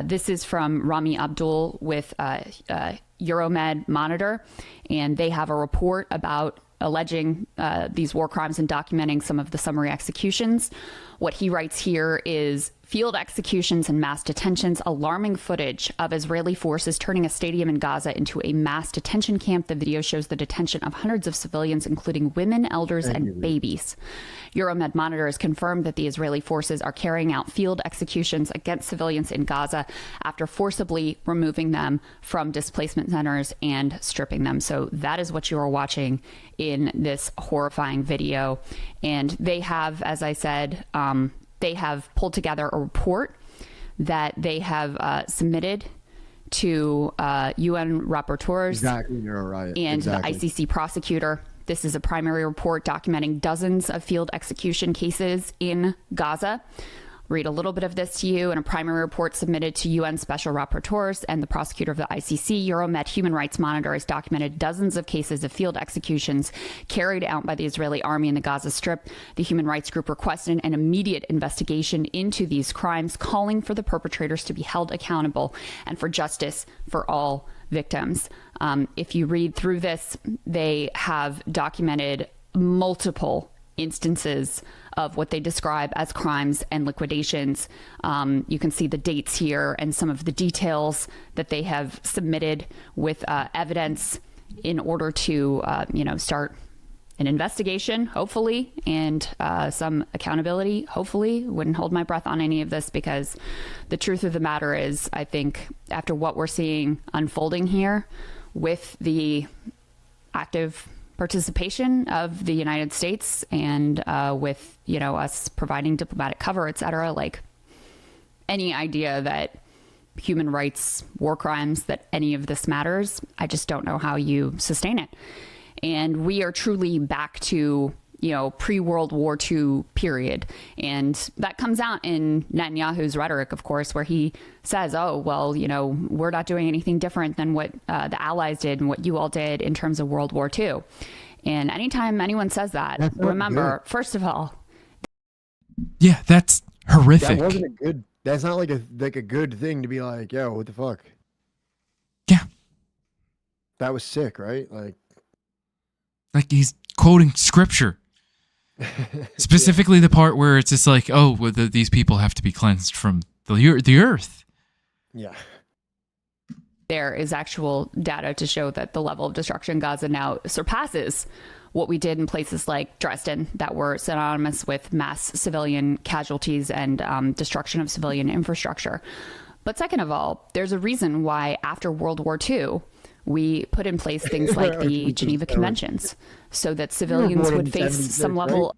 This is from Rami Abdul with Euromed Monitor, and they have a report about alleging these war crimes and documenting some of the summary executions. What he writes here is field executions and mass detentions, alarming footage of Israeli forces turning a stadium in Gaza into a mass detention camp. The video shows the detention of hundreds of civilians, including women, elders, and babies. Euromed Monitor has confirmed that the Israeli forces are carrying out field executions against civilians in Gaza after forcibly removing them from displacement centers and stripping them. So that is what you are watching in this horrifying video. And they have, as I said, they have pulled together a report that they have submitted to UN rapporteurs exactly, you're right. And exactly. the ICC prosecutor. This is a primary report documenting dozens of field execution cases in Gaza. Read a little bit of this to you. In a primary report submitted to UN special rapporteurs and the prosecutor of the ICC, Euromed Human Rights Monitor has documented dozens of cases of field executions carried out by the Israeli army in the Gaza Strip. The human rights group requested an immediate investigation into these crimes, calling for the perpetrators to be held accountable and for justice for all victims. If you read through this, they have documented multiple instances of what they describe as crimes and liquidations. You can see the dates here and some of the details that they have submitted with evidence in order to, start an investigation, hopefully, and some accountability, hopefully. Wouldn't hold my breath on any of this, because the truth of the matter is, I think after what we're seeing unfolding here with the active participation of the United States and with, us providing diplomatic cover, et cetera, like any idea that human rights, war crimes, that any of this matters, I just don't know how you sustain it. And we are truly back to, pre-World War II period. And that comes out in Netanyahu's rhetoric, of course, where he says, oh, well, we're not doing anything different than what the Allies did and what you all did in terms of World War II. And anytime anyone says that, remember, first of all. Yeah, that's horrific. That wasn't a good, that's not like a good thing to be like, yo, what the fuck? Yeah. That was sick, right? Like he's quoting scripture. Specifically the part where it's just like, oh, well, these people have to be cleansed from the earth. Yeah. There is actual data to show that the level of destruction in Gaza now surpasses what we did in places like Dresden that were synonymous with mass civilian casualties and destruction of civilian infrastructure. But second of all, there's a reason why after World War II, we put in place things like the Geneva Conventions so that civilians would face some level.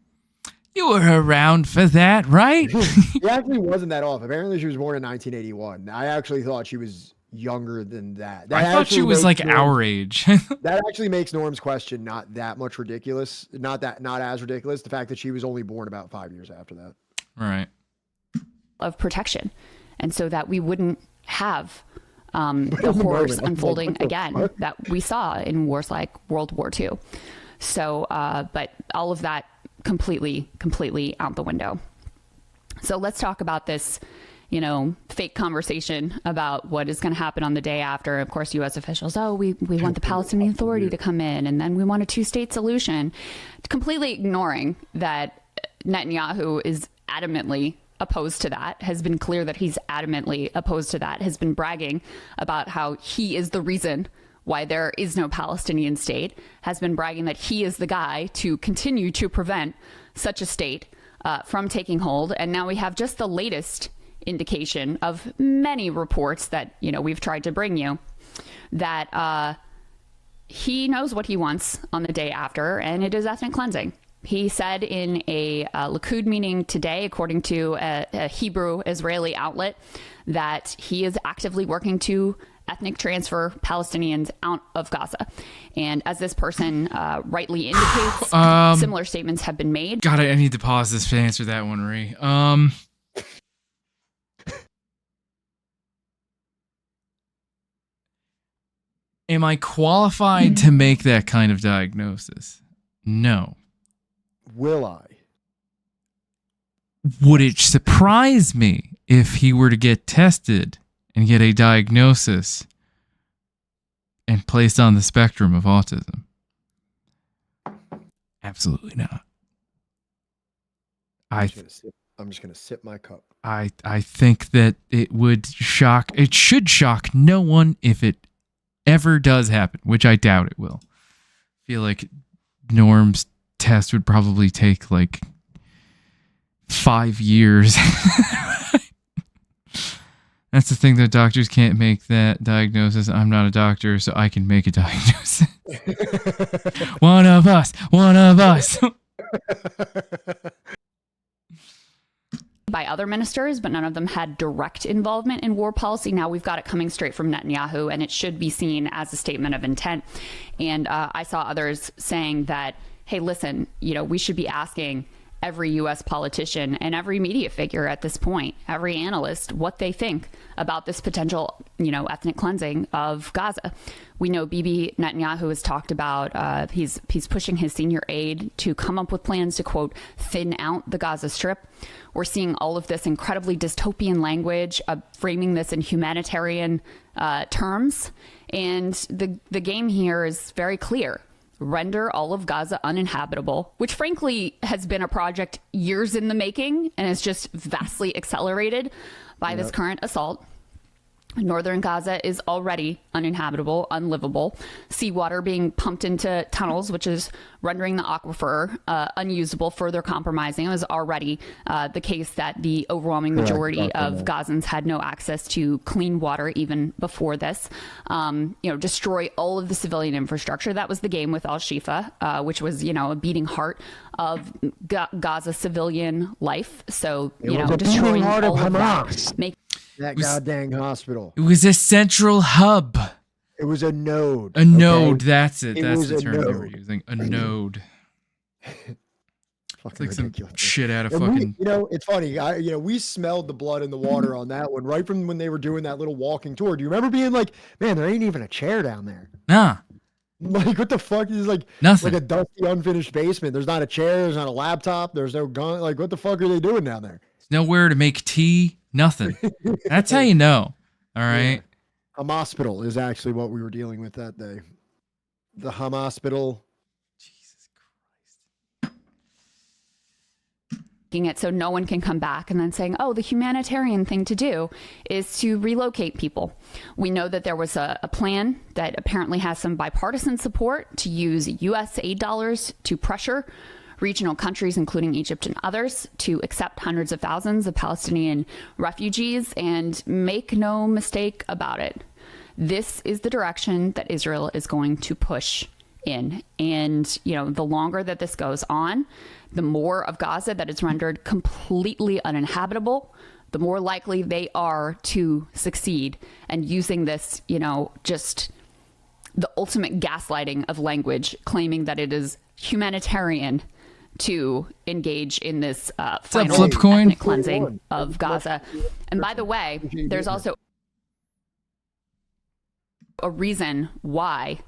You were around for that, right? It actually wasn't that off. Apparently she was born in 1981. I actually thought she was younger than that. I thought she was like our age. That actually makes Norm's question not that much ridiculous. Not as ridiculous. The fact that she was only born about 5 years after that. Right. Of protection. And so that we wouldn't have the horrors unfolding again that we saw in wars like World War II. So, but all of that completely out the window. So let's talk about this, fake conversation about what is going to happen on the day after. Of course, U.S. officials, we want the Palestinian Authority to come in, and then we want a two-state solution, completely ignoring that Netanyahu is adamantly opposed to that, has been clear that he's adamantly opposed to that, has been bragging about how he is the reason why there is no Palestinian state, has been bragging that he is the guy to continue to prevent such a state from taking hold. And now we have just the latest indication of many reports that, we've tried to bring you, that he knows what he wants on the day after, and it is ethnic cleansing. He said in a Likud meeting today, according to a Hebrew Israeli outlet, that he is actively working to ethnic transfer Palestinians out of Gaza. And as this person rightly indicates, similar statements have been made. God, I need to pause this to answer that one, Ree. Am I qualified to make that kind of diagnosis? No. Will I? Would it surprise me if he were to get tested and get a diagnosis and placed on the spectrum of autism? Absolutely not. I'm just gonna sip my cup. I think that it should shock no one if it ever does happen, which I doubt it will. I feel like Norm's test would probably take like 5 years. That's the thing, that doctors can't make that diagnosis. I'm not a doctor, so I can make a diagnosis. One of us. By other ministers, but none of them had direct involvement in war policy. Now we've got it coming straight from Netanyahu, and it should be seen as a statement of intent. And I saw others saying that, hey, listen, we should be asking every U.S. politician and every media figure at this point, every analyst, what they think about this potential, ethnic cleansing of Gaza. We know Bibi Netanyahu has talked about, he's pushing his senior aide to come up with plans to, quote, thin out the Gaza Strip. We're seeing all of this incredibly dystopian language, framing this in humanitarian terms. And the game here is very clear. Render all of Gaza uninhabitable, which frankly has been a project years in the making and is just vastly accelerated by this current assault. Northern Gaza is already uninhabitable, unlivable. Seawater being pumped into tunnels, which is rendering the aquifer unusable, further compromising. It was already the case that the overwhelming majority of Gazans had no access to clean water even before this. Destroy all of the civilian infrastructure. That was the game with Al-Shifa, which was, a beating heart of Gaza civilian life. So, destroying all of that. That goddamn hospital. It was a central hub. It was a node. A node, that's it. That's the term they were using. A node. Fucking like ridiculous. Some shit out of And fucking... it's funny. We smelled the blood in the water on that one right from when they were doing that little walking tour. Do you remember being like, man, there ain't even a chair down there? Nah. Like, what the fuck is nothing. Like a dusty, unfinished basement. There's not a chair. There's not a laptop. There's no gun. Like, what the fuck are they doing down there? There's nowhere to make tea. Nothing. That's how you know. All right. Yeah. Hospital is actually what we were dealing with that day. The hospital. Jesus Christ. Making it so no one can come back and then saying, oh, the humanitarian thing to do is to relocate people. We know that there was a plan that apparently has some bipartisan support to use U.S. aid dollars to pressure regional countries, including Egypt and others, to accept hundreds of thousands of Palestinian refugees. And make no mistake about it, this is the direction that Israel is going to push in. And, the longer that this goes on, the more of Gaza that is rendered completely uninhabitable, the more likely they are to succeed. And using this, just the ultimate gaslighting of language, claiming that it is humanitarian to engage in this final ethnic cleansing of Gaza. And by the way, there's also a reason why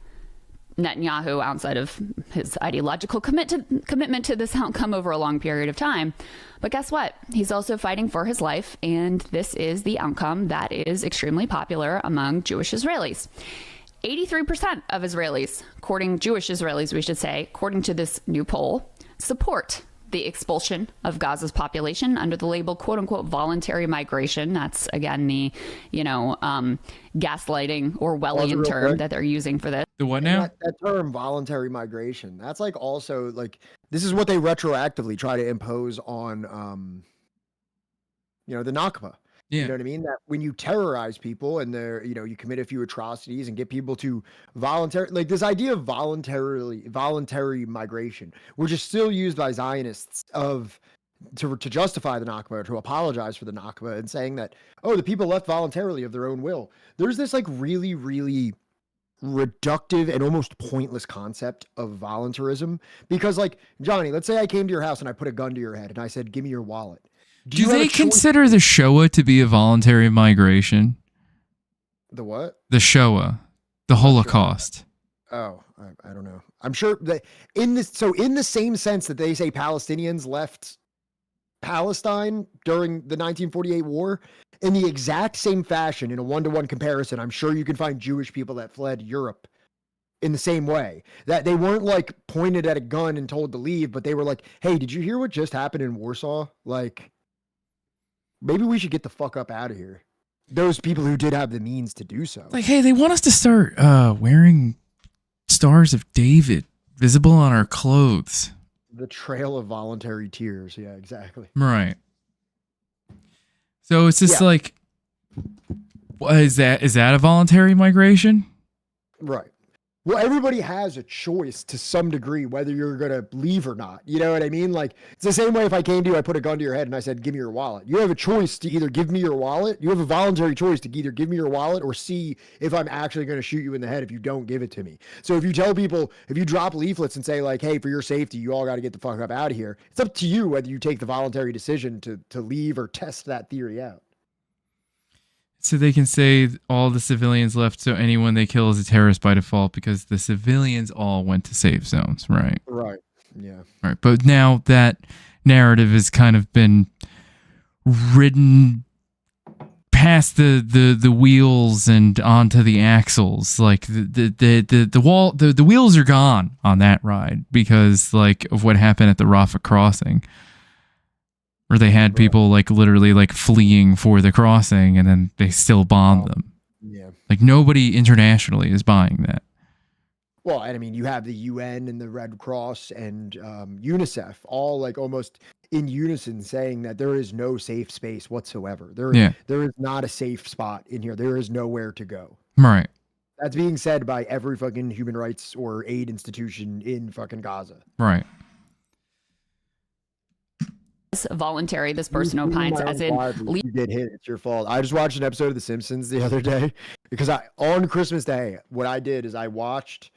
Netanyahu, outside of his ideological commitment to this outcome over a long period of time. But guess what? He's also fighting for his life, and this is the outcome that is extremely popular among Jewish Israelis. 83% of Israelis, Jewish Israelis, we should say, according to this new poll, support the expulsion of Gaza's population under the label, quote unquote, voluntary migration. That's, again, the, gaslighting Orwellian term that they're using for this. The what now? That term, voluntary migration, that's like also like, this is what they retroactively try to impose on, the Nakba. Yeah. You know what I mean? That when you terrorize people and they're, you commit a few atrocities and get people to like this idea of voluntary migration, which is still used by Zionists to justify the Nakba, to apologize for the Nakba, and saying that, oh, the people left voluntarily of their own will. There's this like really, really reductive and almost pointless concept of voluntarism, because like, Johnny, let's say I came to your house and I put a gun to your head and I said, give me your wallet. Do they consider the Shoah to be a voluntary migration? The what? The Shoah, the Holocaust. Oh, I don't know. I'm sure that in the same sense that they say Palestinians left Palestine during the 1948 war, in the exact same fashion, in a one-to-one comparison, I'm sure you can find Jewish people that fled Europe in the same way. That they weren't like pointed at a gun and told to leave, but they were like, hey, did you hear what just happened in Warsaw? Like, maybe we should get the fuck up out of here. Those people who did have the means to do so. Like, hey, they want us to start wearing Stars of David visible on our clothes. The trail of voluntary tears. Yeah, exactly. Right. So it's just like, is that a voluntary migration? Right. Well, everybody has a choice to some degree whether you're going to leave or not. You know what I mean? Like, it's the same way if I came to you, I put a gun to your head and I said, give me your wallet. You have a choice to either give me your wallet. You have a voluntary choice to either give me your wallet or see if I'm actually going to shoot you in the head if you don't give it to me. So if you tell people, if you drop leaflets and say like, hey, for your safety, you all got to get the fuck up out of here. It's up to you whether you take the voluntary decision to leave or test that theory out. So they can say all the civilians left, so anyone they kill is a terrorist by default because the civilians all went to safe zones, right? Right. Yeah. Right. But now that narrative has kind of been ridden past the wheels and onto the axles. Like the wheels are gone on that ride because like of what happened at the Rafah crossing. Or they had people like literally like fleeing for the crossing and then they still bombed them. Yeah. Like nobody internationally is buying that. Well, and I mean, you have the UN and the Red Cross and UNICEF all like almost in unison saying that there is no safe space whatsoever. There is not a safe spot in here. There is nowhere to go. Right. That's being said by every fucking human rights or aid institution in fucking Gaza. Right. Voluntary, this person opines, as in you get hit, it's your fault. I just watched an episode of The Simpsons the other day because on Christmas Day, what I did is I watched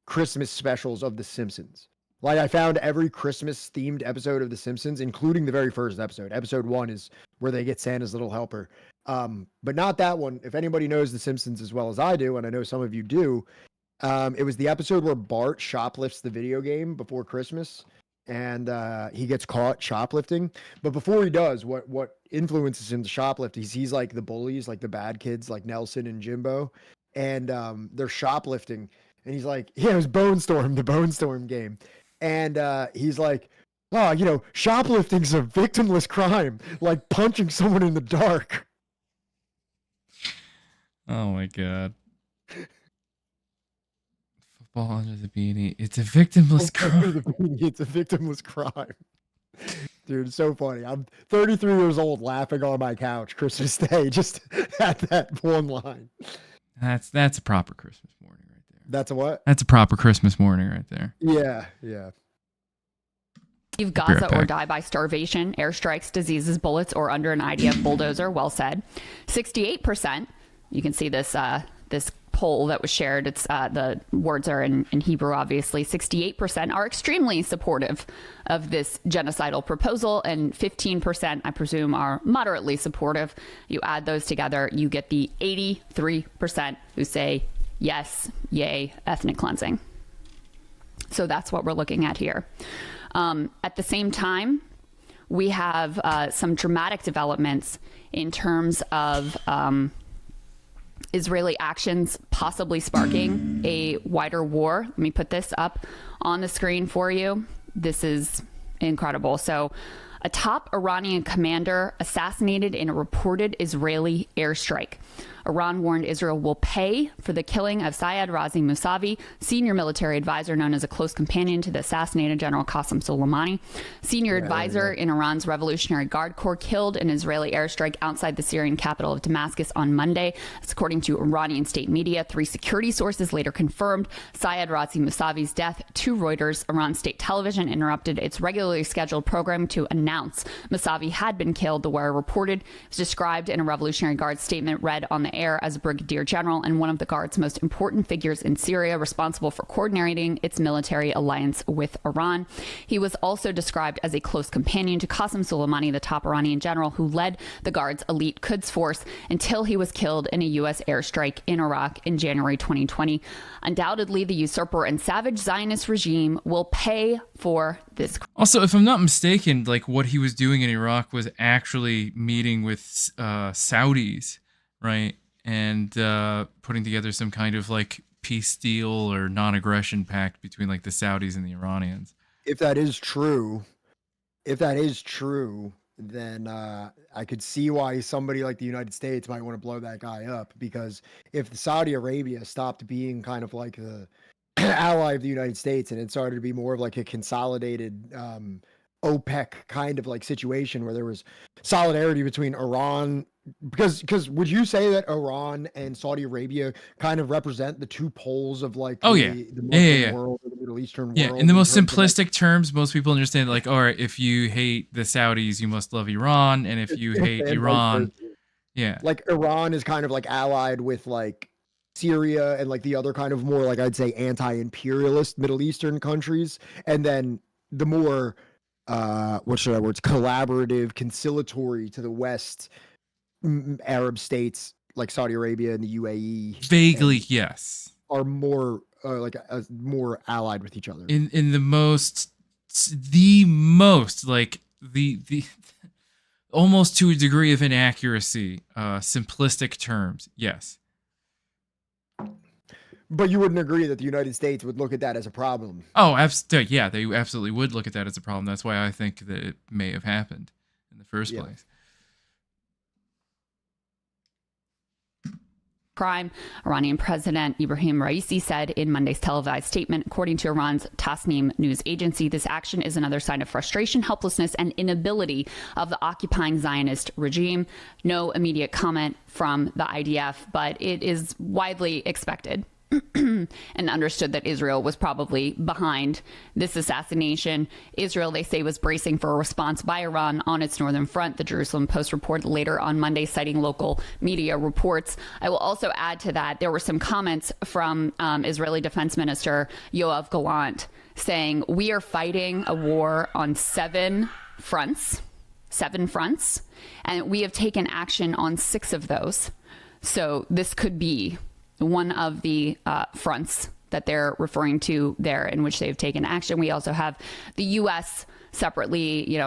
Christmas specials of The Simpsons. Like I found every Christmas themed episode of The Simpsons, including the very first episode. Episode 1 is where they get Santa's little helper. But not that one. If anybody knows The Simpsons as well as I do, and I know some of you do, it was the episode where Bart shoplifts the video game before Christmas. And he gets caught shoplifting. But before he does, what influences him to shoplift, he's like the bullies, like the bad kids, like Nelson and Jimbo. And they're shoplifting. And he's like, yeah, it was Bone Storm, the Bone Storm game. And he's like, oh, you know, shoplifting's a victimless crime, like punching someone in the dark. Oh, my God. Under the beanie. It's a victimless crime. It's a victimless crime. Dude, it's so funny. I'm 33 years old laughing on my couch Christmas Day just at that one line. That's a proper Christmas morning right there. That's a what? That's a proper Christmas morning right there. Yeah. Leave Gaza or die by starvation, airstrikes, diseases, bullets, or under an IDF bulldozer. Well said. 68%. You can see this this poll that was shared. It's the words are in Hebrew, obviously. 68% are extremely supportive of this genocidal proposal, and 15%, I presume, are moderately supportive. You add those together, you get the 83% who say yes, yay, ethnic cleansing. So that's what we're looking at here. At the same time, we have some dramatic developments in terms of Israeli actions possibly sparking a wider war. Let me put this up on the screen for you. This is incredible. So, a top Iranian commander assassinated in a reported Israeli airstrike. Iran warned Israel will pay for the killing of Sayed Razi Mousavi, senior military advisor known as a close companion to the assassinated General Qasem Soleimani. Senior advisor in Iran's Revolutionary Guard Corps killed in an Israeli airstrike outside the Syrian capital of Damascus on Monday. That's according to Iranian state media. 3 security sources later confirmed Sayed Razi Mousavi's death to Reuters. Iran state television interrupted its regularly scheduled program to announce Mousavi had been killed. The wire reported. It was described in a Revolutionary Guard statement read on the air as a brigadier general and one of the Guard's most important figures in Syria, responsible for coordinating its military alliance with Iran. He was also described as a close companion to Qasem Soleimani, the top Iranian general who led the Guard's elite Quds force until he was killed in a U.S. airstrike in Iraq in January 2020. Undoubtedly, the usurper and savage Zionist regime will pay for this. Also, if I'm not mistaken, like what he was doing in Iraq was actually meeting with Saudis, right? And putting together some kind of like peace deal or non-aggression pact between like the Saudis and the Iranians. If that is true, then I could see why somebody like the United States might want to blow that guy up, because if Saudi Arabia stopped being kind of like the ally of the United States and it started to be more of like a consolidated OPEC kind of like situation where there was solidarity between Iran, because would you say that Iran and Saudi Arabia kind of represent the two poles of like the Muslim world or the Middle Eastern world? Yeah, in the most simplistic terms, most people understand like, all right, if you hate the Saudis, you must love Iran, and if you hate Iran, like Iran is kind of like allied with like Syria and like the other kind of more like I'd say anti-imperialist Middle Eastern countries, and then the more collaborative, conciliatory to the West Arab states like Saudi Arabia and the UAE vaguely yes are more more allied with each other in the most like the almost to a degree of inaccuracy, simplistic terms. Yes. But you wouldn't agree that the United States would look at that as a problem? Oh, yeah, they absolutely would look at that as a problem. That's why I think that it may have happened in the first place. Crime. Iranian President Ibrahim Raisi said in Monday's televised statement, according to Iran's Tasnim news agency, this action is another sign of frustration, helplessness, and inability of the occupying Zionist regime. No immediate comment from the IDF, but it is widely expected and understood that Israel was probably behind this assassination. Israel, they say, was bracing for a response by Iran on its northern front. The Jerusalem Post reported later on Monday, citing local media reports. I will also add to that, there were some comments from Israeli Defense Minister Yoav Gallant saying, we are fighting a war on seven fronts, and we have taken action on 6 of those. So this could be one of the fronts that they're referring to there in which they've taken action. We also have the U.S. separately,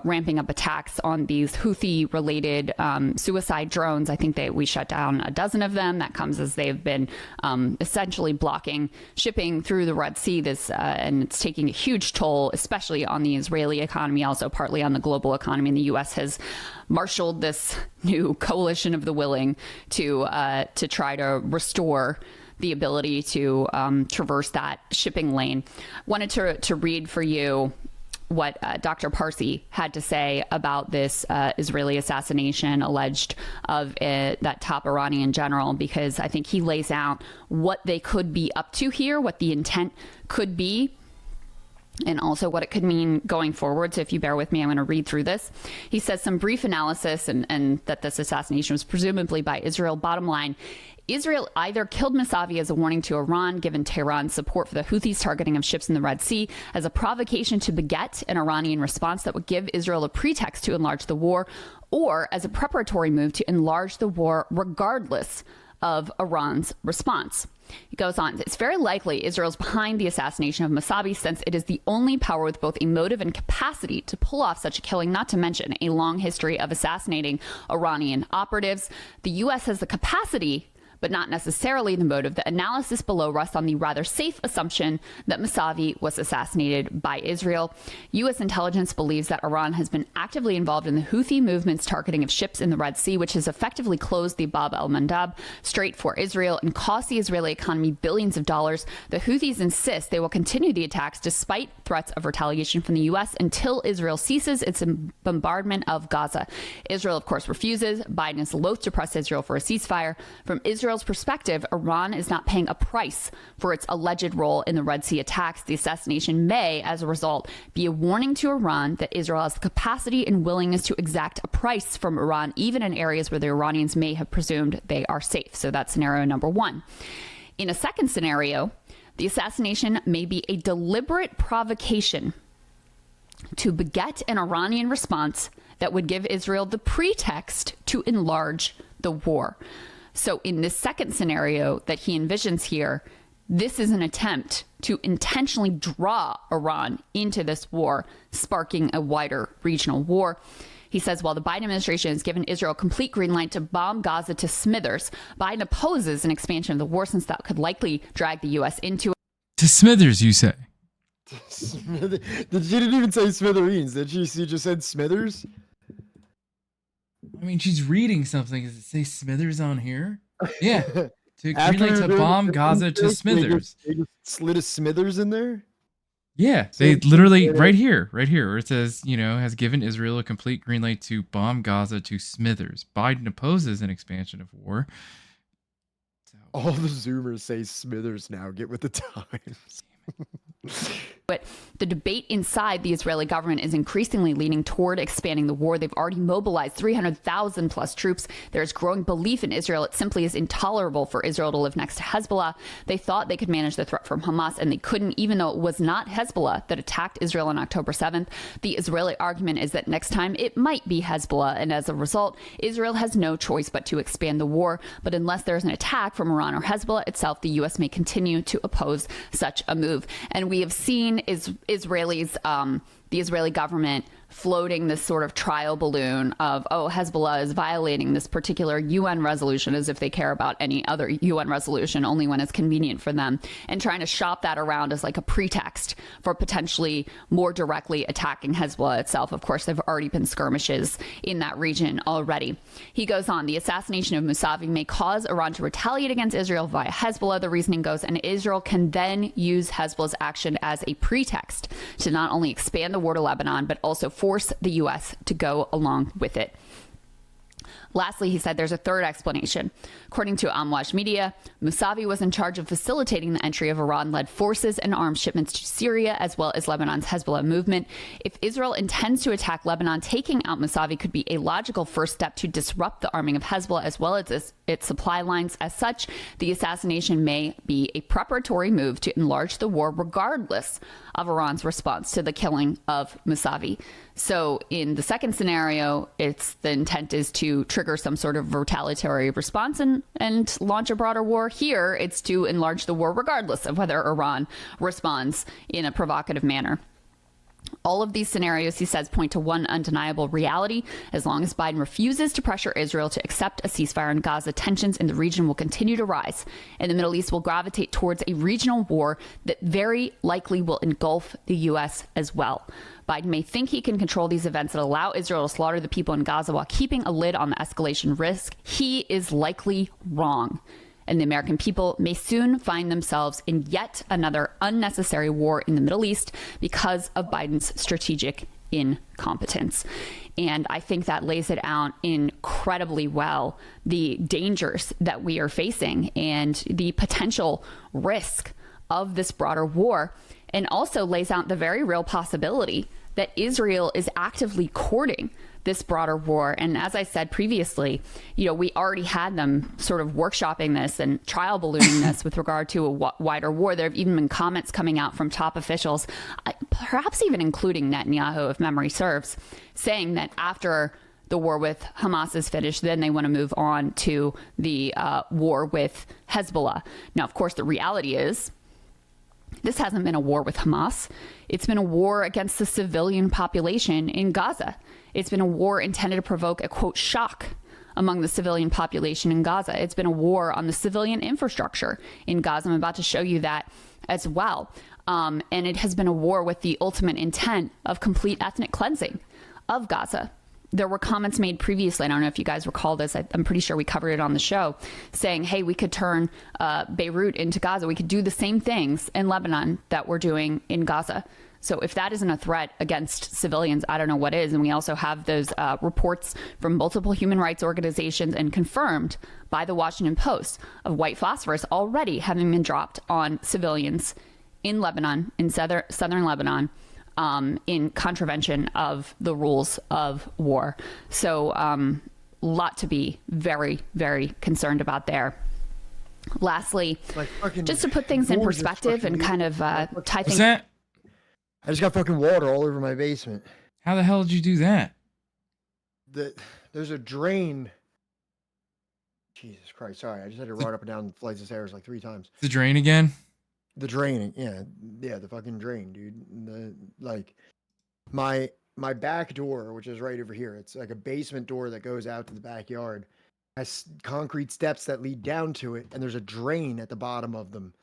ramping up attacks on these Houthi-related suicide drones. I think we shut down a dozen of them. That comes as they've been essentially blocking shipping through the Red Sea. And it's taking a huge toll, especially on the Israeli economy, also partly on the global economy. And the U.S. has marshaled this new coalition of the willing to try to restore the ability to traverse that shipping lane. Wanted to read for you what Dr. Parsi had to say about this Israeli assassination alleged of that top Iranian general, because I think he lays out what they could be up to here, what the intent could be, and also what it could mean going forward. So if you bear with me, I'm going to read through this. He says some brief analysis and that this assassination was presumably by Israel. Bottom line, Israel either killed Mousavi as a warning to Iran, given Tehran's support for the Houthis' targeting of ships in the Red Sea, as a provocation to beget an Iranian response that would give Israel a pretext to enlarge the war, or as a preparatory move to enlarge the war regardless of Iran's response. He goes on, it's very likely Israel's behind the assassination of Mousavi, since it is the only power with both a motive and capacity to pull off such a killing, not to mention a long history of assassinating Iranian operatives. The U.S. has the capacity, but not necessarily the motive. The analysis below rests on the rather safe assumption that Mousavi was assassinated by Israel. U.S. intelligence believes that Iran has been actively involved in the Houthi movement's targeting of ships in the Red Sea, which has effectively closed the Bab el-Mandab Strait for Israel and cost the Israeli economy billions of dollars. The Houthis insist they will continue the attacks despite threats of retaliation from the U.S. until Israel ceases its bombardment of Gaza. Israel, of course, refuses. Biden is loath to press Israel for a ceasefire. From Israel Israel's perspective, Iran is not paying a price for its alleged role in the Red Sea attacks. The assassination may, as a result, be a warning to Iran that Israel has the capacity and willingness to exact a price from Iran, even in areas where the Iranians may have presumed they are safe. So that's scenario number one. In a second scenario, the assassination may be a deliberate provocation to beget an Iranian response that would give Israel the pretext to enlarge the war. So in this second scenario that he envisions here, this is an attempt to intentionally draw Iran into this war, sparking a wider regional war. He says, while the Biden administration has given Israel a complete green light to bomb Gaza to smithers, Biden opposes an expansion of the war since that could likely drag the U.S. into it. To smithers, you say? She didn't even say smithereens, did she? She just said smithers? I mean, she's reading something. Does it say smithers on here? Yeah. To After green light to bomb Gaza to smithers. They just slid a smithers in there? Yeah, they literally right here, where it says, has given Israel a complete green light to bomb Gaza to smithers. Biden opposes an expansion of war. All the Zoomers say smithers now. Get with the times. But the debate inside the Israeli government is increasingly leaning toward expanding the war. They've already mobilized 300,000 plus troops. There's growing belief in Israel. It simply is intolerable for Israel to live next to Hezbollah. They thought they could manage the threat from Hamas, and they couldn't, even though it was not Hezbollah that attacked Israel on October 7th. The Israeli argument is that next time it might be Hezbollah, and as a result, Israel has no choice but to expand the war. But unless there's an attack from Iran or Hezbollah itself, the U.S. may continue to oppose such a move. And we have seen Israelis, the Israeli government floating this sort of trial balloon of, Hezbollah is violating this particular UN resolution, as if they care about any other UN resolution, only when it's convenient for them, and trying to shop that around as like a pretext for potentially more directly attacking Hezbollah itself. Of course, there have already been skirmishes in that region already. He goes on, the assassination of Mousavi may cause Iran to retaliate against Israel via Hezbollah, the reasoning goes, and Israel can then use Hezbollah's action as a pretext to not only expand the war to Lebanon, but also force the U.S. to go along with it. Lastly, he said there's a third explanation. According to Amwaj Media, Mousavi was in charge of facilitating the entry of Iran-led forces and arms shipments to Syria, as well as Lebanon's Hezbollah movement. If Israel intends to attack Lebanon, taking out Mousavi could be a logical first step to disrupt the arming of Hezbollah, as well as its supply lines. As such, the assassination may be a preparatory move to enlarge the war, regardless of Iran's response to the killing of Mousavi. So in the second scenario, the intent is to trigger some sort of retaliatory response and launch a broader war. Here, it's to enlarge the war regardless of whether Iran responds in a provocative manner. All of these scenarios, he says, point to one undeniable reality. As long as Biden refuses to pressure Israel to accept a ceasefire in Gaza, tensions in the region will continue to rise, and the Middle East will gravitate towards a regional war that very likely will engulf the U.S. as well. Biden may think he can control these events that allow Israel to slaughter the people in Gaza while keeping a lid on the escalation risk. He is likely wrong. And the American people may soon find themselves in yet another unnecessary war in the Middle East because of Biden's strategic incompetence. And I think that lays it out incredibly well, the dangers that we are facing and the potential risk of this broader war, and also lays out the very real possibility that Israel is actively courting this broader war. And as I said previously, we already had them sort of workshopping this and trial ballooning this with regard to a wider war. There have even been comments coming out from top officials, perhaps even including Netanyahu, if memory serves, saying that after the war with Hamas is finished, then they want to move on to the war with Hezbollah. Now, of course, the reality is this hasn't been a war with Hamas. It's been a war against the civilian population in Gaza. It's been a war intended to provoke a, quote, shock among the civilian population in Gaza. It's been a war on the civilian infrastructure in Gaza. I'm about to show you that as well. And it has been a war with the ultimate intent of complete ethnic cleansing of Gaza. there were comments made previously. I don't know if you guys recall this. I'm pretty sure we covered it on the show, saying, hey, we could turn Beirut into Gaza. We could do the same things in Lebanon that we're doing in Gaza. So if that isn't a threat against civilians, I don't know what is. And we also have those reports from multiple human rights organizations and confirmed by the Washington Post of white phosphorus already having been dropped on civilians in Lebanon, in southern Lebanon, in contravention of the rules of war. So lot to be very, very concerned about there. Lastly, just to put things in perspective and kind of tie things... I just got fucking water all over my basement. How the hell did you do that? There's a drain. Jesus Christ, sorry. I just had to run up and down flights of stairs like 3 times. The drain again? The draining, yeah, the fucking drain, dude. My back door, which is right over here, it's like a basement door that goes out to the backyard, has concrete steps that lead down to it, and there's a drain at the bottom of them.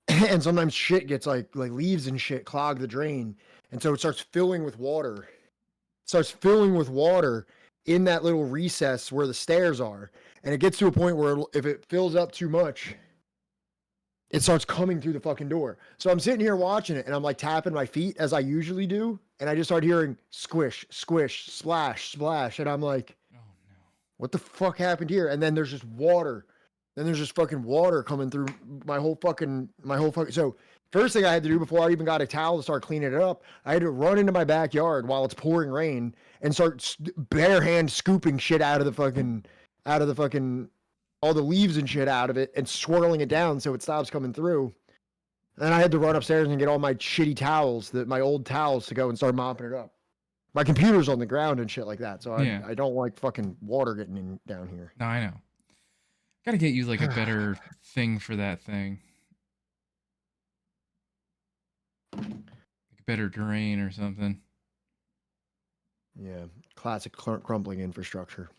And sometimes shit gets like leaves and shit clog the drain, and so it starts filling with water. It starts filling with water in that little recess where the stairs are, and it gets to a point where if it fills up too much, it starts coming through the fucking door. So I'm sitting here watching it, and I'm like tapping my feet as I usually do, and I just start hearing squish, squish, splash, splash, and I'm like, oh no, what the fuck happened here? And then there's just water. Then there's just fucking water coming through my whole fucking. So first thing I had to do before I even got a towel to start cleaning it up, I had to run into my backyard while it's pouring rain and start bare hand scooping shit out of the fucking, all the leaves and shit out of it and swirling it down so it stops coming through. Then I had to run upstairs and get all my shitty towels, my old towels, to go and start mopping it up. My computer's on the ground and shit like that, so I don't like fucking water getting in down here. No, I know. Gotta get you like a better thing for that thing. Like a better drain or something. Yeah, classic crumbling infrastructure.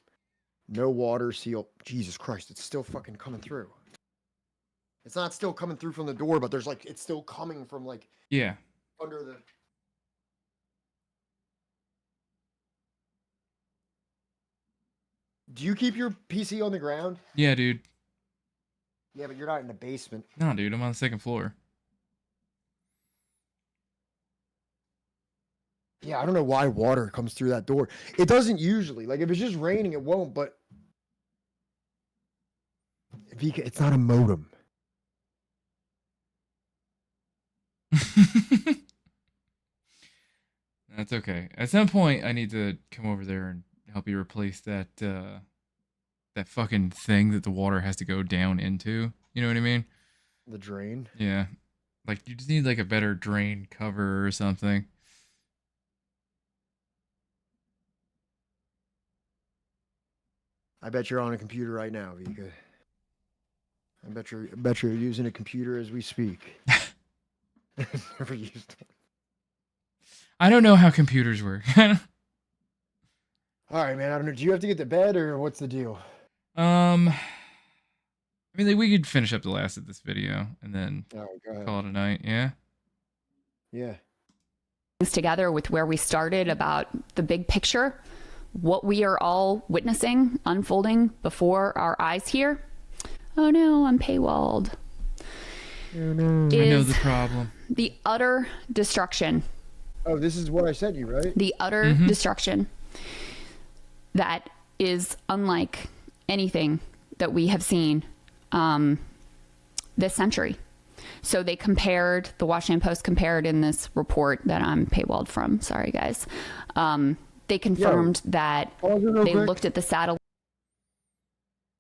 No water seal. Jesus Christ, it's still fucking coming through. It's not still coming through from the door, but there's it's still coming from under the... Do you keep your PC on the ground? Yeah, dude. Yeah, but you're not in the basement. No, dude, I'm on the second floor. Yeah, I don't know why water comes through that door. It doesn't usually. Like, if it's just raining, it won't, but... It's not a modem. That's okay. At some point, I need to come over there and help you replace that that fucking thing that the water has to go down into. You know what I mean? The drain? Yeah. Like, you just need like a better drain cover or something. I bet you're on a computer right now, Vika. I bet you're using a computer as we speak. Never used one. I don't know how computers work. All right, man. I don't know. Do you have to get to bed or what's the deal? I mean, like, we could finish up the last of this video and then call it a night. Yeah. Yeah. Together with where we started about the big picture, what we are all witnessing unfolding before our eyes here. Oh no, I'm paywalled. Oh no. I know the problem. The utter destruction. Oh, this is what I sent you, right? The utter destruction that is unlike anything that we have seen this century. So they compared, the Washington Post compared in this report that I'm paywalled from. Sorry, guys. They confirmed that they looked at the satellite.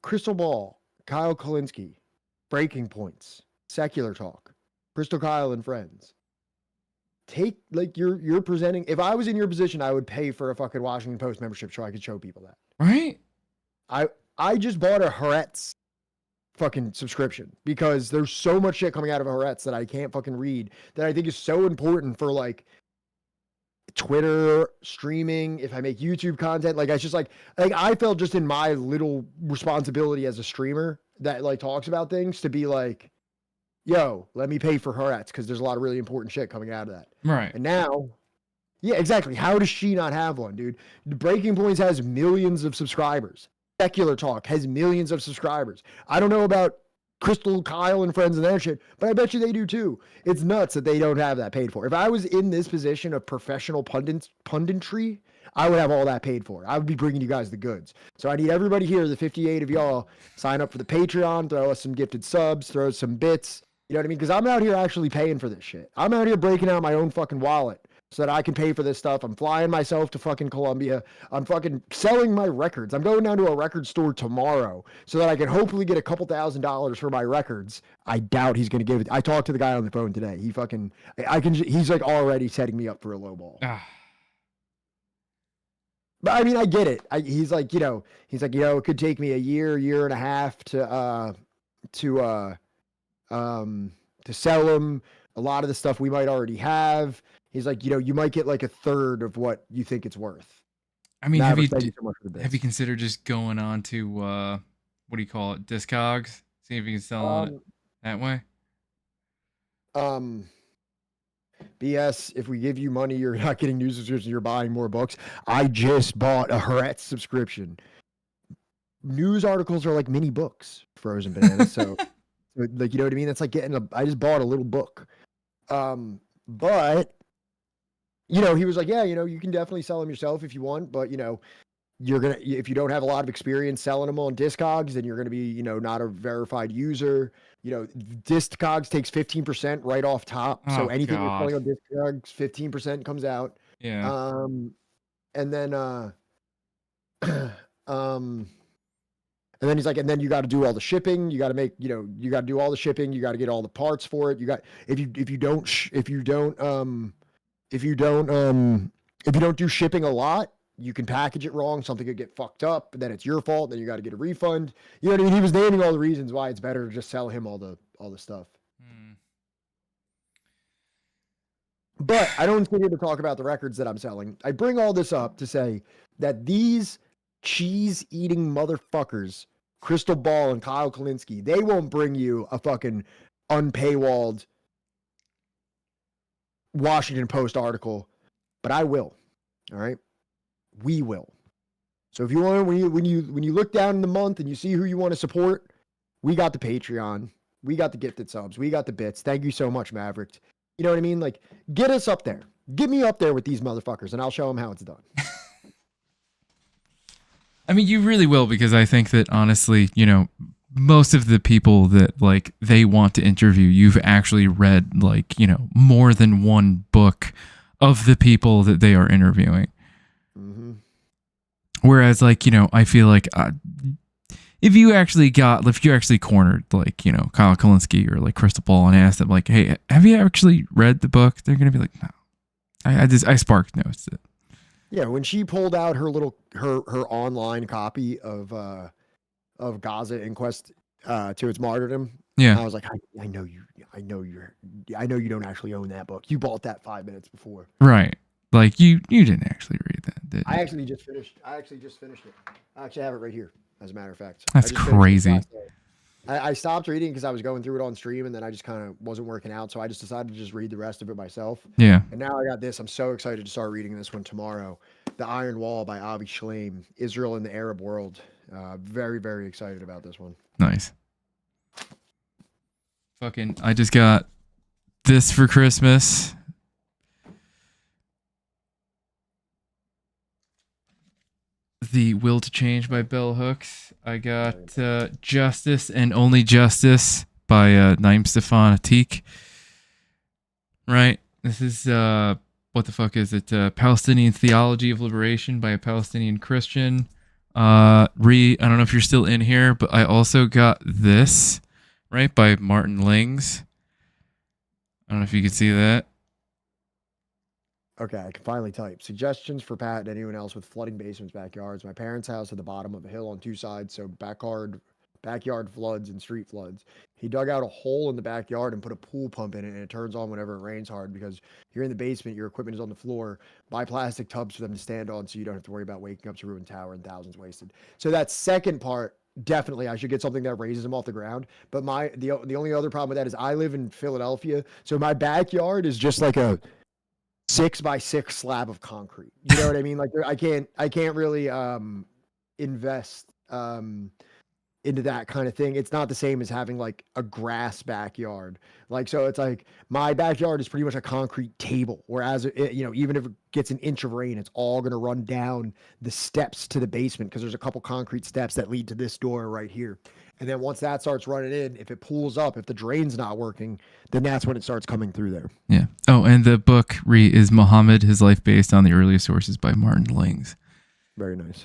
Crystal Ball, Kyle Kalinske, Breaking Points, Secular Talk, Crystal Kyle and Friends. Take, like, you're presenting. If I was in your position, I would pay for a fucking Washington Post membership so I could show people that. Right? I just bought a Haaretz fucking subscription because there's so much shit coming out of Haaretz that I can't fucking read that I think is so important for, like, Twitter streaming, if I make YouTube content. Like, it's just like I felt just in my little responsibility as a streamer that, like, talks about things to be like, yo, let me pay for Haaretz because there's a lot of really important shit coming out of that. Right. And now, Yeah, exactly. How does she not have one, dude? Breaking Points has millions of subscribers. Secular Talk has millions of subscribers. I don't know about Crystal, Kyle, and friends and that shit, but I bet you they do too. It's nuts that they don't have that paid for. If I was in this position of professional punditry, I would have all that paid for. I would be bringing you guys the goods. So I need everybody here, the 58 of y'all, sign up for the Patreon, throw us some gifted subs, throw us some bits. You know what I mean? Because I'm out here actually paying for this shit. I'm out here breaking out my own fucking wallet so that I can pay for this stuff. I'm flying myself to fucking Colombia. I'm fucking selling my records. I'm going down to a record store tomorrow so that I can hopefully get a couple $1,000s for my records. I doubt he's going to give it. I talked to the guy on the phone today. He's like already setting me up for a low ball. But I mean, I get it. He's like, it could take me a year and a half to sell them. A lot of the stuff we might already have. He's like, you might get like a third of what you think it's worth. I mean, have you have you considered just going on to what do you call it, Discogs? See if you can sell it that way. BS. If we give you money, you're not getting news subscriptions. You're buying more books. I just bought a Haaretz subscription. News articles are like mini books, Frozen Bananas. So, like, you know what I mean? That's like I just bought a little book. But he was like, yeah, you can definitely sell them yourself if you want, but if you don't have a lot of experience selling them on Discogs, then you're going to be, not a verified user. Discogs takes 15% right off top. So anything you're selling on Discogs, 15% comes out. Yeah. And then he's like, and then you got to do all the shipping. You got to make, you got to do all the shipping. You got to get all the parts for it. If you don't do shipping a lot, you can package it wrong. Something could get fucked up, and then it's your fault. Then you got to get a refund. You know what I mean? He was naming all the reasons why it's better to just sell him all the stuff. But I don't sit here to talk about the records that I'm selling. I bring all this up to say that these cheese-eating motherfuckers, Crystal Ball and Kyle Kalinske, they won't bring you a fucking unpaywalled Washington Post article, but I will. All right, we will. So if you want, when you look down in the month and you see who you want to support, we got the Patreon, we got the gifted subs, we got the bits. Thank you so much, Maverick. You know what I mean? Like, get us up there. Get me up there with these motherfuckers, and I'll show them how it's done. I mean, you really will, because I think that honestly, most of the people that like they want to interview, you've actually read like, more than one book of the people that they are interviewing. Mm-hmm. Whereas like, I feel like if you actually cornered like, Kyle Kalinske or like Crystal Ball and asked them like, hey, have you actually read the book? They're going to be like, no, I sparked notes it. Yeah. When she pulled out her online copy of Gaza Inquest to its martyrdom. Yeah. I was like, I know you don't actually own that book. You bought that 5 minutes before. Right. Like you didn't actually read that, did you? I actually just finished it. I actually have it right here, as a matter of fact. That's crazy. I stopped reading because I was going through it on stream, and then I just kind of wasn't working out, so I just decided to just read the rest of it myself. Yeah. And now I got this. I'm so excited to start reading this one tomorrow. The Iron Wall by Avi Shlaim, Israel in the Arab World. Very, very excited about this one. Nice. I just got this for Christmas. The Will to Change by Bell Hooks. I got Justice and Only Justice by Naim Stefan Atik. Right. This is what the fuck is it? Palestinian Theology of Liberation by a Palestinian Christian. I don't know if you're still in here, but I also got this, right, by Martin Lings. I don't know if you can see that. Okay, I can finally type. Suggestions for Pat and anyone else with flooding basements, backyards. My parents' house at the bottom of a hill on two sides, so backyard floods and street floods. He dug out a hole in the backyard and put a pool pump in it, and it turns on whenever it rains hard because you're in the basement, your equipment is on the floor. Buy plastic tubs for them to stand on so you don't have to worry about waking up to ruined tower and thousands wasted. So that second part, definitely I should get something that raises them off the ground. But the only other problem with that is I live in Philadelphia, so my backyard is just like 6x6 slab of concrete. You know what I mean? Like I can't really invest into that kind of thing. It's not the same as having like a grass backyard. Like, so it's like my backyard is pretty much a concrete table, whereas even if it gets an inch of rain, it's all going to run down the steps to the basement, because there's a couple concrete steps that lead to this door right here. And then once that starts running in, if it pulls up, if the drain's not working, then that's when it starts coming through there. Yeah. Oh, and the book is Muhammad, His Life Based on the Earliest Sources by Martin Lings. Very nice.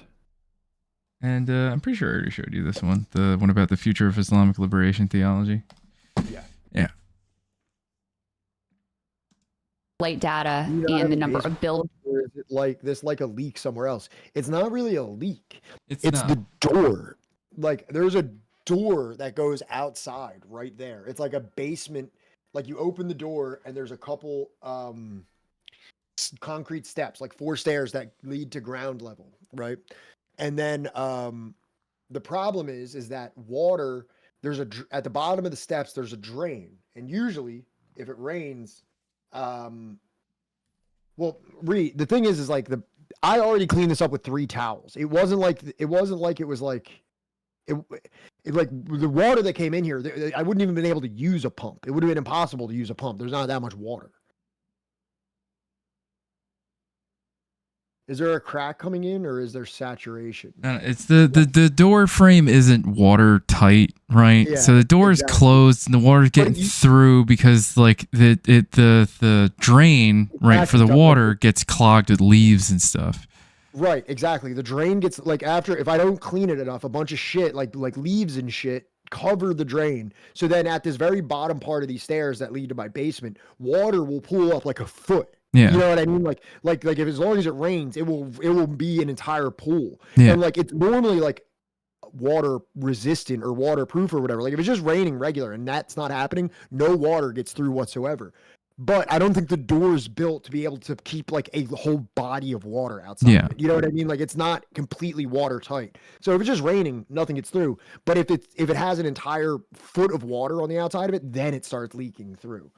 And I'm pretty sure I already showed you this one, the one about the future of Islamic liberation theology. Yeah. Yeah. Light data and the number of build. Or is it like this, like a leak somewhere else? It's not really a leak. It's the door. Like there's a door that goes outside right there. It's like a basement. Like you open the door and there's a couple concrete steps, like 4 stairs that lead to ground level, right? And then the problem is that water, at the bottom of the steps, there's a drain. And usually if it rains, the thing is like I already cleaned this up with 3 towels. It wasn't like the water that came in here, I wouldn't even been able to use a pump. It would have been impossible to use a pump. There's not that much water. Is there a crack coming in, or is there saturation? It's the door frame isn't watertight, right? Yeah, so the door is closed and the water's getting through because like the drain, right, for the water gets clogged with leaves and stuff. Right, exactly. The drain gets like if I don't clean it enough, a bunch of shit like leaves and shit cover the drain. So then at this very bottom part of these stairs that lead to my basement, water will pool up like a foot. Yeah. You know what I mean? Like if as long as it rains, it will be an entire pool. Yeah. And like it's normally like water resistant or waterproof or whatever. Like if it's just raining regular and that's not happening, no water gets through whatsoever. But I don't think the door is built to be able to keep like a whole body of water outside of it. You know what I mean? Like it's not completely watertight. So if it's just raining, nothing gets through. But if it has an entire foot of water on the outside of it, then it starts leaking through.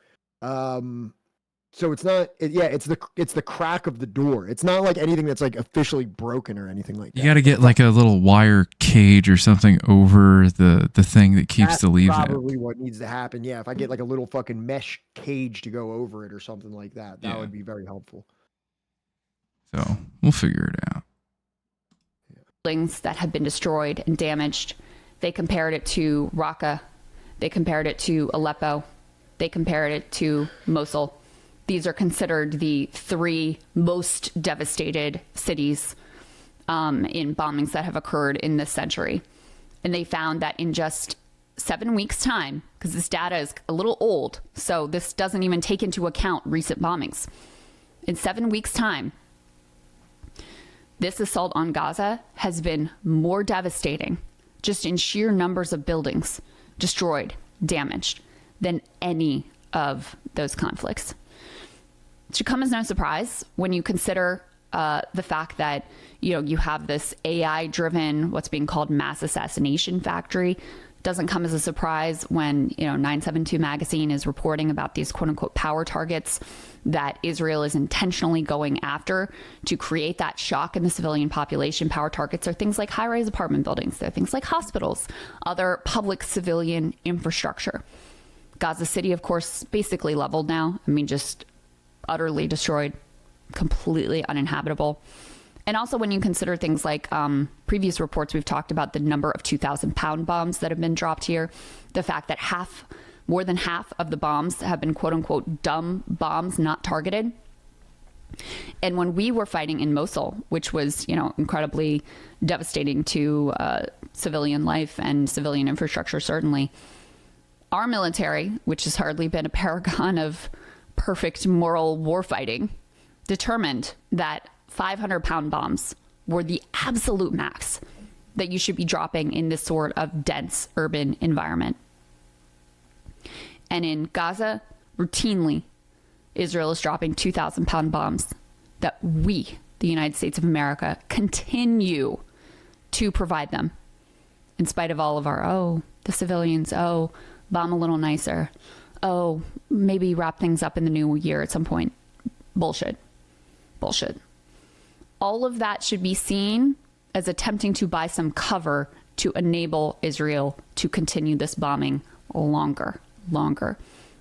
So it's not, it's the crack of the door. It's not like anything that's like officially broken or anything like that. You got to get like a little wire cage or something over the thing that keeps the leaves out. Probably what needs to happen. Yeah, if I get like a little fucking mesh cage to go over it or something like that, that would be very helpful. So we'll figure it out. Buildings that have been destroyed and damaged. They compared it to Raqqa. They compared it to Aleppo. They compared it to Mosul. These are considered the 3 most devastated cities in bombings that have occurred in this century. And they found that in just 7 weeks' time, because this data is a little old, so this doesn't even take into account recent bombings. In 7 weeks' time, this assault on Gaza has been more devastating, just in sheer numbers of buildings destroyed, damaged, than any of those conflicts. It should come as no surprise when you consider the fact that you have this AI-driven, what's being called mass assassination factory. Doesn't come as a surprise when 972 magazine is reporting about these quote-unquote power targets that Israel is intentionally going after to create that shock in the civilian population. Power targets are things like high-rise apartment buildings. They're things like hospitals, other public civilian infrastructure. Gaza City, of course, basically leveled now. I mean, just utterly destroyed, completely uninhabitable. And also when you consider things like previous reports, we've talked about the number of 2,000-pound bombs that have been dropped here, the fact that more than half of the bombs have been quote-unquote dumb bombs, not targeted. And when we were fighting in Mosul, which was incredibly devastating to civilian life and civilian infrastructure, certainly, our military, which has hardly been a paragon of perfect moral warfighting, determined that 500-pound bombs were the absolute max that you should be dropping in this sort of dense urban environment. And in Gaza, routinely, Israel is dropping 2,000-pound bombs that we, the United States of America, continue to provide them. In spite of all of our, the civilians, bomb a little nicer. Maybe wrap things up in the new year at some point. Bullshit. Bullshit. All of that should be seen as attempting to buy some cover to enable Israel to continue this bombing longer.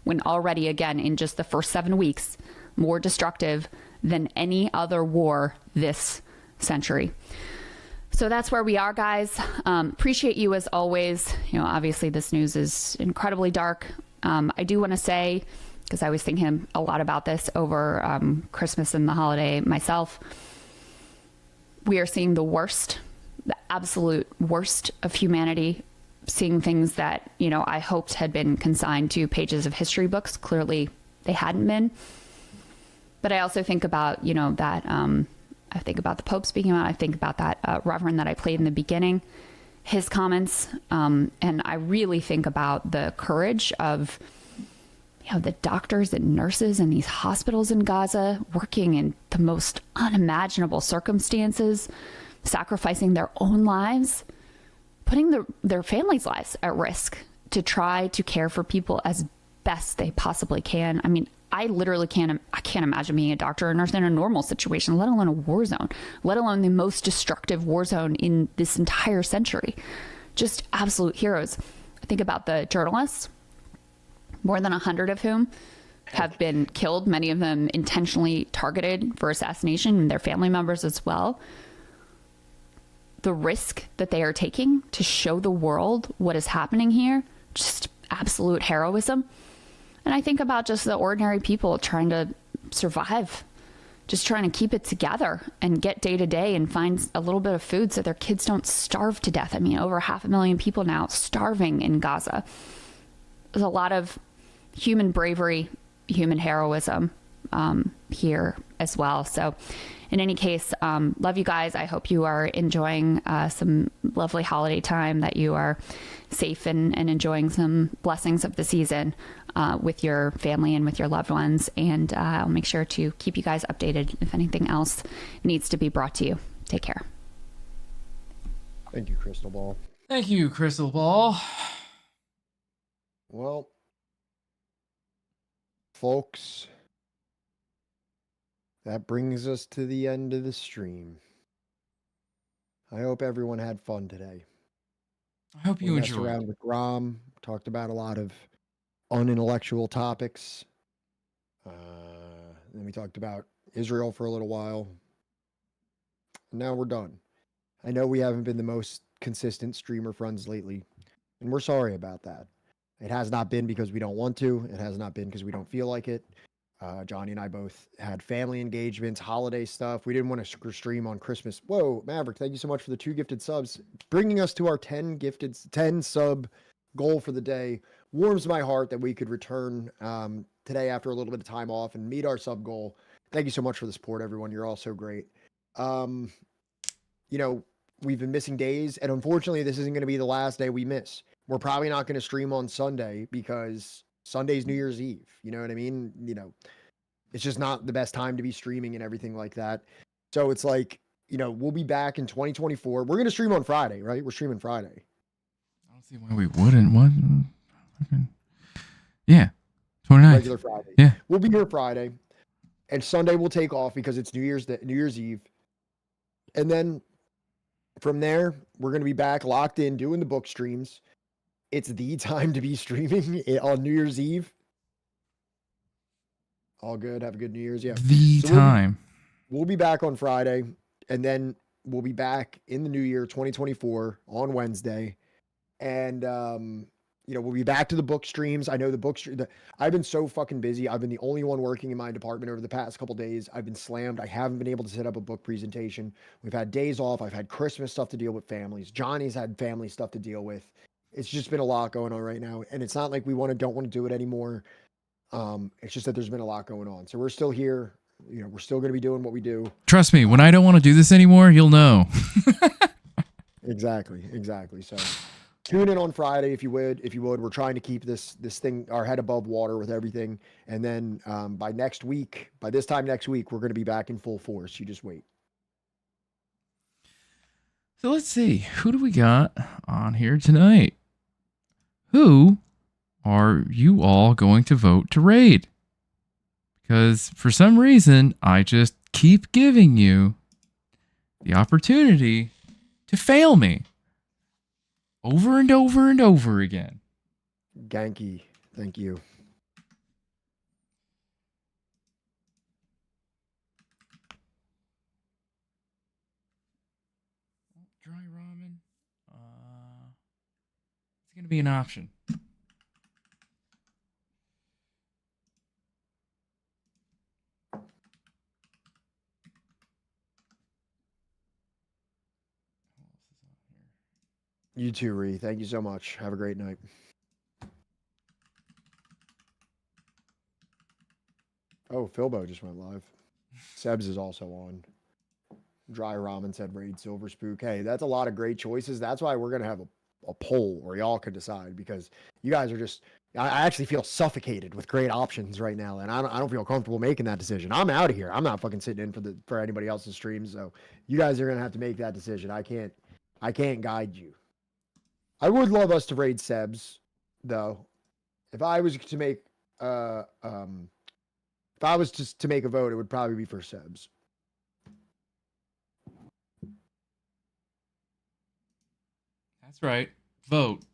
When already, again, in just the first 7 weeks, more destructive than any other war this century. So that's where we are, guys. Appreciate you as always. Obviously this news is incredibly dark. I do want to say, because I was thinking a lot about this over Christmas and the holiday myself, we are seeing the worst, the absolute worst of humanity, seeing things that, I hoped had been consigned to pages of history books. Clearly they hadn't been. But I also think about, that I think about the Pope speaking about, I think about that reverend that I played in the beginning, his comments. And I really think about the courage of, the doctors and nurses in these hospitals in Gaza working in the most unimaginable circumstances, sacrificing their own lives, putting their families' lives at risk to try to care for people as best they possibly can. I mean, I literally can't imagine being a doctor or nurse in a normal situation, let alone a war zone, let alone the most destructive war zone in this entire century. Just absolute heroes. I think about the journalists, more than 100 of whom have been killed, many of them intentionally targeted for assassination, and their family members as well. The risk that they are taking to show the world what is happening here, just absolute heroism. And I think about just the ordinary people trying to survive, just trying to keep it together and get day to day and find a little bit of food so their kids don't starve to death. I mean, over 500,000 people now starving in Gaza. There's a lot of human bravery, human heroism here as well. So in any case, love you guys. I hope you are enjoying some lovely holiday time, that you are safe and enjoying some blessings of the season with your family and with your loved ones. And I'll make sure to keep you guys updated if anything else needs to be brought to you. Take care. Thank you, Crystal Ball. Thank you, Crystal Ball. Well, folks, that brings us to the end of the stream. I hope everyone had fun today. I hope you messed enjoyed. Around with Grom, talked about a lot of unintellectual topics. Then we talked about Israel for a little while. Now we're done. I know we haven't been the most consistent streamer friends lately, and we're sorry about that. It has not been because we don't want to. It has not been because we don't feel like it. Johnny and I both had family engagements, holiday stuff. We didn't want to stream on Christmas. Whoa, Maverick, thank you so much for the 2 gifted subs. Bringing us to our 10 sub goal for the day. Warms my heart that we could return today after a little bit of time off and meet our sub goal. Thank you so much for the support, everyone. You're all so great. We've been missing days, and unfortunately, this isn't going to be the last day we miss. We're probably not going to stream on Sunday because Sunday's New Year's Eve. You know what I mean? It's just not the best time to be streaming and everything like that. So it's like, we'll be back in 2024. We're going to stream on Friday, right? We're streaming Friday. I don't see why we wouldn't. What? Okay. Yeah. 29th. Regular Friday. Yeah. We'll be here Friday. And Sunday we'll take off because it's New Year's Eve. And then from there, we're going to be back locked in doing the book streams. It's the time to be streaming on New Year's Eve. All good. Have a good New Year's. Yeah. Time. We'll be back on Friday, and then we'll be back in the new year, 2024, on Wednesday. And, we'll be back to the book streams. I know the book stream. I've been so fucking busy. I've been the only one working in my department over the past couple days. I've been slammed. I haven't been able to set up a book presentation. We've had days off. I've had Christmas stuff to deal with families. Johnny's had family stuff to deal with. It's just been a lot going on right now. And it's not like we don't want to do it anymore. It's just that there's been a lot going on. So we're still here. We're still going to be doing what we do. Trust me, when I don't want to do this anymore, you'll know. Exactly. So tune in on Friday if you would. We're trying to keep this thing, our head above water with everything. And then by this time next week, we're going to be back in full force. You just wait. So let's see. Who do we got on here tonight? Who are you all going to vote to raid? Because for some reason, I just keep giving you the opportunity to fail me over and over and over again. Genki, thank you. Dry ramen. It's going to be an option. You too, Ree. Thank you so much. Have a great night. Oh, Philbo just went live. Sebs is also on. Dry Ramen said Raid Silver Spook. Hey, that's a lot of great choices. That's why we're going to have a poll where y'all can decide, because you guys are just, I actually feel suffocated with great options right now, and I don't feel comfortable making that decision. I'm out of here. I'm not fucking sitting in for anybody else's streams, so you guys are going to have to make that decision. I can't guide you. I would love us to raid Sebs, though. If I was to make to make a vote, it would probably be for Sebs. That's right. Vote.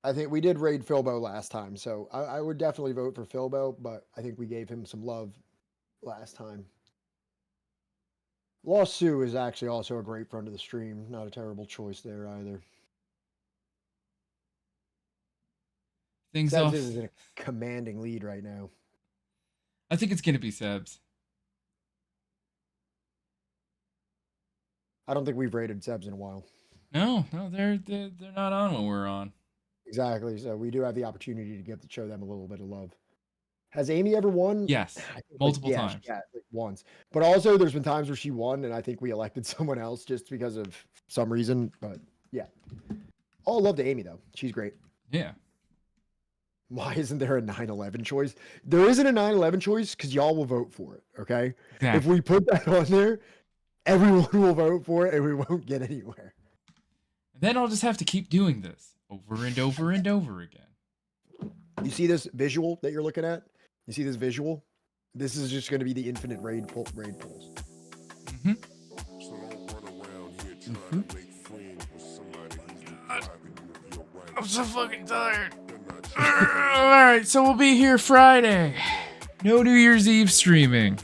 I think we did raid Philbo last time, so I would definitely vote for Philbo, but I think we gave him some love last time. Lost Sue is actually also a great friend of the stream. Not a terrible choice there either. Things Sebs off. is in a commanding lead right now. I think it's going to be Sebs. I don't think we've rated Sebs in a while. No, they're not on when we're on. Exactly. So we do have the opportunity to get to show them a little bit of love. Has Amy ever won? Yes, multiple times. Yeah, like once. But also, there's been times where she won, and I think we elected someone else just because of some reason. But yeah, all love to Amy though. She's great. Yeah. Why isn't there a 9/11 choice? There isn't a 9/11 choice because y'all will vote for it. Okay. Exactly. If we put that on there, everyone will vote for it, and we won't get anywhere. And then I'll just have to keep doing this over and over and over again. You see this visual that you're looking at? You see this visual? This is just going to be the infinite raid polls. Mm-hmm. I'm so fucking tired. All right, so we'll be here Friday. No New Year's Eve streaming.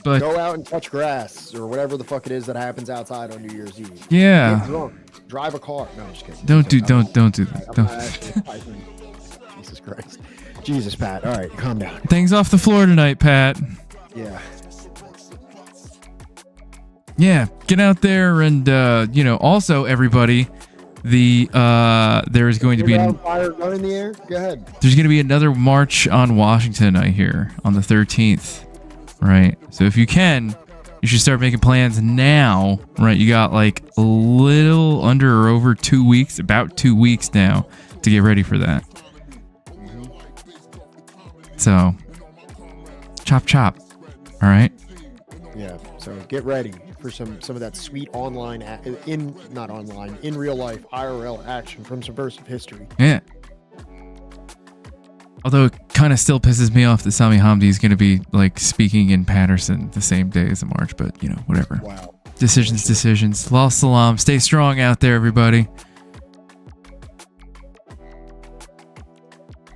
But go out and touch grass or whatever the fuck it is that happens outside on New Year's Eve. Yeah. Get drunk. Drive a car. No, I'm just kidding. Don't do that. Don't. Jesus Christ. Jesus, Pat. All right, calm down. Things off the floor tonight, Pat. Yeah. Yeah, get out there and also everybody, there is going to be fire gun in the air. Go ahead. There's going to be another march on Washington, I hear, on the 13th. Right. So if you can, you should start making plans now. Right. You got like a little under or over 2 weeks, about 2 weeks now to get ready for that. So chop. All right. Yeah. So get ready for some of that sweet online in real life IRL action from Subversive history. Yeah. Although it kind of still pisses me off that Sami Hamdi is going to be like speaking in Patterson the same day as the march, but whatever. Wow. Decisions. Lal salam. Stay strong out there, everybody.